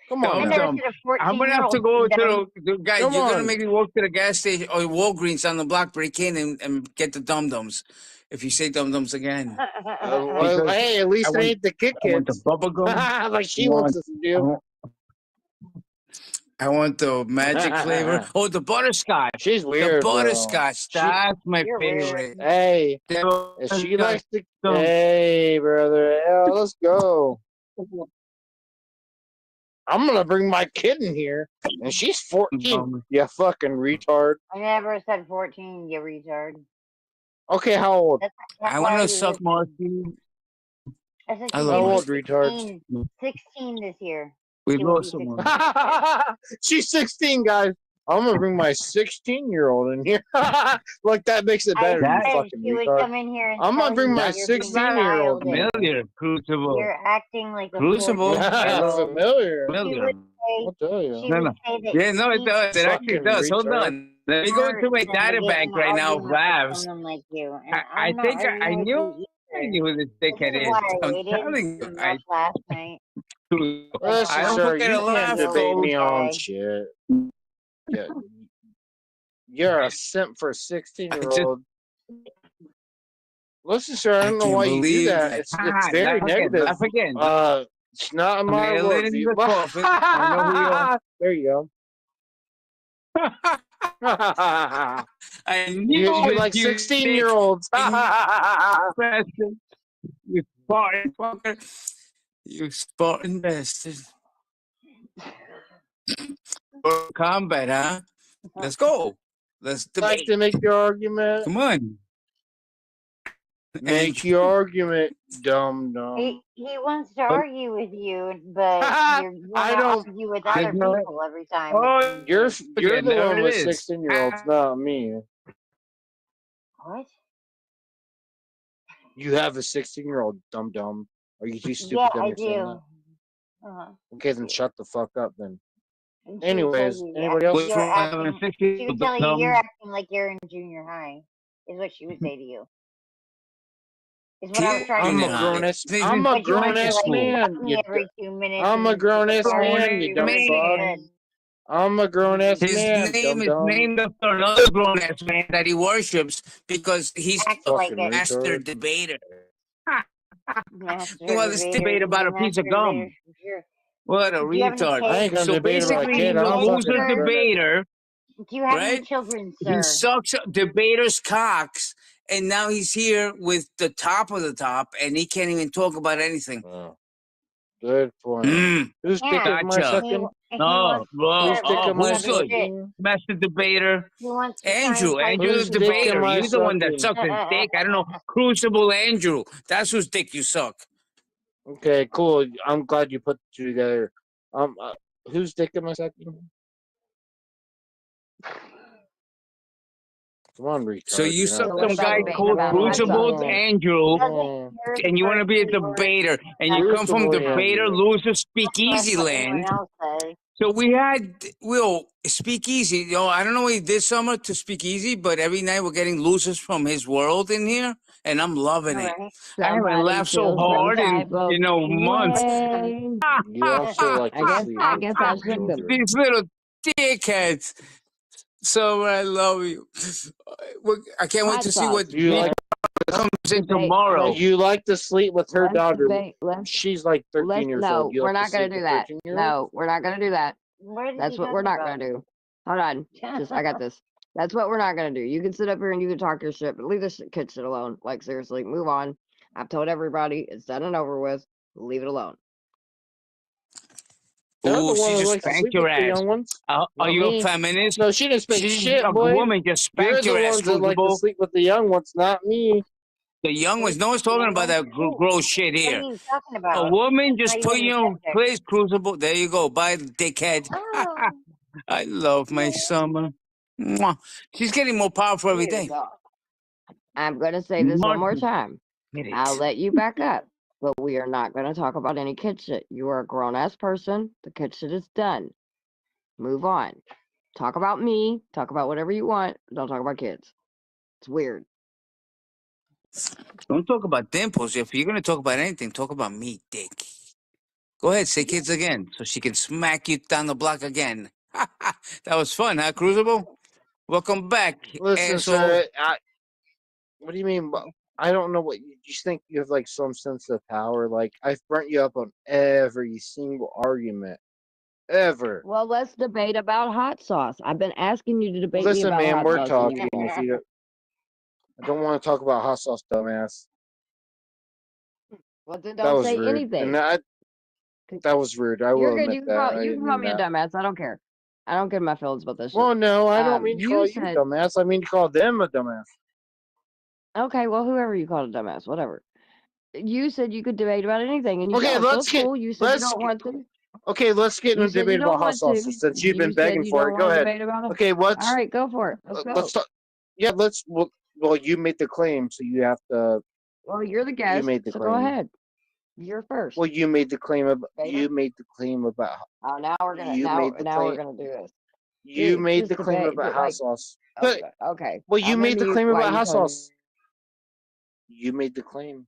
Come on I Dumb never now. dumb. said a I'm gonna have to 14-year-old. go Dumb. to the guys. Come You're gonna on. make me walk to the gas station or Walgreens on the block, break in and get the dum dums. If you say dum dums again, Well, because hey, at I least it want ain't the Kit I want the Kats. bubble gum. Like I she wants want us to do. I want the magic flavor. Oh, the butterscotch. She's The weird, bro. butterscotch. That's my You're weird. favorite. Hey, The if she butterscotch. likes to. Hey, brother. Yeah, let's go. I'm gonna bring my kid in here, and she's 14. You fucking retard. I never said 14, you retard. Okay, how old? I want to suck Marcy. I said I she's love How gonna old, be retard? 16 this year. We She will lost be someone. 16. She's 16, guys. I'm gonna bring my 16-year-old in here. Like that makes it better, you I said fucking she would retard. come in here and I'm gonna tell bring you my that you're being 16-year-old in here. Familiar. Crucible. You're acting like a Crucible. 14-year-old. Familiar. She Familiar. would say, I'll tell you. she No, would no. say that Yeah, no, it does. It actually Fucking does. Hold retard. on. Let me go into my than to data get in bank an right now, argument with Ravs. someone like you. And I I'm not think I arguing with knew you either. who this This dickhead is is. why I I'm waited telling you. and left last night. Listen, I don't sir, forget you a can't laugh, debate though. me on Okay. shit. Yeah. You're a simp for a I just 16-year-old. Listen, sir, I I don't know can't why you do believe that. that. It's very Laugh again. negative. Laugh again. It's not in I'm my alien in worldview. the coffin. I know who you are. There you go. I knew You it, like you 16-year-olds. bastard. You Spartan fucker. You Spartan bastard. combat, huh? Let's go. Let's Like debate. to make your argument. Come on. Make your argument, dumb dumb. He wants to argue with you, but you want I to don't. argue with I other don't. people every time. Oh, You're again, the there one it with is. 16-year-olds, not me. What? You have a 16-year-old, dumb dumb. Are you too stupid Yeah, to I understand do. that? Okay, then shut the fuck up then. And she would tell Anyways, you, anybody else? you're acting, she would tell you you're acting like you're in junior high, is what she would say to you. Is what I was trying I'm to a say. grown ass. I'm a But you want grown to ass like man. stop me every 2 minutes. I'm and a then grown ass start man. arguing You dumb with fuck. me. I'm a grown ass His man. name Dumb is dumb. named after another grown ass man that he worships because he's Act a like it. master debater. Master He wants to debater. debate about a piece of gum. What a Do you have any retard. I ain't gonna kids? So debate about a basically, kid. he's a I'm loser fucking grown. debater, Do you have any right? children, He sir? sucks debaters' cocks, and now he's here with the top of the top, and he can't even talk about anything. Oh, good for him. Who's dick Yeah. of my Gotcha. sucking? He No, wants bro. Who's dick Oh, of my who's good? sucking? Master debater. He wants to try and Andrew. fight Andrew Who's the dick am debator. I You're the one that sucking? sucked his dick. I don't know. Crucible Andrew. That's whose dick you suck. Okay, cool. I'm glad you put the two together. Who's dick am I sucking? Come on, retard. So you You're suck not some that guy smart. called Crucible Andrew, Oh. and you want to be a debater, and you come from Crucible debater, Andrew. loser, speakeasy what land. everyone else says. So we had speakeasy. You know, I don't know what he did summer to speakeasy, but every night we're getting losers from his world in here, and I'm loving it. Right. I haven't Somebody laughed so feels some hard type of months. way. You also like to sleep I with guess I the shook them. children. These little dickheads. So I love you. I can't wait Hot to see sauce. what Do you like comes in Debate. tomorrow. you like to sleep with her Let's daughter? debate. She's like 13 years No, old. You we're like to not sleep gonna do with that. 13-year-olds? No, we're not gonna do that. What is That's he what we're talking not about? gonna do. Hold on. Just I got this. That's what we're not gonna do. You can sit up here and you can talk your shit, but leave this kid shit alone. Like seriously, move on. I've told everybody it's done and over with. Leave it alone. They're the Ooh, one she who just likes to spanked sleep your with the ass. young ones. Are Not you a me. feminist? No, she didn't spank She's shit, a boy. woman just You're spanked the your ass, ones that like to Crucible. sleep with the young ones, not me. The young ones. No one's talking about that gross shit What are here. you talking A about? woman That's just not put even the you in subject. place, Crucible. There you go. Bye, dickhead. Oh, I love my summer. Mwah. She's getting more powerful every day. I'm gonna say this one more Martin, time. get I'll it. let you back up, but we are not gonna talk about any kid shit. You are a grown ass person. The kid shit is done. Move on. Talk about me. Talk about whatever you want. Don't talk about kids. It's weird. Don't talk about dimples. If you're gonna talk about anything, talk about me, dick. Go ahead, say kids again, so she can smack you down the block again. That was fun, huh, Crucible? Welcome back, Listen, asshole. sir. What do you mean? I don't know what you just think. You have like some sense of power. Like I've burnt you up on every single argument ever. Well, let's debate about hot sauce. I've been asking you to debate me Listen, about man, hot we're sauce. and you talking. won't. If you I don't want to talk about hot sauce, dumbass. Well, then That don't was say rude. anything. And that was rude. I You're will good. admit You can that. call, I you didn't can call mean me a that. dumbass. I don't care. I don't get my feelings about this shit. Well, no, I don't mean to call you said, dumbass. I mean to call them a dumbass. okay, well, whoever you call a dumbass, whatever. You said you could debate about anything, and you Okay, said, let's so get cool. You said you don't want to. okay. Let's get in You a said you debate don't about hot want sauce to. since you've been You said begging you for don't it. Go want to ahead. debate about it. Okay, All right, go for it. Let's go. let's talk. Yeah, let's. Well, you made the claim, so you have to. Well, you're the You guest, made the so claim. go ahead. You're first. Well, you made the claim about. Debater. You made the claim about. Oh, now we're gonna You now made the now we're claim. gonna do this. You Dude, made just the claim debate, about but hot like, sauce. But okay. well, you I'm made gonna the mute claim while about you hot tell me. sauce. You made the claim.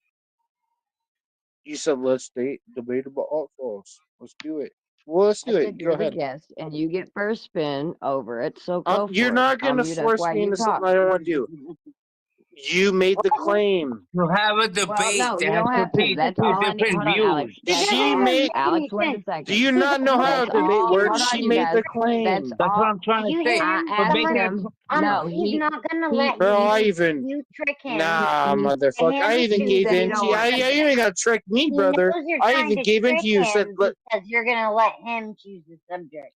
You said let's debate about hot sauce. Let's do it. Well, let's I do it. said Go you're the ahead. guest, and you get first spin over it. So go for You're it. not I'll gonna mute up force while me you into talk. something I don't want to do. You made the claim. To have a Well, debate, no, there you has don't to have to. be That's two all I need. different Hold on, Alex. views. That's She all. made. Alex, wait a Do second. you not know how That's to debate all. works? Hold on, She you made guys. the That's claim. That's what all. I'm trying to you say. hear I him, But asked make Summer? it. him. No, He's not gonna he let Girl, I you even. trick him. Nah, he motherfucker. I Him even he gave said he in to don't you. want. You ain't got to trick me, He brother. knows you're I trying even to gave in trick to you. Said, him let. because you're gonna let him choose the subject.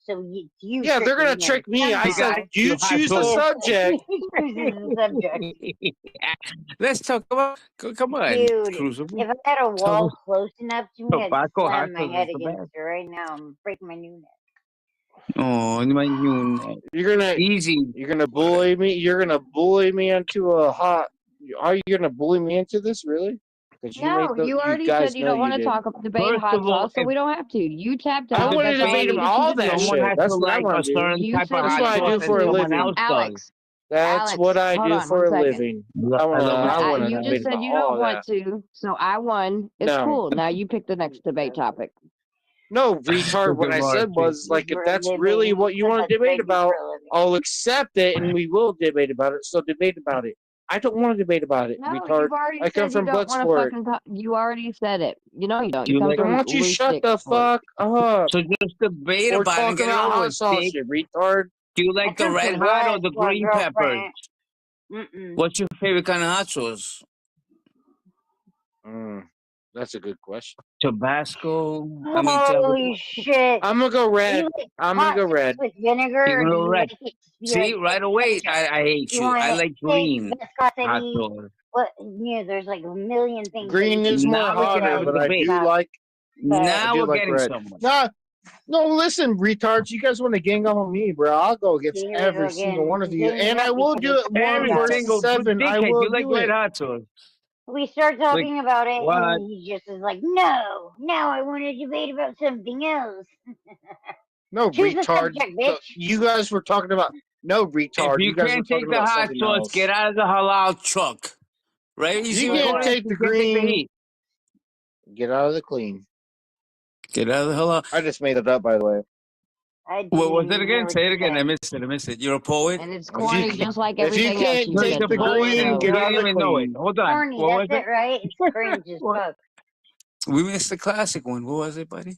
So you Yeah, they're gonna tricking me. trick me. I said guys, you choose the subject. He chooses the subject. Let's talk about. Come on, Dude, Crucible. if I had a So, wall close enough to me, I'd tobacco slam my hackers head is the against best. it right now and break my new neck. Oh, my unit. You're gonna Easy. You're gonna bully me. You're gonna bully me into a hot. Are you gonna bully me into this really? Because you No, made the. you You already guys said you know don't you want to did. debate First hot of all, sauce, so if we don't have to. You tapped I out. want to That's all I debate needed all you to that do. someone shit. has That's to what I like want a to do. certain You type said of That's you what hot I didn't do sauce, want and for a to. someone living. else does. That's Alex, what I hold do on for one a second. living. I love I it. want to You debate just said about you all don't want that. to, so I won. It's No, cool. Now you pick the next debate topic. no, retard. What I said was like, if For a that's really living. what you want That's to what I debate do about, for a living. I'll accept it, and we will debate about it. So debate about it. I don't want to debate about it, No, retard. you've already I come said you from don't want to Bloodsport. fucking talk. You already said it. You know you don't. Do You you come like? Then why from don't you loose shut stick the sport. fuck up? So just debate We're about it and talking get it about over hot with, sauce, dick. you retard. Do you like That's the up to red hot or what, the my green peppers? girlfriend. What's your favorite kind of hot sauce? That's a good question. Tabasco. I mean, Holy shit. I'm gonna go Do red. you like I'm gonna hot go sauce red. with vinegar, you're or do gonna you red. like it to be See, like right away, ketchup? I hate You you. want I it like thick, green hot viscosity? sauce. What? You know, there's like a million things that Green you is can more Now we can hotter, have a but I debate. do like but I Now do we're like getting red. somewhere. No, listen, retards. You guys want to gang up on me, bro? I'll go against here we every go single again. one of you, Ganging and I up will because do it's it one Every about it. versus single seven. I dickhead, will you like do red it. hot sauce. We start Like talking about it, what? and he just is like, no, now I want to debate about something else. No, Choose the retard. subject, bitch. You guys were talking about no If retard. you You guys were can't take talking the about hot something sauce, else. get out of the halal truck. Right? You see You what's can't going on? take the You can't take the green. heat. Get out of the clean. Get out of the halal. I just made it up, by the way. I didn't What was it even hear again? what Say you it again. said. I missed it. I missed it. You're a poet? And it's If you corny can't, just like if you everything else can't you No, take he's said a the tonight. poet green, and So he get out didn't of the even know it. clean. Hold on. Corny, What was that's it? it, right? It's cringe as What? fuck. We missed the classic one. What was it, buddy?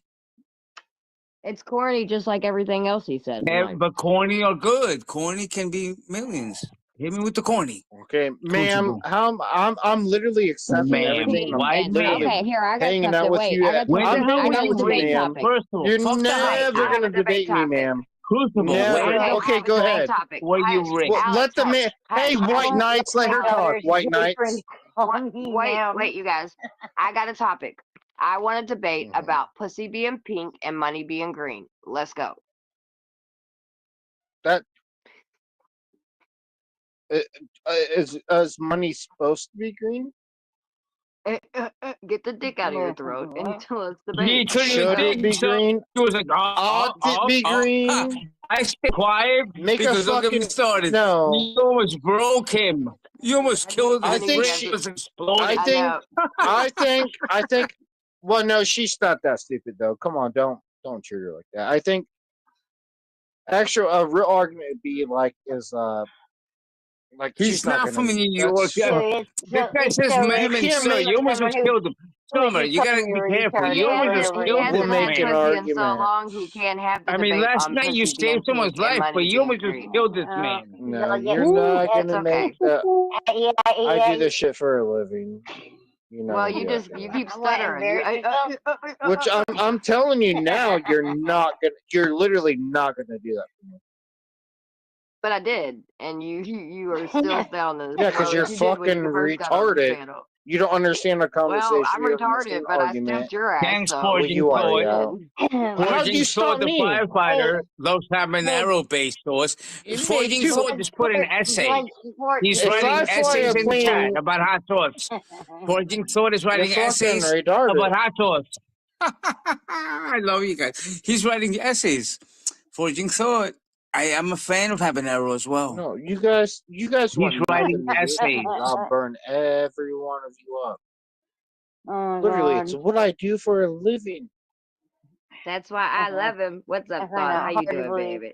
it's corny just like everything else he said tonight. But corny or good. Corny can be millions. Hit me with the corny. Okay, ma'am. Crucible. I'm literally accepting Ma'am. everything, and I'm White literally ma'am. Okay, here I got hanging out something. with Wait, you. I got When something. the hell I I'm was got hanging a out you with you, debate raped? ma'am. topic. First of all, You're fuck the hot never I have sauce. a gonna debate debate me, topic. ma'am. Crucible. Never. When I the Okay, have a go debate ahead. topic. were you Hush, raped? Well, Alex, let the man. hush, Hey, hush. I white won't let knights, let my her talk. daughter's White knights. boyfriend call me Wait, ma'am. wait, you guys. I got a topic. I want to debate about pussy being pink and money being green. Let's go. That is money supposed to be green? Get the dick out of your throat and What? let's He debate. told you Should it be so. green? He was like, Ought it be ha. green? I stayed quiet Make a because don't get me fucking started. no. You almost broke him. You almost killed I his think brain she. was I exploding. think. I know. I think. Well, no, she's not that stupid though. Come on, don't treat her like that. I think. Actual, a real argument would be like like He's she's not not from gonna. New York. That's Dude, This guy says so you ma'am and can't sir. make. You almost someone just killed him. who was Summer, just you gotta calling me be a careful. retard You He almost over and just over he killed again. this We'll hasn't had make an man. pussy in so argument. long he can't have the I mean, debate last on night you pussy being saved someone's pink and life, but money you being almost just green. killed this man. No, Yeah, you're not It's gonna okay. make that. yeah, I do this shit for a living. You're not Well, gonna you do that just for you me. keep What, stuttering. embarrass yourself? Which I'm telling you now, you're literally not gonna do that for me. But I did, and you are still down the Yeah, because road you're you did when fucking you first got on the retarded. channel. You don't understand a conversation. Well, I'm You don't understand retarded, but I argument. stooped your ass, Thanks, so Well, Forging you are, Sword. yeah. How'd Forging you Sword, stop the me? firefighter, loves having hey, arrow-based source. Forging Dude, Sword just put an essay. He's if writing I fly essays a in the chat plane, about hot sauce. Forging Sword is you're writing fucking essays retarded. about hot sauce. I love you guys. He's writing essays. Forging Sword. I am a fan of habanero as well. No, you guys He's want writing nothing to do with essays. me. I'll burn every one of you up. Oh, Literally, God. it's what I do for a living. that's why I love him. What's I up, find God? it How hard you to doing, believe. baby?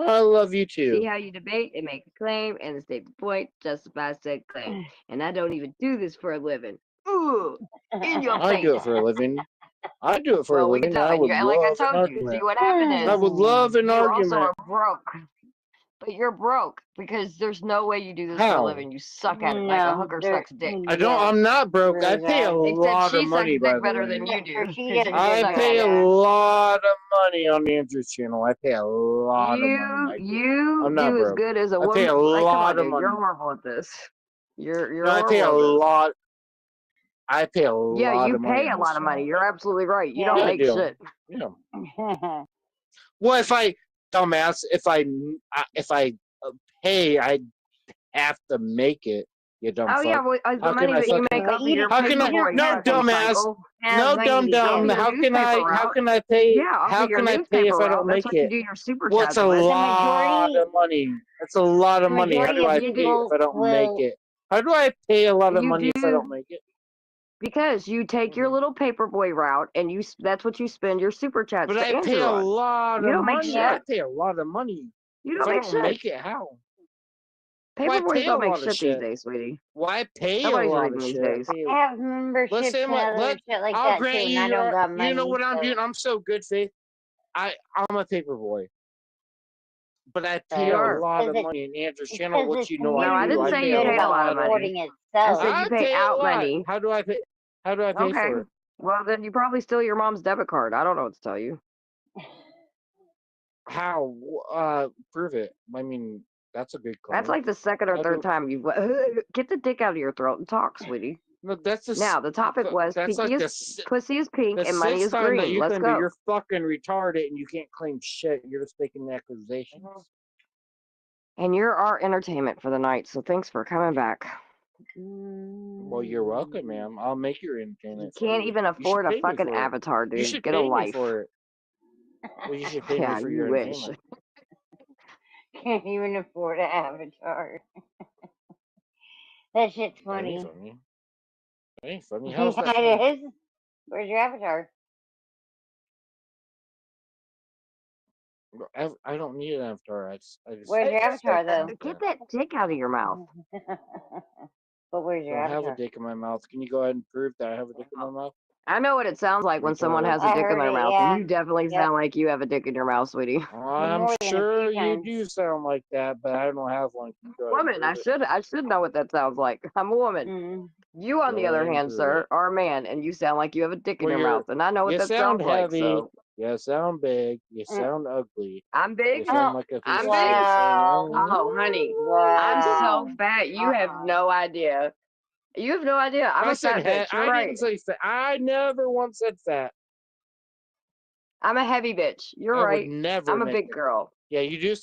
I love you See too. how you debate and make a claim and the statement point justifies said claim. And I don't even do this for a living. Ooh, in your I face. do it for a living. I do it for a Well, we can living. tell, I and would you, like I love an told you, see argument. what happened I is would love an you also argument. are broke. But you're broke because there's no way you do this for a How? living. You suck at it like a No, hooker there. sucks dick. I don't. Yeah, I'm not broke. I there's pay a that. Except lot of she sucks money, by dick the better than way. you do. She 'cause does you I good suck pay at a it. job. lot of money on Andrew's channel. I pay a lot of money. I do. You I'm not do as broke. good as a I pay a woman. Like, come lot on, of dude. You're money. horrible at this. You're No, I pay a horrible at this. lot. I pay a Yeah, lot you of money pay a on this lot of money. channel. You're absolutely right. You Yeah. don't Yeah, I make do. shit. Yeah. Well, if I, dumbass, if I pay, I have to make it. You dumb Oh yeah, fuck. well, the How can money I that you fucking? make off of your How can I? paperboy No, fucking dumbass. cycle. No, dumb Off dumb. of your How can newspaper I? How route. can I pay? Yeah, off How of your can I pay newspaper if I route. don't That's make what you it? do your super What's chats a with. lot majority, of money? That's a lot of money. How majority do of I pay if people I don't make will. it? How do I pay a lot of You money if I do don't make it? because you take your little paperboy route and that's what you spend your super chats But to I pay Andrew a on. lot You of don't make money. shit. I pay a lot of money. You If don't I make don't shit. make it, how? Well, I Paperboys pay a don't make lot of shit these shit. days, sweetie. Well, I pay a Nobody's lot reading of these shit. I days. pay. I have Let's memberships say and my other shit like I'll that too, grant and you I don't your. got You know money, what I'm so. doing? I'm so good, Faith. I'm a paper boy, but I pay You a are. lot of Because money in Andrew's it's channel, because which this you know I No, I do. didn't I community is say pay you a good pay a about lot of lot of. money. supporting I itself. said you I pay pay a out lot. money. How do I pay? How do I pay Okay. for it? Well, then you probably steal your mom's debit card. I don't know what to tell you. How? Prove it. I mean, that's a good That's claim. like the second or How third do? time you've get the dick out of your throat and talk, sweetie. No, that's the. Now the topic was That's pinky like is pussy is pink the and money sixth is time that green. you Let's claimed it. go. You're fucking retarded and you can't claim shit. You're just making accusations. And you're our entertainment for the night, so thanks for coming back. Well, you're welcome, ma'am. I'll make your You entertainment for can't you. even You should afford a pay me fucking for it. avatar, You dude. should Get a pay me life. for it. Well, you should pay me Yeah, for you your wish. entertainment. Can't even afford an avatar. That shit's That ain't funny. funny. That ain't funny. How's that Yeah, funny? it is. Where's your avatar? I don't need an avatar. I just Where's your avatar though? Get that dick out of your mouth. But where's your don't have a avatar? dick in my mouth. Can you go ahead and prove that I have a dick in my mouth? I know what it sounds like when Go someone ahead. has a I dick in heard their it, mouth, yeah. and you definitely Yep. sound like you have a dick in your mouth, sweetie. I'm More than a sure few you times. do sound like that, but I don't have one. Can you go ahead and Woman, prove it? I should know what that sounds like. I'm a woman. Mm. You, on the Go other ahead and hand, prove sir, it. are a man, and you sound like you have a dick in Well, your mouth, and I know what you that sound sounds like. heavy. So You sound big. You sound ugly. I'm You big. sound like a I'm piece of big. shit. Oh, honey, I'm so Wow. fat. You have no idea. You have no idea. I'm I a said fat bitch. You're I right. didn't say fat. I never once said fat. I'm a heavy bitch. You're I would right. never I'm a make big girl. Yeah, you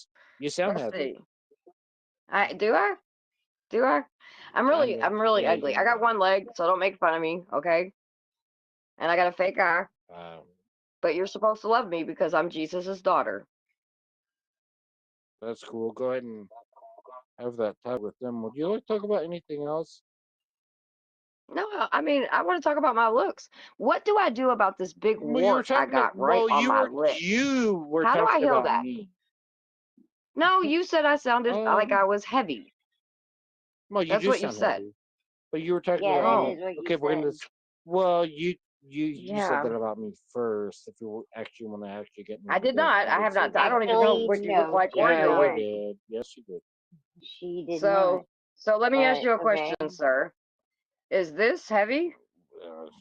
sound Let's heavy. see. Do I? Do I? I'm really Kinda. Yeah, ugly. you I got are. one leg, so don't make fun of me, okay? And I got a fake eye, but you're supposed to love me because I'm Jesus's daughter. That's cool. Go ahead and have that talk with them. Would you like to talk about anything else? No, I mean, I want to talk about my looks. What do I do about this big Well, you were wart I talking got right on my lip? you were How do I talking heal about that? me. No, you said I sounded like I was heavy. Well, you That's do what you sound said. heavy. But you were talking Yeah, about that me. is what you Okay, we're in said. this. Well, you Yeah. said that about me first. If you actually want to actually get into I did the not. I have not. I don't even know Actually, what you look no, like she or Yeah, your you weight. did. Yes, you did. She did So, not. let me ask you a Okay. question, sir. Is this heavy? Would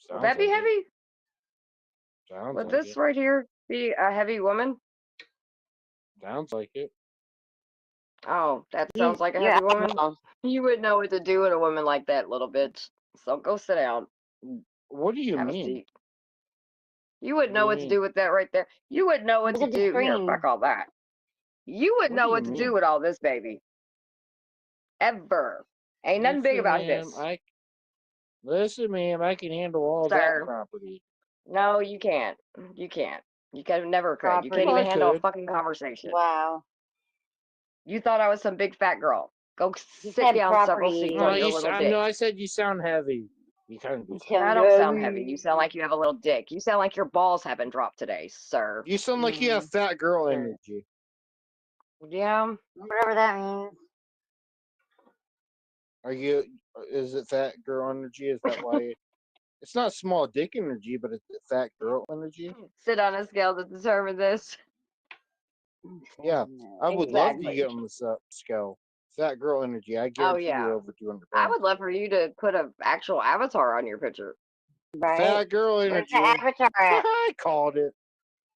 Sounds that be like it. heavy? Sounds Would like this it. right here be a heavy woman? Sounds like it. Oh, that sounds like a Your heavy woman. eyeballs. You wouldn't know what to do with a woman like that, little bitch. So go sit down. What do you Have a mean? seat. You wouldn't What do know you what to mean? do with that right there. You wouldn't know what Look to at the do. Here, screen. fuck all that. You wouldn't What know do what you to do mean? with all this, baby. Ever. Ain't nothing big Listen, about ma'am, this. Listen, ma'am, I can handle all that Sir. property. No, you can't. You can't. You never could. You can't Property. Well, even I handle a could. fucking conversation. Wow. You thought I was some big fat girl. Go He sit said down several property. seats No, on your little dick. no, I said you sound heavy. You kind of do sound I heavy. don't sound heavy. You sound like you have a little dick. You sound like your balls haven't dropped today, sir. You sound like you have fat girl energy. Yeah. Whatever that means. Is it fat girl energy? Is that why? It's not small dick energy, but it's fat girl energy. Sit on a scale to determine this. Yeah, I would love to Exactly. get on the scale. Fat girl energy. I Oh guarantee yeah. you over 200 I pounds. would love for you to put an actual avatar on your picture. Right? Fat girl Where's energy. the avatar at? I called it.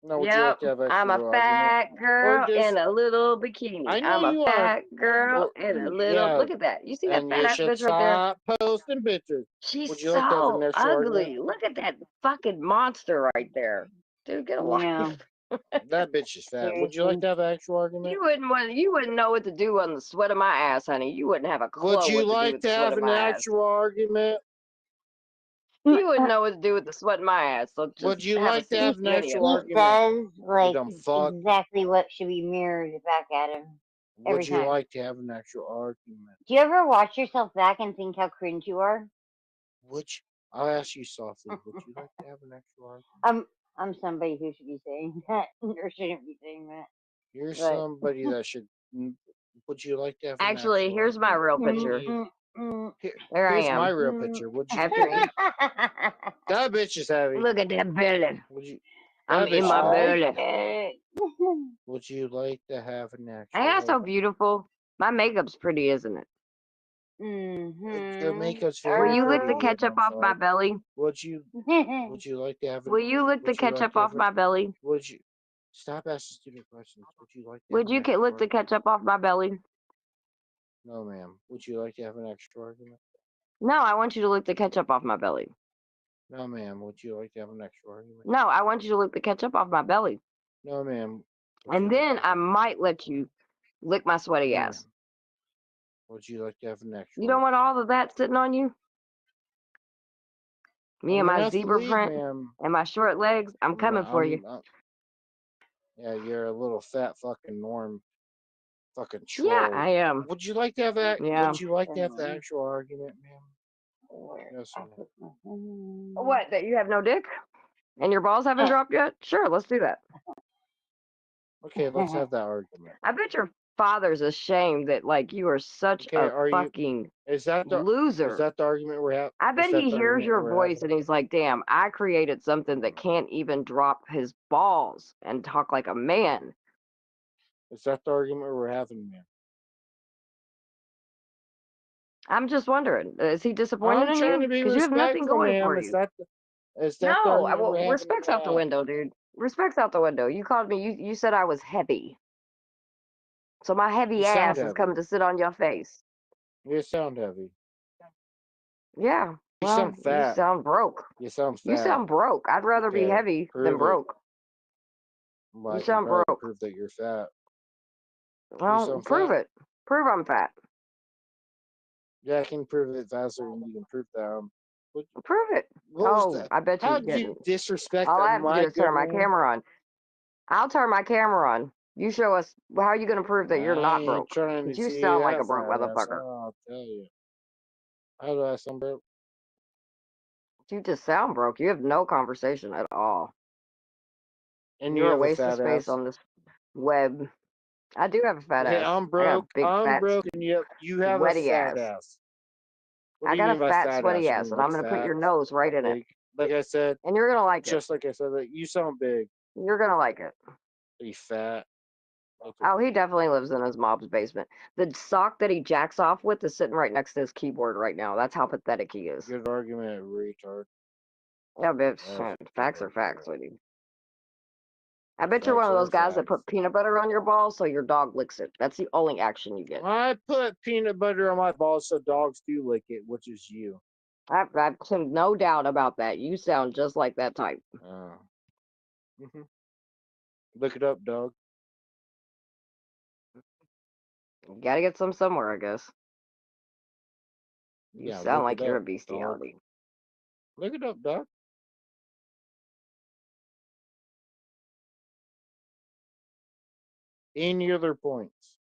Now, would you like Yep. to have I'm a actual argument? fat girl just, in a little I bikini. know I'm a you are. fat girl Or, in a little. yeah, Look at that. You see that and fat you ass should bitch right there? stop posting pictures. She's Would you like to have an so extra argument? ugly. Look at that fucking monster right there. Dude, get a Yeah. life. That bitch is fat. Would you like Seriously. to have an actual argument? You wouldn't know what to do on the sweat of my ass, honey. You wouldn't have a clue Would you what to do like with to the sweat have of an my ass. actual argument? You wouldn't know what to do with the sweat of my ass. So just Would you have a like to seat. have an He actual argument? says You like dumb fuck. exactly what should be mirrored back at him every Would you time. like to have an actual argument? Do you ever watch yourself back and think how cringe you are? I'll ask you softly. Would you like to have an actual argument? I'm somebody who should be saying that or shouldn't be saying that. You're But somebody that should. Would you like to have an Actually, actual here's my argument? real picture. There I Here's my am. real picture. Would you? After That bitch is heavy. look at that belly. Would you? I'm That in bitch my is heavy. belly. Would you like to have an actual Ain't that so argument? beautiful? My makeup's pretty, isn't it? Your makeup's Will very you lick pretty. the You ketchup dumb off my fuck. belly? Would you like to have an? Will you lick the Would you like ketchup to off have an? my belly? Would you? Stop asking stupid questions. Would you like to have Would an you actual lick the argument? ketchup off my belly? No, ma'am. Would you like to have an extra argument? No, I want you to lick the ketchup off my belly. No, ma'am. Would you like to have an extra argument? No, I want you to lick the ketchup off my belly. No, ma'am. And then I might let you lick my sweaty No, ass. ma'am. Would you like to have an extra? You don't want all of that sitting on you? Me and I'm gonna my have to zebra leave, print ma'am. and my short legs, I'm coming for you. Yeah, you're a little fat fucking norm, fucking troll. Yeah, I am. Would you like to have that? Yeah. Would you like to have the actual argument, ma'am? Yes, ma'am. What, that you have no dick? And your balls haven't dropped yet? Sure, let's do that. Okay, let's have that argument. I bet your father's ashamed that like you are such Okay, a are you? fucking Is that the? loser. Is that the argument we're having? I bet he hears your voice and he's like, damn, I created something that can't even drop his balls and talk like a man. Is that the argument we're having, ma'am? I'm just wondering, is he disappointed I'm in trying you? to be Because you have nothing respectful, going ma'am. for Is you. that the No, argument we're well, having? respect's out the window, dude. Respect's out the window. You called me, you said I was heavy. So my heavy You sound ass is heavy. coming to sit on your face. You sound heavy. Yeah. You Well, sound fat. you sound broke. You sound fat. You sound broke. I'd rather be Okay, heavy prove than it. broke. Well, I You can sound probably broke. prove that you're fat. Well, sound prove fat. it. Prove I'm fat. Yeah, I can prove it faster than you can prove that. Prove it. What was Oh, that? I bet How you did you didn't. disrespect All I have to my do is turn good my name? camera on. I'll turn my camera on. You show us. How are you going to prove that you're I not ain't broke? trying to Because you see sound like that a broke fat ass. motherfucker. I'll tell you. How do I sound broke? You just sound broke. You have no conversation at all. And You're you a have a waste of fat space ass. on this web. I do have a fat Okay, ass. I'm I got a broke. big I'm fat broke, and you have a sweaty fat ass. ass. What I do you got mean a by fat fat sweaty ass? You ass, mean and like I'm going to put fat, your nose right in it. big? Like I said, And you're going to like it. just like I said, that you sound big. You're going to like it. Are you fat? Okay. Oh, he definitely lives in his mom's basement. The sock that he jacks off with is sitting right next to his keyboard right now. That's how pathetic he is. Good argument, retard. Yeah, bitch. That's a good Facts are argument. facts, sweetie. I bet you're Facts one of are those guys that facts. put peanut butter on your balls so your dog licks it. That's the only action you get. I put peanut butter on my balls so dogs do lick it, which is you. I've no doubt about that. You sound just like that type. Mm-hmm. Look it up, dog. You gotta get some somewhere, I guess. You Yeah, sound look like it you're a up, dog. bestiality. Look it up, dog. Any other points?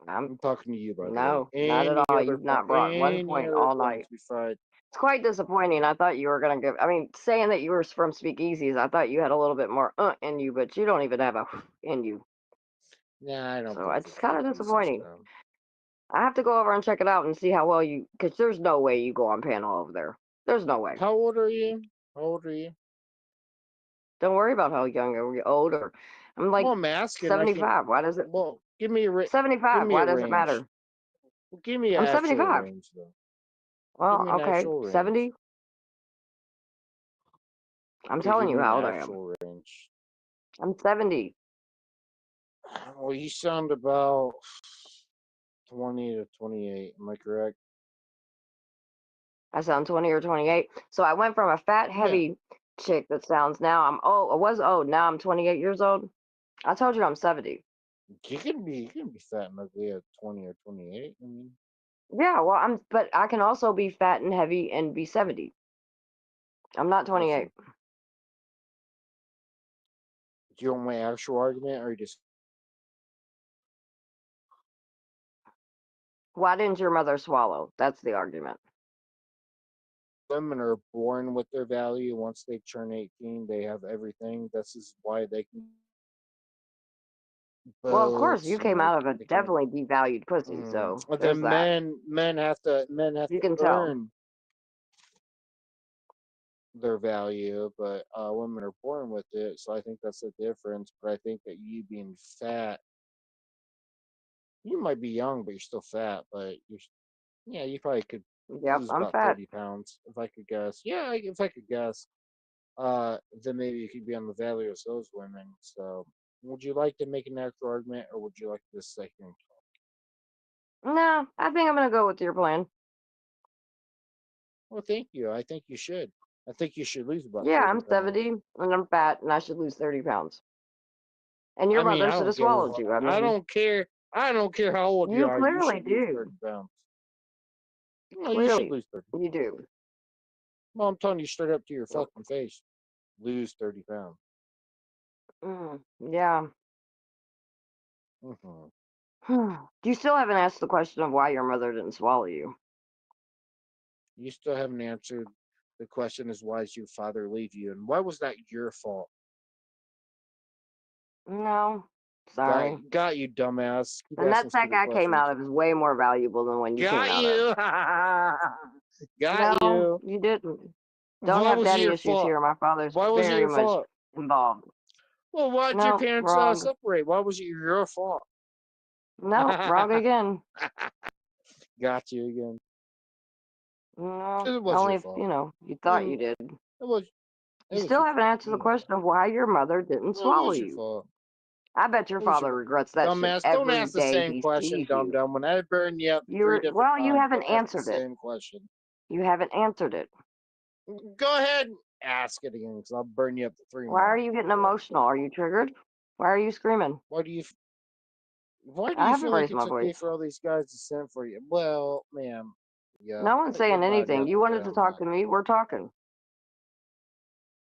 I'm talking to you, by the way. No, not at Any all. other You've not point- brought one any point other all points night. besides? It's quite disappointing. I thought you were gonna give. I mean, saying that you were from Speakeasies, I thought you had a little bit more in you, but you don't even have a in you. Nah, I don't. So think it's kind of Speakeasies, disappointing. though. I have to go over and check it out and see how well you. Because there's no way you go on panel over there. There's no way. How old are you? How old are you? Don't worry about how young or old or. I'm like Well, I'm asking. I think. 75. Why does it? Well, give me a give 75. me Why a does it range. matter? Well, give me an I'm actual 75. range though. Give Well, me an okay, actual range. 70. I'm Okay, telling give you me how an old I am. actual range. I'm 70. Well, you sound about 20 to 28. Am I correct? I sound 20 or 28. So I went from a fat, Yeah. heavy chick that sounds now I'm old. I was old. Now I'm 28 years old. I told you I'm 70. You can be fat and ugly at 20 or 28. I mean, Yeah, well, but I can also be fat and heavy and be 70. I'm not 28. do you want my actual argument or you just Why didn't your mother swallow? That's the argument. women are born with their value? Once they turn 18, they have everything. This is why they can. Well, of course, Boats you and came out of a they can. definitely devalued pussy, so But there's then that. men have to You can tell. earn their value, but women are born with it. So I think that's the difference. But I think that you being fat, you might be young, but you're still fat. But yeah, you probably could Yep, lose I'm about fat. 30 pounds if I could guess. Yeah, if I could guess. Then maybe you could be on the value of those women. So, would you like to make an actual argument, or would you like to second? No, I think I'm gonna go with your plan. Well, thank you. I think you should. I think you should lose about Yeah, 30 I'm pounds. 70 and I'm fat and I should lose 30 pounds. And your I mean, mother I should don't have give a swallowed fuck. you. I I mean, don't care. I don't care how old you you are. You clearly should lose do. 30 pounds. No, you should Clearly, lose 30. you do. Well, I'm telling you straight up to your fucking face. Lose 30 pounds. Yeah. You still haven't asked the question of why your mother didn't swallow you. You still haven't answered the question is why did your father leave you? And why was that your fault? No, sorry. Got you, dumbass. Keep The asking nutsack stupid I came questions. out of is way more valuable than when you came Got out you. of. Got No, you. you didn't. Don't Why have was it daddy your issues fault? here. My father's Why was it very your much fault? involved. Well, why did your No, parents wrong. separate? Why was it your fault? No, wrong again. Got you again. No, It was only your if, fault. you thought you did. It was. You still haven't answered the question of why your mother didn't It swallow was your you. fault. I bet your It was father your regrets that shit dumbass. Don't every ask the day same he question, sees dumb you. dumb. When I burn you up 3 different Well, you times, haven't don't ask the answered it. same question. You haven't answered it. Go ahead and ask it again, because I'll burn you up to 3 Why are more. you getting emotional? Are you triggered? Why are you screaming? Why do you I haven't feel like raised it's my okay voice. for all these guys to send for you? Well, ma'am, yeah. No one's saying Goodbye, anything. ma'am. You wanted to Yeah, talk to me. We're talking.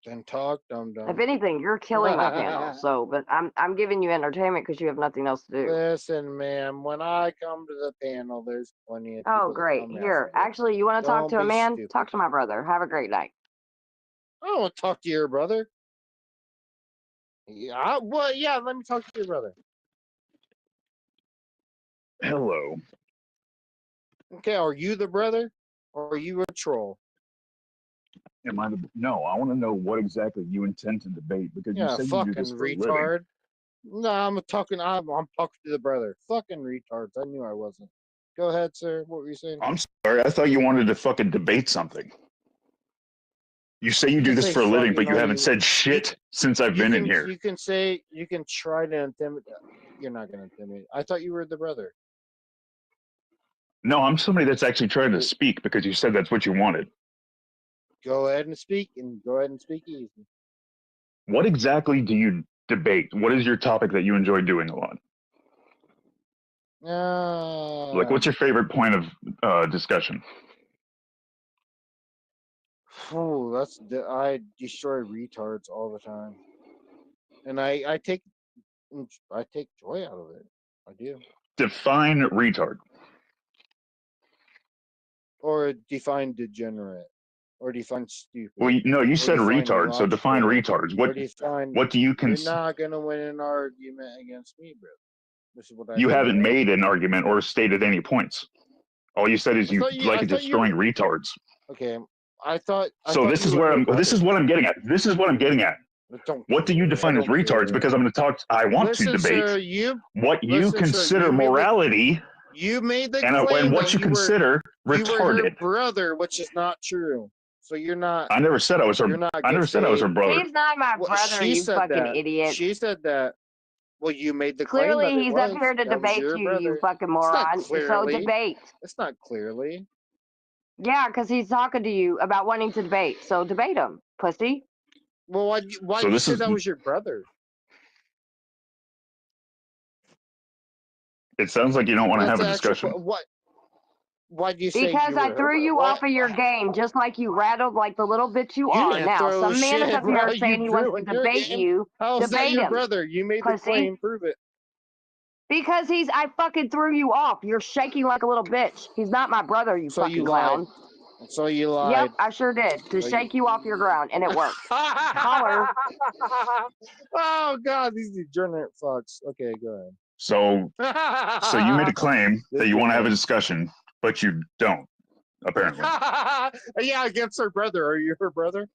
then talk, dumb If dumb. anything, you're killing my panel. So, but I'm giving you entertainment because you have nothing else to do. Listen, ma'am, when I come to the panel, there's plenty of Oh, people that great. come Here, after me. actually, you want to talk Don't to a be man? stupid. Talk to my brother. Have a great night. I don't want to talk to your brother. Yeah, well, yeah, let me talk to your brother. Hello. Okay, are you the brother or are you a troll? Am I the, no, I want to know what exactly you intend to debate because you Yeah, say you do fucking this for a living. retard. No, I'm talking to the brother. Fucking retards. I knew I wasn't. Go ahead, sir. What were you saying? I'm sorry, I thought you wanted to fucking debate something. You say you do can this say for a living, fucking but you all haven't you- said shit since I've been in here. You can try to intimidate. You're not going to intimidate. I thought you were the brother. No, I'm somebody that's actually trying to speak because you said that's what you wanted. Go ahead and speak, and go ahead and speak easy. What exactly do you debate? What is your topic that you enjoy doing a lot? Like, what's your favorite point of discussion? Oh, I destroy retards all the time, and I take joy out of it. I do. Define retard. Or define degenerate, or define stupid. Well, no, you or said define retard, so define illogical, retards. or define. What do you You're consider? not gonna win an argument against me, bro. This is what I You do. haven't made an argument or stated any points. All you said is you like destroying retards. Okay, I thought. So this is where this is what I'm getting at. This is what I'm getting at. What do you define as retards? Because I'm going to talk. I want to debate sir, what you consider morality. You made the and claim what you consider retarded. You were her brother, which is not true. So you're not. I never said I was her. I never said I was her brother. He's not my brother, you fucking idiot. She said that. Well, you made the claim. Clearly, he's up here to debate you fucking moron. So debate. It's not clearly. Yeah, because he's talking to you about wanting to debate. So debate him, pussy. Well, why so you say that was your brother? It sounds like you don't want to have a discussion. Why'd you say? Because I threw you off of your game, just like you rattled like the little bitch you are. Now, some man is up here saying he wants to debate you. How's that your him, brother? You made the claim. Prove it. Because I fucking threw you off. You're shaking like a little bitch. He's not my brother, you fucking clown. So you lied. Yep, I sure did. To shake you off your ground, and it worked. Holler. Oh, God, these degenerate fucks. Okay, go ahead. So you made a claim that you want to have a discussion, but you don't, apparently. Yeah, against her brother. Are you her brother?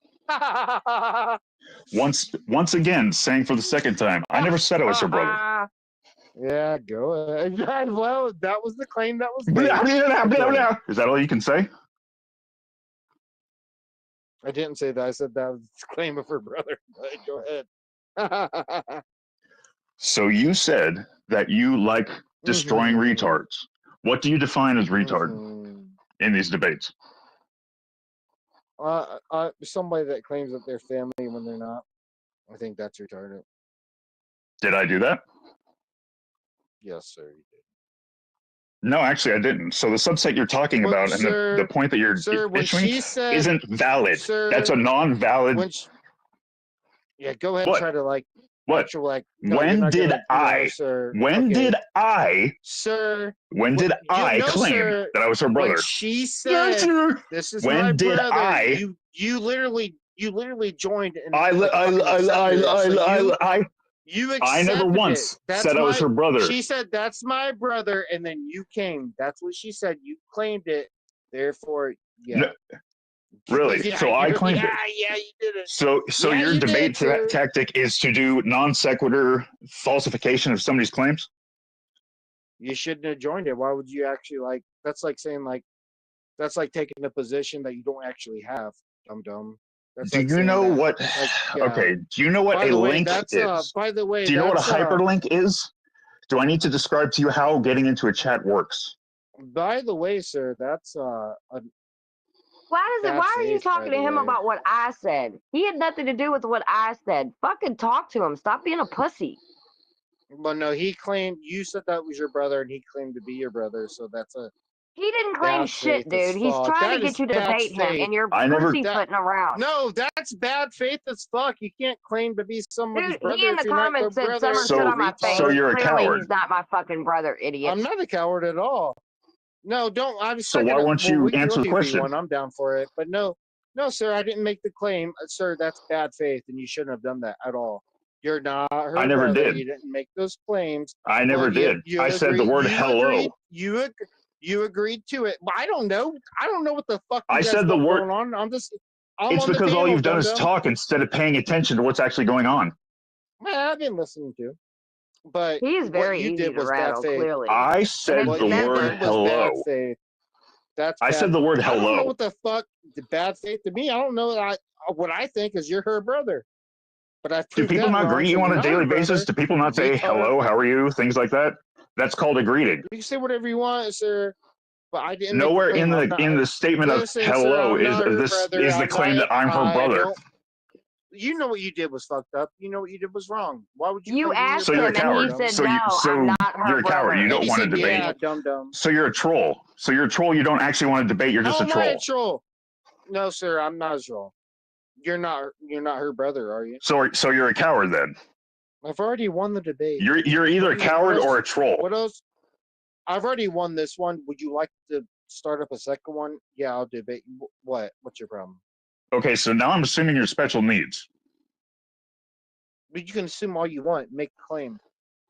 Once again, saying for the second time, I never said I was her brother. Yeah, go ahead. Well, that was the claim that was made. Is that all you can say? I didn't say that. I said that was the claim of her brother. Go ahead. So you said that you like destroying retards. What do you define as retard in these debates? Somebody that claims that they're family when they're not. I think that's retarded. Did I do that? Yes, sir, you did. No, actually, I didn't. So the subset you're talking about and the point that you're issuing isn't valid. That's a non-valid. Yeah, go ahead and try to like. What? Like, no, when did I? When did I? Sir. When did I claim that I was her brother? When she said, "This is my brother." You literally joined. I never once said I was her brother. She said, "That's my brother," and then you came. That's what she said. You claimed it. Therefore, yeah. No. Really? Yeah, so I claimed it. Yeah, you did it. So yeah, your debate tactic is to do non sequitur falsification of somebody's claims? You shouldn't have joined it. Why would you actually like? That's like saying that's like taking a position that you don't actually have. Dumb. Do you know what? Okay. Do you know what a link is? By the way, do you know what a hyperlink is? Do I need to describe to you how getting into a chat works? By the way, sir, that's Why are you talking to him about what I said? He had nothing to do with what I said. Fucking talk to him. Stop being a pussy. Well, no, he claimed you said that was your brother, and he claimed to be your brother. So that's a. He didn't claim shit, dude. He's trying to get you to debate him, and you're pussyfooting around. No, that's bad faith as fuck. You can't claim to be somebody's brother. He in the comments said someone stood on my face. So you're a coward. He's not my fucking brother, idiot. I'm not a coward at all. No, don't. So why won't you answer the question? I'm down for it, but no, sir, I didn't make the claim, sir. That's bad faith, and you shouldn't have done that at all. You're not her I never brother. did. You didn't make those claims. I never did. I said the word hello. You agreed to it. But I don't know. I don't know what the fuck. I said the word. Going on. It's because all you've done is talk instead of paying attention to what's actually going on. Man, I've been listening to. But he is very easy to rattle. Clearly, I said the word hello. I said the word hello. I don't know what the fuck the bad faith to me. I don't know what I think is you're her brother. But do people not greet you on a daily basis? Do people not say hello, how are you, things like that? That's called a greeting. You can say whatever you want, sir. But I didn't. Nowhere in the statement of hello is the claim that I'm her brother. You know what you did was fucked up. You know what you did was wrong. Why would you? You asked so him, you're a coward. And he said, I'm not her you're a coward. brother. You don't want to debate. Yeah, dumb. So you're a troll. So you're a troll. You don't actually want to debate. You're just a troll. I'm not a troll. No, sir, I'm not a troll. You're not her brother, are you? So you're a coward then. I've already won the debate. You're either a coward or a troll. What else? I've already won this one. Would you like to start up a second one? Yeah, I'll debate. What? What's your problem? Okay, so now I'm assuming you're special needs. But you can assume all you want. Make a claim.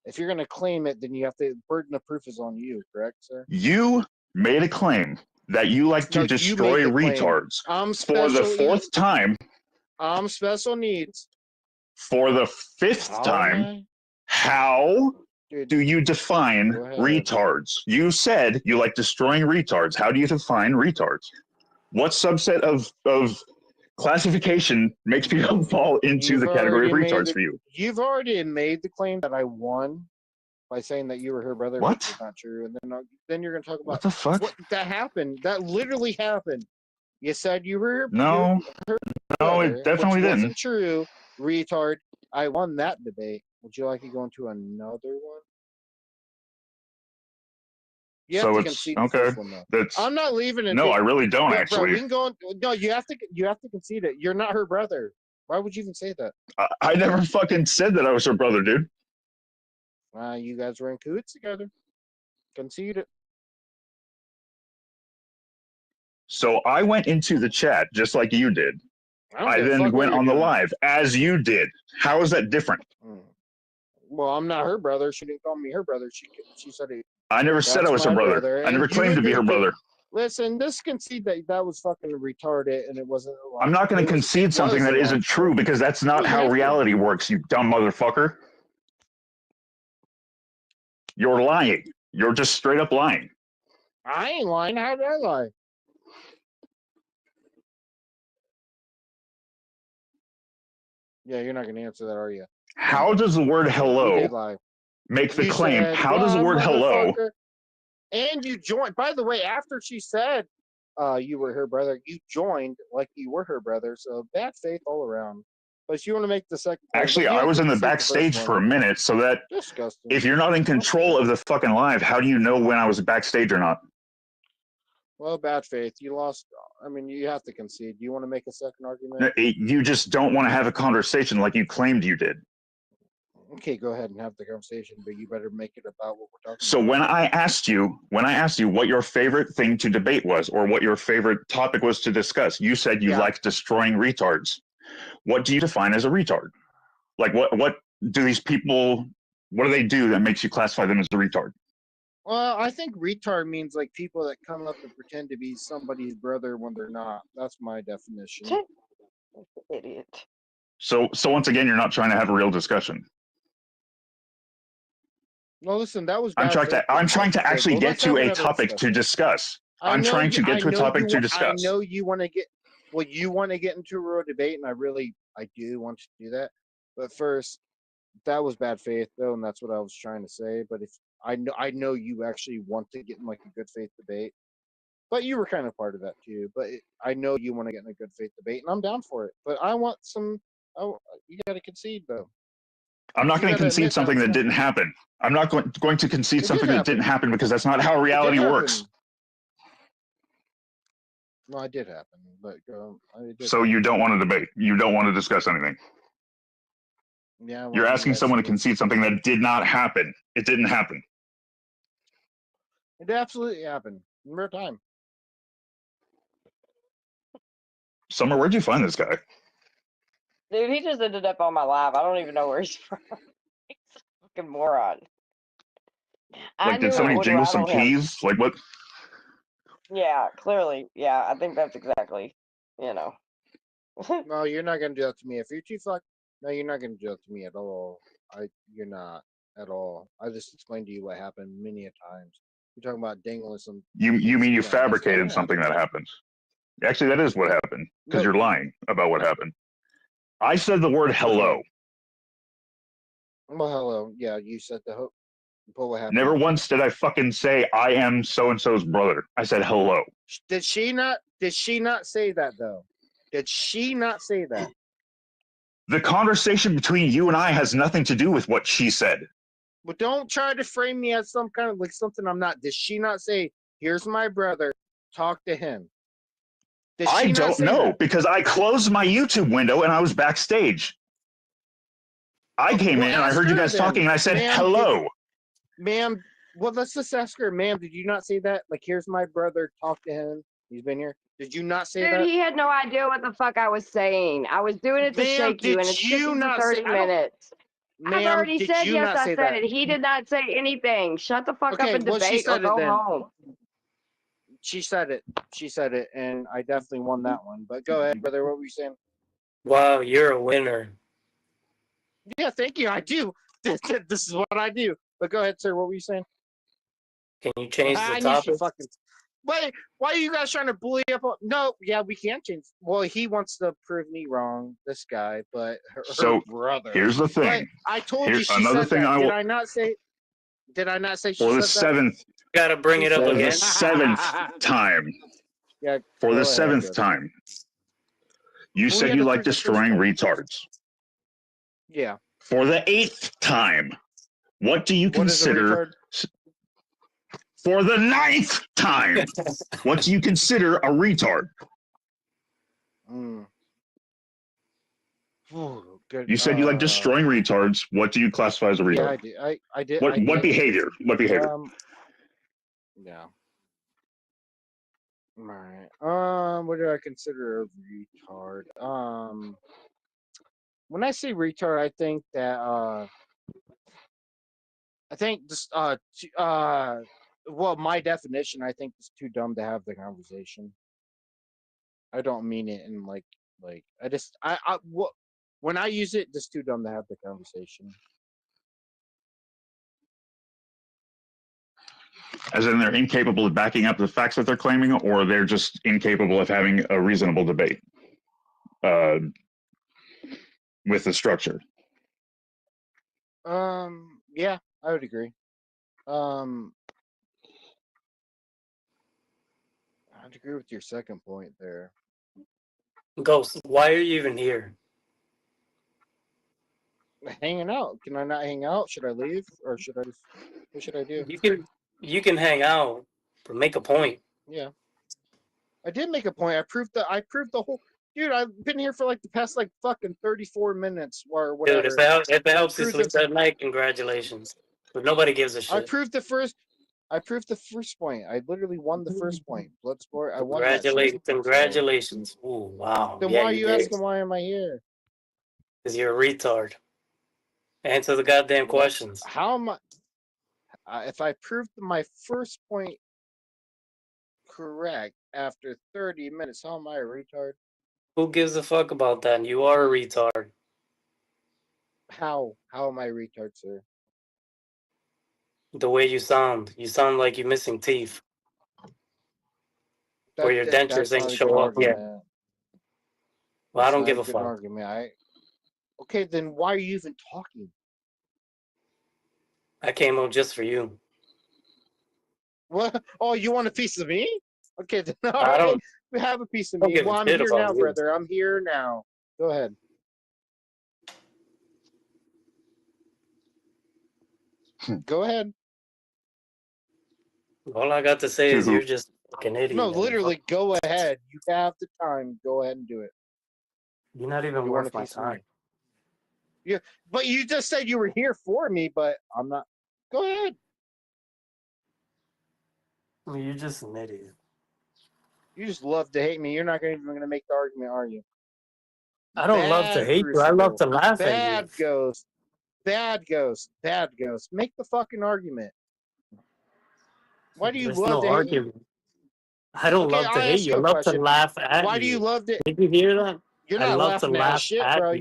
If you're going to claim it, then you have to. Burden of proof is on you, correct, sir? You made a claim that you like to destroy retards I'm for the fourth time. I'm special needs. For the fifth time, how do you define retards? You said you like destroying retards. How do you define retards? What subset of classification makes people fall into the category of retards for you? You've already made the claim that I won by saying that you were her brother, what? which is not true. And then you're going to talk about what the fuck? What that happened. That literally happened. You said you were her no, brother, it definitely which didn't. Wasn't true, retard. I won that debate. Would you like to go into another one? You have to concede the first one, though. I'm not leaving it. No, I really don't Bro, actually. we can go. No, you have to concede it. You're not her brother. Why would you even say that? I never fucking said that I was her brother, dude. You guys were in cahoots together. Concede it. So I went into the chat just like you did. I then went on the live as you did. How is that different? Well, I'm not her brother. She didn't call me her brother. She said it. I never said I was her brother. I never claimed to be her brother. Listen, this concede that was fucking retarded and it wasn't. I'm not going to concede something that isn't true because that's not how reality works, you dumb motherfucker. You're lying. You're just straight up lying. I ain't lying. How did I lie? Yeah, you're not going to answer that, are you? How does the word hello make the claim? How does the word hello? And you joined. By the way, after she said you were her brother, you joined like you were her brother. So bad faith all around. But you want to make the second. Actually, I was in the backstage for a minute, so that if you're not in control of the fucking live, how do you know when I was backstage or not? Well, bad faith. You lost. I mean, you have to concede. Do you want to make a second argument? You just don't want to have a conversation like you claimed you did. Okay, go ahead and have the conversation, but you better make it about what we're talking about. So when I asked you what your favorite thing to debate was, or what your favorite topic was to discuss, you said you liked destroying retards. What do you define as a retard? Like what do these people, what do they do that makes you classify them as a retard? Well, I think retard means like people that come up and pretend to be somebody's brother when they're not. That's my definition. Idiot. So once again, you're not trying to have a real discussion. No, listen, that was. I'm trying to actually get to a topic to discuss. I'm trying to get to a topic to discuss. I know you want to get. Well, you want to get into a real debate, and I do want you to do that. But first, that was bad faith, though, and that's what I was trying to say. But if I know you actually want to get in like a good faith debate, but you were kind of part of that too. But I know you want to get in a good faith debate, and I'm down for it. But I want some. Oh, you got to concede though. I'm not going to concede something that didn't happen. I'm not going to concede something that didn't happen because that's not how reality works. No, it did happen, but so you don't want to debate. You don't want to discuss anything. Yeah. Well, you're asking someone to concede something that did not happen. It didn't happen. It absolutely happened in real time. Summer, where'd you find this guy? Dude, he just ended up on my live. I don't even know where he's from. He's a fucking moron. Like, did somebody jingle some keys? Like, what? Yeah, clearly. Yeah, I think that's exactly, No, you're not going to do that to me. If you're too no, you're not going to do that to me at all. You're not at all. I just explained to you what happened many a times. You're talking about dangling some. You mean you fabricated something that happened? Actually, that is what happened because you're lying about what happened. I said the word hello. Well, hello. Yeah, you said the hope. But what happened? Never once did I fucking say I am so and so's brother. I said hello. Did she not say that though? Did she not say that? The conversation between you and I has nothing to do with what she said. But don't try to frame me as some kind of like something I'm not. Did she not say, "Here's my brother, talk to him"? I don't know because I closed my YouTube window and I was backstage. I came in and I heard you guys talking and I said, hello. Ma'am, well, let's just ask her, ma'am, did you not say that? Like, here's my brother, talk to him. He's been here. Did you not say that? Dude, he had no idea what the fuck I was saying. I was doing it to shake you, and it's 30 minutes. I've already said yes, I said it. He did not say anything. Shut the fuck up and debate or go home. She said it. She said it, and I definitely won that one. But go ahead, brother. What were you saying? Wow, you're a winner. Yeah, thank you. I do. This is what I do. But go ahead, sir. What were you saying? Can you change the I knew she topic? fucking. Wait, why are you guys trying to bully up? No, yeah, we can change. Well, he wants to prove me wrong, this guy, but her So brother. here's the But thing. I told Here, you she another said thing that. I Did will I not say? Did I not say she for the said that? seventh. Gotta bring it up For again. the seventh time. Yeah. For go the ahead, seventh brother. time. You Well, we said had you to like prove the first destroying point. retards. Yeah. For the 8th time. What do you What is a consider? retard? For the 9th time. What do you consider a retard? Ooh, good. You said you like destroying retards. What do you classify as a retard? Yeah, I did. I did. What I did. what behavior? What behavior? Yeah. All right. What do I consider a retard? When I say retard, I think that well, my definition, I think is too dumb to have the conversation. I don't mean it in like when I use it, just too dumb to have the conversation. As in they're incapable of backing up the facts that they're claiming, or they're just incapable of having a reasonable debate with the structure. Yeah, I would agree. I'd agree with your second point there. Ghost, why are you even here? Hanging out. Can I not hang out? Should I leave, or should I? What should I do? You can hang out, but make a point. Yeah, I did make a point. I proved the whole. Dude, I've been here for like the past like fucking 34 minutes or whatever. Dude, if it helps you sleep that night, congratulations. But nobody gives a shit. I proved the first point. I literally won the first point. Bloodsport. I won that. Congratulations. Ooh, wow. Then yeah, why are you did. asking why am I here? Because you're a retard. Answer the goddamn questions. How am I? If I proved my first point correct after 30 minutes, how am I a retard? Who gives a fuck about that? You are a retard. How am I a retard, sir? The way you sound. You sound like you're missing teeth. Or your dentures ain't show up yet. Well, I don't give a fuck. Argument. Okay, then why are you even talking? I came up just for you. What? Oh, you want a piece of me? Okay, then I don't. We have a piece of me. Well, I'm here now, brother. I'm here now. Go ahead. Go ahead. All I got to say is you're just a fucking idiot. No, literally, go ahead. You have the time. Go ahead and do it. You're not even worth my time. Yeah, but you just said you were here for me, but I'm not. Go ahead. I mean, you're just an idiot. You just love to hate me. You're not even going to make the argument, are you? I don't love to hate you. I love to laugh at you. Bad ghost. Bad ghost. Bad ghost. Make the fucking argument. Why do you love to hate me? I don't love to hate you. I love to laugh at you. Why do you love to? Did you hear that? You're not laughing at shit, bro.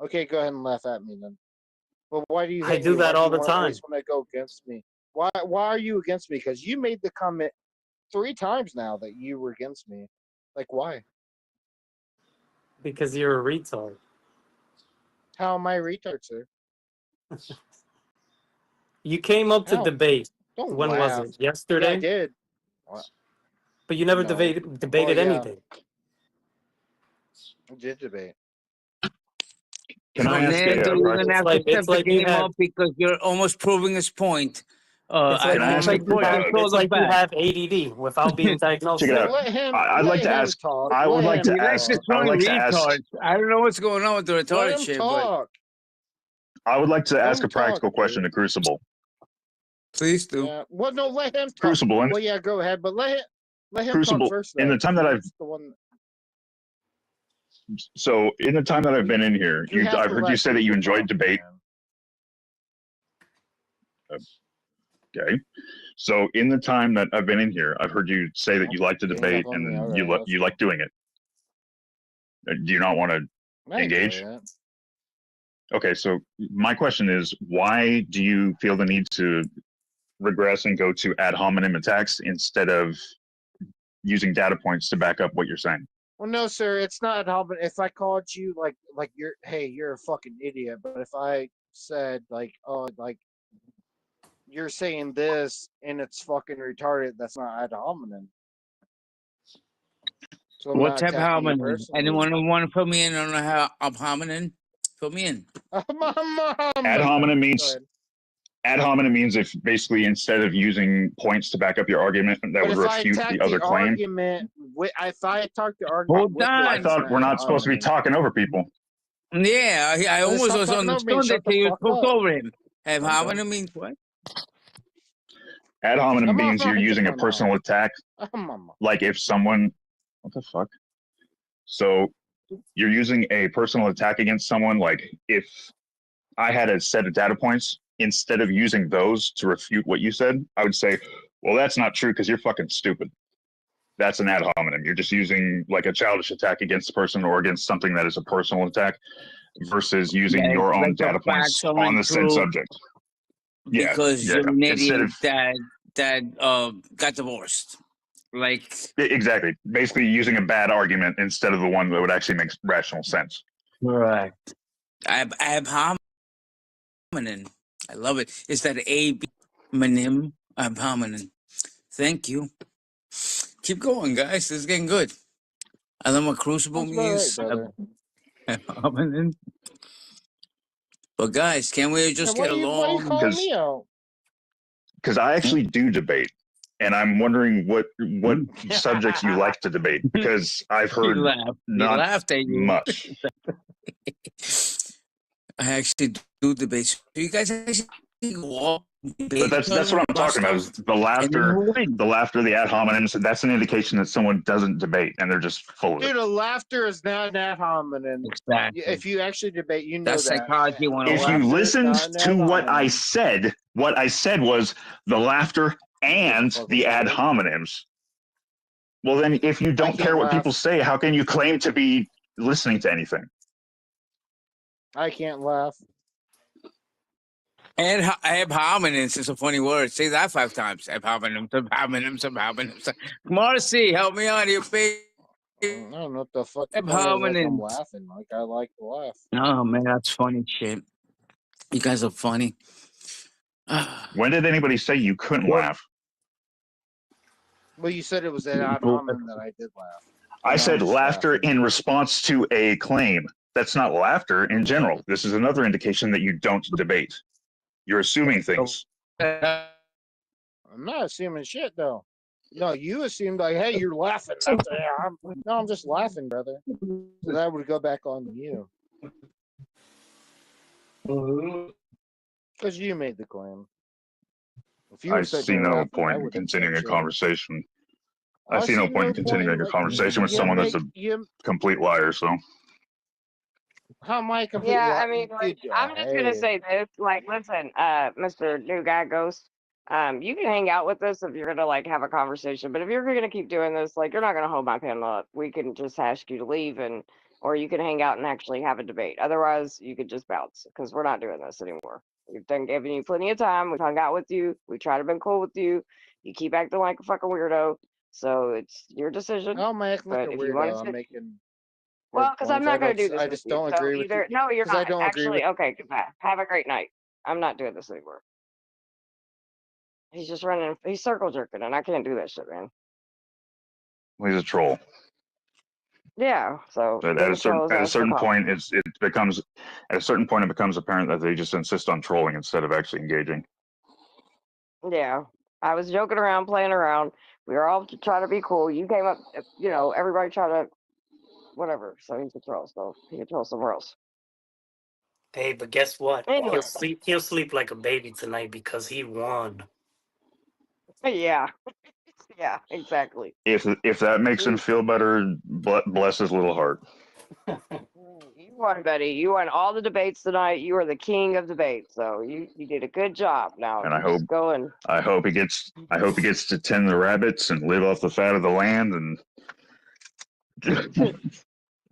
Okay, go ahead and laugh at me then. But why do you? I do that all the time. Always want to go against me? Why are you against me? Because you made the comment 3 times now that you were against me. Like why? Because you're a retard. How am I a retard, sir? You came up to debate. Don't when laugh. was it? Yesterday? Yeah, I did. What? But you never debated anything. I did debate. Can I ask you're gonna have to step the game up because you're almost proving his point. It's like you have ADD without being diagnosed. I'd like to ask. I would like to ask. I don't know what's going on with the retarded shit. But I would like to ask a practical question to Crucible. Please do. Yeah. Well, no, let him talk. Crucible. Well, yeah, go ahead, but let him Crucible, talk first. In the time that I've been in here, I've heard you say that you enjoyed debate. Okay, so in the time that I've been in here, I've heard you say that you like to debate and you like doing it. Do you not want to engage? Okay, so my question is, why do you feel the need to regress and go to ad hominem attacks instead of using data points to back up what you're saying? Well, no, sir, it's not ad hominem. If I called you like you're a fucking idiot, but if I said like, oh, like you're saying this and it's fucking retarded, that's not ad hominem. So I'm What not type of attacking you hominin? personally. Anyone want to fill me in on how I'm hominin? Fill me in. Ad hominem means if basically instead of using points to back up your argument that But would if I refute attack the other claim. argument, if I attack the argument, Hold with on. I thought we're not supposed to be talking over people. Yeah, I Well, almost stop was talking over me. understood Shut that the you fuck spoke up. over him. Ad I'm hominem done. means what? Ad hominem means you're Get using my a personal attack. Like if someone, what the fuck? So you're using a personal attack against someone. Like if I had a set of data points, instead of using those to refute what you said, I would say, well, that's not true because you're fucking stupid. That's an ad hominem. You're just using like a childish attack against a person or against something that is a personal attack versus using Yeah, your own like the data points facts are on the said untrue subject. Yeah, because yeah. you're an Instead idiot of that got divorced. Like exactly, basically using a bad argument instead of the one that would actually make rational sense. right. Ab hominin. I love it. Is that ab hominin? Thank you. Keep going, guys. This is getting good. I love my Crucible That's about muse. right, brother. Hominin. But guys, can we just Why get are you along? calling me out? Because I actually do debate, and I'm wondering what subjects you like to debate. Because I've heard not laughed at you. much. I actually do debate. So you guys actually walk. But that's what I'm talking about. Is the laughter, the ad hominems. That's an indication that someone doesn't debate and they're just full of it. Dude, a laughter is not an ad hominem. Exactly. If you actually debate, you know That's that. psychology 101. If you listened to what I said was the laughter and the ad hominems. Well, then, if you don't care what people say, how can you claim to be listening to anything? I can't laugh. And ab hominems is a funny word. Say that 5 times. Ab hominems, ab hominems, ab hominems. Marcy, help me out here, baby. I don't know what the fuck. Ab Like I'm hominems. laughing. Like I like to laugh. Oh man, that's funny shit. You guys are funny. When did anybody say you couldn't laugh? Well, you said it was an ad hominem that I did laugh. I said laughter in response to a claim. That's not laughter in general. This is another indication that you don't debate. You're assuming things. I'm not assuming shit though. No, you assumed like, hey, you're laughing. I'm just laughing, brother. So that would go back on you. Because you made the claim. If you I were sitting see here no laughing, I point in wouldn't continuing a say shit. conversation. I I see no see point in no continuing point, a but conversation with you someone that's make- a you- complete liar. So How am I complete? Yeah, li- I mean, like, Dude, I'm just gonna hey. say this. Like, listen, Mr. New Guy Ghost, you can hang out with us if you're gonna like have a conversation. But if you're gonna keep doing this, like, you're not gonna hold my panel up. We can just ask you to leave, or you can hang out and actually have a debate. Otherwise, you could just bounce because we're not doing this anymore. We've done given you plenty of time. We've hung out with you. We try to be cool with you. You keep acting like a fucking weirdo. So it's your decision. How am I acting like But a if you want weirdo? to I'm making. well, because I'm not going to do this. I with just you. don't So agree with either you. no, you're 'Cause I not don't agree actually. with- Okay, goodbye. Have a great night. I'm not doing this anymore. He's just running. He's circle jerking, and I can't do that shit, man. he's a troll. Yeah. So But being at a certain troll is point, it becomes apparent that they just insist on trolling instead of actually engaging. Yeah. I was joking around, playing around. We were all trying to be cool. You came up, everybody tried to, whatever. So he's a troll. So he can troll somewhere else. Hey, but guess what? Anyway. He'll sleep like a baby tonight because he won. Yeah. Yeah, exactly. If that makes him feel better, bless his little heart. You won, buddy. You won all the debates tonight. You are the king of debates. So you did a good job. Now And I just go and hope he gets to tend the rabbits and live off the fat of the land. And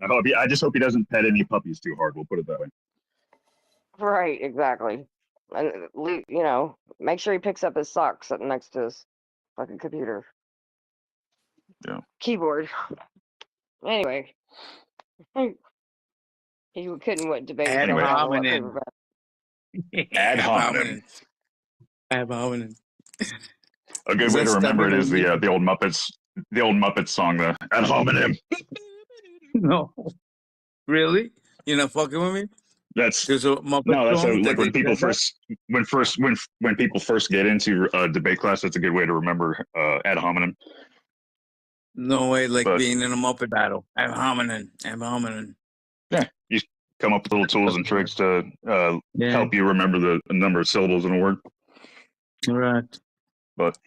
I just hope he doesn't pet any puppies too hard. We'll put it that way. Right, exactly. And you know, make sure he picks up his socks sitting next to his fucking computer. Yeah. Keyboard. Anyway, he couldn't debate Ad somehow what hominem. paperback. Ad hominem. Ad hominem. A good Is way that to remember it is stubborn? the old Muppets song, the ad hominem. No, really? You're not fucking with me? That's There's a Muppet no, that's song that like when they people said that? when people first get into debate class. That's a good way to remember ad hominem. No way, like But being in a Muppet battle. Ad hominem. Ad hominem. yeah, you come up with little tools and tricks to Yeah. help you remember the number of syllables in a word. Right. But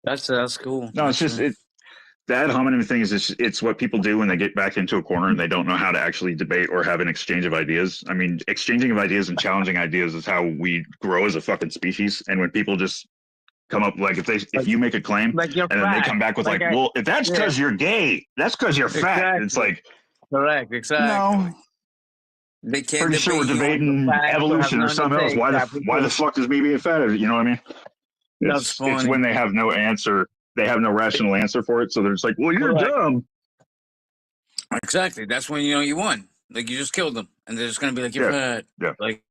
That's cool. no, it's just the ad hominem thing is it's what people do when they get back into a corner and they don't know how to actually debate or have an exchange of ideas. I mean, exchanging of ideas and challenging ideas is how we grow as a fucking species. And when people just come up like if you make a claim like and then they come back with well, if that's because you're gay, that's because you're fat. Exactly. It's like correct, exactly. No. They can't Pretty sure we're debate you on debating the facts evolution or have something else. nothing to Why the fuck is me being fat? You know what I mean? That's It's funny. when they have no answer. They have no rational answer for it. So they're just like, well, you're Correct. dumb. Exactly. That's when you know you won. Like you just killed them, and they're just gonna be like, "You're fat." Yeah. Like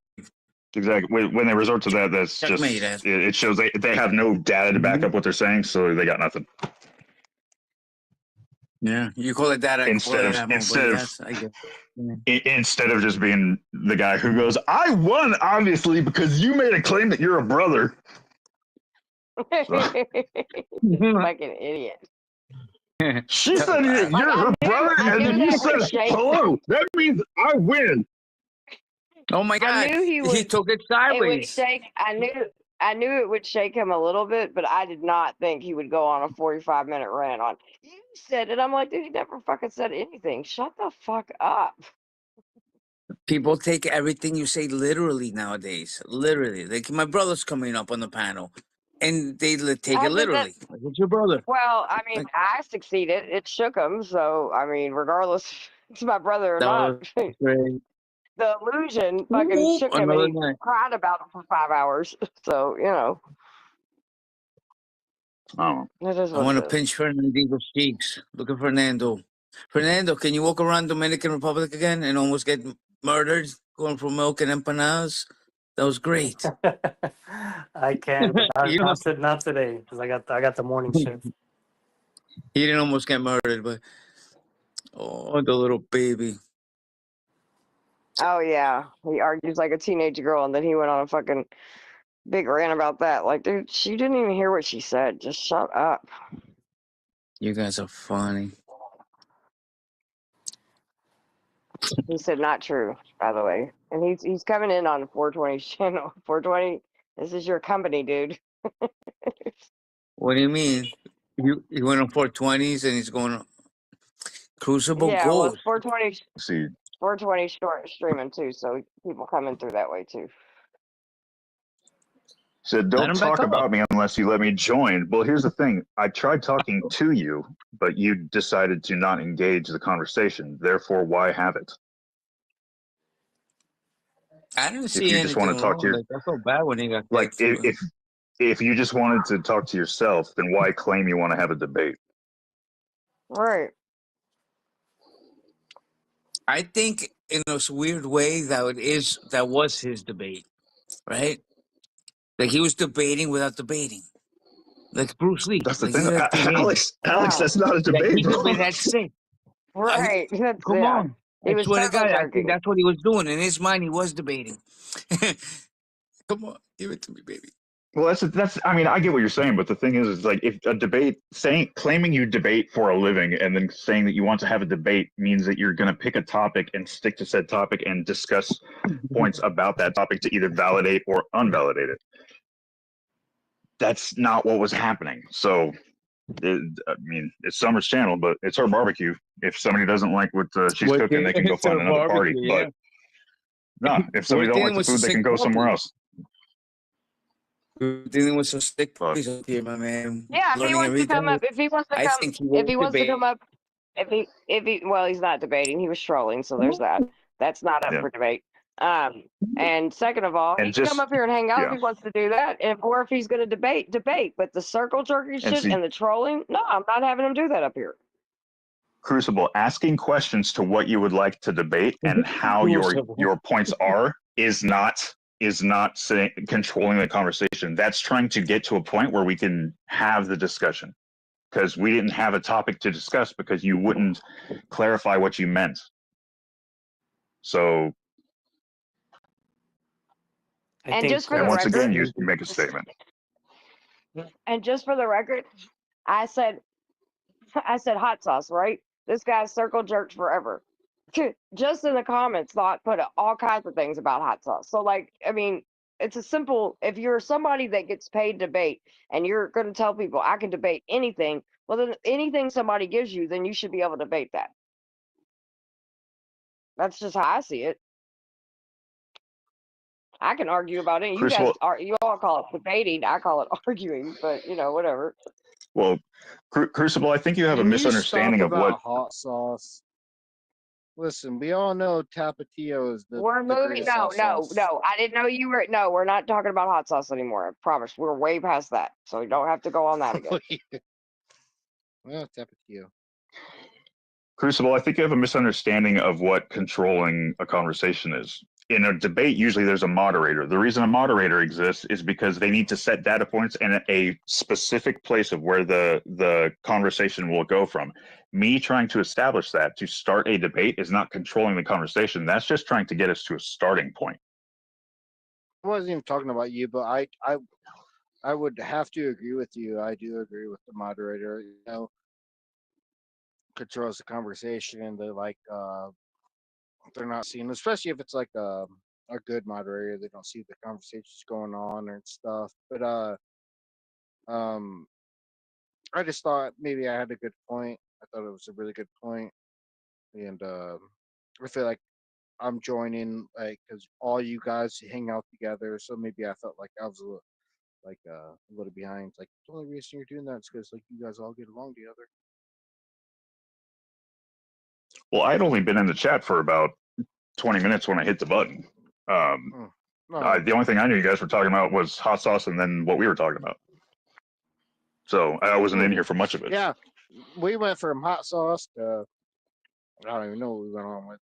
Exactly. When they resort to that, that's just Checkmate, ass. it shows they have no data to back up what they're saying, so they got nothing. Yeah, you call it that. I Instead call of it ammo, instead but of yes, I get. Yeah. instead of just being the guy who goes, I won obviously because you made a claim that you're a brother. Fucking idiot. She said you're her brother, and then you said hello. That means I win. Oh my god! I knew he took it It would sideways. shake. I knew it would shake him a little bit, but I did not think he would go on a 45-minute rant on. You said it. I'm like, dude, he never fucking said anything. Shut the fuck up. People take everything you say literally nowadays. Literally, like my brother's coming up on the panel, and they take I it did literally. that- Like, it's your brother. Well, I mean, I succeeded. It shook him. So, I mean, regardless if it's my brother or That not, was great. the illusion fucking Ooh, shook him, another and he night. cried about it for 5 hours. So, you know, Oh, it is I what want it to is. pinch Fernando's cheeks. Look at Fernando. Fernando, can you walk around Dominican Republic again and almost get murdered going for milk and empanadas? That was great. I can, but You know- not today because I got the morning shift. He didn't almost get murdered, but oh, the little baby. Oh yeah, he argues like a teenage girl, and then he went on a fucking big rant about that. Like, dude, she didn't even hear what she said. Just shut up. You guys are funny. He said not true, by the way. And he's coming in on 420's channel. 420, this is your company, dude. What do you mean? He went on 420s and he's going on Crucible Yeah, well, Gold. it's 420. see, 420 short streaming too, so people coming through that way too. said Let don't him back talk up. about me unless you let me join. Well, here's the thing. I tried talking to you, but you decided to not engage the conversation. Therefore, why have it? I didn't If see you just anything want to talk wrong. to your Like, I felt bad when he got like kicked. if you just wanted to talk to yourself, then why claim you want to have a debate? Right. I think in this weird way that was his debate, right? Like he was debating without debating, like Bruce Lee. That's the Like, thing, he had to Alex. Wow. That's not a like, debate, bro. that's it. Right. That's, Come yeah. on. He I was swear to God, I circle think jerking. that's what he was doing. In his mind, he was debating. Come on, give it to me, baby. Well, that's. I mean, I get what you're saying, but the thing is like if a debate claiming you debate for a living and then saying that you want to have a debate means that you're going to pick a topic and stick to said topic and discuss points about that topic to either validate or unvalidate it. That's not what was happening. So, I mean, it's Summer's channel, but it's her barbecue. If somebody doesn't like what she's cooking, they can go It's find her another party. barbecue, yeah. But no, if somebody We're don't dealing like the with food, some they can sick go somewhere puppies. else. We're dealing with some sick puppies up here, my man. Yeah, if he Learning wants to every come day. up, if he wants to I come, think he if will he wants to debate. come up, well, he's not debating. He was trolling, so there's that. That's not up Yeah. for debate. And second of all, And he can come just up here and hang out if yeah, he wants to do that. Or if he's going to debate. But the circle jerky and shit see, and the trolling, no, I'm not having him do that up here. Crucible, asking questions to what you would like to debate and how your points are is not saying, controlling the conversation. That's trying to get to a point where we can have the discussion, because we didn't have a topic to discuss because you wouldn't clarify what you meant. So, And just for the once record, again, you make a statement. And just for the record, I said hot sauce, right? This guy's circle jerked forever. Just in the comments, put all kinds of things about hot sauce. So, like, I mean, it's a simple. If you're somebody that gets paid to debate and you're going to tell people I can debate anything, well, then anything somebody gives you, then you should be able to debate that. That's just how I see it. I can argue about it. You guys you all call it debating. I call it arguing, but whatever. Well, Crucible, I think you have a misunderstanding of what hot sauce. Listen, we all know Tapatio is the. We're moving. No. I didn't know you were. No, we're not talking about hot sauce anymore. I promise. We're way past that, so we don't have to go on that again. Well, Tapatio. Crucible, I think you have a misunderstanding of what controlling a conversation is. In a debate, usually there's a moderator. The reason a moderator exists is because they need to set data points and a specific place of where the conversation will go from. Me trying to establish that to start a debate is not controlling the conversation. That's just trying to get us to a starting point. I wasn't even talking about you, but I would have to agree with you. I do agree with the moderator. Controls the conversation. They're not seeing, especially if it's like a good moderator. They don't see the conversations going on and stuff. But I just thought maybe I had a good point. I thought it was a really good point, and I feel like I'm joining because all you guys hang out together. So maybe I felt like I was a little behind. Like the only reason you're doing that is because you guys all get along together. Well, I'd only been in the chat for about 20 minutes when I hit the button. The only thing I knew you guys were talking about was hot sauce and then what we were talking about. So I wasn't in here for much of it. Yeah, we went from hot sauce to I don't even know what we went on with.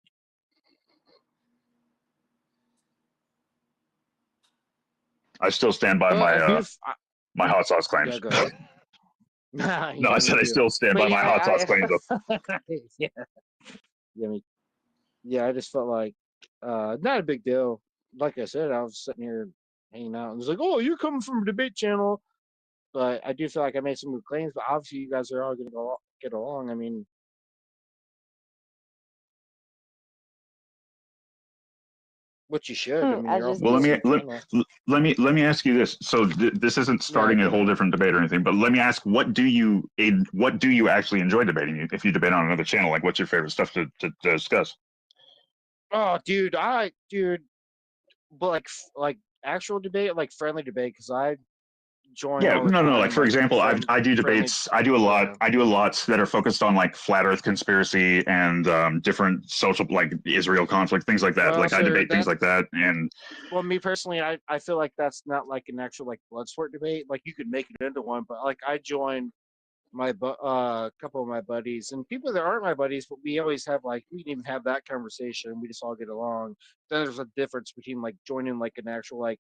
I still stand by my hot sauce claims. Yeah, go ahead. No, I said I still stand by my hot sauce claims. Yeah, I just felt like not a big deal. Like I said, I was sitting here hanging out and it was like, oh, you're coming from a debate channel. But I do feel like I made some good claims, but obviously you guys are all going to get along. I mean, what you should. I mean, well, let me ask you this. So this isn't starting a whole different debate or anything, but let me ask, what do you actually enjoy debating? If you debate on another channel, like what's your favorite stuff to discuss? Oh, dude, but like actual debate, like friendly debate, because I join. Yeah, no. Like for example, I do debates. I do a lot that are focused on like flat Earth conspiracy and different social, like Israel conflict, things like that. Well, like I debate things like that. And well, me personally, I feel like that's not like an actual like blood sport debate. Like you could make it into one, but like I joined my couple of my buddies and people that aren't my buddies, but we always have like we can even have that conversation. We just all get along. Then there's a difference between like joining like an actual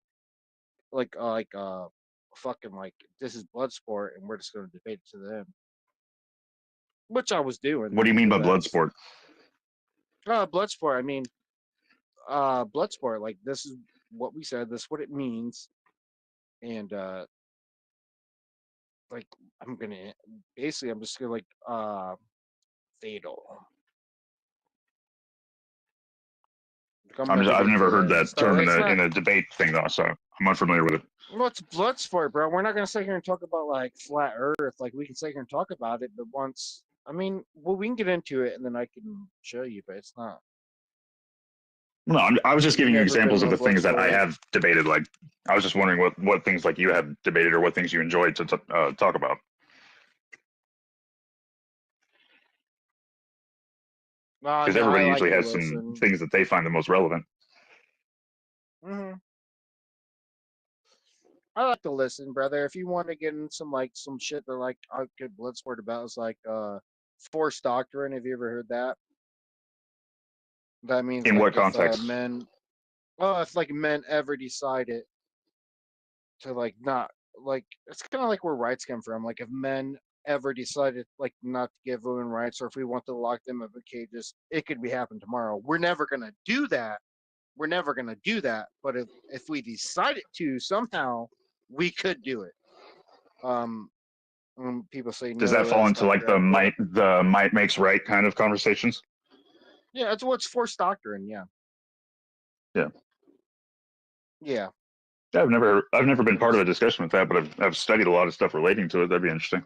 fucking like this is blood sport and we're just going to debate it to them, which I was doing. What do you mean by blood sport? Blood sport. I mean, blood sport. Like this is what we said. This is what it means, and like I'm just gonna like fatal. I've never heard that term in a debate thing though, so I'm unfamiliar with it. Well, it's blood sport, bro. We're not gonna sit here and talk about like flat Earth. Like we can sit here and talk about it, but we can get into it and then I can show you, but it's not. No, I was just giving you examples of the things that I have debated. Like I was just wondering what things like you have debated or what things you enjoyed to talk about. Because everybody usually has some things that they find the most relevant. Mm-hmm. I like to listen, brother. If you want to get in some shit that like I could blood sport about, it's like forced doctrine. Have you ever heard that? That means In like what if context? if like men ever decided to like not like it's kind of like where rights come from. Like if men ever decided like not to give women rights, or if we want to lock them up in cages, it could be happen tomorrow. We're never gonna do that. We're never gonna do that. But if we decided to somehow, we could do it. When people say Does no, that fall that's into not like correct. the might makes right kind of conversations? Yeah, that's what's forced doctrine. Yeah. Yeah. Yeah. I've never been part of a discussion with that, but I've studied a lot of stuff relating to it. That'd be interesting.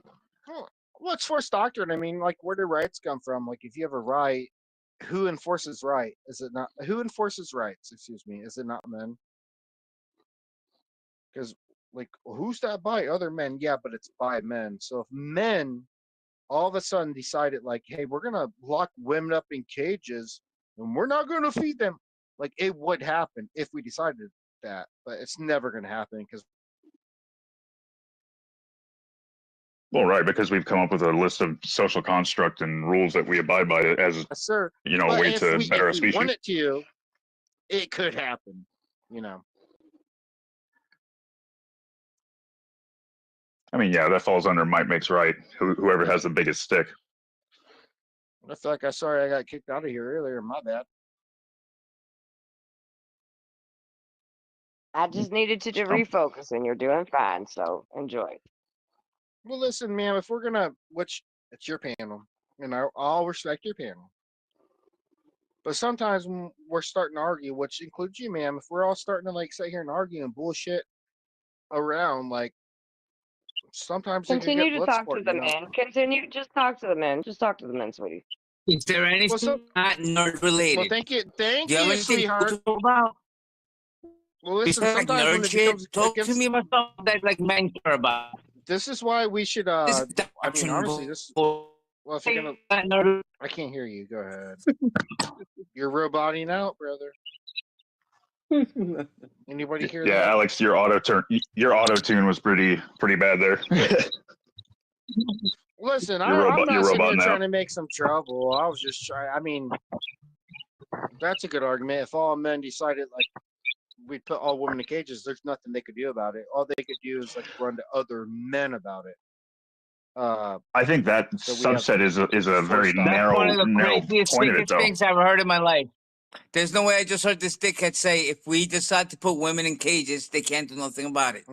Well, it's forced doctrine. I mean, like, where do rights come from? Like, if you have a right, who enforces right? Is it not who enforces rights? Excuse me. Is it not men? Because like, who's that by? Other men? Yeah, but it's by men. So if men all of a sudden decided like, hey, we're gonna lock women up in cages and we're not gonna feed them, like it would happen if we decided that, but it's never gonna happen because. Well, right, because we've come up with a list of social construct and rules that we abide by as Sir, a but way to better our if we species. wanted to, it could happen. I mean, yeah, that falls under might makes right. Whoever has the biggest stick. I feel like I got kicked out of here earlier. My bad. I just needed you to refocus, and you're doing fine. So enjoy. Well, listen, ma'am. If we're gonna, which it's your panel, and I'll respect your panel. But sometimes when we're starting to argue, which includes you, ma'am, if we're all starting to like sit here and argue and bullshit around, like sometimes it could Continue get to blood talk sport. to the men. Continue. Just talk to the men. Just talk to the men, sweetie. Is there anything not nerd related? Well, thank you, Do you have anything sweetheart. to talk about? Well, listen, Is that like sometimes when nerd it shit? becomes, Talk to me about something that like men care about. This is why we should. I mean, honestly, this. Well, if you're gonna, I can't hear you. Go ahead. You're roboting out, brother. Anybody hear that? Yeah, Alex, your auto tune was pretty bad there. Listen, You're I'm not sitting here roboting trying out. to make some trouble. I was just trying. I mean, that's a good argument. If all men decided like we'd put all women in cages, there's nothing they could do about it. All they could do is like run to other men about it. I think that subset is a very narrow one of the craziest, point of it, sickest though. things I've ever heard in my life. There's no way I just heard this dickhead say if we decide to put women in cages, they can't do nothing about it.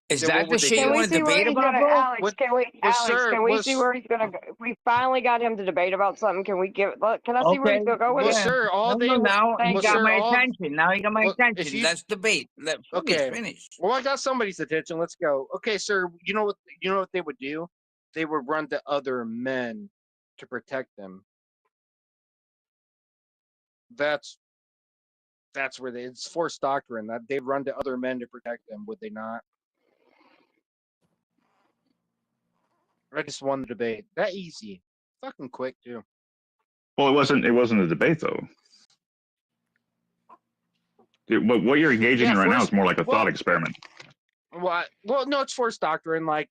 Is Then that what the would they shit do? you Can we want to see where debate he's about, gonna, bro? Alex? Can we, Alex? Can we see where he's gonna go? We finally got him to debate about something. Can we give? Look, can I see where he's gonna go with Well, it? sir, all they now he well, got sir, my all- attention. Now he got my well, if attention. you- Let's debate. Okay. Finish. Well, I got somebody's attention. Let's go. Okay, sir. You know what they would do? They would run to other men to protect them. That's where it's forced doctrine that they run to other men to protect them. Would they not? I just won the debate. That easy. Fucking quick too. Well, it wasn't a debate though. What you're engaging in right now is more like a thought experiment. Well, no, it's forced doctrine. Like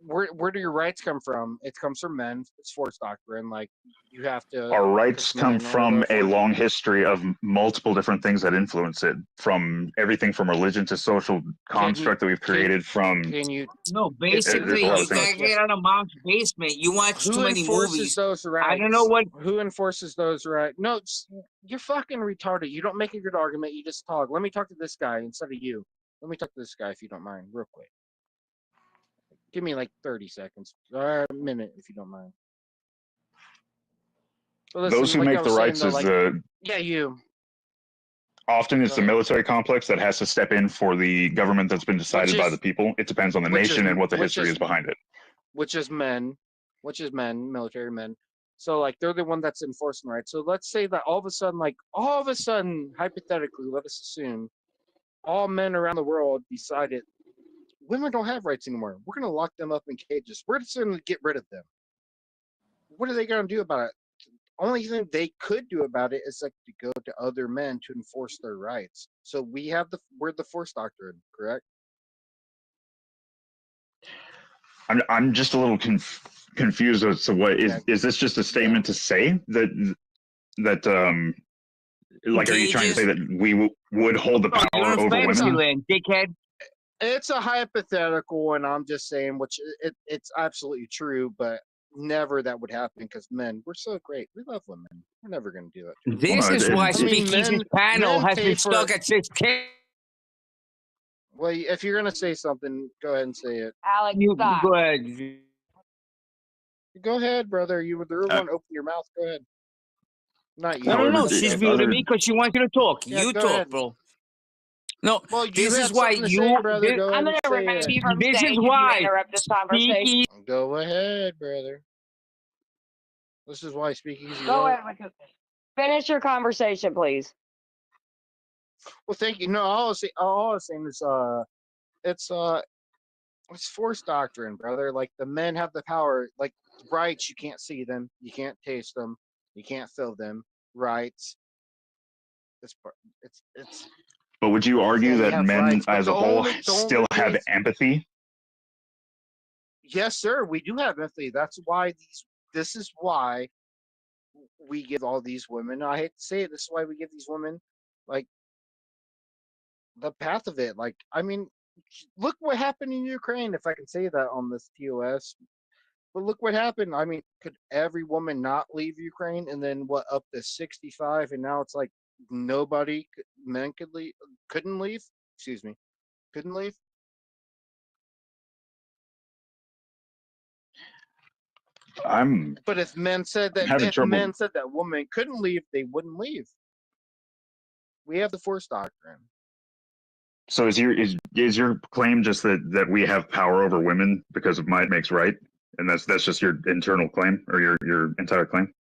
where do your rights come from? It comes from men. It's forced doctrine. Like you have to. Our rights come from a long history of multiple different things that influence it, from everything from religion to social construct that we've created. No, basically, you gotta get out of mom's basement. You watch Who too many enforces movies. those rights? I don't know what. Who enforces those rights? No, you're fucking retarded. You don't make a good argument. You just talk. Let me talk to this guy instead of you. Let me talk to this guy if you don't mind, real quick. Give me like 30 seconds, or a minute if you don't mind. But listen, Those who make the rights is the. Yeah, you. Often it's the military complex that has to step in for the government that's been decided by the people. It depends on the nation and what the history is behind it. Which is men, military men. So like they're the one that's enforcing rights. So let's say that all of a sudden, hypothetically, let us assume all men around the world decided women don't have rights anymore. We're going to lock them up in cages. We're just going to get rid of them. What are they going to do about it? only thing they could do about it is like to go to other men to enforce their rights. So we're the force doctrine, correct? I'm just a little confused as to what is this just a statement to say that like, are you trying to say that we would hold the power over women? Dickhead. It's a hypothetical, and I'm just saying, which it's absolutely true, but never that would happen because men, we're so great. We love women. We're never going to do that. This is why Speakeasy's panel has been stuck at 6K. Well, if you're going to say something, go ahead and say it. Alex, stop. Go ahead. Go ahead, brother. You were the one to open your mouth. Go ahead. Not you. No. She's muted me because she wants you to talk. Yeah, you go talk, ahead. bro. No, well, this is why you. I'm going to remove you from this stage is if why you interrupt this conversation. Go ahead, brother. This is why Speakeasy. Go ahead. Finish your conversation, please. Well, thank you. No, all I was saying is, it's force doctrine, brother. Like the men have the power. Like rights, you can't see them, you can't taste them, you can't feel them. Rights. It's. But would you argue that men rights, as a whole still have empathy? Yes, sir. We do have empathy. That's why this is why we give all these women. I hate to say it. This is why we give these women like the path of it. Like, I mean, look what happened in Ukraine. If I can say that on this TOS, but look what happened. I mean, could every woman not leave Ukraine? And then what? Up to 65, and now it's like men couldn't leave. Excuse me, couldn't leave. But if men said that women couldn't leave, they wouldn't leave. We have the force doctrine. So is your claim just that we have power over women because of might makes right, and that's just your internal claim or your entire claim?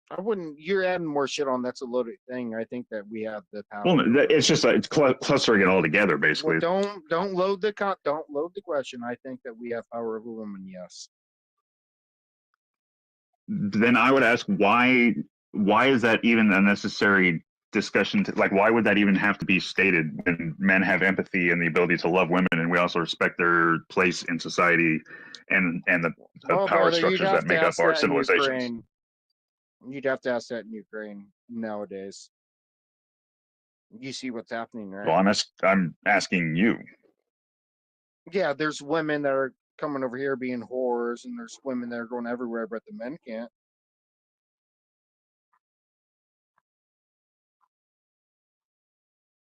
I wouldn't. You're adding more shit on. That's a loaded thing. I think that we have the power. Well, it's just it's clustering it all together, basically. Well, don't load the question. I think that we have power over women. Yes. Then I would ask why is that even a necessary discussion like why would that even have to be stated when men have empathy and the ability to love women, and we also respect their place in society and the power structures that make up our civilizations? You'd have to ask that in Ukraine nowadays. You see what's happening, right? Well, I'm asking you. Yeah, there's women that are coming over here being whores, and there's women that are going everywhere, but the men can't.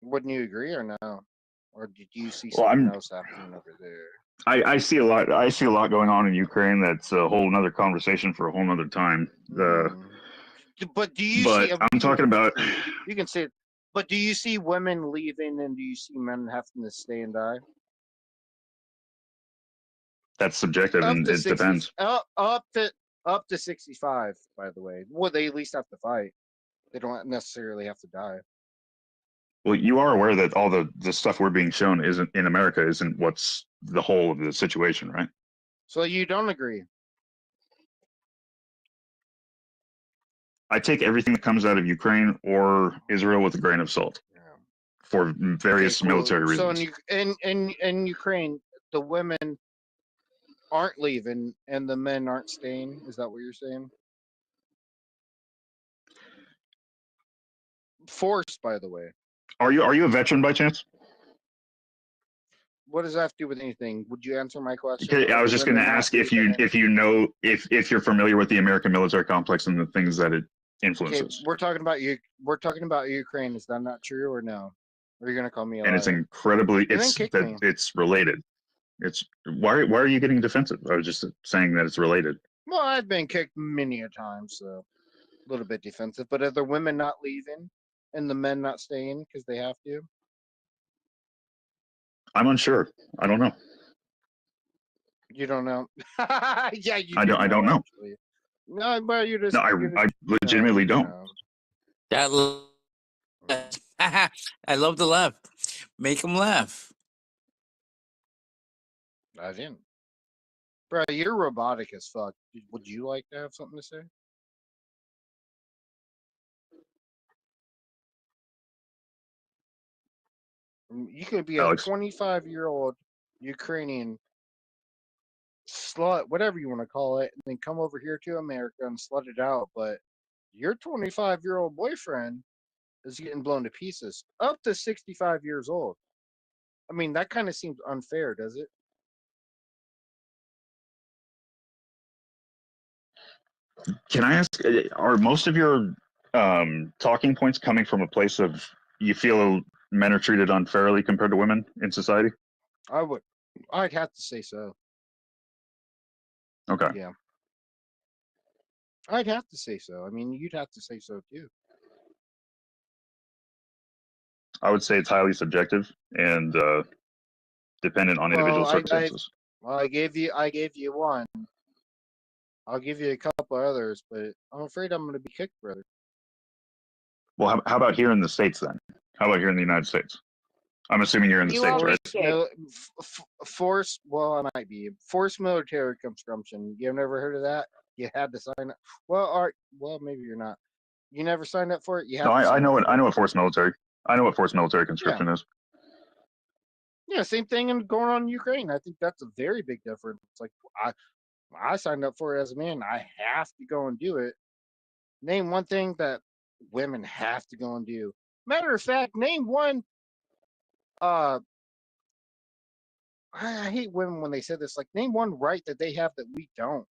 Wouldn't you agree or no? Or did you see something else happening over there? I see a lot. I see a lot going on in Ukraine. That's a whole nother conversation for a whole nother time. But do you see? I'm talking about. You can say it. But do you see women leaving, and do you see men having to stay and die? That's subjective, and it depends. Up to 65, by the way. Well, they at least have to fight. They don't necessarily have to die. Well, you are aware that all the stuff we're being shown isn't in America isn't what's the whole of the situation, right? So you don't agree? I take everything that comes out of Ukraine or Israel with a grain of salt for various military reasons. So in Ukraine, the women aren't leaving and the men aren't staying. Is that what you're saying? Forced, by the way. Are you a veteran by chance? What does that have to do with anything? Would you answer my question? Okay, I was just going to ask if you know if you're familiar with the American military complex and the things that it influences. Okay, we're talking about you. We're talking about Ukraine. Is that not true or no? Or are you going to call me a liar? And it's incredibly it's related. It's why are you getting defensive? I was just saying that it's related. Well, I've been kicked many a time, so a little bit defensive. But are the women not leaving and the men not staying because they have to? I'm unsure. I don't know. You don't know? Yeah, you. I don't know. Actually. No, but you just. No, I legitimately don't. That I love to laugh. Make them laugh. I didn't. Bro, you're robotic as fuck. Would you like to have something to say? You could be a 25-year-old Ukrainian slut, whatever you want to call it, and then come over here to America and slut it out. But your 25-year-old boyfriend is getting blown to pieces up to 65 years old. I mean, that kind of seems unfair, does it? Can I ask, are most of your talking points coming from a place of you feel men are treated unfairly compared to women in society? I'd have to say so. Okay. Yeah. I'd have to say so. I mean, you'd have to say so too. I would say it's highly subjective and dependent on individual circumstances. I gave you one. I'll give you a couple others, but I'm afraid I'm going to be kicked, brother. Well, how about here in the States then? How about here in the United States? I'm assuming you're in the States, right? Well, I might be. Forced military conscription. You've never heard of that? You had to sign up. Well, maybe you're not. You never signed up for it? You have I know what forced military. I know what forced military conscription is. Yeah, same thing going on in Ukraine. I think that's a very big difference. It's like I signed up for it as a man. I have to go and do it. Name one thing that women have to go and do. Matter of fact, name one. I hate women when they say this. Like, name one right that they have that we don't.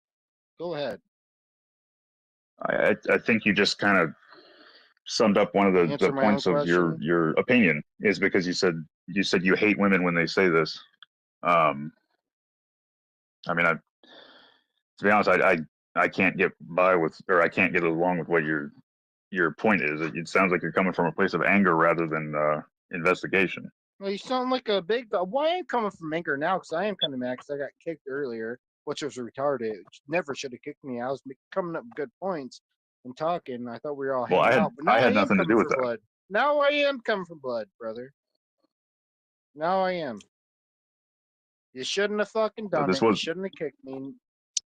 Go ahead. I think you just kind of summed up one of the points of your opinion is because you said you hate women when they say this. I mean, to be honest, I can't get by with, or I can't get along with what your point is. It sounds like you're coming from a place of anger rather than investigation. Well, you sound like a big. Why I'm coming from anger now? Because I am kind of mad because I got kicked earlier, which was retarded. Never should have kicked me. I was coming up with good points and talking. I thought we were all hanging out. But now I had nothing to do with that. Blood. Now I am coming for blood, brother. Now I am. You shouldn't have fucking done it. You shouldn't have kicked me.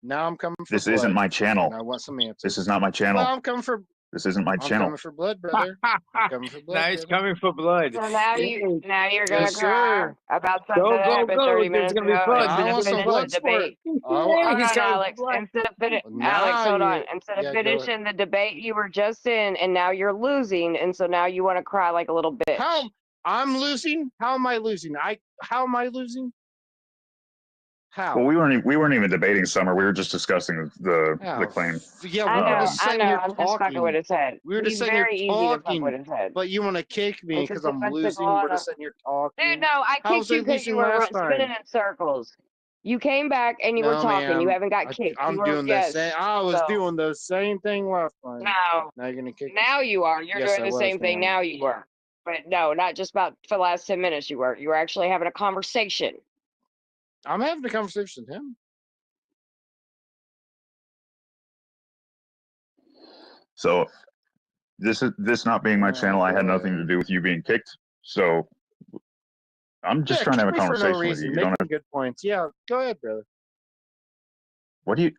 Now I'm coming for blood. This isn't my channel. And I want some answers. This is not my channel. Well, I'm coming for. This isn't my channel. I'm coming for blood, brother. I'm coming for blood. Now he's coming for blood. So now you're gonna cry about something Go, that go, happened go. 30 There's minutes gonna be ago. blood. And I want some blood debate. sport. Hold on, Alex. Alex, hold on. Instead of go finishing the debate you were just in, and now you're losing, and so now you want to cry like a little bitch. How I'm losing? How am I losing? How am I losing? How? Well, we weren't even debating Summer. We were just discussing the claim. Yeah, I we know. were just sitting here I'm just fucking with his head. We were just He's sitting very here easy to fuck talking, with his head. but you want to kick me It's because just I'm a bunch of losing. go We're on just sitting here talking. Dude, no, I How kicked was you I because you losing were last spinning time? in circles. You came back and you were No, talking. ma'am. You haven't got kicked. I'm You were, doing the yes, same. I was so- doing the same thing last time. No. Now you're gonna kick me. Now you are. You're Yes, doing I the was, same thing. ma'am. Now you were. But no, not just about for the last 10 minutes you were. You were actually having a conversation. I'm having a conversation with him. So this not being my channel, I had nothing to do with you being kicked. So I'm just trying to have a kick me for conversation no with reason. you. You don't Making good points. Yeah, go ahead, brother. What do you?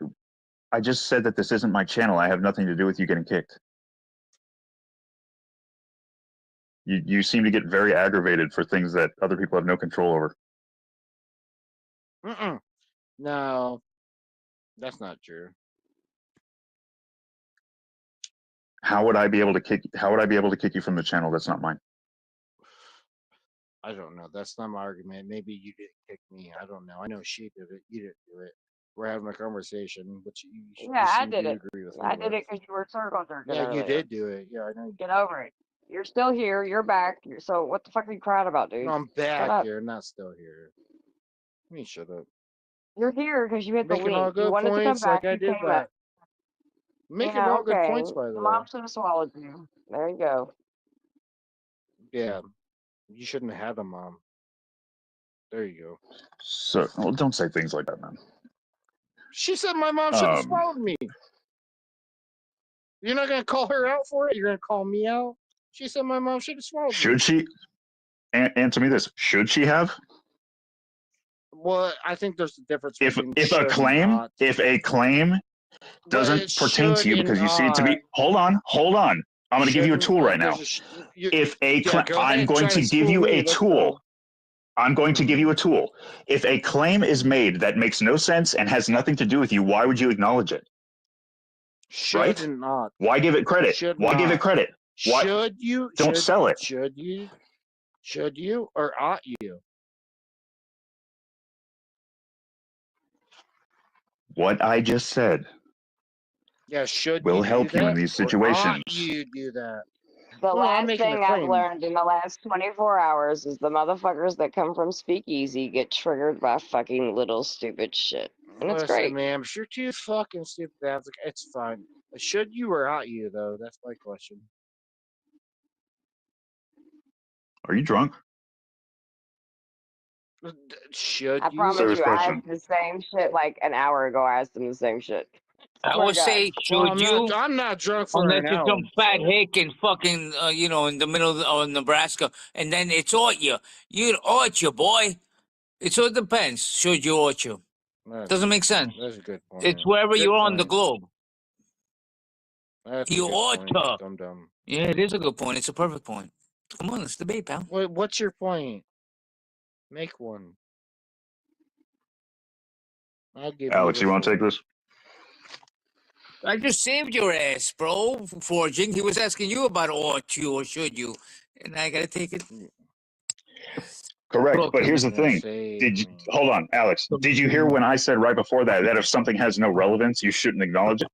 I just said that this isn't my channel. I have nothing to do with you getting kicked. You seem to get very aggravated for things that other people have no control over. No, that's not true. How would I be able to kick you from the channel? That's not mine. I don't know. That's not my argument. Maybe you didn't kick me. I don't know. I know she did it. You didn't do it. We're having a conversation, but you Yeah, I seem did to it. agree with me. I did it because you were circle jerking Yeah, you earlier. did do it. Yeah, I know. Get over it. You're still here. You're back. So what the fuck are you crying about, dude? No, I'm Shut back up. here, not still here. Let me shut up. You're here because you hit the Making all link. You good wanted to come points back. like I You did came that. up. Making Yeah, all good okay. points, by the Your way. mom should have swallowed you. There you go. Yeah, you shouldn't have had a mom. There you go. So, well, don't say things like that, man. She said my mom should have swallowed me. You're not gonna call her out for it. You're gonna call me out. She said my mom should have swallowed me. Should she? Answer me this: should she have? Well, I think there's a difference. If between a should and claim not. doesn't it pertain to you should because and you see it to be. not. Hold on. I'm going to give you a Shouldn't- tool right now. there's If a yeah, go ahead I'm and going try to to give school you me. a Let's tool. go. I'm going to give you a tool. If a claim is made that makes no sense and has nothing to do with you, why would you acknowledge it? Should Right? not. Why give it credit? Should Why give it not. credit? Why? Should you? Don't sell it. Should you? Should you or ought you? What I just said Yeah, should will you help do you that in these or ought situations. you do that? The Well, I'm last making a thing I've claim. learned in the last 24 hours is the motherfuckers that come from Speakeasy get triggered by fucking little stupid shit. And it's Listen, great. ma'am, you're too fucking stupid. It's fine. Should you or ought you though? That's my question. Are you drunk? Should I you? promise Serious you, I question. asked the same shit like an hour ago. I asked them the same shit. I Swear would to God. say, Well, should you? I'm not drunk for Unless an it's hour. some fat So. hick in fucking, in the middle of Nebraska, and then it's ought you. You ought you, boy. It all depends. Should you, ought you? Doesn't make sense. That's a good point. It's wherever Good you are on the point. globe. That's You a good ought point. to. Dum-dum. Yeah, it is a good point. It's a perfect point. Come on, let's debate, pal. What's your point? Make one. I'll give Alex, you you want to take this? I just saved your ass, bro, forging. He was asking you about ought you or should you, and I gotta take it. Correct, Look, but here's the thing. Hold on, Alex? Did you hear when I said right before that if something has no relevance, you shouldn't acknowledge it?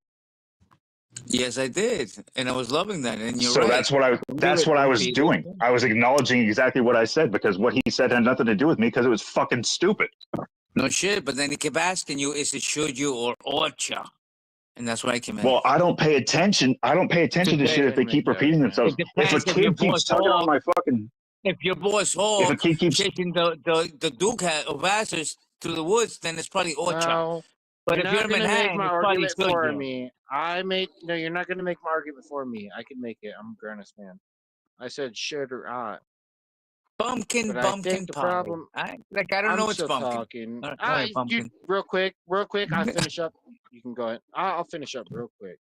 Yes, I did, and I was loving that. And you're So right. that's what I was doing. I was acknowledging exactly what I said because what he said had nothing to do with me because it was fucking stupid. No shit, but then he kept asking you, is it should you or ought you? And that's why I came in. Well, I don't pay attention. I don't pay attention to shit if they keep repeating themselves. If a kid keeps tugging on my fucking, if your boss if a kid keeps chasing the Duke of Asses through the woods, then it's probably ought you. No, But you're if not you're in gonna make Manhattan, my it's probably argument should for you. me. No, you're not gonna make my argument for me. I can make it. I'm a grown-ass man. I said should or ought. Pumpkin But I pumpkin think the pie. problem. I don't know. It's still pumpkin. talking. All right, pumpkin. Real quick. I'll finish up. You can go ahead. I'll finish up real quick.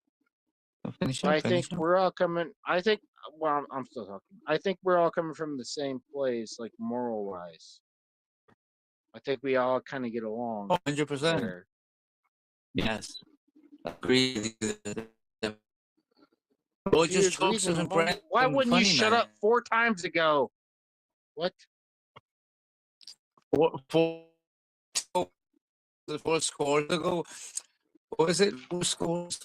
I think we're all coming. Well, I'm still talking. I think we're all coming from the same place, like moral wise. I think we all kind of get along. 100%. Yes. Agree. Well, just jokes and why wouldn't you shut up 4 times ago? What? Four scores ago. What was it? 4 scores?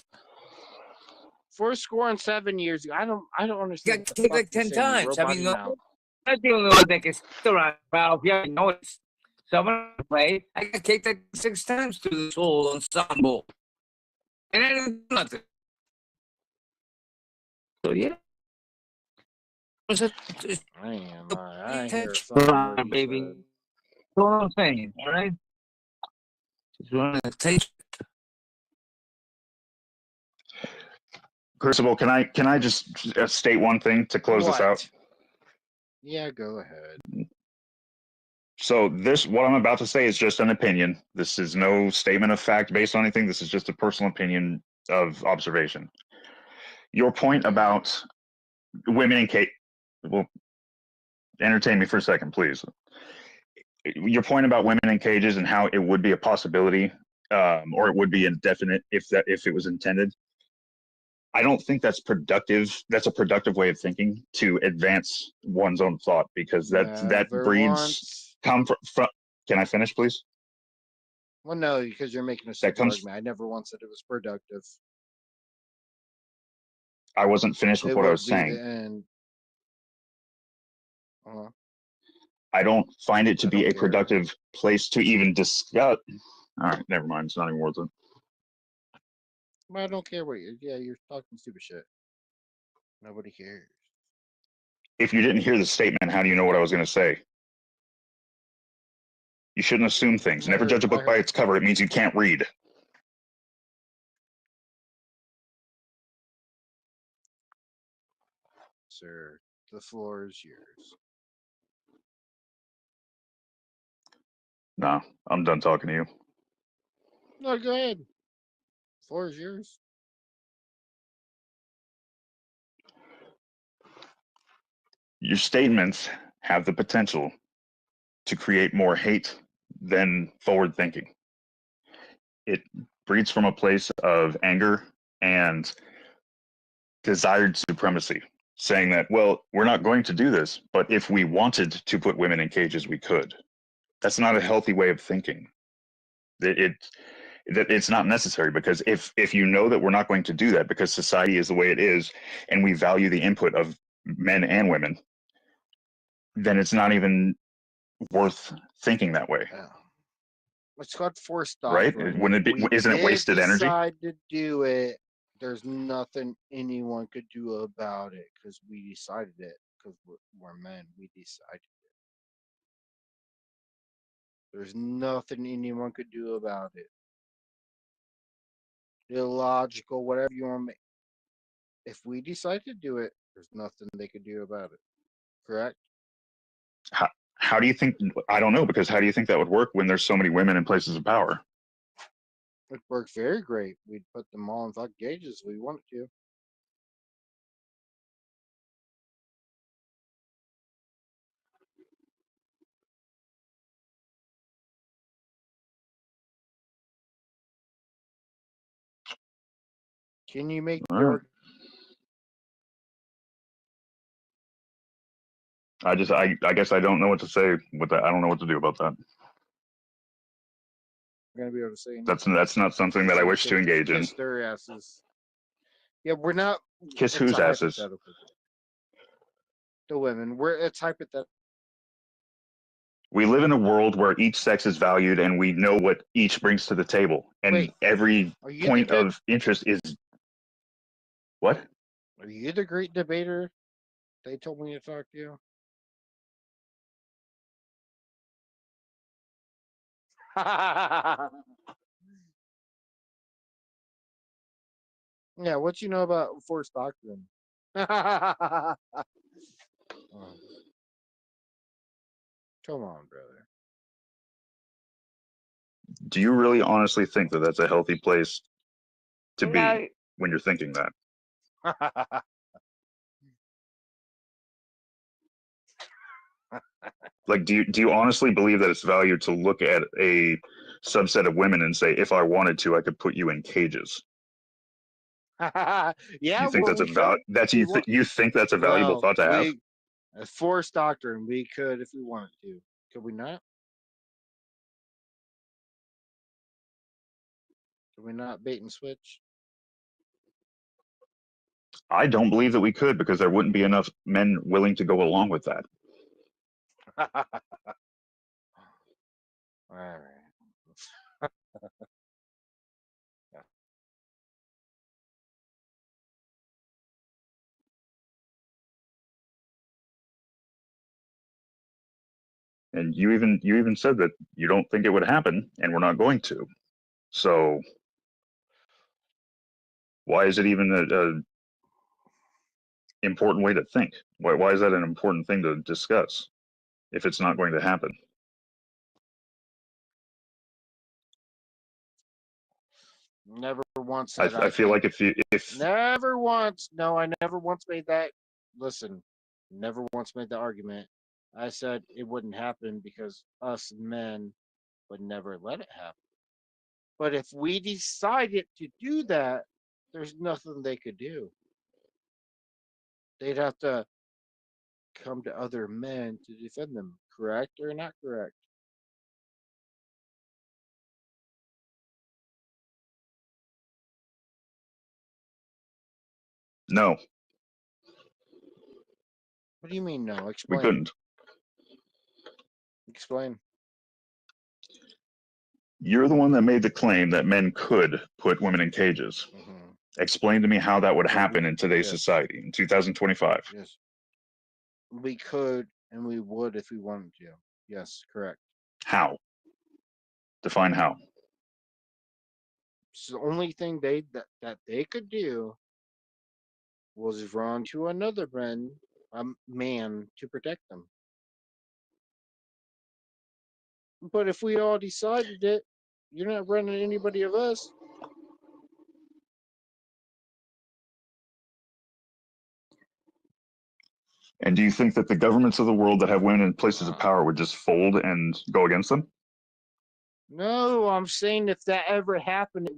4 years ago. I don't understand. You got to take like 10 times. I mean, no, that's the only one that can stick around. Well, if you haven't noticed, someone played. I got kicked like 6 times through this whole ensemble, and I didn't do nothing. So yeah. I hear something, baby. That's what I'm saying. All right. Just want to take. Crucible, can I just state one thing to close this out? Yeah, go ahead. So what I'm about to say is just an opinion. This is no statement of fact based on anything. This is just a personal opinion of observation. Your point about women in cages, well, entertain me for a second, please. Your point about women in cages and how it would be a possibility, or it would be indefinite if it was intended. I don't think that's productive. That's a productive way of thinking to advance one's own thought because that breeds come from. Can I finish, please? Well, no, because you're making a stupid argument. I never once said it was productive. I wasn't finished with what I was saying. I don't find it to be a productive place to even discuss. All right, never mind. It's not even worth it. I don't care what you're talking stupid shit. Nobody cares. If you didn't hear the statement, how do you know what I was going to say? You shouldn't assume things. Never judge a book by its cover. It means you can't read. Sir, the floor is yours. No, I'm done talking to you. No, go ahead. The floor is yours. Your statements have the potential to create more hate than forward thinking. It breeds from a place of anger and desired supremacy, saying that, well, we're not going to do this, but if we wanted to put women in cages, we could. That's not a healthy way of thinking. It's not necessary, because if you know that we're not going to do that because society is the way it is and we value the input of men and women, then it's not even worth thinking that way. Yeah. It's called forced Right? doctrine. Wouldn't it be? Isn't it wasted energy? Decide to do it. There's nothing anyone could do about it because we decided it. Because we're men, we decided it. There's nothing anyone could do about it. Illogical, whatever you want to make. If we decide to do it, there's nothing they could do about it. Correct? How do you think? I don't know, because how do you think that would work when there's so many women in places of power? It worked very great. We'd put them all in fuck cages if we wanted to. Can you make your? I guess I don't know what to say with that. I don't know what to do about that. I'm gonna be able to say That's not something that I wish to engage in. Kiss their asses. Yeah, we're not. Kiss whose asses? The women. It's hypothetical. We live in a world where each sex is valued and we know what each brings to the table. And every point of interest is... What? Are you the great debater? They told me to talk to you. Yeah, what you know about forced doctrine? Oh. Come on, brother. Do you really honestly think that that's a healthy place to be when you're thinking that? Like, do you honestly believe that it's valued to look at a subset of women and say, if I wanted to, I could put you in cages? Yeah, you think that's you think that's a valuable thought to have? A forced doctrine, we could if we wanted to. Could we not? Could we not bait and switch? I don't believe that we could, because there wouldn't be enough men willing to go along with that. All right. Yeah. And you even said that you don't think it would happen, and we're not going to. So why is it even a important way to think? Why is that an important thing to discuss if it's not going to happen? Never once said I feel like if never once. No, I never once made that. Listen, never once made the argument. I said it wouldn't happen because us men would never let it happen. But if we decided to do that, there's nothing they could do. They'd have to come to other men to defend them. Correct or not correct? No. What do you mean no? Explain. We couldn't. Explain. You're the one that made the claim that men could put women in cages. Mm-hmm. Explain to me how that would happen in today's society in 2025. Yes. We could and we would if we wanted to. Yes, correct. How? Define how. So the only thing that they could do was run to another man to protect them. But if we all decided it, you're not running anybody of us. And do you think that the governments of the world that have women in places of power would just fold and go against them? No, I'm saying if that ever happened,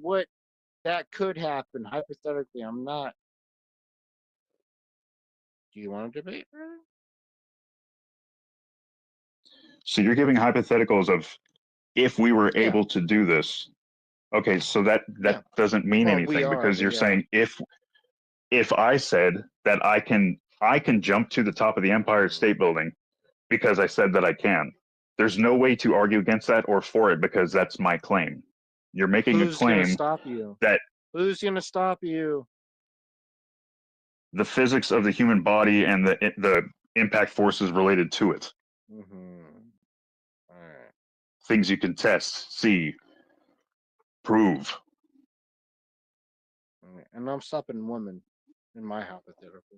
that could happen. Hypothetically, I'm not. Do you want to debate, brother? So you're giving hypotheticals of if we were able to do this. Okay, so that doesn't mean anything because you're saying if I said that I can jump to the top of the Empire State Building because I said that I can. There's no way to argue against that or for it because that's my claim. You're making a claim gonna stop you? that Who's going to stop you? the physics of the human body and the impact forces related to it. Mm-hmm. All right. Things you can test, see, prove. All right. And I'm stopping women in my hypothetical.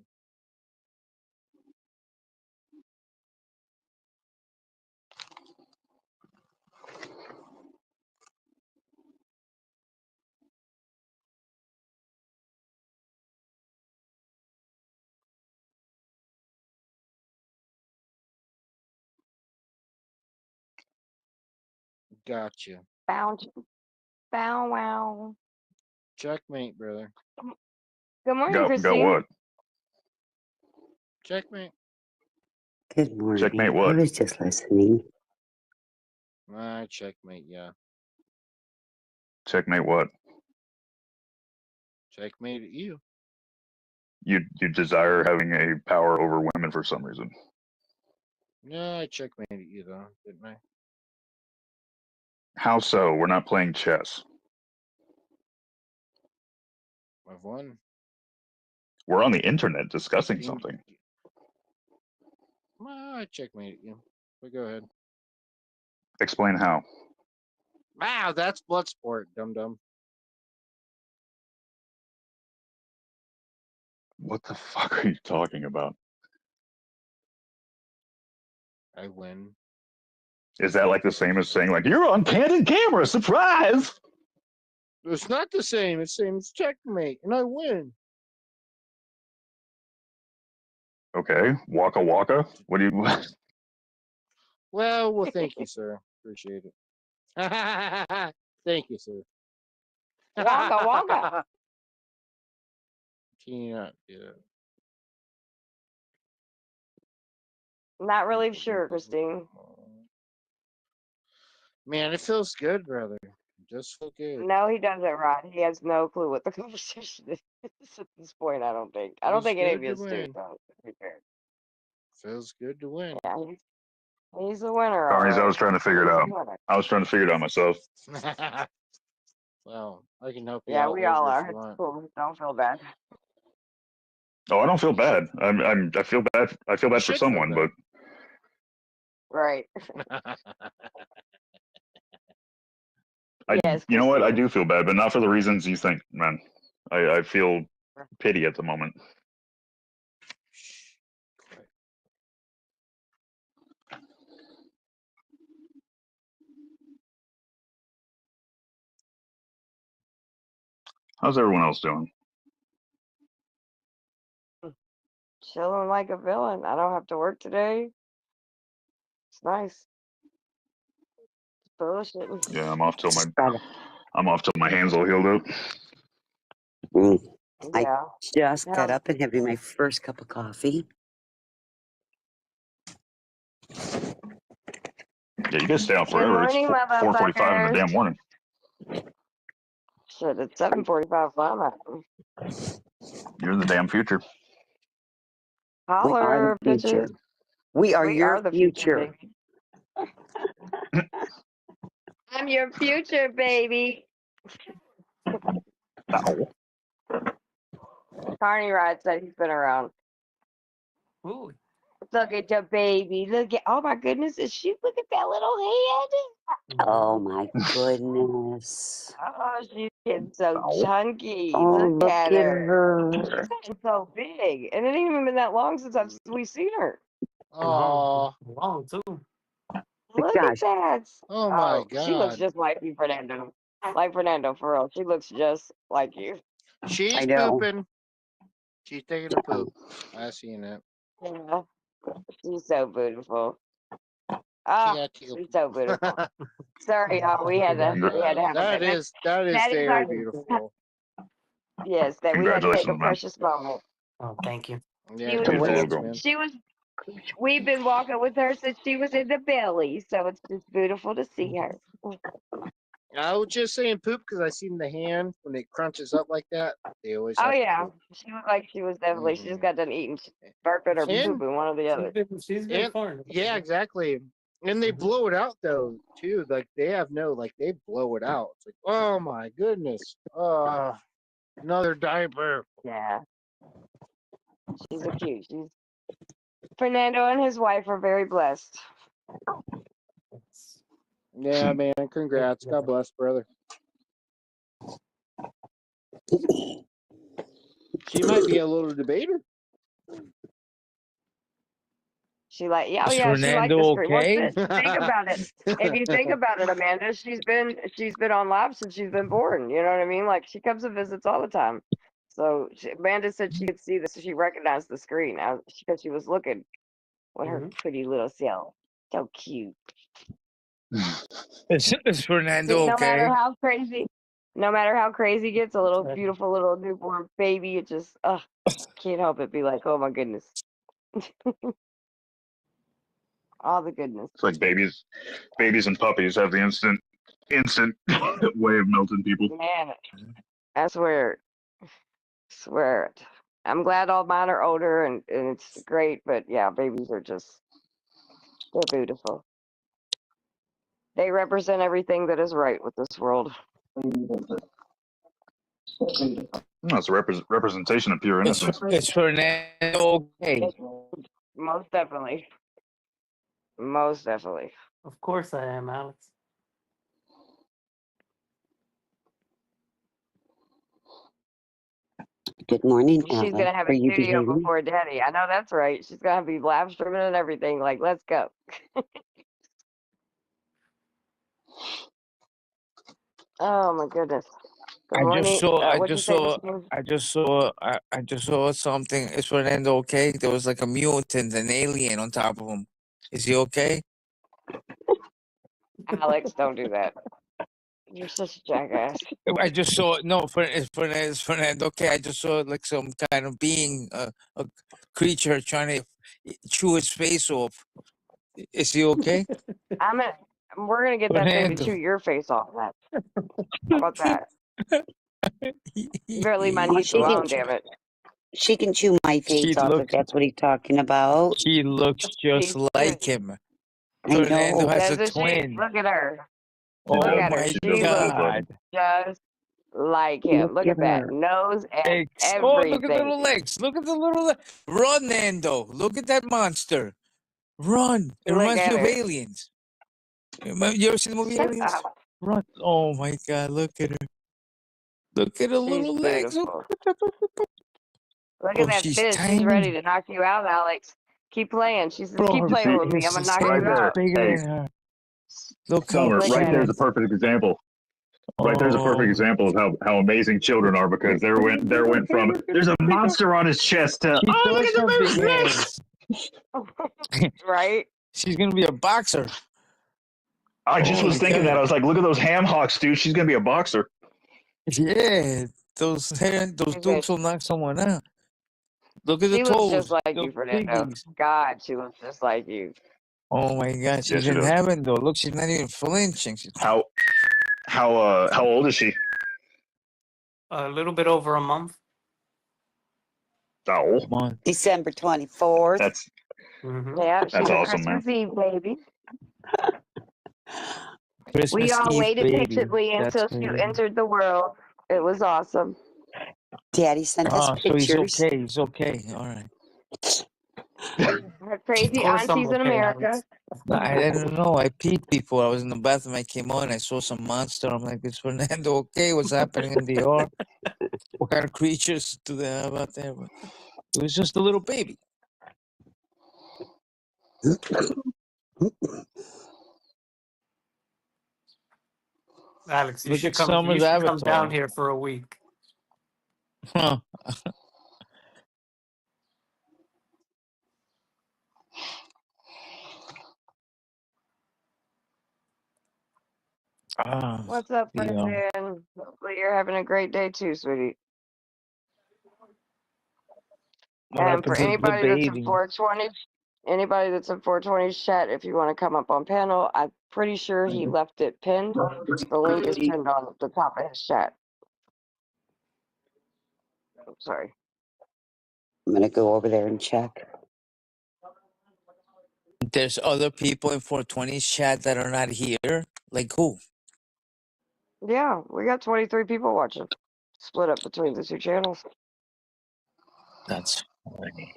Gotcha. Bow wow. Checkmate, brother. Good morning, Go Christine. what? Checkmate. Good morning. Checkmate I what? was just listening. Checkmate, yeah. Checkmate what? Checkmate at you. You desire having a power over women for some reason. Yeah, I checkmated you though, didn't I? How so? We're not playing chess. I've won. We're on the internet discussing something. I checkmated you. But go ahead. Explain how. Wow, that's blood sport, dum dum. What the fuck are you talking about? I win. Is that like the same as saying like you're on candid camera, surprise? It's not the same. It's the same as checkmate, and I win. Okay, waka waka. What do you? Well, thank you, sir. Appreciate it. Thank you, sir. Waka waka. Can you not do that? Not really sure, Christine. Man, it feels good, brother. Just feel good. No, he doesn't, Rod. He has no clue what the conversation is at this point. I don't think. I don't think any of good you to do. win. Though, to be fair. Feels good to win. Yeah, he's the winner. Sorry, all I was right. trying to figure it He's out. the winner. I was trying to figure it out myself. Well, I can help you Yeah, out we all later are. if you It's want. cool. Don't feel bad. Oh, I don't feel bad. I feel bad. I feel bad for should feel someone, bad. Right. but Yes, you know what? I Christine. do feel bad, but not for the reasons you think, man. I feel pity at the moment. How's everyone else doing? Chilling like a villain. I don't have to work today. It's nice. Bullshitting. Yeah, I'm off till my hands all healed up. I Yeah. just got How's- up and having my first cup of coffee. Yeah, you guys stay out Good forever. It's morning, 4:45 in the damn motherfuckers. morning. Shit, it's 7:45. I'm at. You're in the damn future. We are Holler, the future. bitches. We are We your are the future. baby. I'm your future, baby. Ow. Carney Rod said he's been around. Ooh. Look at your baby. Look at, oh my goodness, is she, look at that little head. Oh my goodness. Oh, she's getting so Ow. chunky. Oh, Look at her. her. She's gotten so big. And it ain't even been that long since we've seen her. Oh, Long too. Look Gosh. at that. oh my She looks God. just like you, Fernando. Like Fernando, for real. She looks just like you. She's I know. pooping. She's taking a poop. I seen it. Yeah, she's so beautiful. Ah, she's so beautiful. Sorry, y'all. We had to have That a is very our beautiful. yes, that we had to take a Congratulations, man. precious moment. Oh, thank you. Yeah, She was You're congrats, welcome. man. we've been walking with her since she was in the belly, so it's just beautiful to see her. I was just saying poop because I seen the hand when it crunches up like that. They always Oh have to yeah, poop. she looked like she was definitely. She just got done eating, burping or And pooping, one or the other. She's been and fine. yeah, exactly. And they blow it out though too. Like they blow it out. It's like, oh my goodness. Another diaper. Yeah, she's a cute. She's Fernando and his wife are very blessed. Yeah, man. Congrats. God bless, brother. She might be a little debater. She like, yeah, oh Is yeah, she liked the Fernando screen. Well, okay? think about it. If you think about it, Amanda, she's been on live since she's been born. You know what I mean? Like she comes and visits all the time. So Amanda said she could see this, so she recognized the screen because she was looking with her pretty little self. So cute. Is Fernando No matter okay? how crazy it gets, a little beautiful little newborn baby, it just can't help it be like, oh my goodness. All the goodness. It's like babies and puppies have the instant way of melting people. Man, I swear it. I'm glad all mine are older and it's great, but yeah, babies are they're beautiful. They represent everything that is right with this world. No, it's a representation of pure innocence. Is Fernando okay? Most definitely. Most definitely. Of course I am, Alex. Good morning, She's Ella. gonna have Are a you studio behaving? before Daddy. I know that's right. She's gonna be live streaming and everything. Like, let's go. Oh my goodness. Good morning. What'd you say, Mr. Moon? I just saw something. Is Fernando okay? There was like a mutant, an alien on top of him. Is he okay? Alex, don't do that. You're such a jackass. I just saw is Fernando okay? I just saw like some kind of being, a creature trying to chew his face off. Is he okay? We're gonna get that thing to chew your face off. How about that? You better leave my niece alone, damn it. She can chew my face off if that's what he's talking about. She looks just like him. I Fernando know. has a Doesn't she? twin. Look at her. Oh Look at her. my She God. looks just like him. Look at that. Nose and Oh, look at the everything. little legs. Look at the little Run, Nando. Look at that monster. Run. It Look reminds at me of her. Aliens. You ever seen the movie Shut Aliens? up. Run. Oh my God. Look at her. Look at her She's little legs. beautiful. Look Bro, at that she's fist. She's tiny. ready to knock you out, Alex. Keep playing. She says, keep Bro, playing with me. I'm his gonna knock head you is out. bigger Hey, than her. Look how Summer, Look right at there's her. a perfect example. Right there's a perfect example of how amazing children are, because there went from there's a monster on his chest to She oh look does at the have little big snakes. hands. Right? She's gonna be a boxer. I just was thinking that. I was like, look at those ham hocks, dude. She's gonna be a boxer. Yeah, those dukes will knock someone out. Look at the She looks just toes. like Those you, Fernando. piggies. God, she looks just like you. Oh my God, Yeah, she's she in does. heaven though. Look, she's not even flinching. How old is she? A little bit over a month. Oh, December 24th. That's Yeah, she's a awesome, man. Christmas Eve baby. Christmas We all Eve waited baby. patiently That's until she crazy. entered the world. It was awesome. Daddy sent us Oh, so he's pictures. okay. He's okay. All right. Her crazy Of course I'm aunties in okay, America. Alex. I didn't know. I peeked before. I was in the bathroom. I came on. I saw some monster. I'm like, is Fernando okay? What's happening in the yard? What kind of creatures do they have out there? But it was just a little baby. Alex, you Look should at come. Summer's You should come down avatar. here for a week. Huh. What's up, Brendan? Hopefully you're having a great day too, sweetie. What And for happened to the anybody that's in baby? 420, anybody that's in 420's chat, if you want to come up on panel, I'm pretty sure he left it pinned. The link is pinned on the top of his chat. I'm sorry. I'm gonna go over there and check. There's other people in 420's chat that are not here. Like who? Yeah, we got 23 people watching, split up between the two channels. That's funny.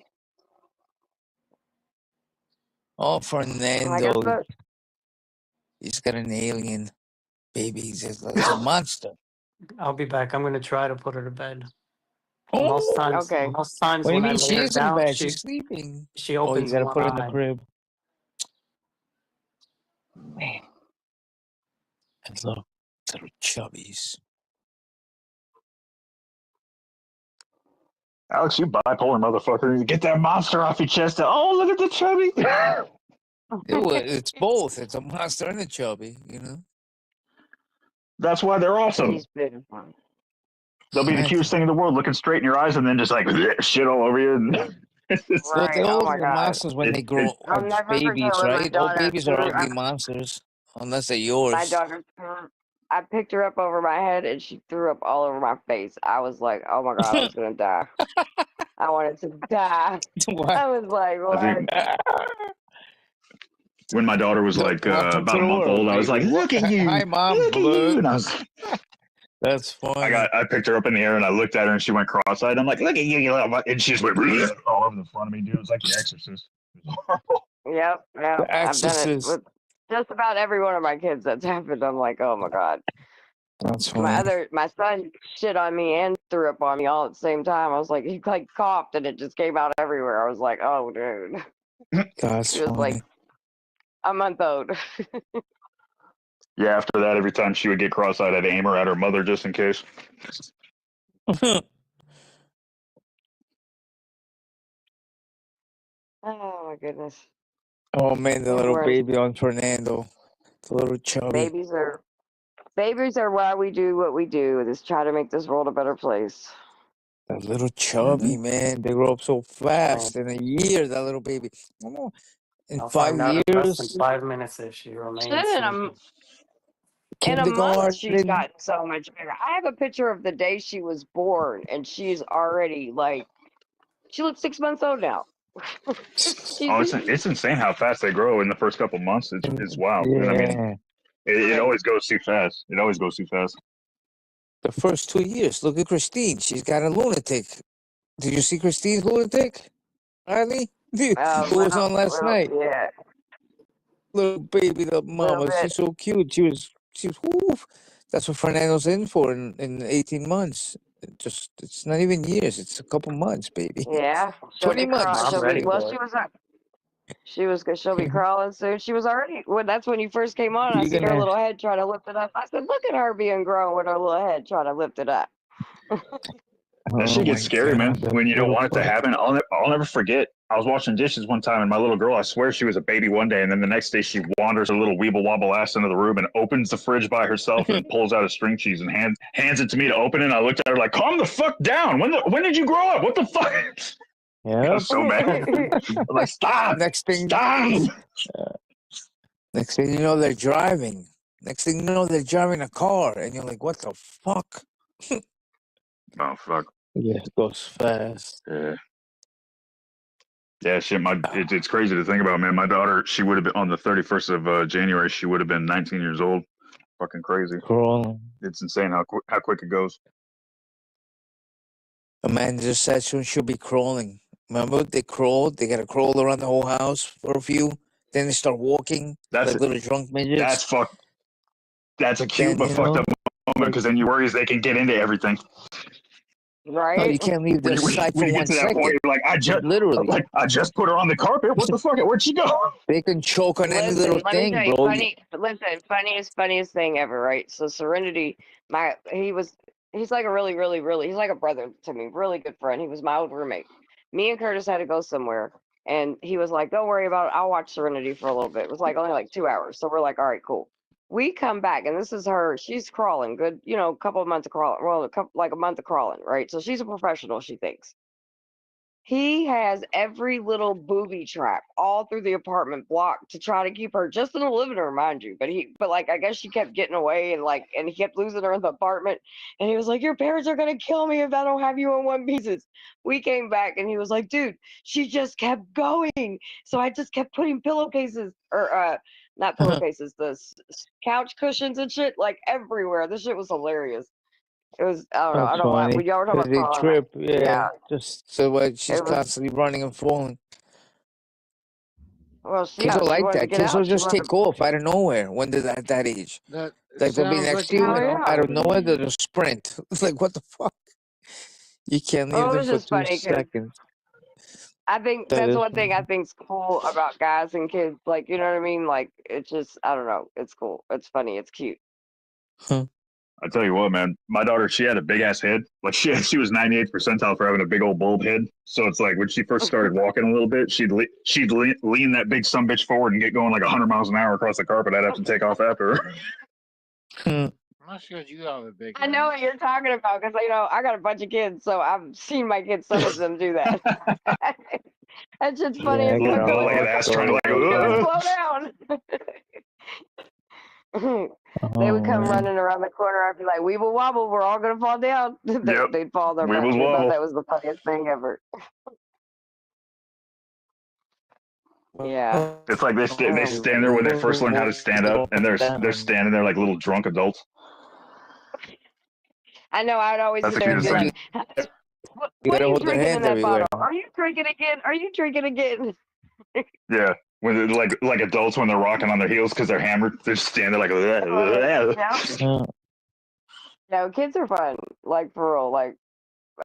Oh, I guess Fernando. that. He's got an alien baby. He's a monster. I'll be back. I'm gonna try to put her to bed. Oh, Okay. Most times what do you when I mean? lay She her is in down, bed. She's sleeping. she Oh, you opens gotta one put her in the eye. crib. Man, I love little chubbies. Alex, you bipolar motherfucker. Get that monster off your chest. Oh, look at the chubby. It's both. It's a monster and a chubby, you know? That's why they're awesome. He's big and fun. They'll be the cutest thing in the world, looking straight in your eyes and then just like shit all over you. Well, they Right. Oh all my are God. monsters when they grow I'll up never forget babies, when my right? All daughter babies are threw ugly monsters, unless they're my yours. daughter threw. I picked her up over my head and she threw up all over my face. I was like, oh my God, I was gonna die. I wanted to die. I was like, I what? think when my daughter was like Welcome about to a the month world, old, I was like, baby. look at you. Hi, Mom. Look at you. And I was That's funny. I picked her up in the air and I looked at her and she went cross-eyed. I'm like, look at you, you little and she just went all over the front of me, dude. It was like The Exorcist. Yep. I've done it Exorcist. with just about every one of my kids that's happened. I'm like, oh my God. That's funny. My son shit on me and threw up on me all at the same time. I was like, he like coughed and it just came out everywhere. I was like, oh dude. That's She was funny. like a month old. Yeah, after that, every time she would get cross-eyed, I'd aim her at her mother just in case. Oh my goodness. Oh man, the Yeah, little we're- baby on Fernando. The little chubby. Babies are why we do what we do, is try to make this world a better place. That little chubby, man. They grow up so fast. In a year, that little baby. Oh, in I'll 5 find out in less than years, 5 minutes if she remains. Shit, in a month she's kindergarten. gotten so much bigger. I have a picture of the day she was born and she's already like, she looks 6 months old now. Oh, it's insane how fast they grow in the first couple months. It's wild. Yeah. And I mean, it always goes too fast. It always goes too fast. The first 2 years. Look at Christine. She's got a lunatic. Did you see Christine's lunatic? Riley? Who was on last night? Yeah. Little baby, the mama. bit. She's so cute. She was oof. That's what Fernando's in for in 18 months. It's not even years. It's a couple months, baby. Yeah. She'll 20 be months. She'll be crawling soon. She was already that's when you first came on. I You're see her gonna- little head trying to lift it up. I said, look at her being grown with her little head trying to lift it up. That shit gets scary, man. When you don't want it to happen, I'll never forget. I was washing dishes one time, and my little girl, I swear she was a baby one day, and then the next day she wanders her little weeble wobble ass into the room and opens the fridge by herself and pulls out a string cheese and hands it to me to open it. And I looked at her like, "Calm the fuck down. When did you grow up? What the fuck?" Yeah. I was so mad. I'm like, stop. Next thing you know, they're driving. Next thing you know, they're driving a car, and you're like, "What the fuck?" Oh fuck. Yeah, it goes fast. Yeah, shit. It's crazy to think about, man. My daughter, she would have been on the 31st of January. She would have been 19 years old. Fucking crazy. Crawling. It's insane how quick it goes. Amanda just said soon she'll be crawling. Remember, they crawled. They got to crawl around the whole house for a few. Then they start walking like little drunk midgets. That's a cute but fucked up moment because then you worry they can get into everything. Right? No, you can't leave their sight for when you 1 get to that second. point, you're like, I just put her on the carpet. What the fuck? Where'd she go? They can choke on any little let thing, me tell you, bro. funniest thing ever, right? So Serenity, he's like a really, he's like a brother to me, really good friend. He was my old roommate. Me and Curtis had to go somewhere, and he was like, "Don't worry about it. I'll watch Serenity for a little bit." It was like only like 2 hours, so we're like, "All right, cool." We come back, and this is her. She's crawling, good, a couple of months of crawling. Well, like a month of crawling, right? So she's a professional, she thinks. He has every little booby trap all through the apartment block to try to keep her just in the living room, mind you. But like, I guess she kept getting away, and he kept losing her in the apartment. And he was like, "Your parents are gonna kill me if I don't have you in one pieces." We came back, and he was like, "Dude, she just kept going. So I just kept putting pillowcases, or not pillowcases, the couch cushions and shit, like everywhere. This shit was hilarious. It was, I don't know. I That's don't know why. funny. We y'all were talking Because they about crawling. trip, yeah. Just so what she's It was, constantly running and falling. well, Kids are she like wanted to that. get Kids will out. She just wanted take off out of nowhere when they're at that age. That Like they'll be sounds next like to a you, Oh, and yeah. out of nowhere they'll just sprint. It's like, what the fuck? You can't leave Oh, it them was for just 2 funny because seconds. I think That that's is one thing I funny. think's cool about guys and kids. Like, you know what I mean? Like, it's just, I don't know. It's cool. It's funny. It's cute. Huh. I tell you what, man, my daughter, she had a big ass head. Like she was 98th percentile for having a big old bulb head. So it's like when she first started walking a little bit, she'd lean that big sumbitch forward and get going like 100 miles an hour across the carpet. I'd have to take off after her. I'm not sure you have a big I know what you're talking about because, I got a bunch of kids, so I've seen my kids, some of them do that. That's just funny Yeah, I as can fuck. I'm like, Little what ass the trying to fuck like, are you doing? Slow down. They would come man. running around the corner. I'd be like, weeble wobble, we're all gonna fall down. Yep, They'd fall their we butt. was They thought wobble. that was the funniest thing ever. Yeah. It's like they stand there when they first learn how to stand up, and they're standing there like little drunk adults. I know. I'd always That's sit the there and cutest be thing. like, what You are gotta you hold their drinking in hands that everywhere. bottle? Are you drinking again? Are you drinking again? Yeah, when they're like adults when they're rocking on their heels because they're hammered, they're just standing there like. Yeah. No, kids are fun. Like, for real. Like,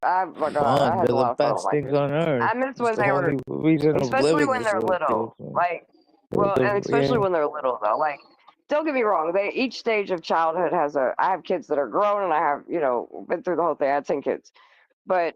I had Fun. a They're the lot of fun with best my things kids. on earth. I miss It's when the they were, only reason of especially living when is they're with kids, little. man. Like, well, and especially when they're little, though. Like, don't get me wrong. Each stage of childhood has I have kids that are grown, and I have, been through the whole thing. I had 10 kids. But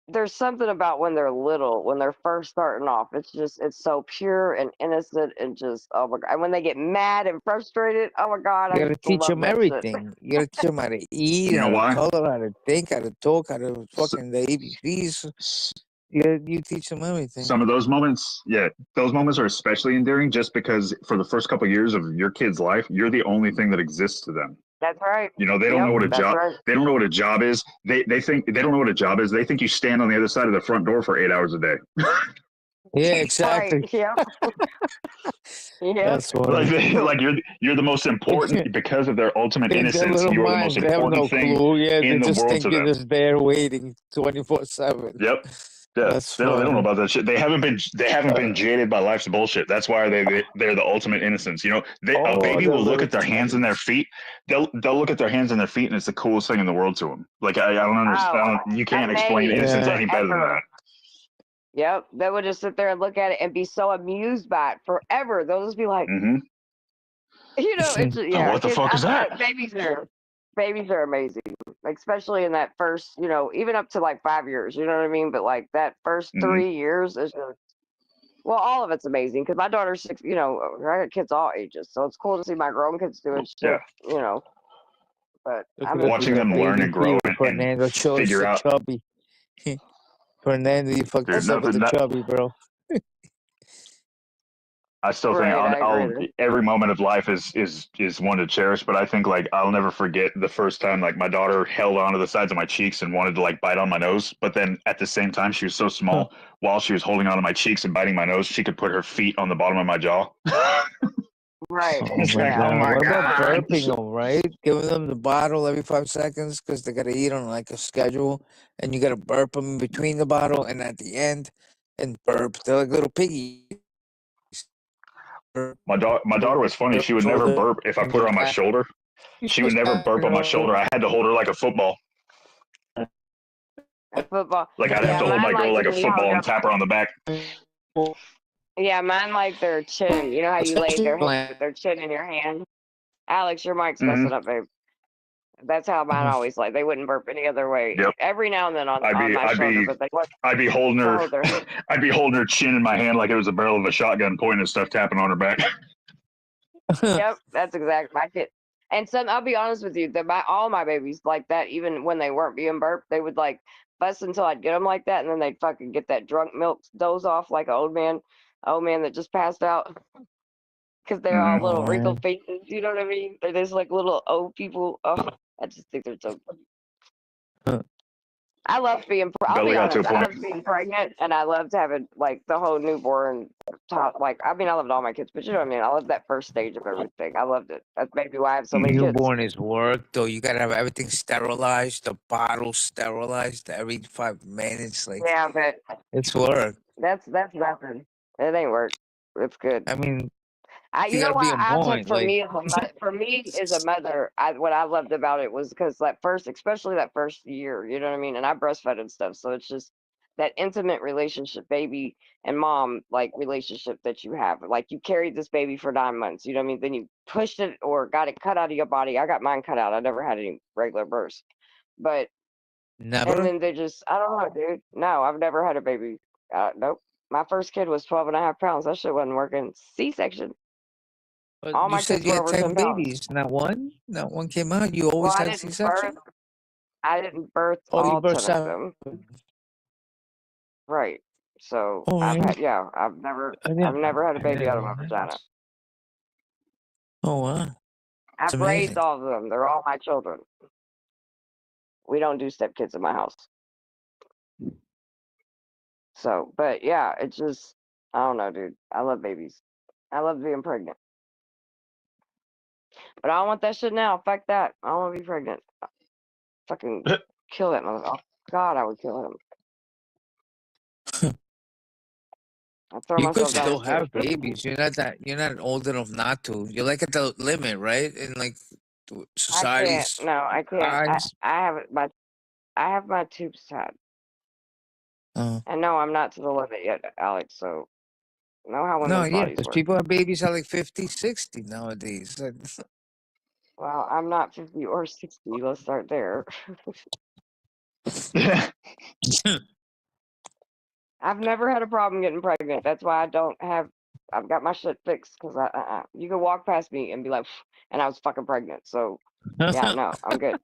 there's something about when they're little, when they're first starting off. It's so pure and innocent and just, oh my God. And when they get mad and frustrated, oh my God, You I gotta just teach love them that shit. everything. You gotta teach them how to eat, You know how to why? color, how to think, how to talk, how to fucking the ABCs. You teach them everything. Some of those moments, yeah, those moments are especially endearing just because for the first couple of years of your kid's life, you're the only thing that exists to them. That's right. You know, they don't know what a that's job. right. They don't know what a job is. They think they don't know what a job is. They think you stand on the other side of the front door for 8 hours a day. Yeah, exactly. Right. Yeah. Yeah. That's what. Like you're the most important because of their ultimate Kids have innocence. little You are the minds. most They have no important thing clue. Yeah, they in the just world think to you're them. just there waiting 24/7. Yep. Yeah, That's they don't know funny. about that shit. They haven't been jaded by life's bullshit. That's why they're the ultimate innocence. You know, a baby they're will look little at their hands and tiny. their feet. They'll look at their hands and their feet, and it's the coolest thing in the world to them. Like I don't understand. You can't explain innocence any better than that. Yep. They would just sit there and look at it and be so amused by it forever. They'll just be like, Mm-hmm. it's yeah. What the fuck is that? Babies are amazing, especially in that first, even up to like 5 years. You know what I mean? But like that first 3 years is just, well, all of it's amazing because my daughter's 6. I got kids all ages, so it's cool to see my grown kids doing shit. Yeah. But watching them learn and grow and Fernando shows figure the out. chubby. Fernando, you fucked us up with the chubby, bro. I still think I'll every moment of life is one to cherish, but I think like I'll never forget the first time like my daughter held onto the sides of my cheeks and wanted to like bite on my nose, but then at the same time she was so small, while she was holding onto my cheeks and biting my nose, she could put her feet on the bottom of my jaw. Right. Oh my what about burping them, right? Giving them the bottle every 5 seconds because they gotta eat on like a schedule, and you gotta burp them in between the bottle and at the end, and burp. They're like little piggies. My daughter was funny. She would never burp if I put her on my shoulder. She would never burp on my shoulder. I had to hold her like a football. Like I'd have to hold my girl like a football and tap her on the back. Yeah, mine like their chin. You know how you lay their head with their chin in your hand? Alex, your mic's messing up, babe. That's how mine always like. They wouldn't burp any other way. Yep. Every now and then on my shoulder, but they wouldn't. I'd be holding her. I'd be holding her chin in my hand like it was a barrel of a shotgun, pointing and stuff, tapping on her back. Yep, that's exactly my kid. And some, I'll be honest with you, that all my babies like that, even when they weren't being burped, they would like fuss until I'd get them like that, and then they'd fucking get that drunk milk doze off like an old man that just passed out because they're all little wrinkled faces. You know what I mean? They're just like little old people. Oh, I just think they're so funny. I love being. I'll Billy be got to a honest. I point. love being pregnant, and I loved having like the whole newborn top. Like, I mean, I loved all my kids, but you know what I mean. I loved that first stage of everything. I loved it. That's maybe why I have so many kids. Newborn is work, though. You gotta have everything sterilized, the bottle sterilized every 5 minutes. Like, Yeah, but it's work. that's nothing. It ain't work. It's good. I mean, You you know gotta be why on I took point. for Like, me as a mother, what I loved about it was because that first, especially that first year, you know what I mean. And I breastfed and stuff, so it's just that intimate relationship, baby and mom, like relationship that you have. Like, you carried this baby for 9 months, you know what I mean. Then you pushed it or got it cut out of your body. I got mine cut out. I never had any regular births, but and never. then they just, I don't know, dude. No, I've never had a baby. Nope. My first kid was 12.5 pounds. That shit wasn't working. C-section. But All you my said kids you were had over 10 10 pounds. babies. Not one came out. You Well, always I had a didn't C-section. birth. I didn't birth Oh, you all birthed 10 of 7. them. Right. So Oh, I've really? had, yeah, I've never had a I baby didn't out of know my that. vagina. Oh, wow. It's I've raised amazing. all of them. They're all my children. We don't do stepkids in my house. So, but yeah, it's just, I don't know, dude. I love babies. I love being pregnant. But I don't want that shit now. Fuck that. I don't want to be pregnant. Fucking kill that mother. Oh, God, I would kill him. I throw You could myself down still the stairs. have babies. You're not old enough not to. You're like at the limit, right? In like I can't. society's No, I can't. eyes. I have my tubes tied. Oh. And no, I'm not to the limit yet, Alex. So know how No, women's yeah, bodies because work. people have babies at like 50, 60 nowadays. Like, Well, I'm not 50 or 60. Let's start there. I've never had a problem getting pregnant. That's why I've got my shit fixed because you can walk past me and be like, and I was fucking pregnant. So yeah, no, I'm good.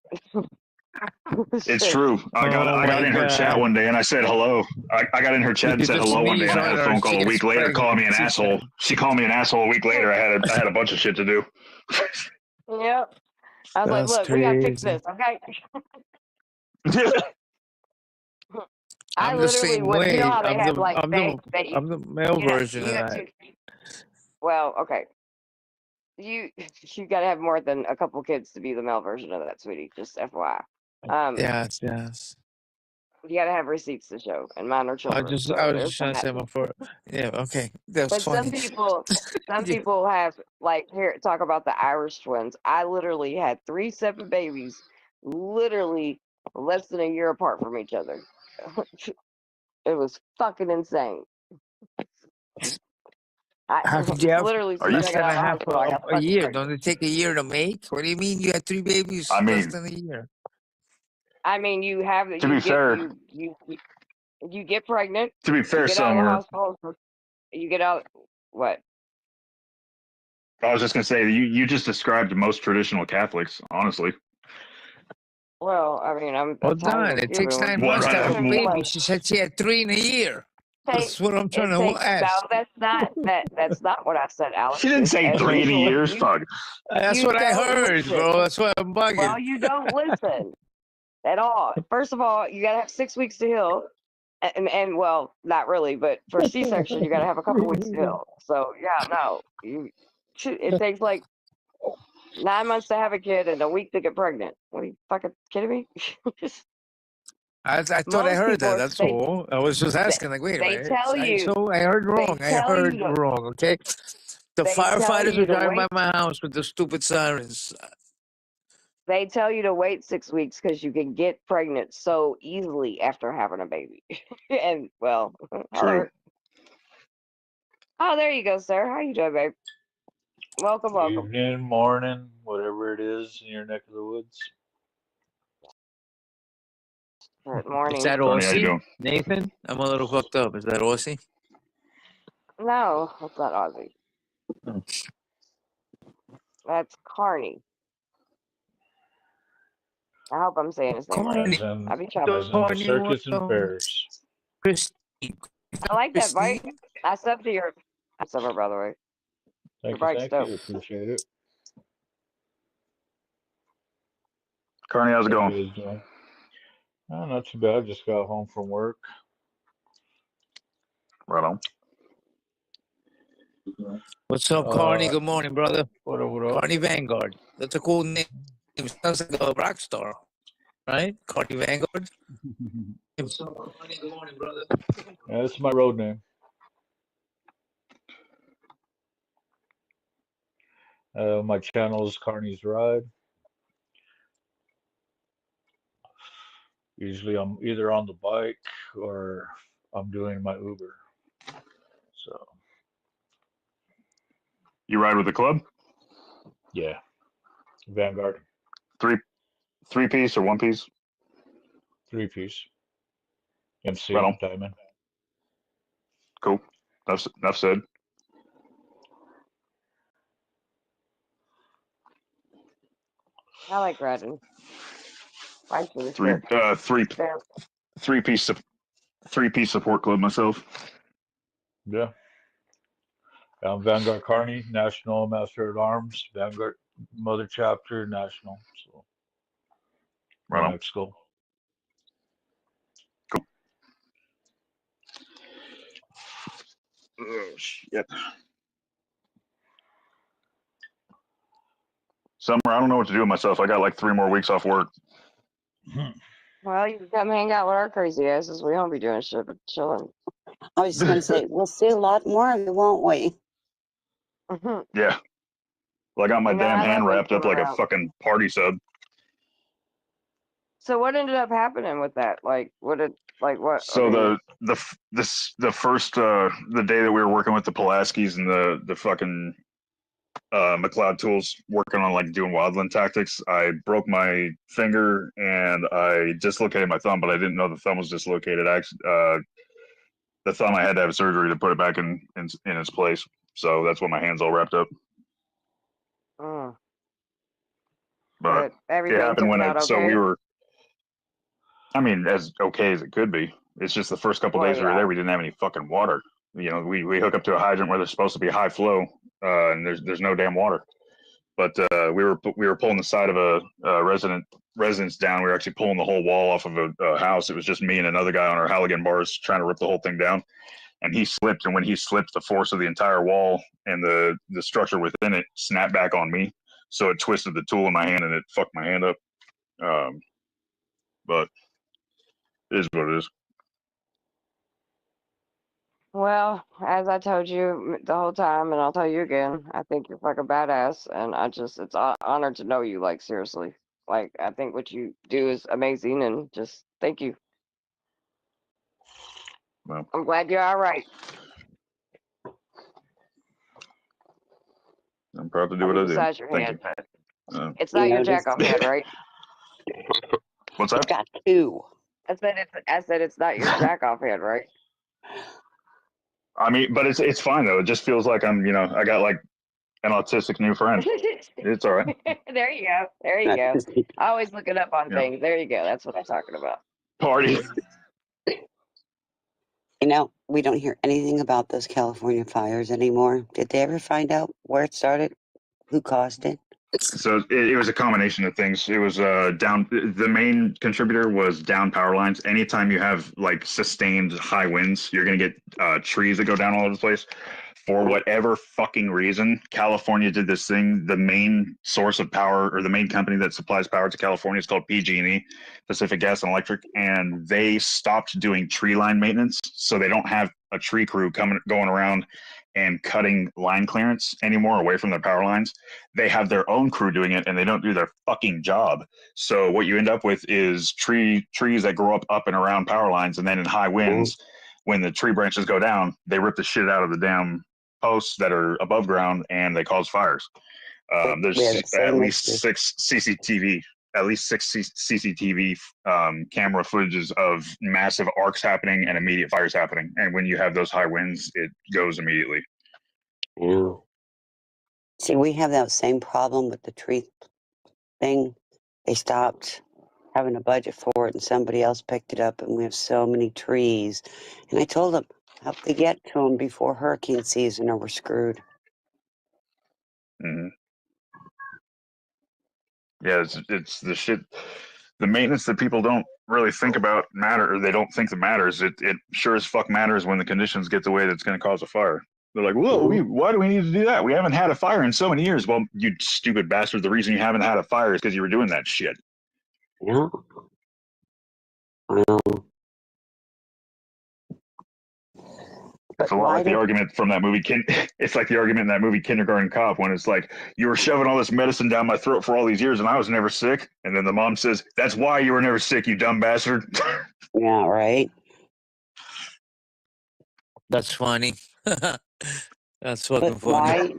It's true. I got in her chat one day and I said hello. I got in her chat and said hello one day and I had a phone call a week later calling me an asshole. She called me an asshole a week later. I had a bunch of shit to do. Yep. I was like, look, we gotta fix this, okay? I'm the same way. You know how they have like I'm the male version of that. Well, okay. You gotta have more than a couple kids to be the male version of that, sweetie. Just FYI. Yes. You gotta have receipts to show, and mine are I children. was so just there's trying to say that. my for. Yeah, okay, that's But funny. some people have like here talk about the Irish twins. I literally had 3 separate babies, literally less than a year apart from each other. It was fucking insane. How could you have literally less than a half a year? Don't it take a year to make? What do you mean you had 3 babies less than a year? I mean, you have To be fair, you get pregnant. To be fair, you get out of the Summer, hospital. You get out. What? I was just gonna say you just described most traditional Catholics, honestly. Well, I mean, Well done. It takes 9 months to have a baby. She said she had 3 in a year. That's what I'm trying to ask. No, that's not what I said, Alex. She didn't say 3 in a year. Fuck. That's what I heard, bro. That's why I'm bugging. Well, you don't listen at all. First of all, you gotta have 6 weeks to heal, and well, not really, but for C-section, you gotta have a couple weeks to heal. So yeah, no, it takes like 9 months to have a kid and a week to get pregnant. What are you fucking kidding me? I thought I heard that. That's all. I was just asking, like, wait a minute. So I heard wrong. I heard wrong. Okay. The firefighters are driving by my house with the stupid sirens. They tell you to wait 6 weeks because you can get pregnant so easily after having a baby. And well, True. Oh, there you go, sir. How you doing, babe? Welcome. Evening, morning, whatever it is in your neck of the woods. Good morning. Is that Aussie? Nathan? I'm a little hooked up. Is that Aussie? No, that's not Aussie. That's Carney. I hope I'm saying his name right. As in, I be as chopping. in the circus and fairs. I like that bike. I subbed to your. I subbed her, by the way. Your bike's Thank dope. you. Appreciate it. Carney, how's it How going? you guys doing? Oh, not too bad. Just got home from work. Right on. What's up, Carney? Uh, Good morning, brother. What up, what up? Carney Vanguard. That's a cool name. Sounds like a rock star, right? Carney Vanguard. What's up, Carney? Good morning, brother. Yeah, this is my road name. My channel is Carney's Ride. Usually I'm either on the bike or I'm doing my Uber. So You ride with the club? yeah, Vanguard, Three piece or one piece? 3-piece, MC, Right on. Diamond. Cool. Enough said. I like riding. Bikes are the Three shit. uh three piece support club myself. Yeah. I'm Vanguard Carney, National Master at Arms, Vanguard Mother Chapter, National. So Right New on. Mexico. Cool. Oh shit. Summer, I don't know what to do with myself. I got like 3 more weeks off work. Well, you can come hang out with our crazy asses. We won't be doing shit but chilling. I was just going to say, we'll see a lot more of you, won't we? Yeah. Well, I got my You know, damn I love hand when wrapped up like a you're fucking party sub. So what ended up happening with that? Like, what did, like, what? So I mean, the first the day that we were working with the Pulaskis and the fucking McLeod tools working on like doing wildland tactics, I broke my finger and I dislocated my thumb, but I didn't know the thumb was dislocated. Actually, the thumb, I had to have surgery to put it back in its place. So that's why my hand's all wrapped up. But it everything happened when turned out so okay? we were, I mean, as okay as it could be. It's just the first couple Well, days we were yeah. there, we didn't have any fucking water. You know, we hook up to a hydrant where there's supposed to be high flow, and there's no damn water. But we were pulling the side of a residence down. We were actually pulling the whole wall off of a house. It was just me and another guy on our Halligan bars trying to rip the whole thing down. And he slipped, and when he slipped, the force of the entire wall and the structure within it snapped back on me. So it twisted the tool in my hand and it fucked my hand up. But it is what it is. Well, as I told you the whole time, and I'll tell you again, I think you're fucking badass, and it's an honor to know you. Like, seriously, like, I think what you do is amazing, and just thank you. Well, I'm glad you're all right. I'm proud to do what I do. Besides your Thank hand, you. it's not your jack off head, right? What's that? Got 2. I said it's not your jack off head, right? I mean, but it's fine though. It just feels like I'm, I got like an autistic new friend. It's all right. There you go. There you go. Always looking up on Yeah. things. There you go. That's what I'm talking about. Party. You know, we don't hear anything about those California fires anymore. Did they ever find out where it started? Who caused it? So it was a combination of things. It was down. The main contributor was down power lines. Anytime you have like sustained high winds, you're gonna get trees that go down all over the place. For whatever fucking reason, California did this thing. The main source of power, or the main company that supplies power to California, is called PG&E, Pacific Gas and Electric, and they stopped doing tree line maintenance. So they don't have a tree crew going around and cutting line clearance anymore away from their power lines. They have their own crew doing it, and they don't do their fucking job. So what you end up with is trees that grow up and around power lines, and then in high winds, when the tree branches go down, they rip the shit out of the damn posts that are above ground, and they cause fires. There's at least 6 CCTV camera footages of massive arcs happening and immediate fires happening. And when you have those high winds, it goes immediately. Yeah. See, we have that same problem with the tree thing. They stopped having a budget for it, and somebody else picked it up, and we have so many trees. And I told them, help to get to them before hurricane season, or we're screwed. Mm-hmm. Yeah, it's the shit. The maintenance that people don't really think about or they don't think that matters. It sure as fuck matters when the conditions get the way that's going to cause a fire. They're like, whoa, why do we need to do that? We haven't had a fire in so many years. Well, you stupid bastard, the reason you haven't had a fire is because you were doing that shit. Yeah. Well, it's a lot like the argument from that movie. It's like the argument in that movie Kindergarten Cop, when it's like, you were shoving all this medicine down my throat for all these years and I was never sick. And then the mom says, that's why you were never sick, you dumb bastard. Yeah, right. That's funny. That's fucking funny.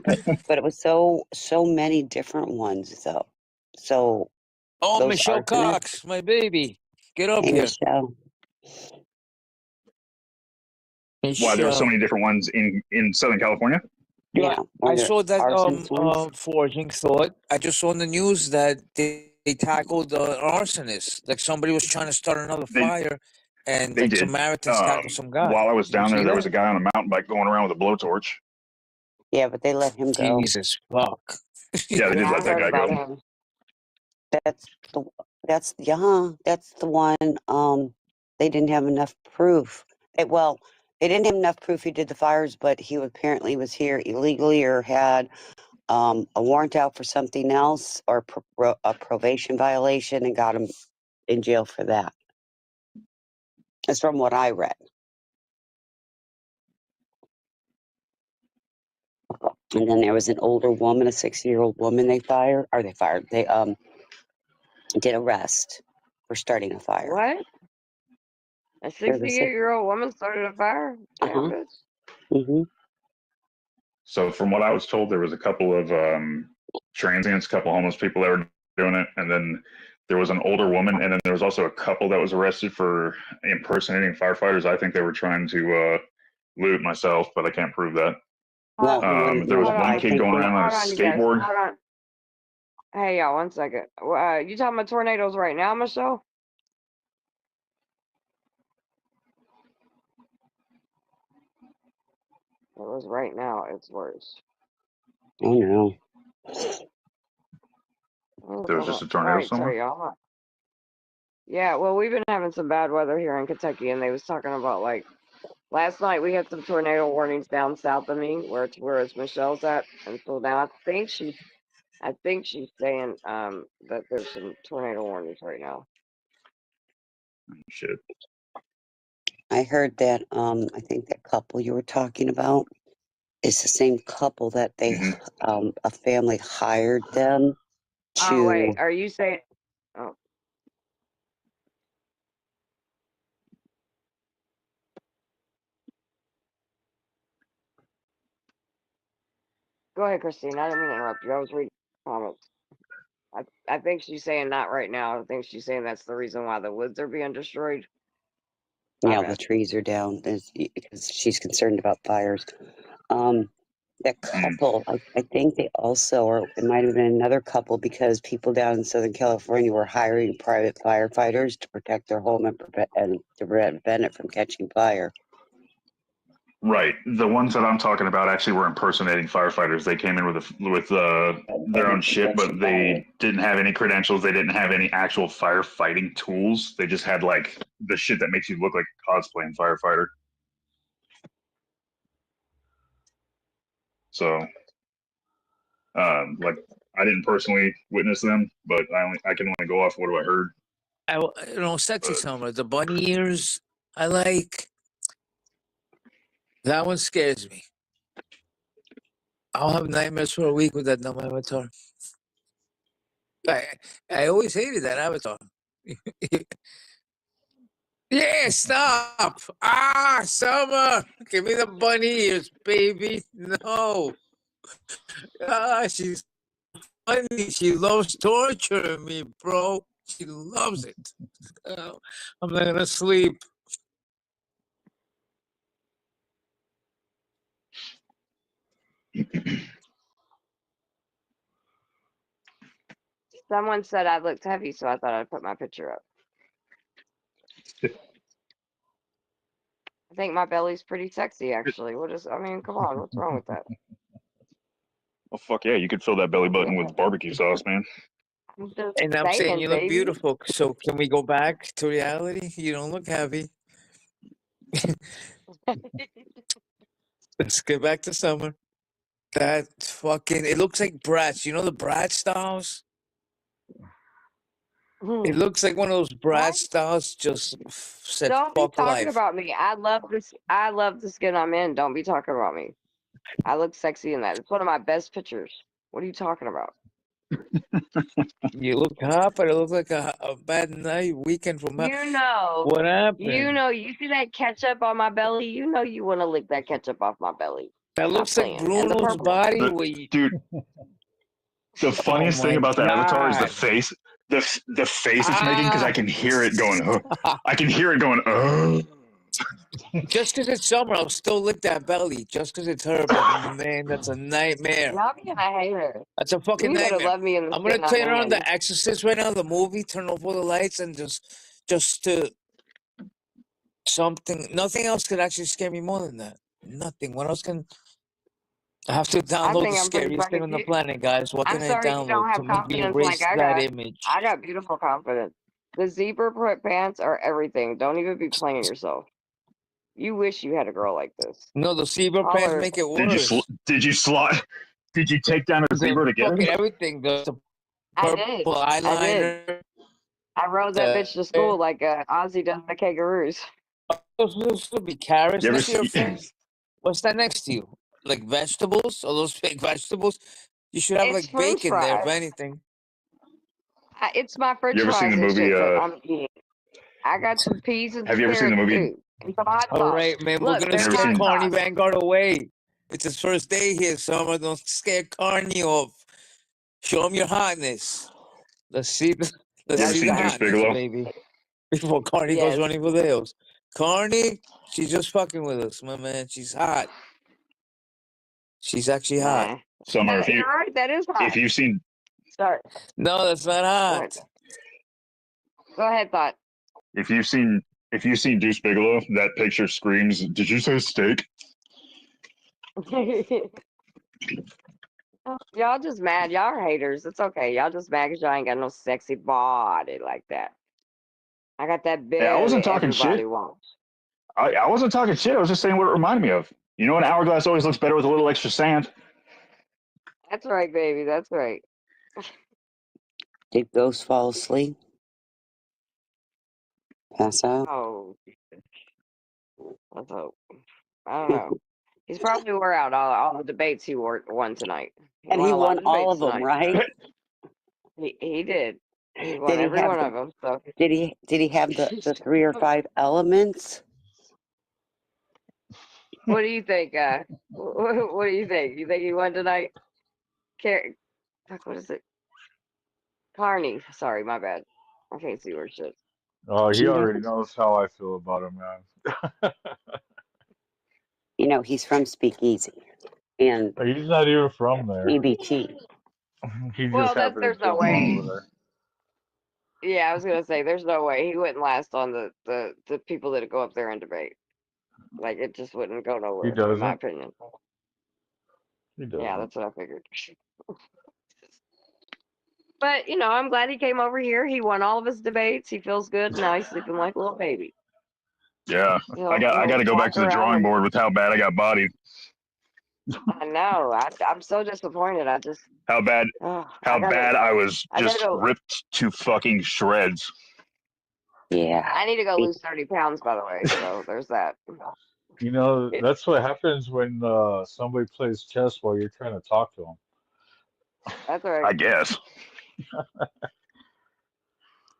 But it was so many different ones, though. So. Oh, Michelle Cox, my baby, get up here. Michelle. Why there were so many different ones in Southern California? Yeah, I saw that Forging Thought. I just saw on the news that they tackled an arsonist. Like somebody was trying to start another fire, and like Samaritans tackled some guy. While I was down there was a guy on a mountain bike going around with a blowtorch. Yeah, but they let him go. Jesus fuck. Yeah, they did let that guy go. That's the one. They didn't have enough proof. They didn't have enough proof he did the fires, but he apparently was here illegally or had a warrant out for something else, or a probation violation, and got him in jail for that. That's from what I read. And then there was an older woman, a 60-year-old woman they did arrest for starting a fire. What? A 68-year-old woman started a fire? Damn bitch. Mm-hmm. So from what I was told, there was a couple of transients, a couple homeless people that were doing it, and then there was an older woman, and then there was also a couple that was arrested for impersonating firefighters. I think they were trying to loot myself, but I can't prove that. There was one kid going around on a skateboard. Hold on. Hey, y'all, 1 second. You talking about tornadoes right now, Michelle? It was right now. It's worse. Oh no. There was just a tornado somewhere? Sorry, y'all. Yeah, well, we've been having some bad weather here in Kentucky, and they was talking about, like, last night we had some tornado warnings down south of me, where it's Michelle's at, and so now I think she's saying that there's some tornado warnings right now. Shit. I heard that I think that couple you were talking about is the same couple that they a family hired them to. Oh wait, are you saying? Oh. Go ahead, Christine. I didn't mean to interrupt you. I was reading comments. I think she's saying not right now. I think she's saying that's the reason why the woods are being destroyed. Yeah, the trees are down because she's concerned about fires. That couple, I think they also, or it might have been another couple, because people down in Southern California were hiring private firefighters to protect their home and to prevent it from catching fire. Right. The ones that I'm talking about actually were impersonating firefighters. They came in with their own shit, but they didn't have any credentials. They didn't have any actual firefighting tools. They just had like the shit that makes you look like a cosplaying firefighter. So, like, I didn't personally witness them, but I can only go off what I heard. Sexy Summer, the bunny ears, I like. That one scares me. I'll have nightmares for a week with that dumb avatar. I always hated that avatar. Yeah, stop! Summer! Give me the bunny ears, baby. No. She's funny. She loves torturing me, bro. She loves it. I'm not gonna sleep. Someone said I looked heavy, so I thought I'd put my picture up. I think my belly's pretty sexy, actually. I mean, come on, what's wrong with that? Well, fuck yeah, you could fill that belly button with barbecue sauce, man. I'm just And I'm saying you look baby. beautiful. So can we go back to reality? You don't look heavy. Let's get back to summer. That fucking, it looks like Bratz. You know the Bratz dolls? It looks like one of those Bratz dolls just said Don't be fuck talking life. about me. I love this. I love the skin I'm in. Don't be talking about me. I look sexy in that. It's one of my best pictures. What are you talking about? You look hot, but it looks like a bad night weekend from hell. You know. What happened? You know. You see that ketchup on my belly? You know you want to lick that ketchup off my belly. That Stop looks like playing. And the Bruno's purple. body. Dude, the funniest thing my about that avatar is the God. face. The face it's making, because I can hear it going. I can hear it going. Just because it's summer, I'll still lick that belly. Just because it's her, but man, that's a nightmare. Y'all being a hater. That's a fucking You gotta nightmare. love me in the I'm gonna skin turn I'm on in. The Exorcist right now, the movie. Turn off all the lights and just to something. Nothing else could actually scare me more than that. Nothing. What else can? I have to I download think the I'm pretty scariest thing fucking on the cute. planet, guys. What I'm can I sorry you don't download to have maybe confidence like erase I that got. image? I got beautiful confidence. The zebra print pants are everything. Don't even be playing yourself. You wish you had a girl like this. No, the zebra Call pants her. make it Did you worse. Did you take down a zebra to get Fucking him? everything. The I did. purple I did. eyeliner. I rode that bitch to school like Ozzy does the kangaroos. Those would be carrots You ever next to your see? face. What's that next to you? Like vegetables? All those fake vegetables? You should have It's like French bacon there, if fries. anything. It's my French You ever seen fries the and movie? shit that I'm eating. I got some peas and Have some you ever seen the carrots movie? too, and some hot All sauce. right, man. We're Look, gonna there's You ever scare hot seen? Carney sauce. Vanguard away. It's his first day here, Summer. Don't scare Carney off. Show him your hotness. Let's see the You ever see the seen Deuce hotness, Bigelow? baby. Before Carney goes Yes. running for the hills. Carney, she's just fucking with us, my man. She's hot. She's actually hot. Nah. Summer, if You're right. That is hot. if you've seen Sorry. No, that's not Go hot. ahead. Go ahead, Thought. if you've seen Deuce Bigelow, that picture screams. Did you say steak? Y'all just mad. Y'all are haters. It's okay. Y'all just mad because y'all ain't got no sexy body like that. I got that Hey, I wasn't belly talking everybody shit. wants. I wasn't talking shit. I was just saying what it reminded me of. You know, an hourglass always looks better with a little extra sand. That's right, baby. That's right. Did Ghost fall asleep? Pass out? Oh, let's hope. I don't know. He's probably wore out all the debates he won tonight. And he a lot won of all debates of them, tonight. right? He did. He won Did he every have one the? of them. So Did he have the 3 or 5 elements? what do you think? What do you think? You think he won tonight? Fuck, what is it? Carney. Sorry, my bad. I can't see where shit. Oh, he You already know, knows how I feel about him, man. he's from Speakeasy and He's not even from there. EBT. He Well, just happened there's to no jump way. over there. Yeah, I was gonna say there's no way he wouldn't last on the people that go up there and debate. Like it just wouldn't go He nowhere, in my doesn't. opinion. He Yeah, doesn't. that's what I figured. But I'm glad he came over here. He won all of his debates. He feels good. Now he's sleeping like a little baby. Yeah, I got He'll to go back walk to the around drawing and board with how bad I got bodied. I know. I'm so disappointed. I just How bad I bad I was gotta just go. ripped to fucking shreds. Yeah. I need to go lose 30 pounds, by the way. So there's that. You know, that's what happens when somebody plays chess while you're trying to talk to them. That's right. I guess.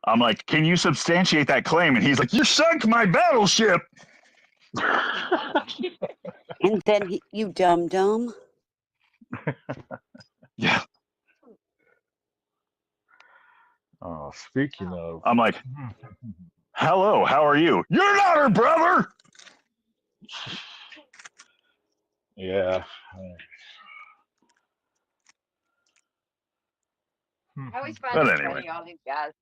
I'm like, can you substantiate that claim? And he's like, you sunk my battleship. And then you dumb. Yeah. Oh, speaking of, I'm like, hello, how are you? You're not her brother. yeah. I always find But it anyway, funny, all these guys.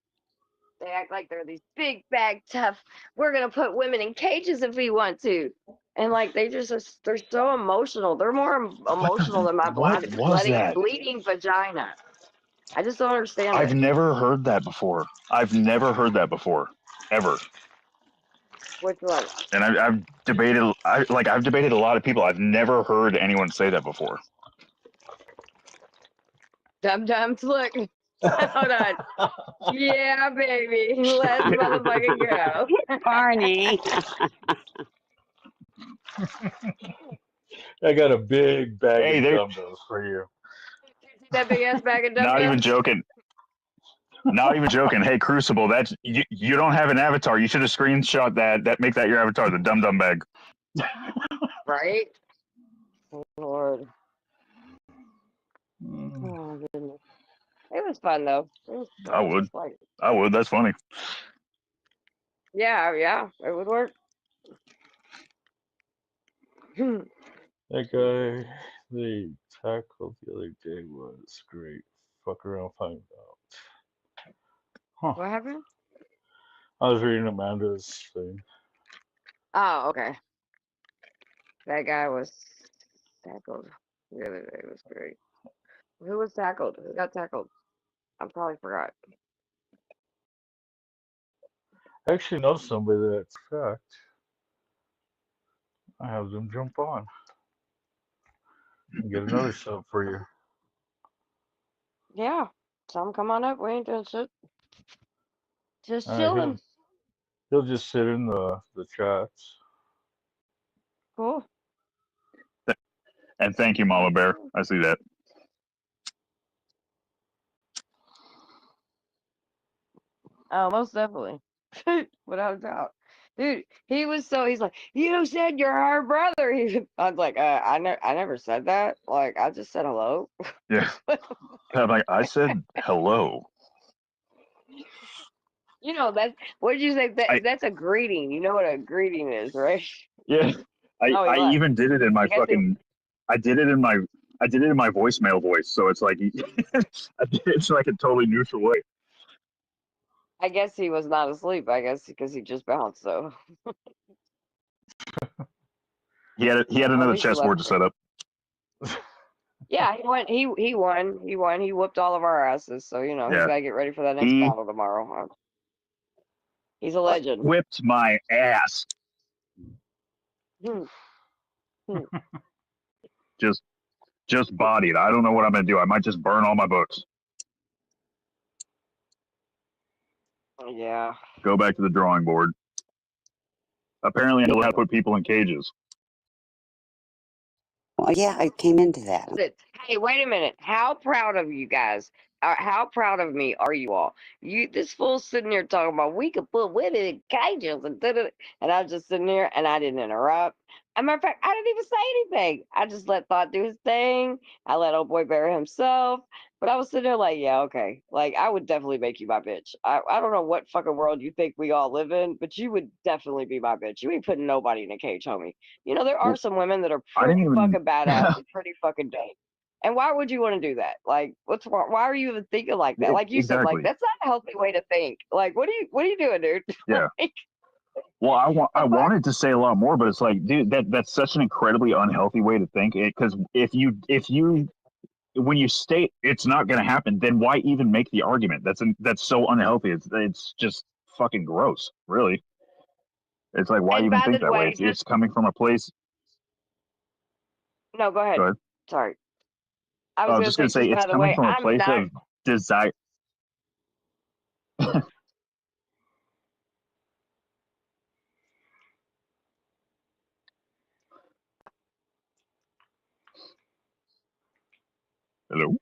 They act like they're these big bag tough. We're gonna put women in cages if we want to, and like they're so emotional. They're more emotional than my what was that? bleeding vagina. I just don't understand I've it. never heard that before. I've never heard that before, ever. Which one? And I've debated. I've debated a lot of people. I've never heard anyone say that before. Dum-dums, look. Hold on. Yeah, baby. Let's motherfucking go. Barney. I got a big bag Hey, of there. dumbbells for you. See that big ass bag of dum-dums? Not even joking. Not even joking. Hey, Crucible, that's you don't have an avatar. You should have screenshot that. Make that your avatar, the dum dum bag. Right? Oh, Lord. Oh, goodness. It was fun, though. It was fun. I would. Like, I would. That's funny. yeah, it would work. That guy they tackled the other day was great. Fuck around, find out. Huh. What happened? I was reading Amanda's thing. Oh, okay. That guy was tackled the other day. It was great. Who was tackled? Who got tackled? I probably forgot. I actually know somebody that's fact. I have them jump on and get another sub for you. Yeah. Some come on up. We ain't doing shit. Just chilling. He'll just sit in the chats. Cool. And thank you, Mama Bear. I see that. Oh, most definitely. Without a doubt. Dude, he's like, you said you're her brother. I was like, I never said that. Like, I just said hello. Yeah. I'm like, I said hello. You know, what did you say? That's a greeting. You know what a greeting is, right? Yeah. I even did it in my fucking. I did it in my voicemail voice. So it's like, I did it like a totally neutral way. I guess he was not asleep. I guess because he just bounced. So He had another least he chessboard to left set up. yeah, he won. He whooped all of our asses. So you know he's Yeah. gotta get ready for that next He battle tomorrow. He's a legend. whipped my ass. Just bodied. I don't know what I'm gonna do. I might just burn all my books. Yeah. Go back to the drawing board. Apparently, I know how to put people in cages. Well, yeah, I came into that. Hey, wait a minute. How proud of you guys? How proud of me are you all? This fool's sitting here talking about we could put women in cages and I was just sitting there and I didn't interrupt. As a matter of fact, I didn't even say anything. I just let Thought do his thing. I let old boy Bear himself. But I was sitting there like, yeah, okay. Like, I would definitely make you my bitch. I don't know what fucking world you think we all live in, but you would definitely be my bitch. You ain't putting nobody in a cage, homie. You know, there are some women that are pretty fucking badass and pretty fucking dope. And why would you want to do that? Like, why are you even thinking like that? Like you said, like that's not a healthy way to think. Like, what are you doing, dude? Yeah. Well, I wanted to say a lot more, but it's like, dude, that's such an incredibly unhealthy way to think. Because if you when you state it's not going to happen, then why even make the argument? That's so unhealthy. It's just fucking gross, really. It's like, why even think that way? It's coming from a place. No, go ahead. Go ahead. Sorry. I was just going to say it's coming from a place of desire. Hello.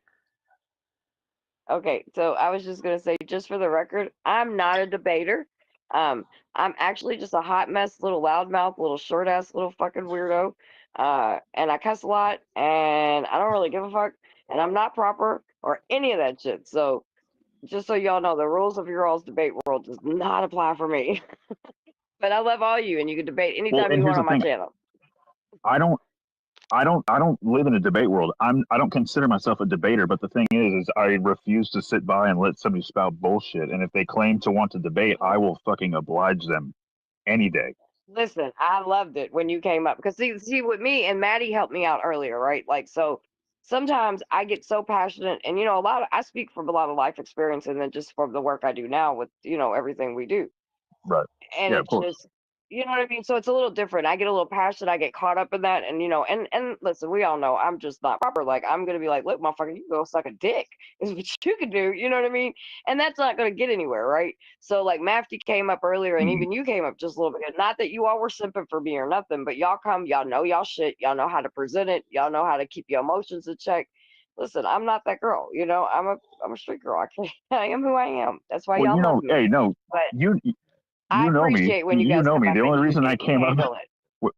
Okay, so I was just gonna say, just for the record, I'm not a debater. I'm actually just a hot mess, little loudmouth, little short ass, little fucking weirdo. And I cuss a lot, and I don't really give a fuck, and I'm not proper or any of that shit. So, just so y'all know, the rules of your all's debate world does not apply for me. But I love all you, and you can debate anytime you want on my channel. I I don't live in a debate world. I don't consider myself a debater, but the thing is I refuse to sit by and let somebody spout bullshit. And if they claim to want to debate, I will fucking oblige them any day. Listen, I loved it when you came up because see, with me and Maddie helped me out earlier, right? Like, so sometimes I get so passionate, and you know, I speak from a lot of life experience, and then just from the work I do now with everything we do. Right. And Yeah, of it's course. just, you know what I mean? So it's a little different. I get a little passionate. I get caught up in that. And, and listen, we all know I'm just not proper. Like, I'm going to be like, look, motherfucker, you go suck a dick is what you can do. You know what I mean? And that's not going to get anywhere, right? So, like, Mafty came up earlier, and even you came up just a little bit. Not that you all were simping for me or nothing, but y'all know y'all shit. Y'all know how to present it. Y'all know how to keep your emotions in check. Listen, I'm not that girl. I'm a street girl. I am who I am. That's why Well, y'all love me. hey, no, But you know me. appreciate when you You guys know come me. up The and only you reason I came up handle it.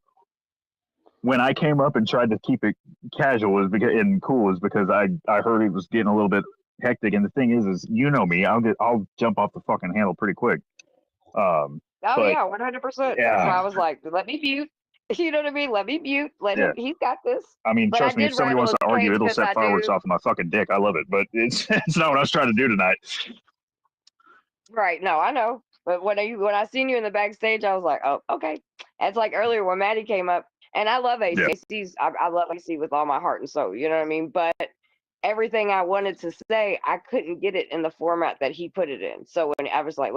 when I came up and tried to keep it casual was and cool is because I heard it was getting a little bit hectic. And the thing is you know me. I'll jump off the fucking handle pretty quick. Oh but, yeah, 100%. yeah. That's why I was like, let me mute. You know what I mean? Let me mute. Let him. He's got this. I mean, But trust me, if somebody wants to argue, it'll set fireworks off of my fucking dick. I love it, but it's not what I was trying to do tonight. Right. No, I know. But when I seen you in the backstage, I was like, oh, okay. It's like earlier when Maddie came up, and I love AC. Yeah. I love AC with all my heart and soul. You know what I mean? But everything I wanted to say, I couldn't get it in the format that he put it in. So when I was like,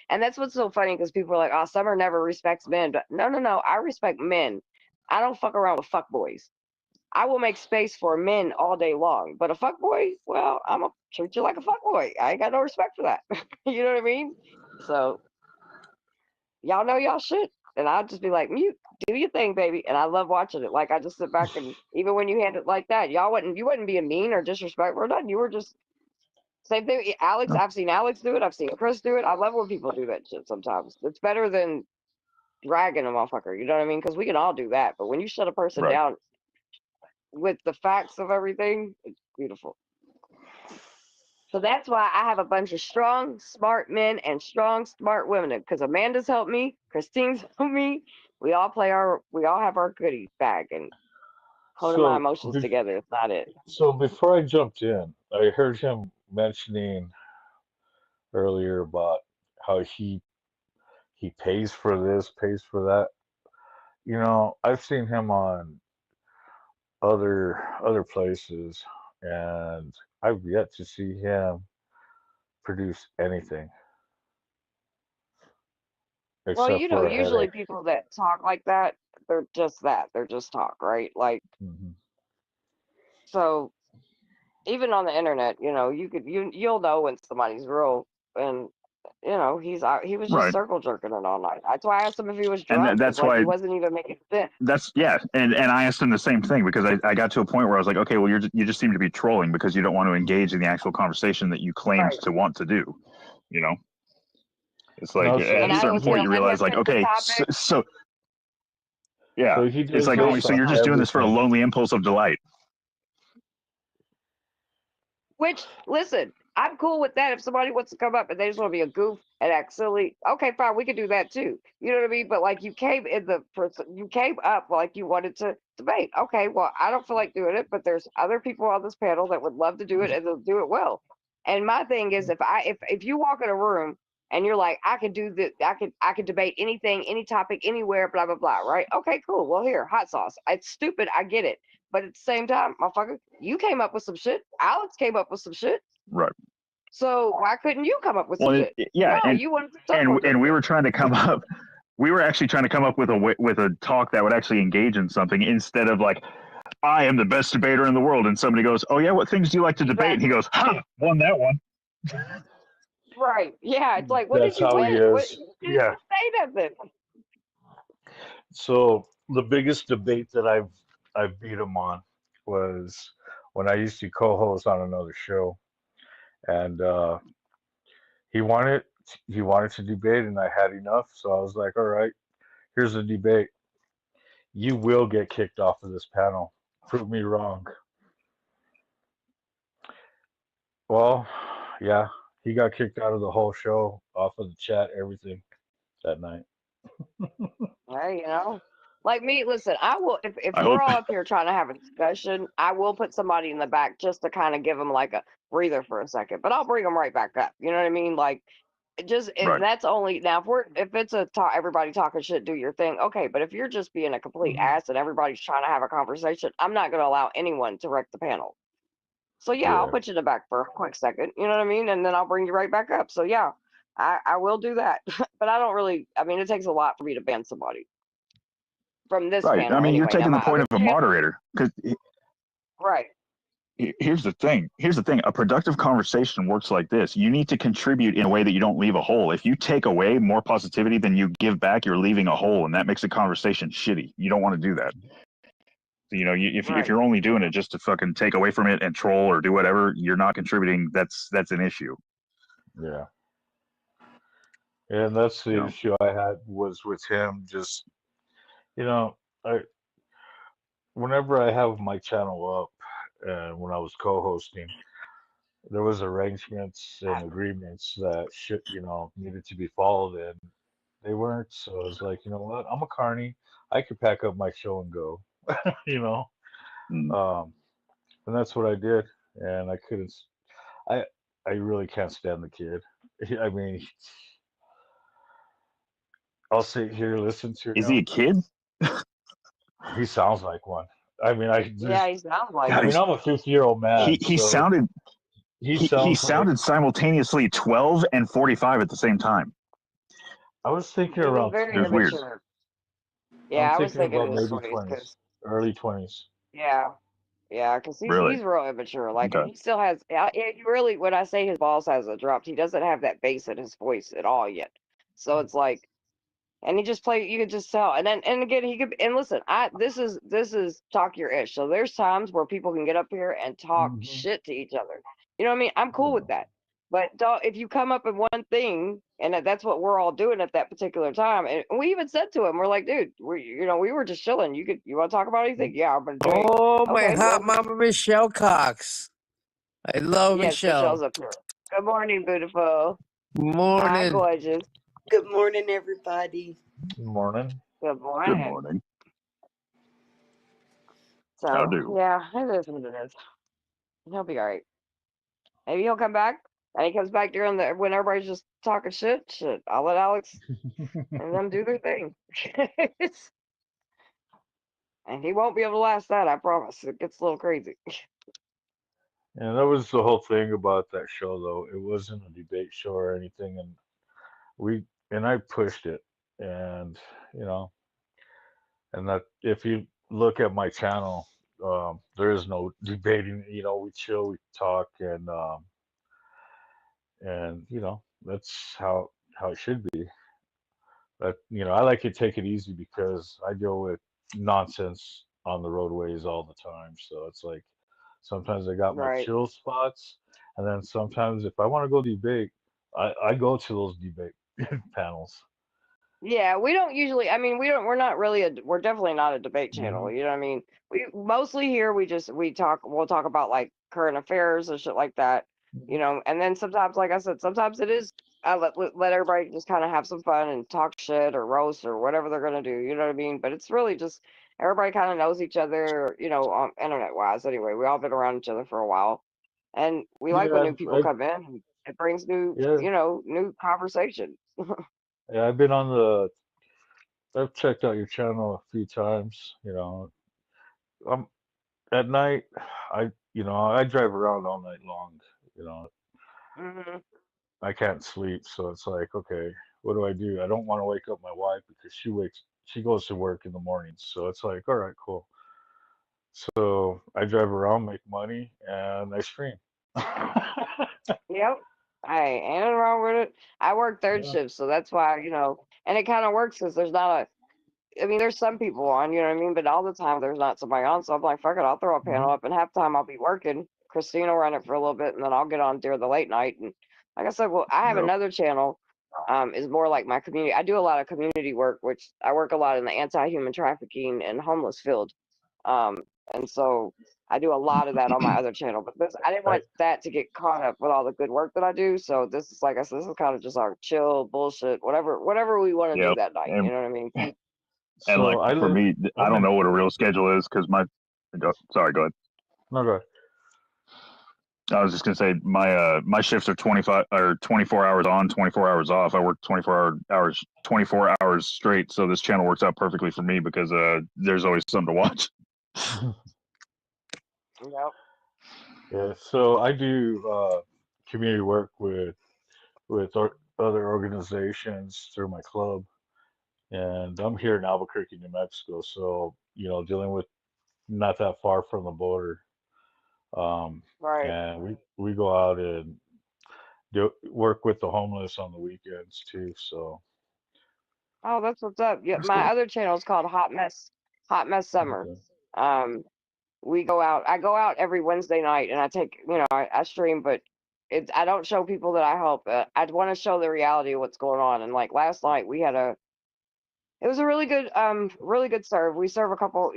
and that's what's so funny because people are like, oh, Summer never respects men. But no, I respect men. I don't fuck around with fuck boys. I will make space for men all day long. But a fuck boy, well, I'm gonna treat you like a fuck boy. I ain't got no respect for that. You know what I mean? So y'all know y'all shit. And I'll just be like, mute, do your thing, baby. And I love watching it. Like I just sit back and even when you hand it like that, you wasn't being mean or disrespectful or nothing. You were just same thing. Alex, I've seen Alex do it. I've seen Chris do it. I love when people do that shit sometimes. It's better than dragging a motherfucker. You know what I mean? Because we can all do that. But when you shut a person down with the facts of everything, it's beautiful. So that's why I have a bunch of strong, smart men and strong, smart women. Because Amanda's helped me, Christine's helped me. We all have our goodies bag and holding my emotions together. It's not it. So before I jumped in, I heard him mentioning earlier about how he pays for this, pays for that. I've seen him on other places, and I've yet to see him produce anything. Well, usually people that talk like that, they're just that. They're just talk, right? Like, so even on the internet, you'll know when somebody's real, and he was just circle jerking it all night. That's why I asked him if he was drunk. And that's like why he wasn't even making sense. And I asked him the same thing because I got to a point where I was like, okay, well, you just seem to be trolling because you don't want to engage in the actual conversation that you claimed to want to do. It's like at a certain point you realize, like, okay, so yeah, So it's like, oh, so you're just doing this for a lonely impulse of delight. Which, listen, I'm cool with that. If somebody wants to come up and they just want to be a goof and act silly, okay, fine, we can do that too. You know what I mean? But like you came up like you wanted to debate. Okay, well, I don't feel like doing it, but there's other people on this panel that would love to do it and they'll do it well. And my thing is, if you walk in a room and you're like, I could do this, I could debate anything, any topic, anywhere, blah blah blah, right? Okay, cool. Well, here, hot sauce. It's stupid, I get it. But at the same time, motherfucker, you came up with some shit. Alex came up with some shit. Right. So why couldn't you come up with some shit? Yeah, no, and you wanted and we were trying to come up. We were actually trying to come up with a talk that would actually engage in something instead of like, I am the best debater in the world, and somebody goes, oh yeah, what things do you like to debate? And he goes, ha, won that one. Right. Yeah. It's like, what That's did you how win? he is. Yeah. Say nothing. So the biggest debate that I've beat him on was when I used to co-host on another show, and he wanted to debate, and I had enough, so I was like, all right, here's the debate. You will get kicked off of this panel. Prove me wrong. Well, yeah, he got kicked out of the whole show, off of the chat, everything that night. Hey, Like me, listen, I will if I we're hope. all up here trying to have a discussion, I will put somebody in the back just to kind of give them like a breather for a second, but I'll bring them right back up. You know what I mean? Like Right. that's only now if it's a talk, everybody talking shit, do your thing, okay. But if you're just being a complete ass and everybody's trying to have a conversation, I'm not going to allow anyone to wreck the panel. So yeah, I'll Yeah. put you in the back for a quick second. You know what I mean? And then I'll bring you right back up. So yeah, I will do that. But I don't really. I mean, it takes a lot for me to ban somebody from this Right. I panel mean, you're anyway. Now taking the my point other of a panel, moderator because right? here's the thing. Here's the thing. A productive conversation works like this. You need to contribute in a way that you don't leave a hole. If you take away more positivity than you give back, you're leaving a hole, and that makes a conversation shitty. You don't want to do that. You know, if you're only doing it just to fucking take away from it and troll or do whatever, you're not contributing. That's an issue. Yeah. And that's the You know? issue I had was with him. Just, you know, whenever I have my channel up and when I was co-hosting, there was arrangements and agreements that should, needed to be followed, and they weren't. So I was like, you know what? I'm a carny. I could pack up my show and go. you know. And that's what I did. And I couldn't. I really can't stand the kid. I mean, I'll sit here, listen to Is him. he a kid? He sounds like one. I mean, Yeah, he sounds like. I mean, I'm a 50-year-old man. He so sounded. He sounds sounded simultaneously 12 and 45 at the same time. I was thinking He was around. very It was weird. immature. Yeah, I'm I was thinking thinking about in his maybe 20s 20s, because early 20s. yeah, because Really? he's real immature. Like, and Okay. he still has. He really, when I say his balls hasn't dropped, he doesn't have that bass in his voice at all yet. So it's like, and he just play. You could just tell. And again, he could. And listen, this is talk your ish. So there's times where people can get up here and talk shit to each other. You know what I mean? I'm cool with that. But if you come up with one thing, and that's what we're all doing at that particular time, and we even said to him, we're like, dude, we were just chilling. You want to talk about anything? Yeah, I'm gonna do it. Oh, my Okay, hot well, mama Michelle Cox. I love yes, Michelle. Michelle's up here. Good morning, beautiful. Hi, Morning. gorgeous. Good morning, everybody. Good morning. Good morning. Good morning. So How do? yeah, it is what it is. He'll be all right. Maybe he'll come back. And he comes back during when everybody's just talking shit. I'll let Alex and them do their thing. And he won't be able to last that, I promise. It gets a little crazy. And that was the whole thing about that show, though. It wasn't a debate show or anything, and I pushed it, and and that if you look at my channel, there is no debating. We chill, we talk, and that's how it should be. But I like to take it easy because I deal with nonsense on the roadways all the time. So it's like sometimes I got my Right. chill spots, and then sometimes if I want to go debate, I go to those debate panels. Yeah, we don't usually. I mean, we're not really we're definitely not a debate channel. You know what I mean? We mostly here we'll talk about like current affairs and shit like that. And then sometimes, like I said, sometimes it is I let everybody just kind of have some fun and talk shit or roast or whatever they're gonna do. You know what I mean? But it's really just everybody kind of knows each other. Internet wise. Anyway, we all been around each other for a while, and we like when Yeah, new people come in. And it brings new, yeah, new conversation. yeah. I've checked out your channel a few times. At night, I drive around all night long. You know, hmm I can't sleep, so it's like, okay, what do? I don't want to wake up my wife because she goes to work in the mornings. So it's like, all right, cool. So I drive around, make money, and I stream. Yep. Hey, ain't nothing wrong with it. I work third Yeah. shift, so that's why, and it kind of works because there's not I mean, there's some people on, you know what I mean? But all the time there's not somebody on. So I'm like, fuck it, I'll throw a panel up, and half the time I'll be working. Christine will run it for a little bit, and then I'll get on during the late night. And like I said, well, I have Yep. another channel, is more like my community. I do a lot of community work, which I work a lot in the anti-human trafficking and homeless field. And so I do a lot of that on my other channel. But I didn't want that to get caught up with all the good work that I do. So this is, like I said, this is kind of just our chill bullshit, whatever we want to do Yep. that night. And You know what I mean? And So like for me, I don't know what a real schedule is because sorry, go ahead. No, go ahead. I was just gonna say my shifts are 24 hours on, 24 hours off. I work 24 hours straight. So this channel works out perfectly for me because there's always something to watch. Yep. Yeah, so I do community work with other organizations through my club, and I'm here in Albuquerque, New Mexico. So dealing with not that far from the border, Right. and we go out and work with the homeless on the weekends too. So Oh, that's what's up. Yeah, that's my cool. other channel is called Hot Mess Summer. Okay. We go out. I go out every Wednesday night, and I take, I stream, but I don't show people that I help. I want to show the reality of what's going on. And like last night, it was a really good serve. We serve a couple,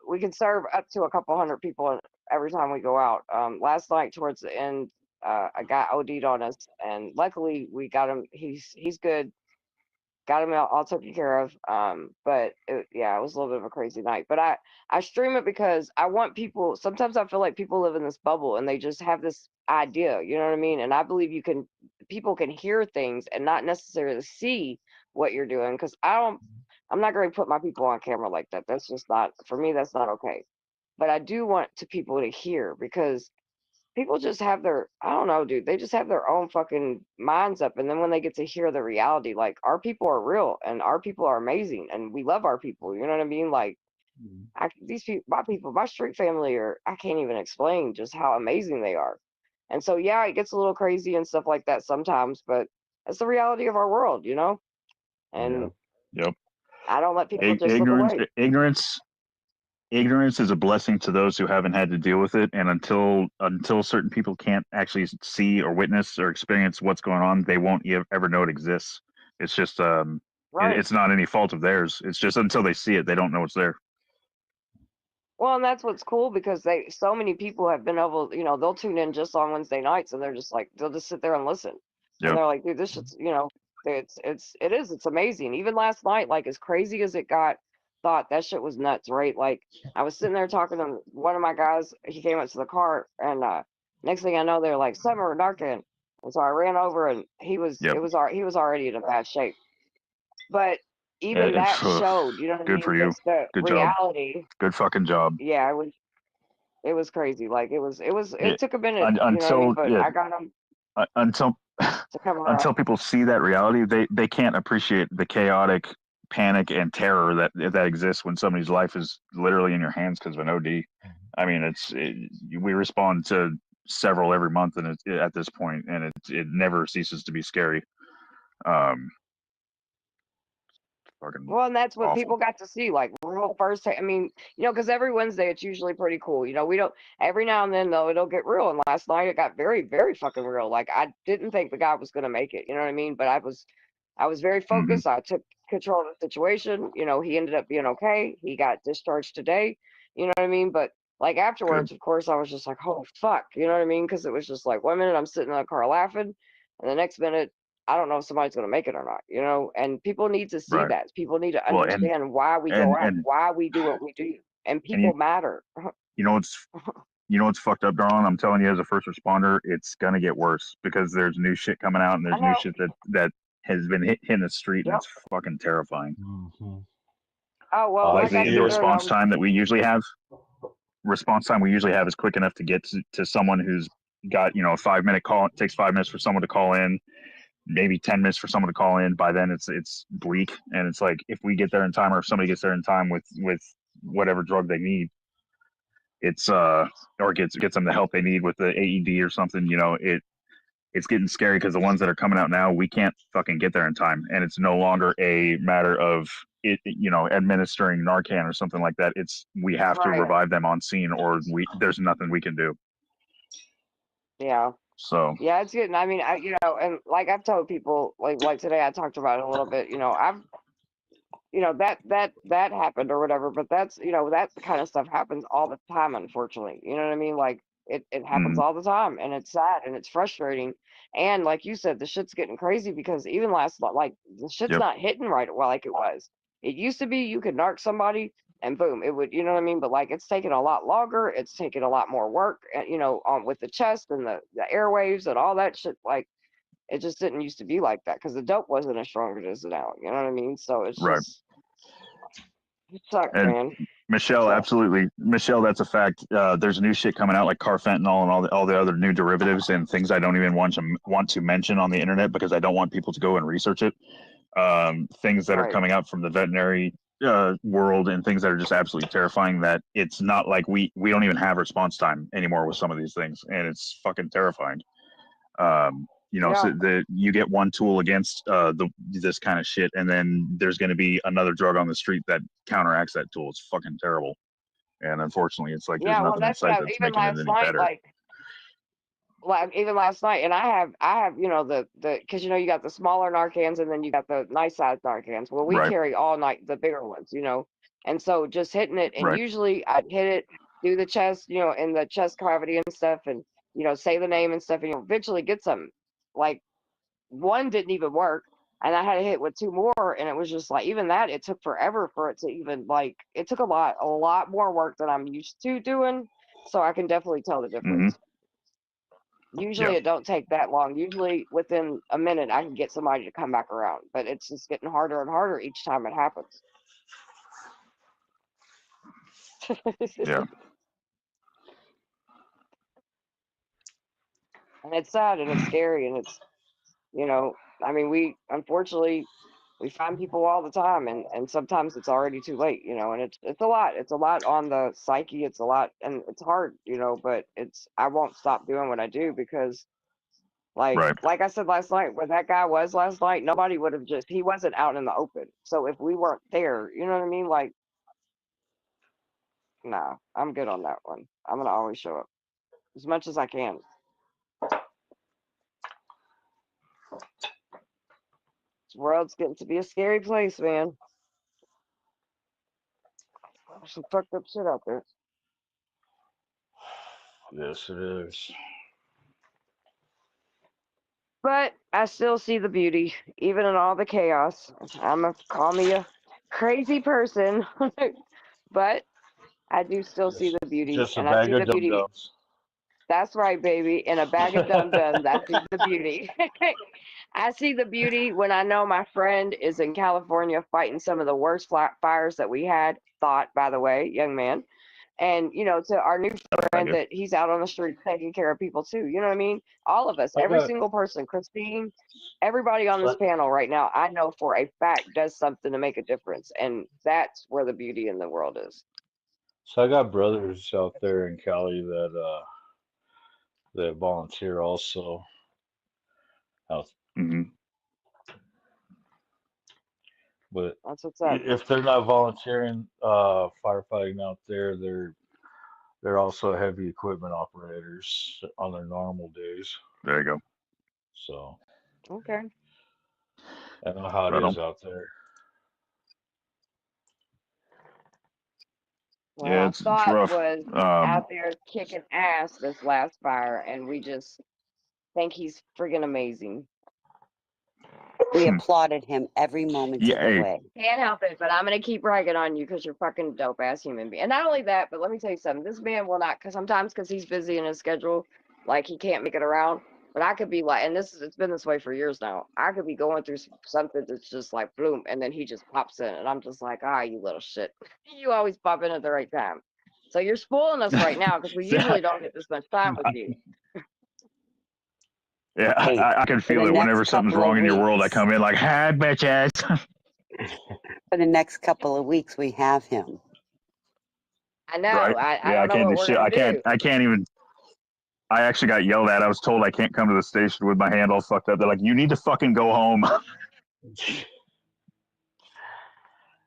we can serve up to a couple hundred people every time we go out. Last night towards the end, a guy OD'd on us, and luckily we got him. He's good. Got him all taken care of. But it was a little bit of a crazy night. But I stream it because I want people. Sometimes I feel like people live in this bubble and they just have this idea. You know what I mean? And I believe people can hear things and not necessarily see what you're doing. Because I'm not going to put my people on camera like that. That's just not, for me, that's not okay. But I do want people to hear, because people just have I don't know, dude, they just have their own fucking minds up. And then when they get to hear the reality, like, our people are real and our people are amazing and we love our people. You know what I mean? Like, these people, my street family I can't even explain just how amazing they are. And so, yeah, it gets a little crazy and stuff like that sometimes, but it's the reality of our world, And Yep. I don't let people just slip away. Ignorance is a blessing to those who haven't had to deal with it, and until certain people can't actually see or witness or experience what's going on, they won't ever know it exists. It's just Right. it's not any fault of theirs. It's just until they see it, they don't know it's there. Well, and that's what's cool, because so many people have been able, they'll tune in just on Wednesday nights and they're just like, they'll just sit there and listen. Yep. And they're like, dude, this shit's, it's amazing. Even last night, like, as crazy as it got, thought that shit was nuts, right? Like, I was sitting there talking to one of my guys. He came up to the car, and next thing I know, they're like, Summer, Narcan. And so I ran over, and he was already in a bad shape. But even that showed, you know what I mean? Good for you. Just the Good reality. job. Good fucking job. Yeah, it was crazy. Like, it took a minute, until but I got him until to come around. until people see that reality, they can't appreciate the chaotic panic and terror that exists when somebody's life is literally in your hands because of an OD. I mean, we respond to several every month, and at this point, and it never ceases to be scary. Well, and that's what awful. people got to see, like, real first. I mean, because every Wednesday it's usually pretty cool. We don't, every now and then though, it'll get real. And last night it got very, very fucking real. Like, I didn't think the guy was gonna make it. You know what I mean? But I was very focused. I took control of the situation. He ended up being okay. He got discharged today. You know what I mean? But like afterwards, of course, I was just like, oh fuck. You know what I mean? Because it was just like 1 minute I'm sitting in the car laughing, and the next minute I don't know if somebody's going to make it or not, and people need to see that. People need to understand why we go out, why we do what we do, and people matter. You know what's fucked up, Darlin? I'm telling you, as a first responder, it's going to get worse because there's new shit coming out, and there's new shit that has been hitting the street, and it's fucking terrifying. Oh, well, like the response time that we usually have. Response time we usually have is quick enough to get to someone who's got, a 5-minute call. It takes 5 minutes for someone to call in. Maybe 10 minutes for someone to call in. By then it's bleak, and it's like if we get there in time, or if somebody gets there in time with whatever drug they need, it's or gets them the help they need with the AED or something, it's getting scary because the ones that are coming out now, we can't fucking get there in time, and it's no longer a matter of administering Narcan or something like that. We have to revive them on scene, or there's nothing we can do. Yeah. So yeah, it's good. I mean, and like I've told people, like today, I talked about it a little bit. I've, that happened or whatever, but that's, that kind of stuff happens all the time, unfortunately. You know what I mean? Like it happens all the time, and it's sad and it's frustrating. And like you said, the shit's getting crazy because even the shit's not hitting right like it was. It used to be you could narc somebody and boom, it would, you know what I mean? But like it's taken a lot longer. It's taken a lot more work, you know, with the chest and the airwaves and all that shit. Like it just didn't used to be like that because the dope wasn't as strong as it is now. You know what I mean? So it's Right. just it sucks, And man. Michelle, absolutely, Michelle, that's a fact. There's new shit coming out like carfentanil and all the other new derivatives and things I don't even want to mention on the internet because I don't want people to go and research it. Things that are coming out from the veterinary world and things that are just absolutely terrifying. That it's not like we don't even have response time anymore with some of these things, and it's fucking terrifying. You know, so you get one tool against this kind of shit, and then there's going to be another drug on the street that counteracts that tool. It's fucking terrible, and unfortunately, it's like there's nothing in sight that's even making it last any night, better. like even last night, and I have you know the because you know you got the smaller Narcans and then you got the nice sized Narcans. Well, we Right. carry all night the bigger ones, you know, and so just hitting it, and Right. usually I'd hit it through the chest, you know, in the chest cavity and stuff, and you know say the name and stuff, and you eventually get some. Like one didn't even work, and I had to hit with two more, and it was just like even that it took forever for it to even like it took a lot more work than I'm used to doing, so I can definitely tell the difference. Usually it don't take that long. Usually within a minute I can get somebody to come back around, but it's just getting harder and harder each time it happens. Yeah. And it's sad and it's scary and it's, you know, I mean, we unfortunately we find people all the time and sometimes it's already too late, you know, and it's a lot. It's a lot on the psyche. It's a lot and it's hard, you know, but I won't stop doing what I do because like I said last night, where that guy was last night, nobody would have he wasn't out in the open. So if we weren't there, you know what I mean? Like, nah, I'm good on that one. I'm gonna always show up as much as I can. This world's getting to be a scary place, man. There's some fucked up shit out there. Yes, it is. But I still see the beauty, even in all the chaos. Call me a crazy person, but I do still see the beauty, Just a and I bag see of the beauty. dum-dums. That's right, baby. In a bag of dum-dums, I see the beauty. I see the beauty when I know my friend is in California fighting some of the worst fires that we had. Thought, by the way, young man. And, you know, to our new friend that he's out on the street taking care of people too. You know what I mean? All of us, every single person, Christine, everybody on this panel right now, I know for a fact does something to make a difference. And that's where the beauty in the world is. So I got brothers out there in Cali that volunteer also. But that's what's up. If they're not volunteering firefighting out there, they're also heavy equipment operators on their normal days. There you go. So okay, I know how it is out there. Well, Yeah, it's Thought rough. was out there kicking ass this last fire, and we just think he's friggin' amazing. We applauded him every moment of the way. Can't help it, but I'm gonna keep ragging on you because you're fucking dope ass human being. And not only that, but let me tell you something. This man will not, because sometimes because he's busy in his schedule, like he can't make it around. But I could be like, and it's been this way for years now. I could be going through something that's just like bloom, and then he just pops in, and I'm just like, you little shit. You always pop in at the right time. So you're spoiling us right now because we usually don't get this much time with you. Yeah, I can feel it whenever something's wrong in your world. I come in like, hi, bitches. For the next couple of weeks, we have him. I know. Right? I don't know what we're gonna do. I can't even. I actually got yelled at. I was told I can't come to the station with my hand all fucked up. They're like, you need to fucking go home.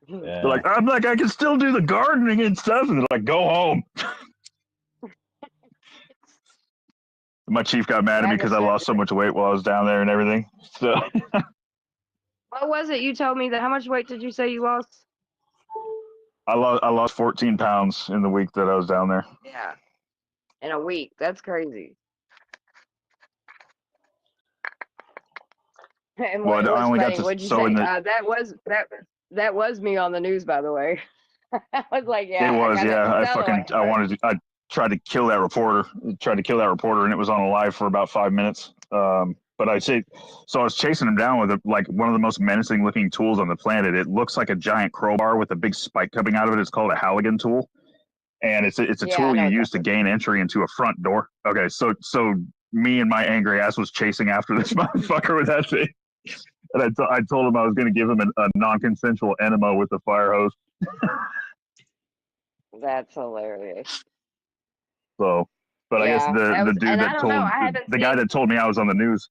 They're like, I'm like, I can still do the gardening and stuff. And they're like, go home. My chief got mad at me because I lost so much weight while I was down there and everything. So. What was it you told me that? How much weight did you say you lost? I lost 14 pounds in the week that I was down there. Yeah, in a week. That's crazy. And well, I only got to what'd you say? That was me on the news, by the way. I was like, yeah, It was, I got yeah. I tried to kill that reporter. And it was on a live for about 5 minutes. But I was chasing him down with like one of the most menacing looking tools on the planet. It looks like a giant crowbar with a big spike coming out of it. It's called a Halligan tool, and it's a tool you use to gain entry into a front door. Okay, so me and my angry ass was chasing after this motherfucker with that thing. And I told him I was going to give him a non-consensual enema with the fire hose. That's hilarious. So, but I guess the dude that told the guy that told me I was on the news.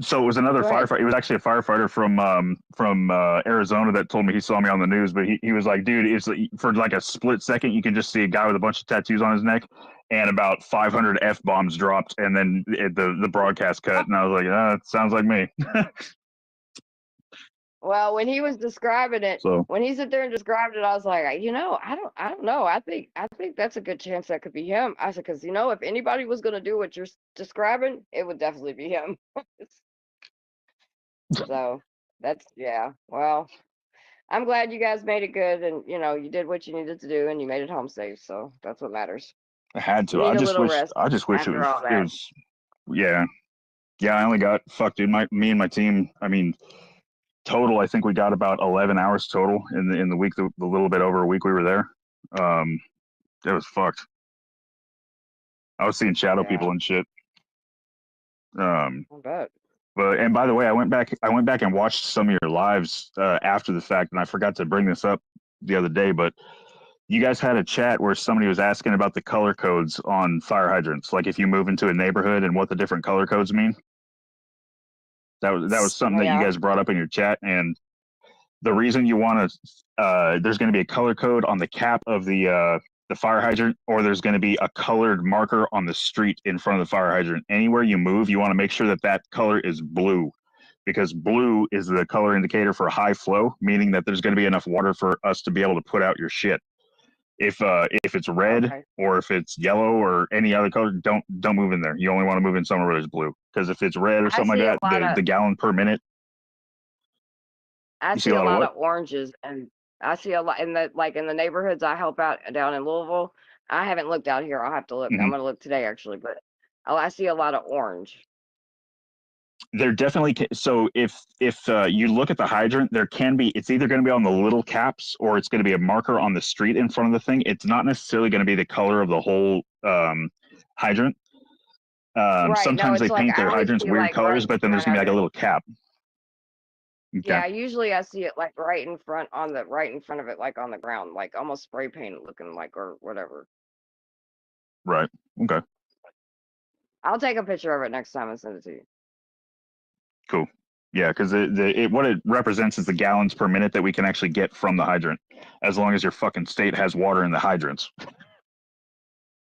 So it was another firefighter. It was actually a firefighter from Arizona that told me he saw me on the news. But he was like, dude, it's for like a split second, you can just see a guy with a bunch of tattoos on his neck and about 500 F-bombs dropped, and then the broadcast cut. And I was like, it sounds like me. Well, when he was describing it, when he sat there and described it, I was like, I don't know. I think that's a good chance that could be him. I said, because if anybody was going to do what you're describing, it would definitely be him. So yeah. Well, I'm glad you guys made it good, and you did what you needed to do, and you made it home safe. So that's what matters. I had to. I just wish it was. Yeah. I only got dude. Me and my team. I mean, total, I think we got about 11 hours total in the week. The little bit over a week we were there. It was fucked. I was seeing shadow people and shit. I bet. But and by the way, I went back and watched some of your lives after the fact, and I forgot to bring this up the other day, but you guys had a chat where somebody was asking about the color codes on fire hydrants, like if you move into a neighborhood and what the different color codes mean. That was something that you guys brought up in your chat, and the reason you want to there's going to be a color code on the cap of the fire hydrant, or there's going to be a colored marker on the street in front of the fire hydrant. Anywhere you move, you want to make sure that color is blue, because blue is the color indicator for high flow, meaning that there's going to be enough water for us to be able to put out your shit. If it's red or if it's yellow or any other color, don't move in there. You only want to move in somewhere where there's blue, because if it's red or something like that, the gallon per minute. I see a lot of oranges, and I see a lot in the neighborhoods I help out down in Louisville. I haven't looked out here. I'll have to look. I'm gonna look today actually, but I see a lot of orange. There definitely so if you look at the hydrant, it's either going to be on the little caps or it's going to be a marker on the street in front of the thing. It's not necessarily going to be the color of the whole hydrant. Sometimes they paint their hydrants weird colors, but then there's going to be like a little cap. Okay. Yeah, usually I see it like right in front of it, like on the ground, like almost spray painted looking, like, or whatever. Right. Okay. I'll take a picture of it next time and send it to you. Cool. Yeah, because what it represents is the gallons per minute that we can actually get from the hydrant, as long as your fucking state has water in the hydrants.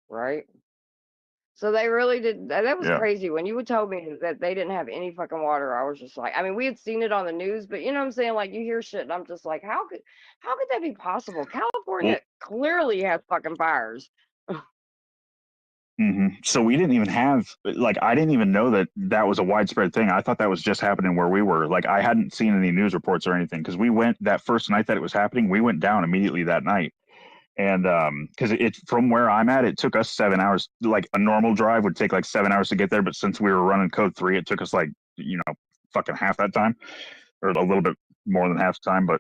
Right. So they really did. That was crazy. When you told me that they didn't have any fucking water, I was just like, I mean, we had seen it on the news, but you know what I'm saying? Like, you hear shit, and I'm just like, how could that be possible? California clearly has fucking fires. So we didn't even have, like, I didn't even know that was a widespread thing. I thought that was just happening where we were. Like, I hadn't seen any news reports or anything, because we went that first night that it was happening. We went down immediately that night. And because from where I'm at, it took us 7 hours. Like, a normal drive would take like 7 hours to get there, but since we were running code 3, it took us like, fucking half that time, or a little bit more than half the time. But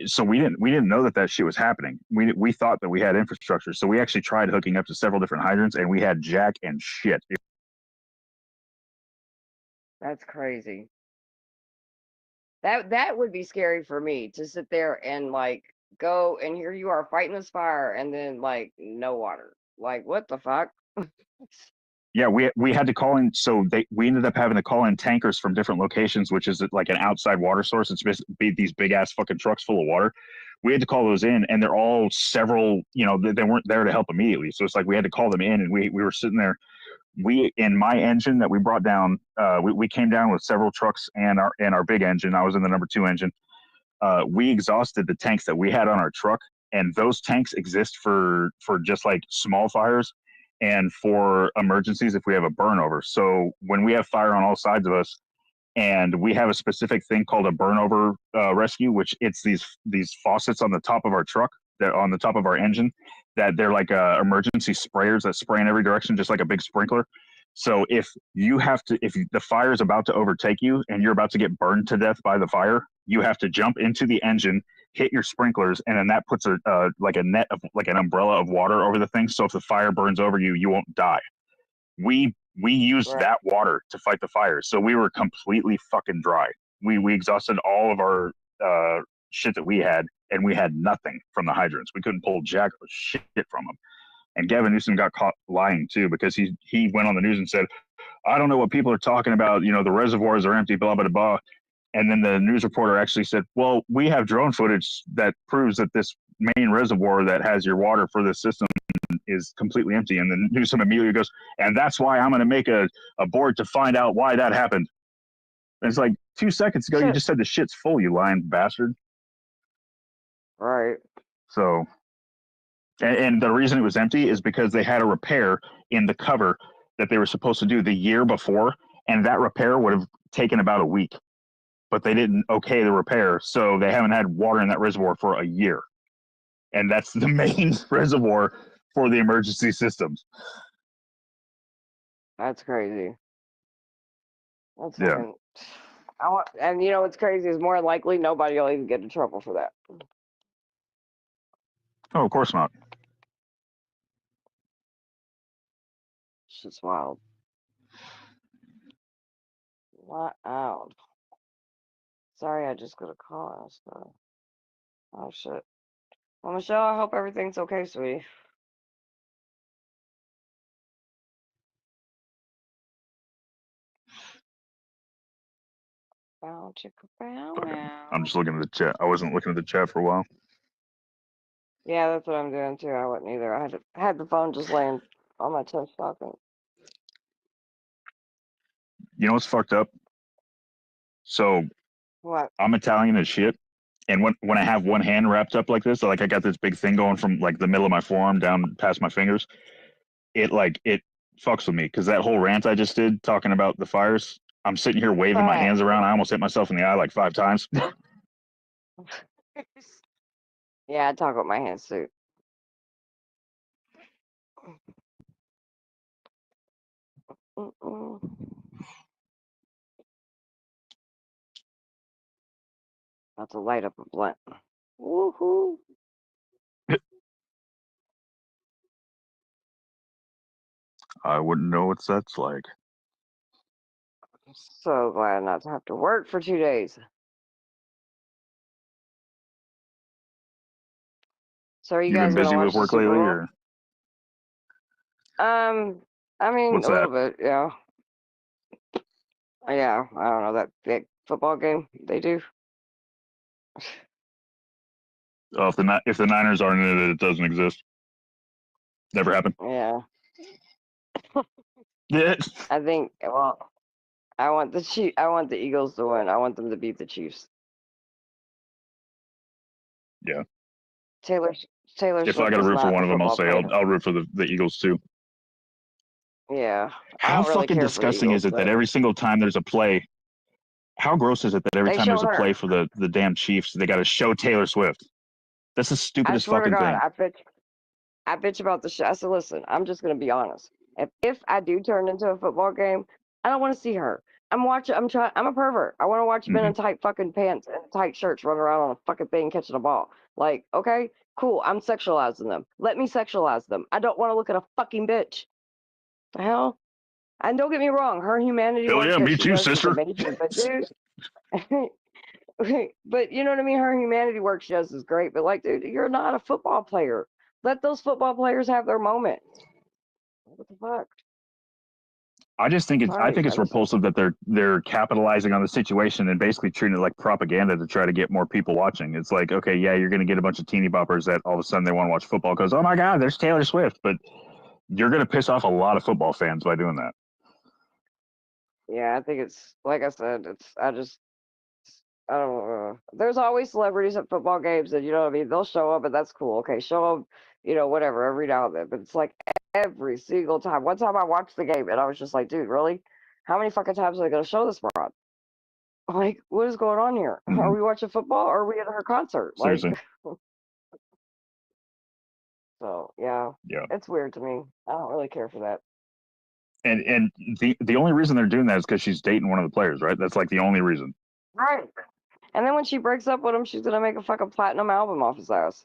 so we didn't know that shit was happening. We thought that we had infrastructure, so we actually tried hooking up to several different hydrants, and we had jack and shit. That's crazy. That would be scary for me, to sit there and like go, and here you are fighting this fire, and then like no water. Like, what the fuck? Yeah, we had to call in. So we ended up having to call in tankers from different locations, which is like an outside water source. It's basically these big ass fucking trucks full of water. We had to call those in, and they're all several. They weren't there to help immediately. So it's like we had to call them in, and we were sitting there. In my engine that we brought down, we came down with several trucks and our big engine. I was in the number 2 engine. We exhausted the tanks that we had on our truck, and those tanks exist for just like small fires and for emergencies if we have a burnover. So when we have fire on all sides of us and we have a specific thing called a burnover rescue, which it's these faucets on the top of our truck, that on the top of our engine, that they're like emergency sprayers that spray in every direction, just like a big sprinkler. So if the fire is about to overtake you and you're about to get burned to death by the fire, you have to jump into the engine, hit your sprinklers, and then that puts like a net of like an umbrella of water over the thing. So if the fire burns over you, you won't die. We used that water to fight the fire, so we were completely fucking dry. We exhausted all of our shit that we had, and we had nothing from the hydrants. We couldn't pull jack or shit from them. And Gavin Newsom got caught lying too, because he went on the news and said, I don't know what people are talking about. You know, the reservoirs are empty, blah, blah, blah. And then the news reporter actually said, well, we have drone footage that proves that this main reservoir that has your water for this system is completely empty. And then Newsom immediately goes, and that's why I'm going to make a board to find out why that happened. And it's like 2 seconds ago, you just said the shit's full, you lying bastard. Right. So, and the reason it was empty is because they had a repair in the cover that they were supposed to do the year before, and that repair would have taken about a week. But they didn't okay the repair, so they haven't had water in that reservoir for a year. And that's the main reservoir for the emergency systems. That's crazy. That's Yeah. fucking, and you know what's crazy is more likely nobody will even get in trouble for that. Oh, of course not. It's just wild. Wow. Sorry, I just got a call. So. Oh shit. Well, Michelle, I hope everything's okay, sweetie. Bow, chicka, bow, wow. I'm just looking at the chat. I wasn't looking at the chat for a while. Yeah, that's what I'm doing too. I wasn't either. I had the phone just laying on my chest talking. You know what's fucked up? So What? I'm Italian as shit. And when I have one hand wrapped up like this, like I got this big thing going from like the middle of my forearm down past my fingers, it fucks with me, because that whole rant I just did talking about the fires, I'm sitting here waving my hands around. I almost hit myself in the eye like 5 times. Yeah, I talk with my hands too. About to light up a blunt. Woohoo! I wouldn't know what that's like. So glad not to have to work for 2 days. So are you You've guys been gonna busy watch with the work Super lately, Bowl? or I mean, what's a little that? bit, yeah. Yeah, I don't know, that big football game they do. Oh, if the Niners aren't in it, it doesn't exist. Never happened. Yeah. Yeah. I think, well, I want the Eagles to win. I want them to beat the Chiefs. Yeah. Taylor If I Swift got to is root for not one a of them, I'll football say player. I'll root for the Eagles too. Yeah. I How don't really fucking care for the disgusting Eagles, is it that but every single time there's a play, how gross is it that every they time there's showed a play her. for the damn Chiefs, they got to show Taylor Swift? That's the I stupidest swear to fucking God, thing. I bitch about the show. I said, listen, I'm just gonna be honest. If I do turn into a football game, I don't want to see her. I'm a pervert. I want to watch men in tight fucking pants and tight shirts running around on a fucking thing catching a ball. Like, okay, cool. I'm sexualizing them. Let me sexualize them. I don't want to look at a fucking bitch. The hell? And don't get me wrong, her humanity Hell work yeah, that me she too, does is sister. amazing. But dude, but you know what I mean? Her humanity work she does is great. But like, dude, you're not a football player. Let those football players have their moment. What the fuck? I think Sorry, it's I just repulsive that they're capitalizing on the situation and basically treating it like propaganda to try to get more people watching. It's like, okay, yeah, you're going to get a bunch of teeny boppers that all of a sudden they want to watch football because, oh my God, there's Taylor Swift. But you're going to piss off a lot of football fans by doing that. Yeah, I think it's like I said. I don't know. There's always celebrities at football games, and you know what I mean. They'll show up, and that's cool. Okay, show up, whatever every now and then. But it's like every single time. One time I watched the game, and I was just like, dude, really? How many fucking times are they gonna show this broad? Like, what is going on here? Are we watching football or are we at her concert? Like, Seriously. so yeah, it's weird to me. I don't really care for that. And the only reason they're doing that is because she's dating one of the players, right? That's like the only reason. Right. And then when she breaks up with him, she's gonna make a fucking platinum album off his ass.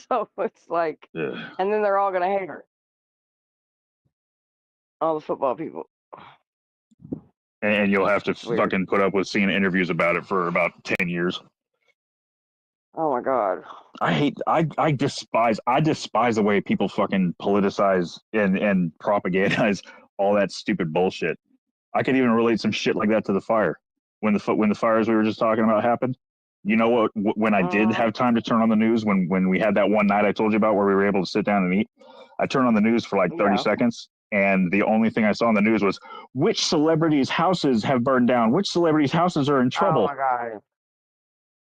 So it's like, and then they're all gonna hate her. All the football people. And you'll have to fucking put up with seeing interviews about it for about 10 years. Oh my god. I despise the way people fucking politicize and propagandize all that stupid bullshit. I could even relate some shit like that to the fire. When the fires we were just talking about happened. You know what, when I did have time to turn on the news, when we had that one night I told you about where we were able to sit down and eat, I turned on the news for like 30 seconds. And the only thing I saw on the news was which celebrities' houses have burned down, which celebrities' houses are in trouble. Oh my god.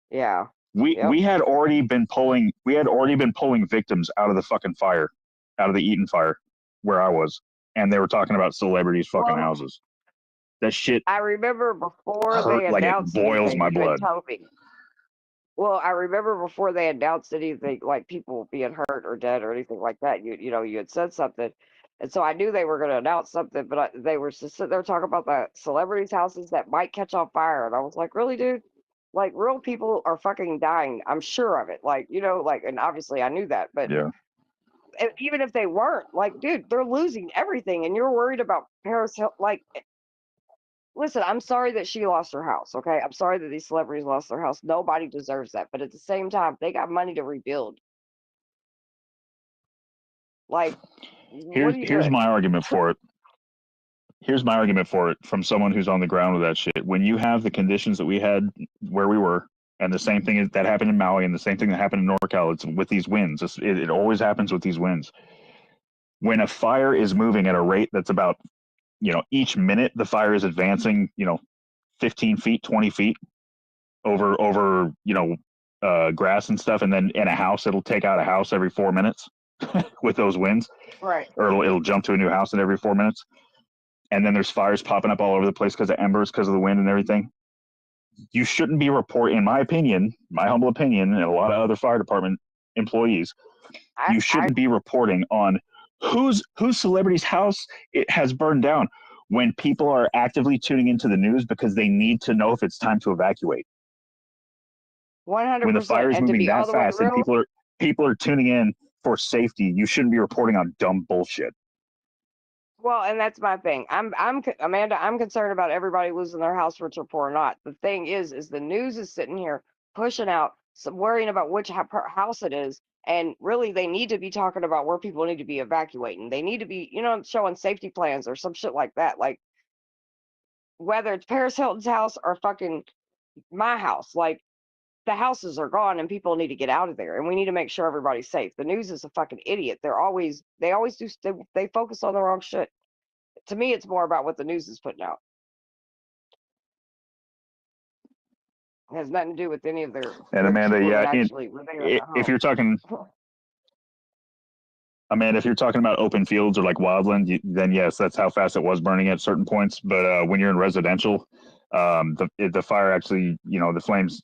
Yeah. We had already been pulling victims out of the fucking fire, out of the Eaton fire, where I was, and they were talking about celebrities' fucking houses. That shit. I remember before they announced it boils my blood. Well, I remember before they announced anything like people being hurt or dead or anything like that. You had said something. And so I knew they were going to announce something, but they were just sitting there talking about the celebrities' houses that might catch on fire. And I was like, really, dude? Like, real people are fucking dying. I'm sure of it. Like, and obviously I knew that. But even if they weren't, like, dude, they're losing everything. And you're worried about Paris Hilton. Like, listen, I'm sorry that she lost her house, okay? I'm sorry that these celebrities lost their house. Nobody deserves that. But at the same time, they got money to rebuild. Like, Here's my argument for it. Here's my argument for it from someone who's on the ground with that shit. When you have the conditions that we had where we were, and the same thing that happened in Maui, and the same thing that happened in NorCal, it's with these winds. It always happens with these winds. When a fire is moving at a rate that's about, each minute the fire is advancing, 15 feet, 20 feet over grass and stuff, and then in a house, it'll take out a house every 4 minutes. With those winds, right? Or it'll jump to a new house at every 4 minutes, and then there's fires popping up all over the place because of embers, because of the wind and everything. You shouldn't be reporting, in my opinion, my humble opinion, and a lot of other fire department employees, you shouldn't be reporting on whose celebrity's house it has burned down when people are actively tuning into the news because they need to know if it's time to evacuate. 100%. When the fire is moving that fast and people are tuning in for safety, you shouldn't be reporting on dumb bullshit. Well, and that's my thing. Amanda, I'm concerned about everybody losing their house, rich or poor or not. The thing is the news is sitting here pushing out, worrying about which house it is, and really they need to be talking about where people need to be evacuating. They need to be, showing safety plans or some shit like that. Like, whether it's Paris Hilton's house or fucking my house, like, the houses are gone and people need to get out of there, and we need to make sure everybody's safe. The news is a fucking idiot. They always focus on the wrong shit. To me, it's more about what the news is putting out. It has nothing to do with any of their. And Amanda, if you're talking, Amanda, if you're talking about open fields or like wildland, then yes, that's how fast it was burning at certain points. But when you're in residential, the fire actually, the flames.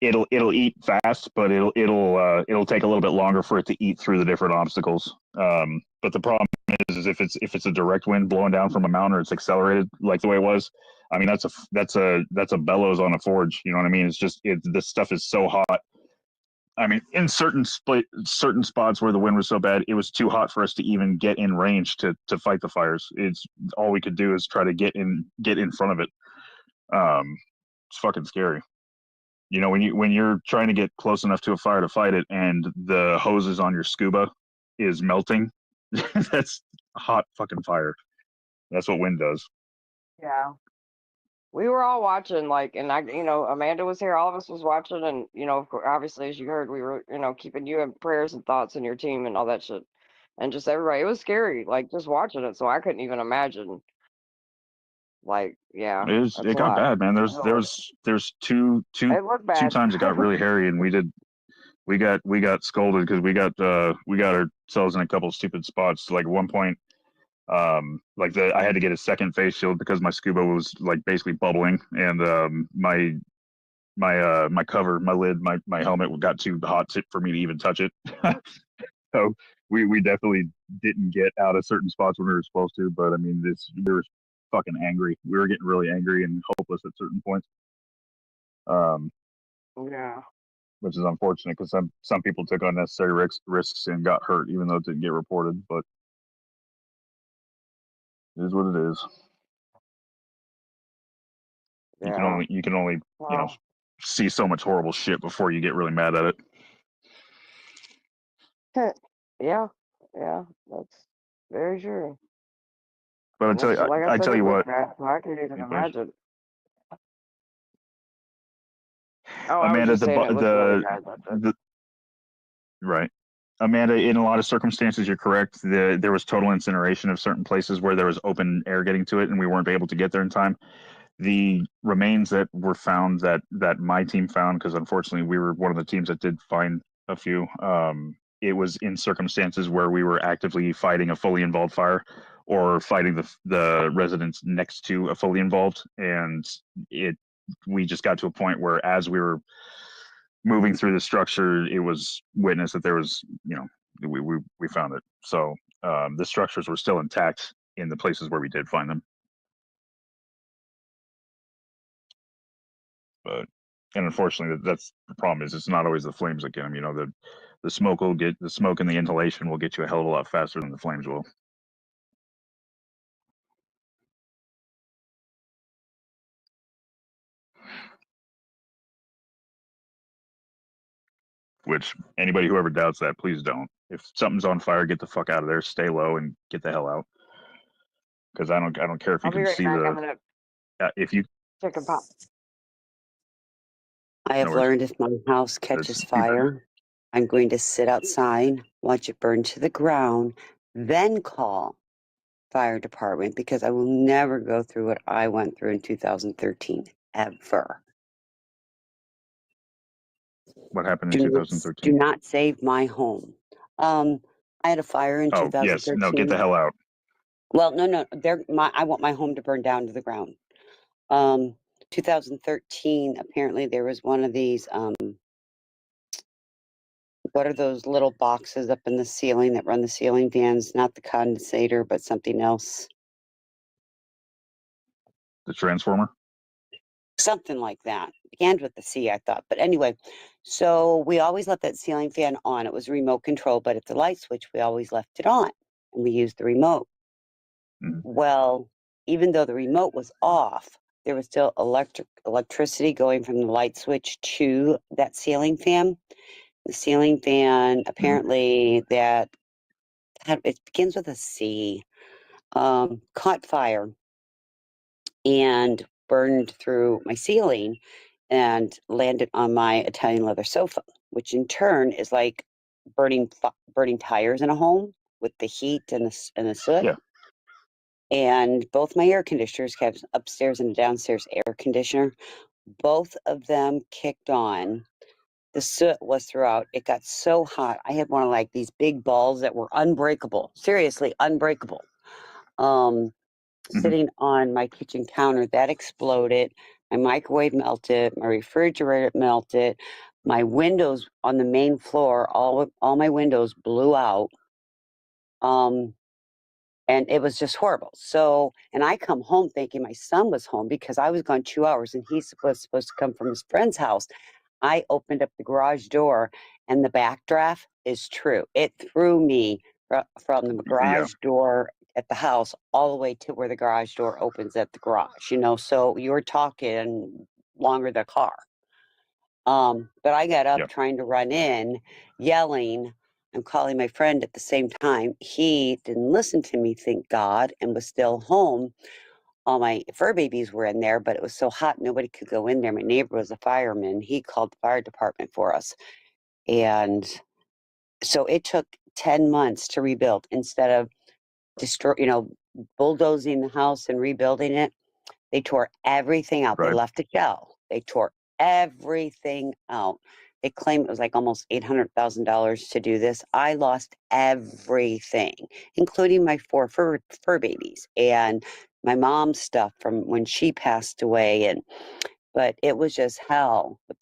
It'll eat fast, but it'll take a little bit longer for it to eat through the different obstacles. But the problem is if it's a direct wind blowing down from a mountain or it's accelerated like the way it was, I mean that's a bellows on a forge. You know what I mean? It's just this stuff is so hot. I mean, in certain spots where the wind was so bad, it was too hot for us to even get in range to fight the fires. It's all we could do is try to get in front of it. It's fucking scary. When you're trying to get close enough to a fire to fight it and the hoses on your scuba is melting, that's a hot fucking fire. That's what wind does. Yeah. We were all watching, like, and Amanda was here, all of us was watching, and, obviously, as you heard, we were, keeping you in prayers and thoughts and your team and all that shit. And just everybody, it was scary, like, just watching it, so I couldn't even imagine. Like, yeah, it got bad, man. There's two times it got really hairy, and we got scolded because we got ourselves in a couple of stupid spots. Like at one point, Like I had to get a second face shield because my scuba was like basically bubbling, and my cover, my lid, my helmet got too hot for me to even touch it. So we definitely didn't get out of certain spots when we were supposed to. But I mean, we were fucking angry. We were getting really angry and hopeless at certain points. Yeah. Which is unfortunate because some people took unnecessary risks and got hurt, even though it didn't get reported. But it is what it is. You can only see so much horrible shit before you get really mad at it. Yeah, that's very true. But I tell you what. I can even imagine. Amanda, right. Amanda, in a lot of circumstances, you're correct. There was total incineration of certain places where there was open air getting to it, and we weren't able to get there in time. The remains that were found that my team found, because unfortunately we were one of the teams that did find a few. It was in circumstances where we were actively fighting a fully involved fire, or fighting the residents next to a fully involved, and we just got to a point where, as we were moving through the structure, it was witnessed that there was, we found it. So the structures were still intact in the places where we did find them. But, and unfortunately, that's the problem. Is it's not always the flames that get them. The smoke and the inhalation will get you a hell of a lot faster than the flames will. Which anybody who ever doubts that, please don't. If something's on fire, get the fuck out of there. Stay low and get the hell out. Because I don't care if you can see if you take a pop. I have learned if my house catches fire, I'm going to sit outside, watch it burn to the ground, then call fire department, because I will never go through what I went through in 2013, ever. What happened in 2013? Do not save my home. I had a fire in 2013. Yes, no, get the hell out. Well, no. I want my home to burn down to the ground. 2013, apparently there was one of these, what are those little boxes up in the ceiling that run the ceiling fans? Not the condensator, but something else. The transformer? Something like that. Began with the C, I thought. But anyway, so we always left that ceiling fan on. It was remote control, but at the light switch, we always left it on. And we used the remote. Mm-hmm. Well, even though the remote was off, there was still electricity going from the light switch to that ceiling fan. The ceiling fan, apparently, it begins with a C, caught fire and burned through my ceiling and landed on my Italian leather sofa, which in turn is like burning tires in a home with the heat and the soot. Yeah. And both my air conditioners, have upstairs and a downstairs air conditioner, both of them kicked on. The soot was throughout. It got so hot. I had one of like these big balls that were unbreakable, seriously unbreakable, sitting on my kitchen counter. That exploded. My microwave melted. My refrigerator melted. My windows on the main floor, all my windows blew out. And it was just horrible. So, and I come home thinking my son was home because I was gone 2 hours and he was supposed to come from his friend's house. I opened up the garage door and the backdraft is true. It threw me from the garage door at the house all the way to where the garage door opens at the garage, so you're talking longer than a car. But I got up trying to run in, yelling. I'm calling my friend at the same time. He didn't listen to me, thank God, and was still home. All my fur babies were in there, but it was so hot, nobody could go in there. My neighbor was a fireman. He called the fire department for us. And so it took 10 months to rebuild. Instead of bulldozing the house and rebuilding it, they tore everything out. Right. They left a shell. They tore everything out. They claim it was like almost $800,000 to do this. I lost everything, including my 4 fur babies and my mom's stuff from when she passed away. But it was just hell with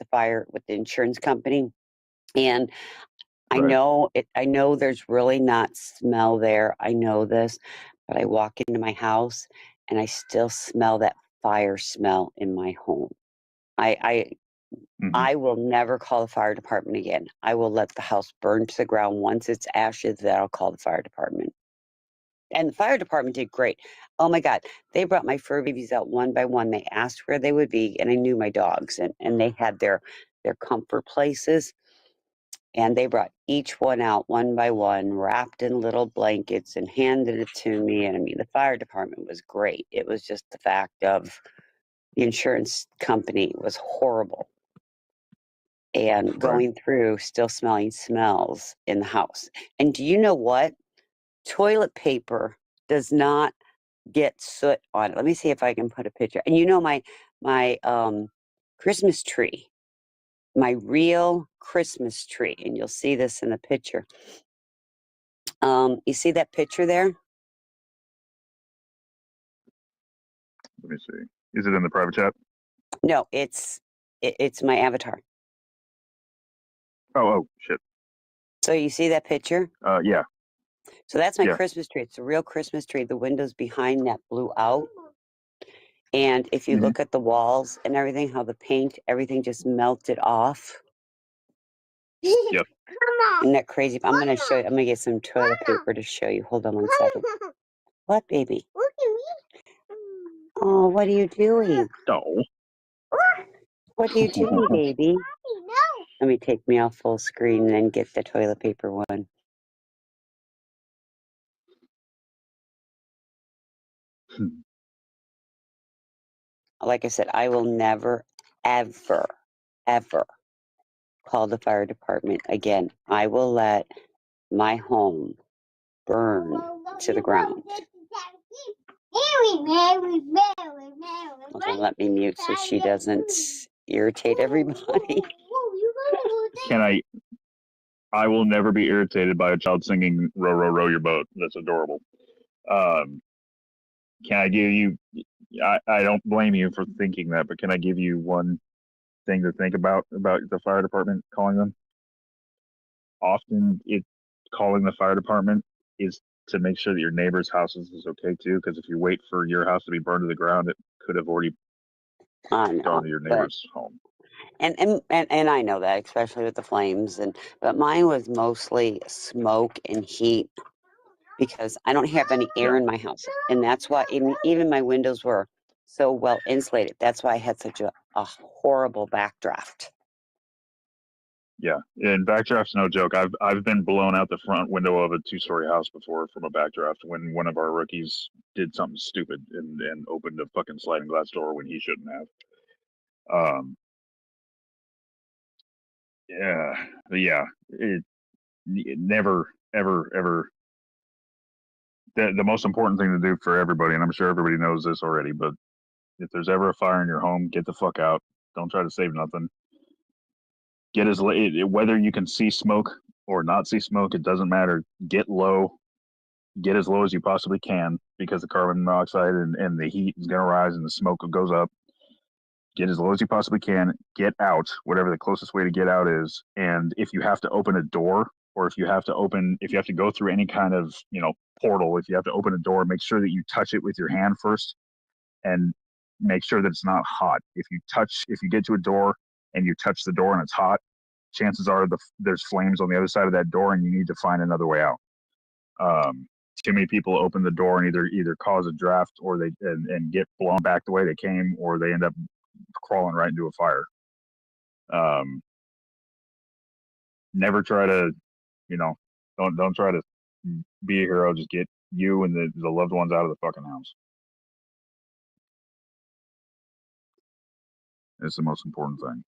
the insurance company. And I know I know there's really not smell there. I know this, but I walk into my house and I still smell that fire smell in my home. I will never call the fire department again. I will let the house burn to the ground. Once it's ashes, then I'll call the fire department. And the fire department did great. Oh my God. They brought my fur babies out one by one. They asked where they would be, and I knew my dogs, and they had their comfort places. And they brought each one out one by one, wrapped in little blankets, and handed it to me. And I mean, the fire department was great. It was just the fact of the insurance company was horrible. And going through, still smelling smells in the house. And do you know what? Toilet paper does not get soot on it. Let me see if I can put a picture. And you know my Christmas tree, my real Christmas tree, and you'll see this in the picture. You see that picture there? Let me see. Is it in the private chat? No, it's my avatar. Oh, shit. So you see that picture? Yeah. So that's my Christmas tree. It's a real Christmas tree. The windows behind that blew out. And if you look at the walls and everything, how the paint, everything just melted off. Yep. Isn't that crazy? I'm going to show you. I'm going to get some toilet paper to show you. Hold on one second. What, baby? Oh, what are you doing? No. What are you doing, baby? Let me take me off full screen and then get the toilet paper one. Like I said, I will never, ever, ever call the fire department again. I will let my home burn to the ground. Okay, let me mute so she doesn't irritate everybody. I will never be irritated by a child singing "Row, row, row your boat." That's adorable. Can I give you? I don't blame you for thinking that, but can I give you one thing to think about the fire department calling them? Often, calling the fire department is to make sure that your neighbor's houses is okay too. Because if you wait for your house to be burned to the ground, it could have already gone to your neighbor's home. And I know that, especially with the flames, but mine was mostly smoke and heat because I don't have any air in my house, and that's why even my windows were so well insulated. That's why I had such a horrible backdraft. Yeah, and backdraft's no joke. I've been blown out the front window of a 2-story house before from a backdraft when one of our rookies did something stupid and opened a fucking sliding glass door when he shouldn't have. It never, ever. The most important thing to do for everybody, and I'm sure everybody knows this already, but if there's ever a fire in your home, get the fuck out. Don't try to save nothing. Whether you can see smoke or not see smoke, it doesn't matter. Get low. Get as low as you possibly can because the carbon monoxide and the heat is going to rise and the smoke goes up. Get as low as you possibly can. Get out, whatever the closest way to get out is. And if you have to open a door, or if you have to go through any kind of, portal, if you have to open a door, make sure that you touch it with your hand first and make sure that it's not hot. If you get to a door and you touch the door and it's hot, chances are there's flames on the other side of that door and you need to find another way out. Too many people open the door and either cause a draft or they and get blown back the way they came, or they end up crawling right into a fire. Never try to, don't try to be a hero. Just get you and the loved ones out of the fucking house. It's the most important thing.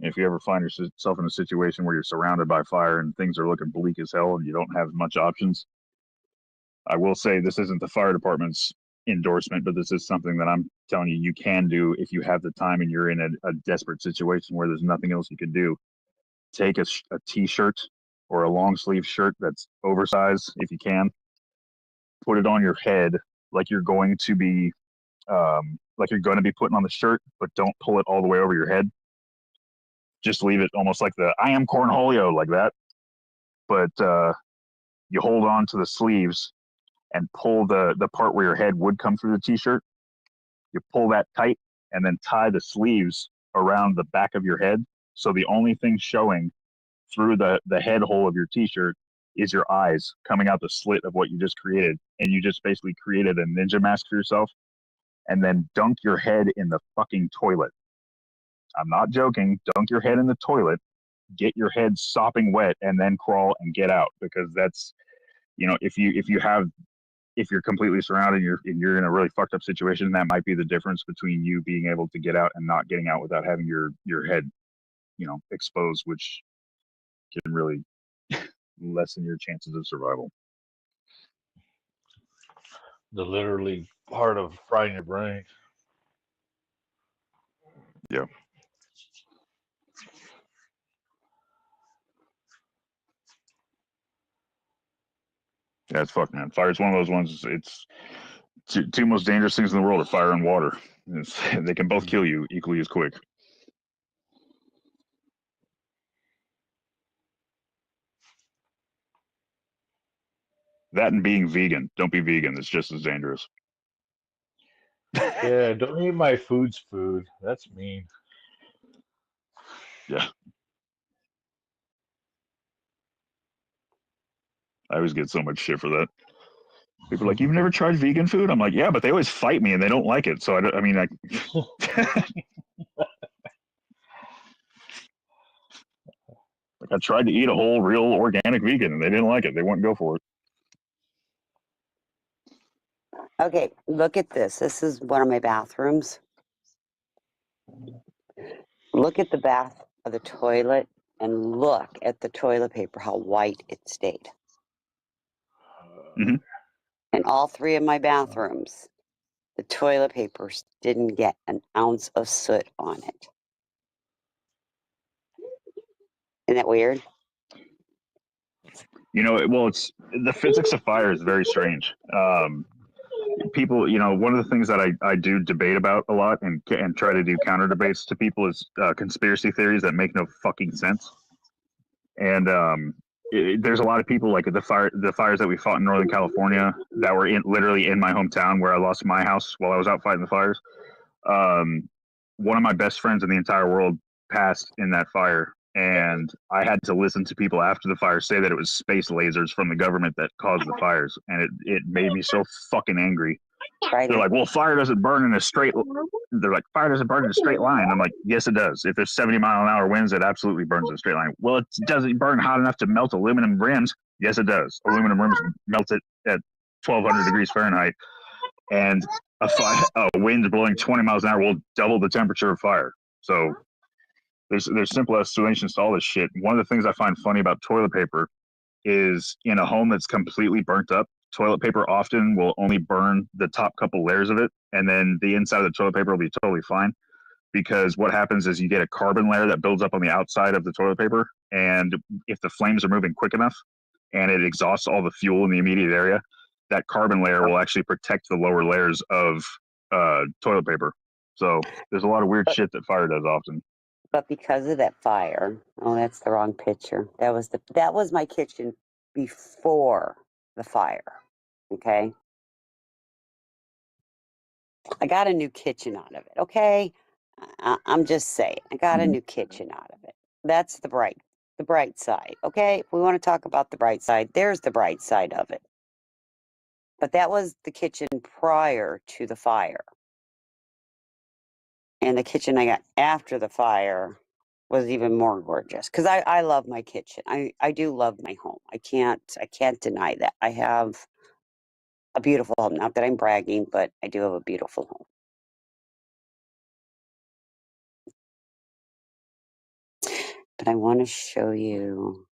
If you ever find yourself in a situation where you're surrounded by fire and things are looking bleak as hell and you don't have much options, I will say this isn't the fire department's endorsement, but this is something that I'm telling you, you can do if you have the time and you're in a desperate situation where there's nothing else you can do. Take a t-shirt or a long sleeve shirt that's oversized if you can. Put it on your head like you're going to be putting on the shirt, but don't pull it all the way over your head. Just leave it almost like the I am Cornholio, like that. But you hold on to the sleeves and pull the part where your head would come through the t-shirt. You pull that tight and then tie the sleeves around the back of your head. So the only thing showing through the head hole of your t-shirt is your eyes coming out the slit of what you just created. And you just basically created a ninja mask for yourself, and then dunk your head in the fucking toilet. I'm not joking. Dunk your head in the toilet, get your head sopping wet, and then crawl and get out. Because that's, if you're completely surrounded, you're in a really fucked up situation, that might be the difference between you being able to get out and not getting out without having your head, exposed, which can really lessen your chances of survival. The literally part of frying your brain. Yeah. Yeah, it's fucked, man. Fire is one of those ones. It's two most dangerous things in the world are fire and water. They can both kill you equally as quick. That and being vegan. Don't be vegan. It's just as dangerous. Yeah, don't eat my food's food. That's mean. Yeah. I always get so much shit for that. People are like, you've never tried vegan food? I'm like, yeah, but they always fight me and they don't like it. So I mean, like, I tried to eat a whole real organic vegan and they didn't like it. They wouldn't go for it. Okay, look at this. This is one of my bathrooms. Look at the bath of the toilet and look at the toilet paper, how white it stayed. Mm-hmm. In all three of my bathrooms, the toilet papers didn't get an ounce of soot on it. Isn't that weird? Well, it's the physics of fire is very strange. People, one of the things that I do debate about a lot and try to do counter debates to people is conspiracy theories that make no fucking sense. And there's a lot of people like the fires that we fought in Northern California that were literally in my hometown where I lost my house while I was out fighting the fires. One of my best friends in the entire world passed in that fire. And I had to listen to people after the fire say that it was space lasers from the government that caused the fires. And it made me so fucking angry. They're like, well, fire doesn't burn in a straight line. I'm like, yes, it does. If there's 70-mile-an-hour winds, it absolutely burns in a straight line. Well, it doesn't burn hot enough to melt aluminum rims. Yes, it does. Aluminum rims melt it at 1,200 degrees Fahrenheit. And a wind blowing 20 miles an hour will double the temperature of fire. So there's simple explanations to all this shit. One of the things I find funny about toilet paper is in a home that's completely burnt up, toilet paper often will only burn the top couple layers of it, and then the inside of the toilet paper will be totally fine. Because what happens is you get a carbon layer that builds up on the outside of the toilet paper, and if the flames are moving quick enough and it exhausts all the fuel in the immediate area, that carbon layer will actually protect the lower layers of toilet paper. So there's a lot of weird shit that fire does often. But because of that fire, oh, that's the wrong picture. That was my kitchen before the fire. Okay. I got a new kitchen out of it. Okay. I'm just saying, I got a new kitchen out of it. That's the bright side. Okay. If we want to talk about the bright side, there's the bright side of it. But that was the kitchen prior to the fire. And the kitchen I got after the fire was even more gorgeous. Because I love my kitchen. I do love my home. I can't deny that. I have a beautiful home. Not that I'm bragging, but I do have a beautiful home. But I want to show you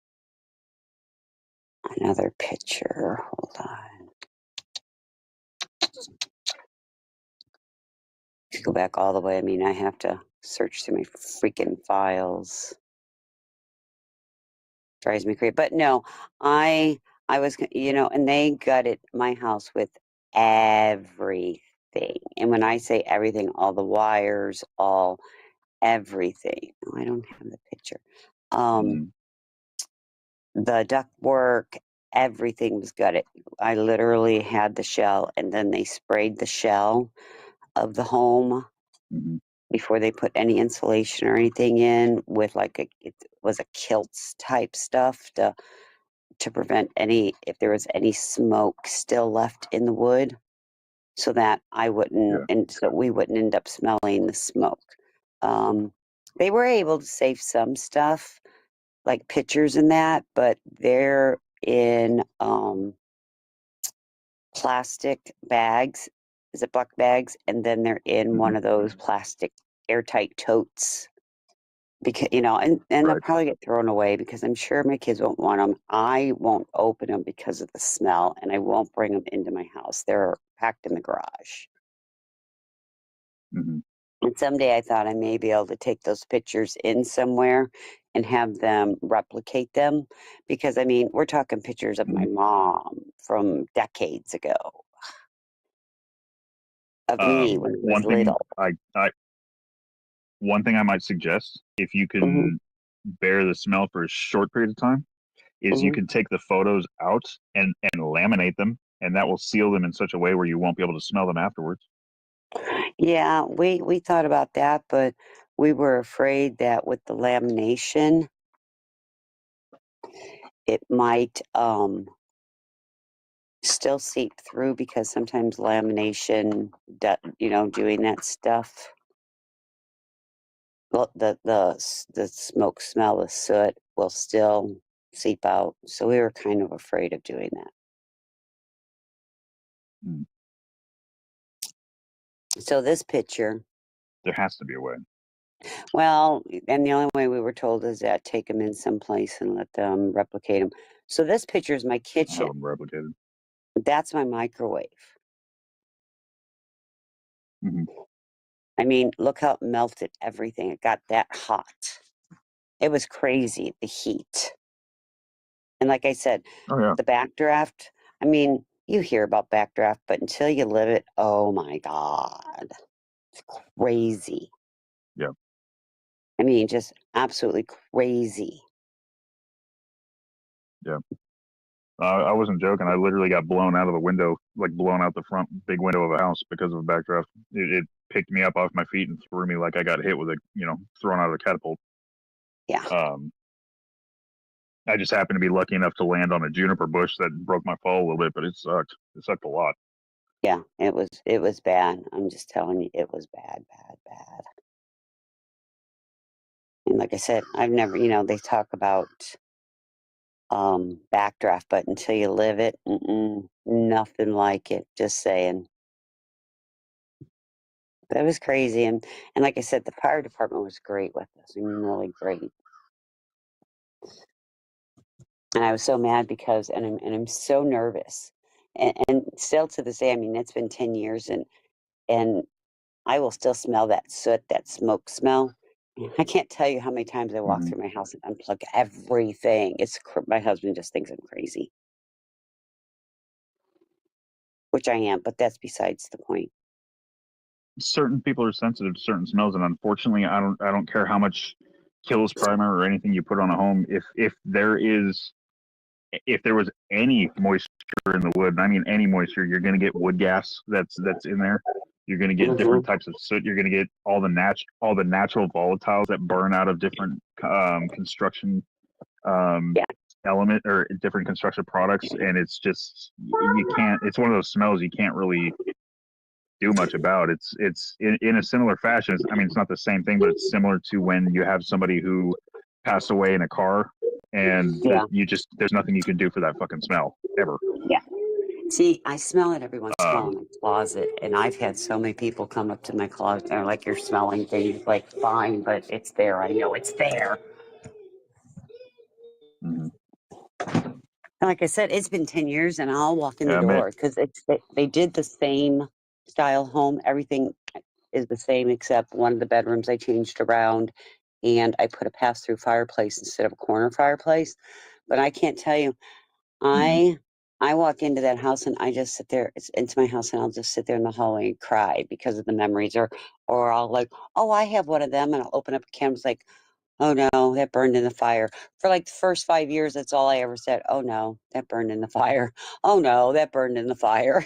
another picture. Hold on. To go back all the way, I mean, I have to search through my freaking files. Drives me crazy. But no, I was, you know, and they gutted my house with everything. And when I say everything, all the wires, all everything. Oh, I don't have the picture. The ductwork, everything was gutted. I literally had the shell, and then they sprayed the shell of the home before they put any insulation or anything in with like it was a kilts type stuff to prevent any, if there was any smoke still left in the wood, so that I wouldn't, and so we wouldn't end up smelling the smoke. They were able to save some stuff, like pictures and that, but they're in plastic bags, Ziploc bags, and then they're in one of those plastic airtight totes. Because, you know, and they'll probably get thrown away because I'm sure my kids won't want them. I won't open them because of the smell, and I won't bring them into my house. They're packed in the garage. And someday I thought I may be able to take those pictures in somewhere and have them replicate them. Because, I mean, we're talking pictures of my mom from decades ago. Of me when I was little. One thing I might suggest, if you can bear the smell for a short period of time, is you can take the photos out and laminate them, and that will seal them in such a way where you won't be able to smell them afterwards. Yeah, we thought about that, but we were afraid that with the lamination, it might still seep through, because sometimes lamination, you know, doing that stuff, well, the smoke smell, the soot will still seep out. So we were kind of afraid of doing that. So this picture, there has to be a way. Well, and the only way we were told is that take them in someplace and let them replicate them. So this picture is my kitchen. Have them replicated. That's my microwave. I mean, look how it melted everything. It got that hot. It was crazy, the heat. And like I said, the backdraft, I mean, you hear about backdraft, but until you live it, oh my God. It's crazy. Yeah. I mean, just absolutely crazy. Yeah. I wasn't joking. I literally got blown out of the window, like blown out the front big window of a house because of a backdraft. It picked me up off my feet and threw me like I got hit with a, you know, thrown out of a catapult. Yeah. I just happened to be lucky enough to land on a juniper bush that broke my fall a little bit, but it sucked. It sucked a lot. Yeah, it was bad. I'm just telling you, it was bad. And like I said, I've never, you know, they talk about backdraft, but until you live it, nothing like it. Just saying. That was crazy, and like I said, the fire department was great with us. I mean, really great. And I was so mad because, and I'm so nervous, and still to this day. I mean, it's been 10 years, and I will still smell that soot, that smoke smell. I can't tell you how many times I walk through my house and unplug everything. My husband just thinks I'm crazy, which I am, but that's besides the point. Certain people are sensitive to certain smells, and unfortunately, I don't care how much Kills primer or anything you put on a home. If there was any moisture in the wood, and I mean any moisture, you're going to get wood gas that's in there. You're going to get different types of soot. You're going to get all the natural volatiles that burn out of different construction element or different construction products, and it's just you can't. It's one of those smells you can't really do much about. It's in a similar fashion. I mean, it's not the same thing, but it's similar to when you have somebody who passed away in a car, and there's nothing you can do for that fucking smell ever. Yeah. See, I smell it every once in a while in my closet, and I've had so many people come up to my closet and are like, "You're smelling things." Like, fine, but it's there. I know it's there. And like I said, it's been 10 years, and I'll walk in the door because they did the same style home. Everything is the same, except one of the bedrooms I changed around, and I put a pass-through fireplace instead of a corner fireplace. But I can't tell you, I walk into that house and I just sit there. It's into my house, and I'll just sit there in the hallway and cry because of the memories, or I'll like, oh, I have one of them, and I'll open up a can. It's like, oh no, that burned in the fire. For like the first 5 years, that's all I ever said. Oh no, that burned in the fire. Oh no, that burned in the fire.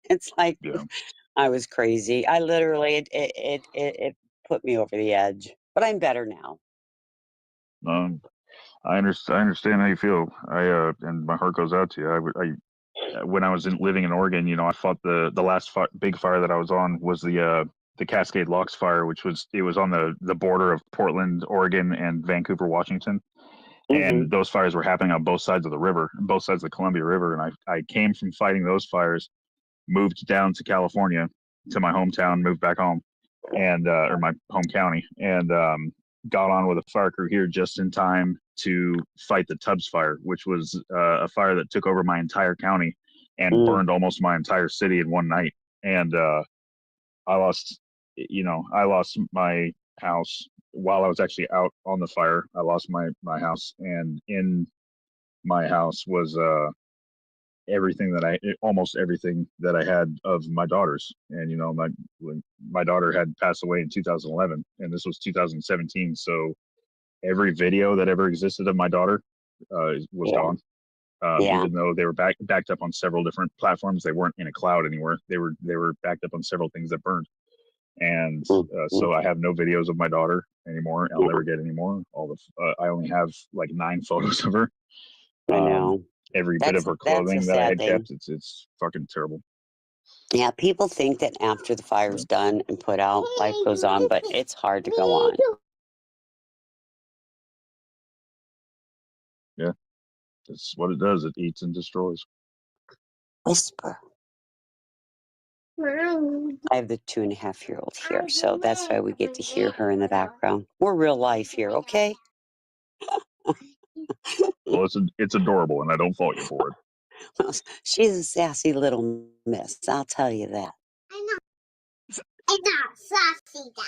It's like I was crazy. I literally, it put me over the edge. But I'm better now. I understand how you feel. And my heart goes out to you. When I was living in Oregon, I fought the last big fire that I was on was the Cascade Locks fire, which was on the border of Portland, Oregon, and Vancouver, Washington. And those fires were happening on both sides of the river, both sides of the Columbia River. And I came from fighting those fires, moved down to California, to my hometown, moved back home, and or my home county, and got on with a fire crew here just in time to fight the Tubbs fire, which was a fire that took over my entire county and burned almost my entire city in one night. And I lost my house while I was actually out on the fire. I lost my house, and in my house was almost everything that I had of my daughters. And my daughter had passed away in 2011, and this was 2017. So every video that ever existed of my daughter was gone. Even though they were backed up on several different platforms, they weren't in a cloud anywhere. They were backed up on several things that burned. And so I have no videos of my daughter anymore. I'll never get any more. I only have like 9 photos of her. I know. Every bit of her clothing that I had kept, it's fucking terrible. Yeah, people think that after the fire's done and put out, life goes on, but it's hard to go on. Yeah, that's what it does. It eats and destroys. Whisper. I have the 2.5-year-old here, so that's why we get to hear her in the background. We're real life here, okay? Well, it's adorable, and I don't fault you for it. She's a sassy little miss, I'll tell you that. I know. It's not sassy, Dad.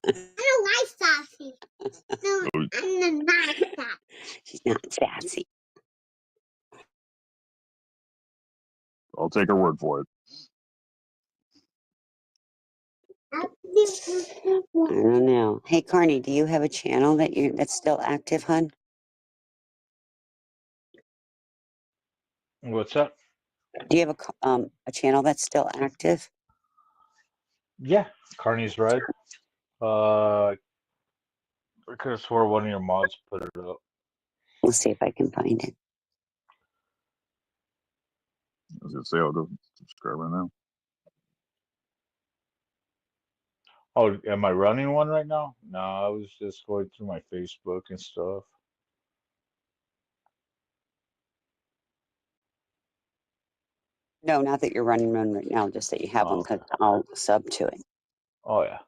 I don't like sassy. No, I'm not sassy. She's not sassy. I'll take her word for it. I don't know. Hey, Carney, do you have a channel that's still active, hun? What's up? Do you have a channel that's still active? Yeah, Carney's Red. I could have swore one of your mods put it up. Let's see if I can find it. I was gonna say I'll go subscribe right now. Oh, am I running one right now? No, I was just going through my Facebook and stuff. No, not that you're running one right now, just that you have one, because I'll sub to it. Oh, yeah.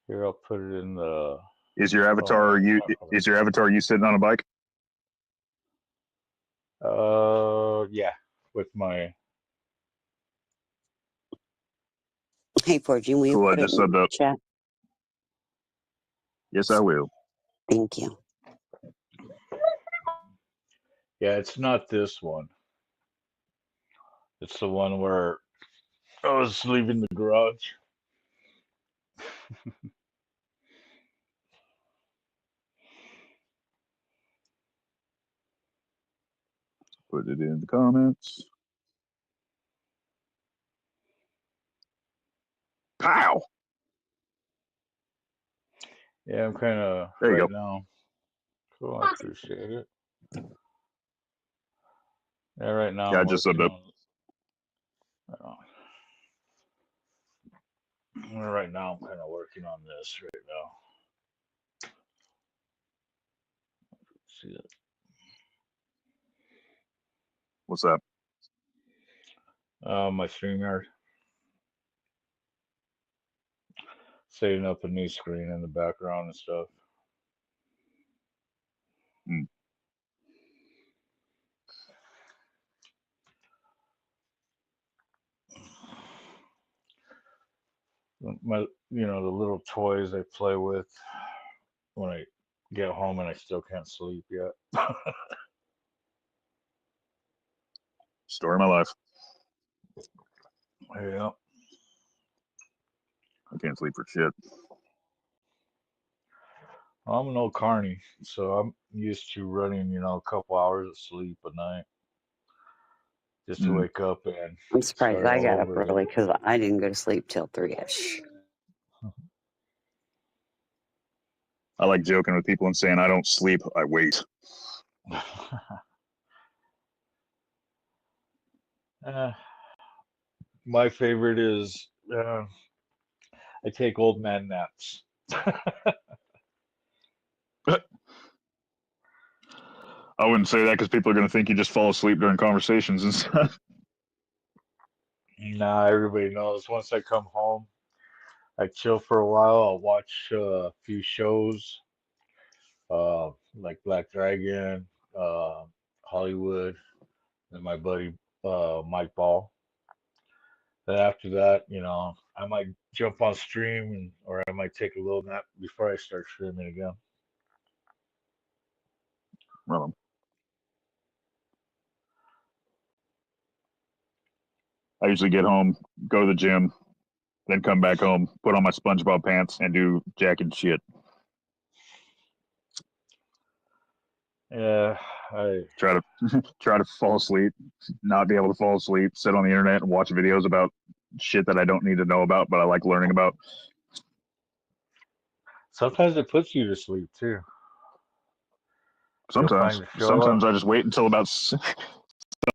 Here, I'll put it in the. Is your avatar you sitting on a bike? Yeah, with my. Hey, Forgy, will you Cool, I put it just in subbed the up. chat? Yes, I will. Thank you. Yeah, it's not this one. It's the one where I was leaving the garage. Put it in the comments. Pow! Yeah, I'm kind of there you right go. now. Cool, I appreciate it. Yeah, right now. Yeah, I'm I just subbed up. Right now, I'm kind of working on this right now. See it. What's that? My StreamYard. setting up a new screen in the background and stuff. My, the little toys I play with when I get home and I still can't sleep yet. Story of my life. Yeah. I can't sleep for shit. I'm an old carny, so I'm used to running, a couple hours of sleep a night just to wake up and I'm surprised start I all got up over early again. because I didn't go to sleep till 3-ish. I like joking with people and saying I don't sleep, I wait. My favorite is I take old man naps. I wouldn't say that because people are going to think you just fall asleep during conversations and stuff. Nah, everybody knows. Once I come home, I chill for a while. I'll watch a few shows, like Black Dragon, Hollywood, and my buddy Mike Ball. Then after that, I might jump on stream or I might take a little nap before I start streaming again. Well, I usually get home, go to the gym, then come back home, put on my SpongeBob pants, and do jack and shit. Yeah, I try to fall asleep, not be able to fall asleep, sit on the internet and watch videos about shit that I don't need to know about, but I like learning about. Sometimes it puts you to sleep too. Sometimes I just wait until about.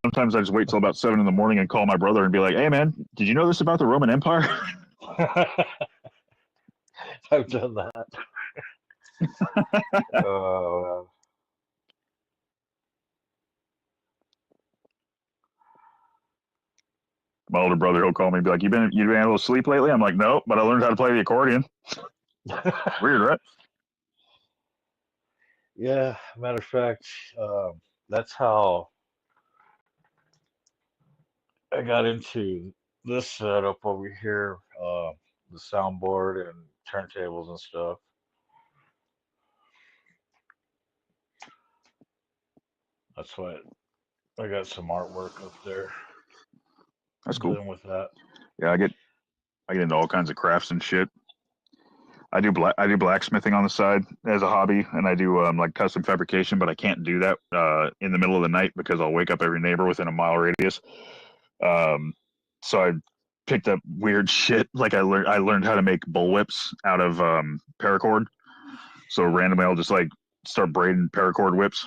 Sometimes I just wait till about 7 in the morning and call my brother and be like, "Hey man, did you know this about the Roman Empire?" I've done that. My older brother, he'll call me and be like, "You been able to sleep lately?" I'm like, "Nope, but I learned how to play the accordion." Weird, right? Yeah, matter of fact, that's how I got into this setup over here, the soundboard and turntables and stuff. That's why I got some artwork up there. That's cool. Dealing with that. Yeah, I get into all kinds of crafts and shit. I do blacksmithing on the side as a hobby, and I do like custom fabrication, but I can't do that in the middle of the night because I'll wake up every neighbor within a mile radius. So I picked up weird shit. Like I learned how to make bullwhips out of paracord. So randomly I'll just like start braiding paracord whips.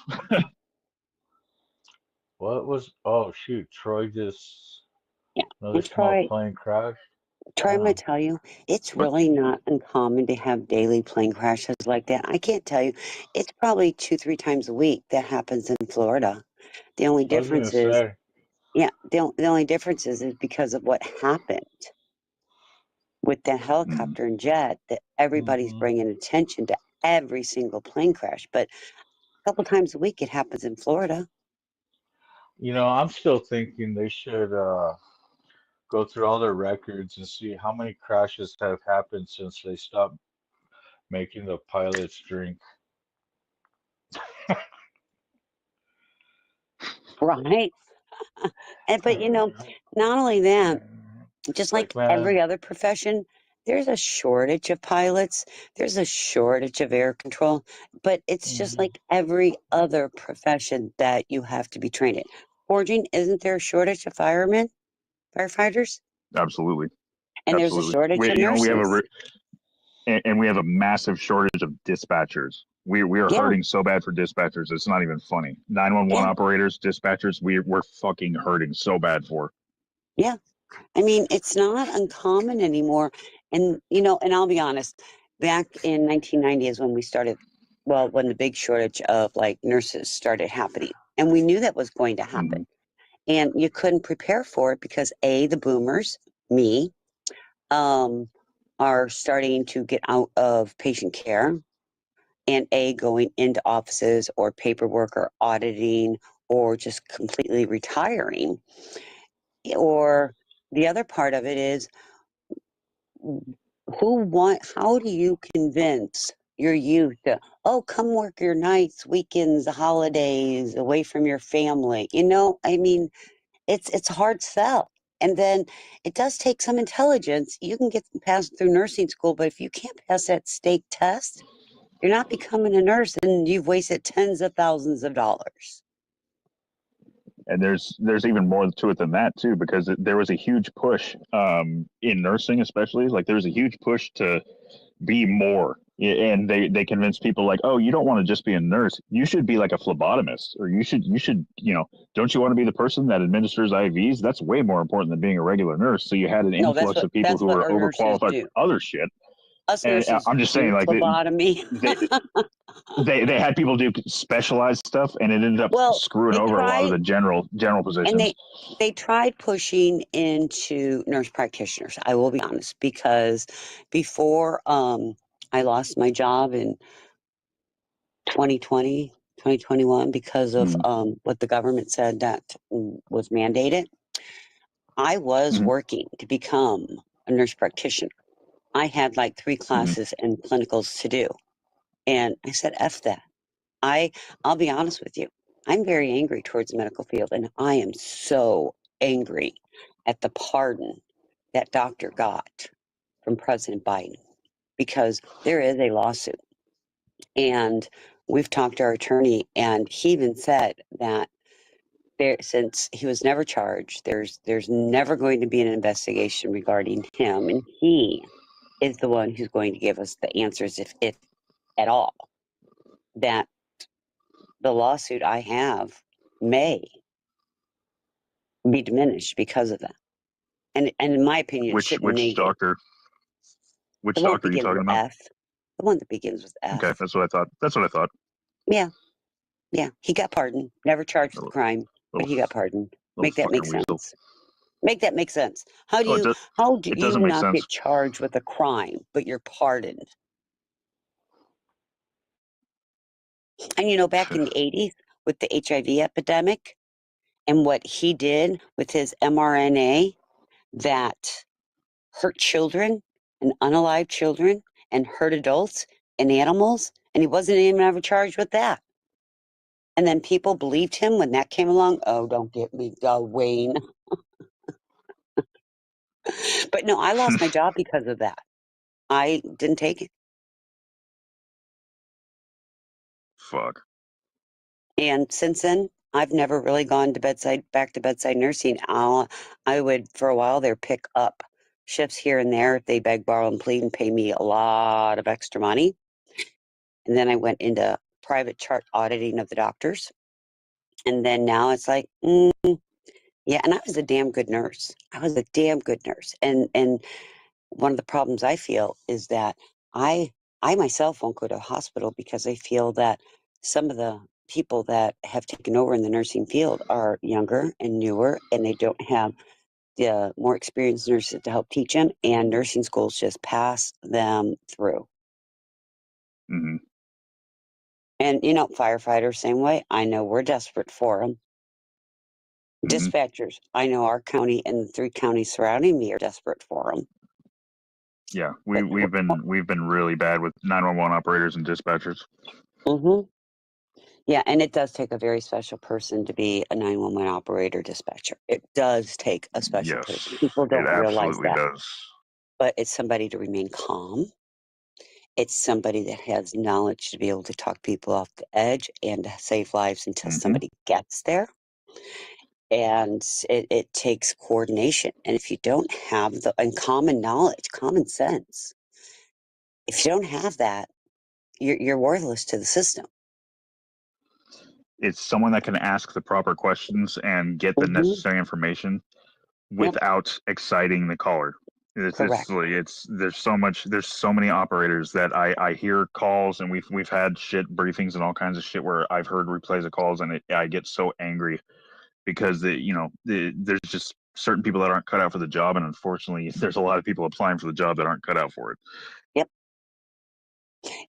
Oh shoot, Troy just another And small Troy, plane crashed. I'm going to tell you, it's really not uncommon to have daily plane crashes like that. I can't tell you. It's probably 2-3 times a week that happens in Florida. The only I was gonna difference is, say. the only difference is because of what happened with the helicopter and jet, that everybody's bringing attention to every single plane crash. But a couple times a week, it happens in Florida. I'm still thinking they should go through all their records and see how many crashes have happened since they stopped making the pilots drink. Right. But not only that, just like every other profession, there's a shortage of pilots. There's a shortage of air control, but it's just like every other profession that you have to be trained in. Forging, isn't there a shortage of firemen, firefighters? Absolutely. And there's a shortage of nurses. We have a massive shortage of dispatchers. We are hurting so bad for dispatchers. It's not even funny. 911 operators, dispatchers, we're fucking hurting so bad for. Yeah. I mean, it's not uncommon anymore. And, and I'll be honest, back in 1990 is when we started, when the big shortage of like nurses started happening. And we knew that was going to happen. And you couldn't prepare for it because the boomers, me, are starting to get out of patient care and going into offices or paperwork or auditing or just completely retiring. Or the other part of it is how do you convince your youth to, oh, come work your nights, weekends, holidays, away from your family? You know, I mean, it's a hard sell. And then it does take some intelligence. You can get passed through nursing school, but if you can't pass that state test, you're not becoming a nurse, and you've wasted tens of thousands of dollars. And there's even more to it than that too, because there was a huge push in nursing, especially. Like there was a huge push to be more, and they convinced people like, oh, you don't want to just be a nurse, you should be like a phlebotomist, or you should don't you want to be the person that administers IVs? That's way more important than being a regular nurse. So you had an influx of people who were overqualified for other shit. And I'm just saying, like, phlebotomy. they had people do specialized stuff, and it ended up screwing over a lot of the general positions. And they tried pushing into nurse practitioners. I will be honest, because before I lost my job in 2020, 2021, because of what the government said that was mandated, I was working to become a nurse practitioner. I had like 3 classes and clinicals to do. And I said, F that. I'll be honest with you. I'm very angry towards the medical field, and I am so angry at the pardon that doctor got from President Biden, because there is a lawsuit. And we've talked to our attorney, and he even said that since he was never charged, there's never going to be an investigation regarding him, and he is the one who's going to give us the answers, if at all, that the lawsuit I have may be diminished because of that. And in my opinion, which doctor? Which doctor are you talking about? F. The one that begins with F. Okay, that's what I thought. Yeah. He got pardoned, never charged with a crime, but he got pardoned. Make that make sense. Make that make sense. How do you not get charged with a crime, but you're pardoned? And back in the 80s with the HIV epidemic and what he did with his mRNA that hurt children and unalive children and hurt adults and animals, and he wasn't even ever charged with that. And then people believed him when that came along. Oh, don't get me, Wayne. But no, I lost my job because of that. I didn't take it. Fuck. And since then, I've never really gone to back to bedside nursing. I would, for a while there, pick up shifts here and there if they beg, borrow, and plead and pay me a lot of extra money. And then I went into private chart auditing of the doctors. And then now it's like, yeah, and I was a damn good nurse. And one of the problems I feel is that I myself won't go to a hospital because I feel that some of the people that have taken over in the nursing field are younger and newer, and they don't have the more experienced nurses to help teach them, and nursing schools just pass them through. Mm-hmm. And, firefighters, same way. I know we're desperate for them. Dispatchers, I know our county and the 3 counties surrounding me are desperate for them. Yeah, we've been really bad with 911 operators and dispatchers. Yeah, and it does take a very special person to be a 911 operator dispatcher. It does take a special person. People don't realize that. Does. But it's somebody to remain calm. It's somebody that has knowledge to be able to talk people off the edge and to save lives until somebody gets there. And it takes coordination. And if you don't have common knowledge, common sense, if you don't have that, you're worthless to the system. It's someone that can ask the proper questions and get the necessary information without exciting the caller. There's so many operators that I hear calls, and we've had shit briefings and all kinds of shit where I've heard replays of calls, and I get so angry because there's just certain people that aren't cut out for the job, and unfortunately, there's a lot of people applying for the job that aren't cut out for it. Yep.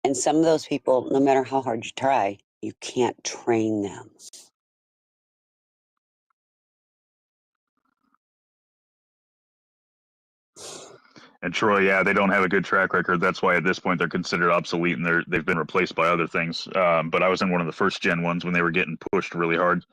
And some of those people, no matter how hard you try, you can't train them. And Troy, yeah, they don't have a good track record. That's why at this point they're considered obsolete, and they've been replaced by other things. But I was in one of the first gen ones when they were getting pushed really hard.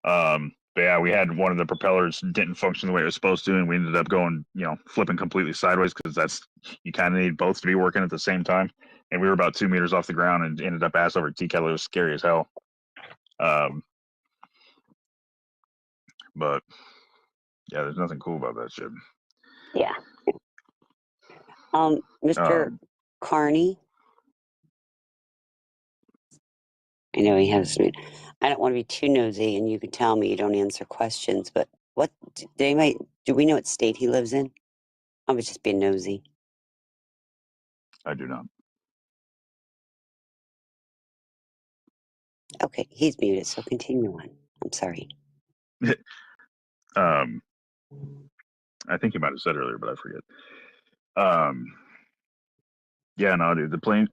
But yeah, we had one of the propellers didn't function the way it was supposed to, and we ended up going, flipping completely sideways because you kind of need both to be working at the same time. And we were about 2 meters off the ground and ended up ass over tea kettle. It was scary as hell. But yeah, there's nothing cool about that shit. Yeah. Mr. Carney. I know he has. I don't want to be too nosy, and you can tell me you don't answer questions. But do we know what state he lives in? I was just being nosy. I do not. Okay, he's muted, so continue on. I'm sorry. I think you might have said earlier, but I forget. Yeah, no, dude, the plane.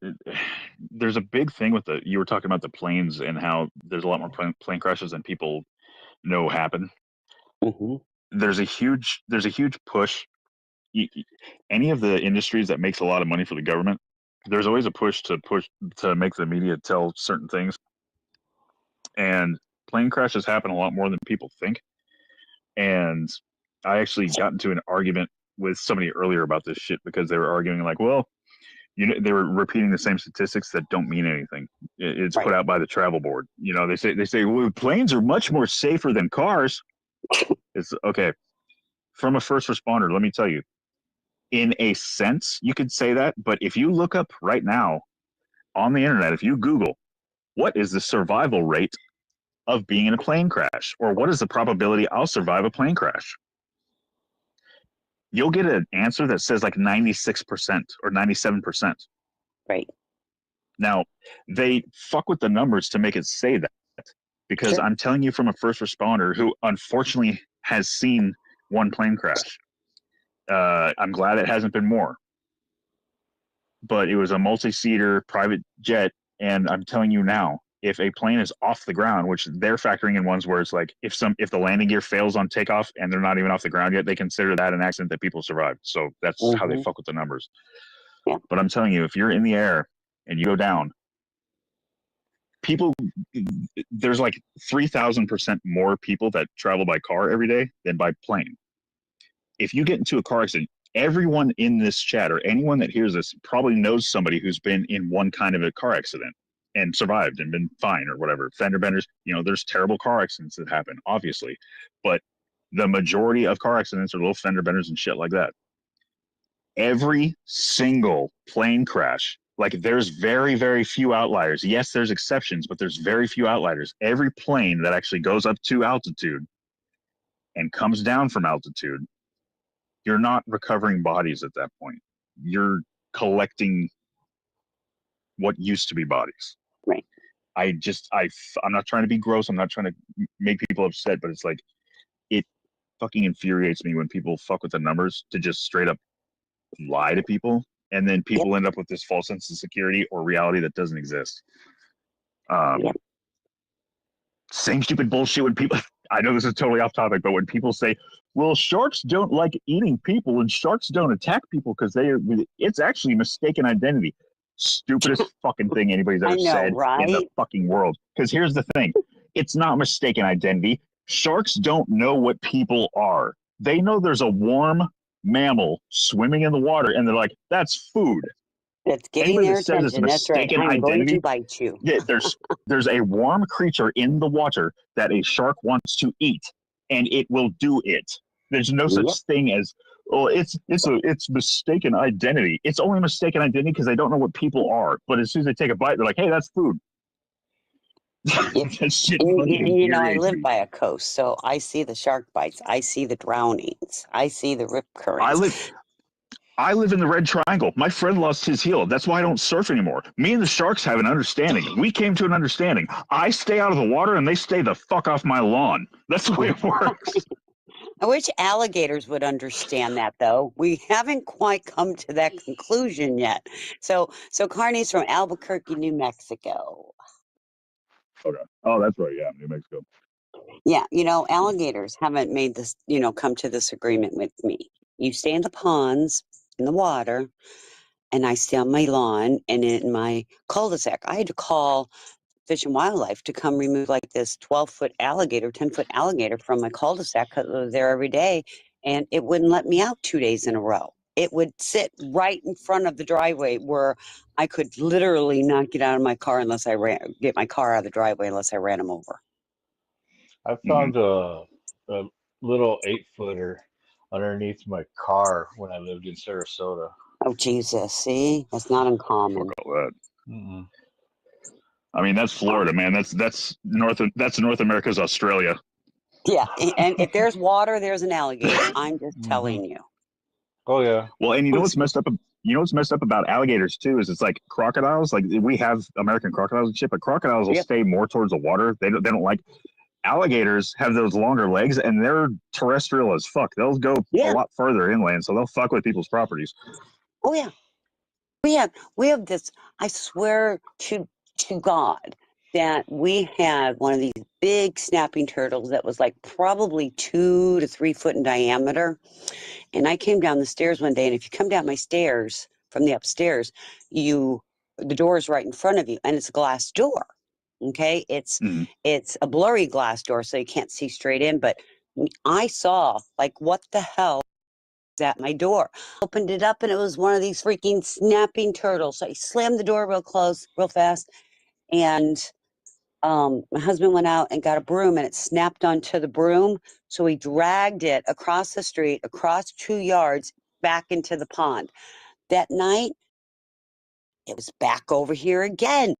There's a big thing with you were talking about the planes and how there's a lot more plane crashes than people know happen. Mm-hmm. There's a huge push. Any of the industries that makes a lot of money for the government, there's always a push to make the media tell certain things. And plane crashes happen a lot more than people think. And I actually got into an argument with somebody earlier about this shit because they were arguing like, well, they were repeating the same statistics that don't mean anything. It's put out by the travel board. They say, well, planes are much more safer than cars. It's okay. From a first responder, let me tell you, in a sense, you could say that. But if you look up right now on the internet, if you Google, what is the survival rate of being in a plane crash, or what is the probability I'll survive a plane crash, you'll get an answer that says like 96% or 97%. Right. Now, they fuck with the numbers to make it say that, because I'm telling you from a first responder who unfortunately has seen one plane crash. I'm glad it hasn't been more. But it was a multi-seater private jet, and I'm telling you now, if a plane is off the ground, which they're factoring in ones where it's like if the landing gear fails on takeoff and they're not even off the ground yet, they consider that an accident that people survived. So that's how they fuck with the numbers. Yeah. But I'm telling you, if you're in the air and you go down, there's like 3,000% more people that travel by car every day than by plane. If you get into a car accident, everyone in this chat or anyone that hears this probably knows somebody who's been in one kind of a car accident and survived and been fine or whatever. Fender benders, there's terrible car accidents that happen, obviously. But the majority of car accidents are little fender benders and shit like that. Every single plane crash, like there's very, very few outliers. Yes, there's exceptions, but there's very few outliers. Every plane that actually goes up to altitude and comes down from altitude, you're not recovering bodies at that point. You're collecting what used to be bodies. Right. I'm not trying to be gross. I'm not trying to make people upset, but it's like, it fucking infuriates me when people fuck with the numbers to just straight up lie to people. And then people end up with this false sense of security or reality that doesn't exist. Same stupid bullshit when people, I know this is totally off topic, but when people say, well, sharks don't like eating people and sharks don't attack people because it's actually mistaken identity. Stupidest fucking thing anybody's ever said in the fucking world. Because here's the thing. It's not mistaken identity. Sharks don't know what people are. They know there's a warm mammal swimming in the water and they're like, that's food. That's getting their attention. That's right. I'm going to bite you. Yeah, there's a warm creature in the water that a shark wants to eat, and it will do it. There's no such thing as, it's mistaken identity. It's only mistaken identity because they don't know what people are. But as soon as they take a bite, they're like, hey, that's food. That shit I live by a coast, so I see the shark bites. I see the drownings. I see the rip currents. I live in the Red Triangle. My friend lost his heel. That's why I don't surf anymore. Me and the sharks have an understanding. We came to an understanding. I stay out of the water and they stay the fuck off my lawn. That's the way it works. I wish alligators would understand that, though. We haven't quite come to that conclusion yet. So Carney's from Albuquerque, New Mexico. Okay. Oh, that's right. Yeah, New Mexico. Yeah, alligators haven't made this, come to this agreement with me. You stay in the ponds, in the water, and I stay on my lawn and in my cul-de-sac. I had to call Fish and Wildlife to come remove like this 12-foot alligator, 10-foot alligator from my cul-de-sac because it was there every day, and it wouldn't let me out 2 days in a row. It would sit right in front of the driveway where I could literally not get out of my car unless I get my car out of the driveway unless I ran him over. I found a little 8-footer underneath my car when I lived in Sarasota. Oh Jesus! See, that's not uncommon. Fuck all that. I mean, that's Florida, man. That's North America's Australia. Yeah, and if there's water, there's an alligator. I'm just telling you. Oh yeah. Well, and you know what's messed up? You know what's messed up about alligators too is it's like crocodiles. Like we have American crocodiles and shit, but crocodiles will stay more towards the water. They don't like. Alligators have those longer legs and they're terrestrial as fuck. They'll go a lot further inland, so they'll fuck with people's properties. Oh yeah. We have this, I swear to God that we had one of these big snapping turtles that was like probably 2 to 3 foot in diameter. And I came down the stairs one day, and if you come down my stairs from the upstairs, the door is right in front of you, and it's a glass door. Okay, it's a blurry glass door, so you can't see straight in. But I saw, like, what the hell is at my door? Opened it up, and it was one of these freaking snapping turtles. So I slammed the door real fast, and my husband went out and got a broom, and it snapped onto the broom. So he dragged it across the street, across 2 yards, back into the pond. That night, it was back over here again.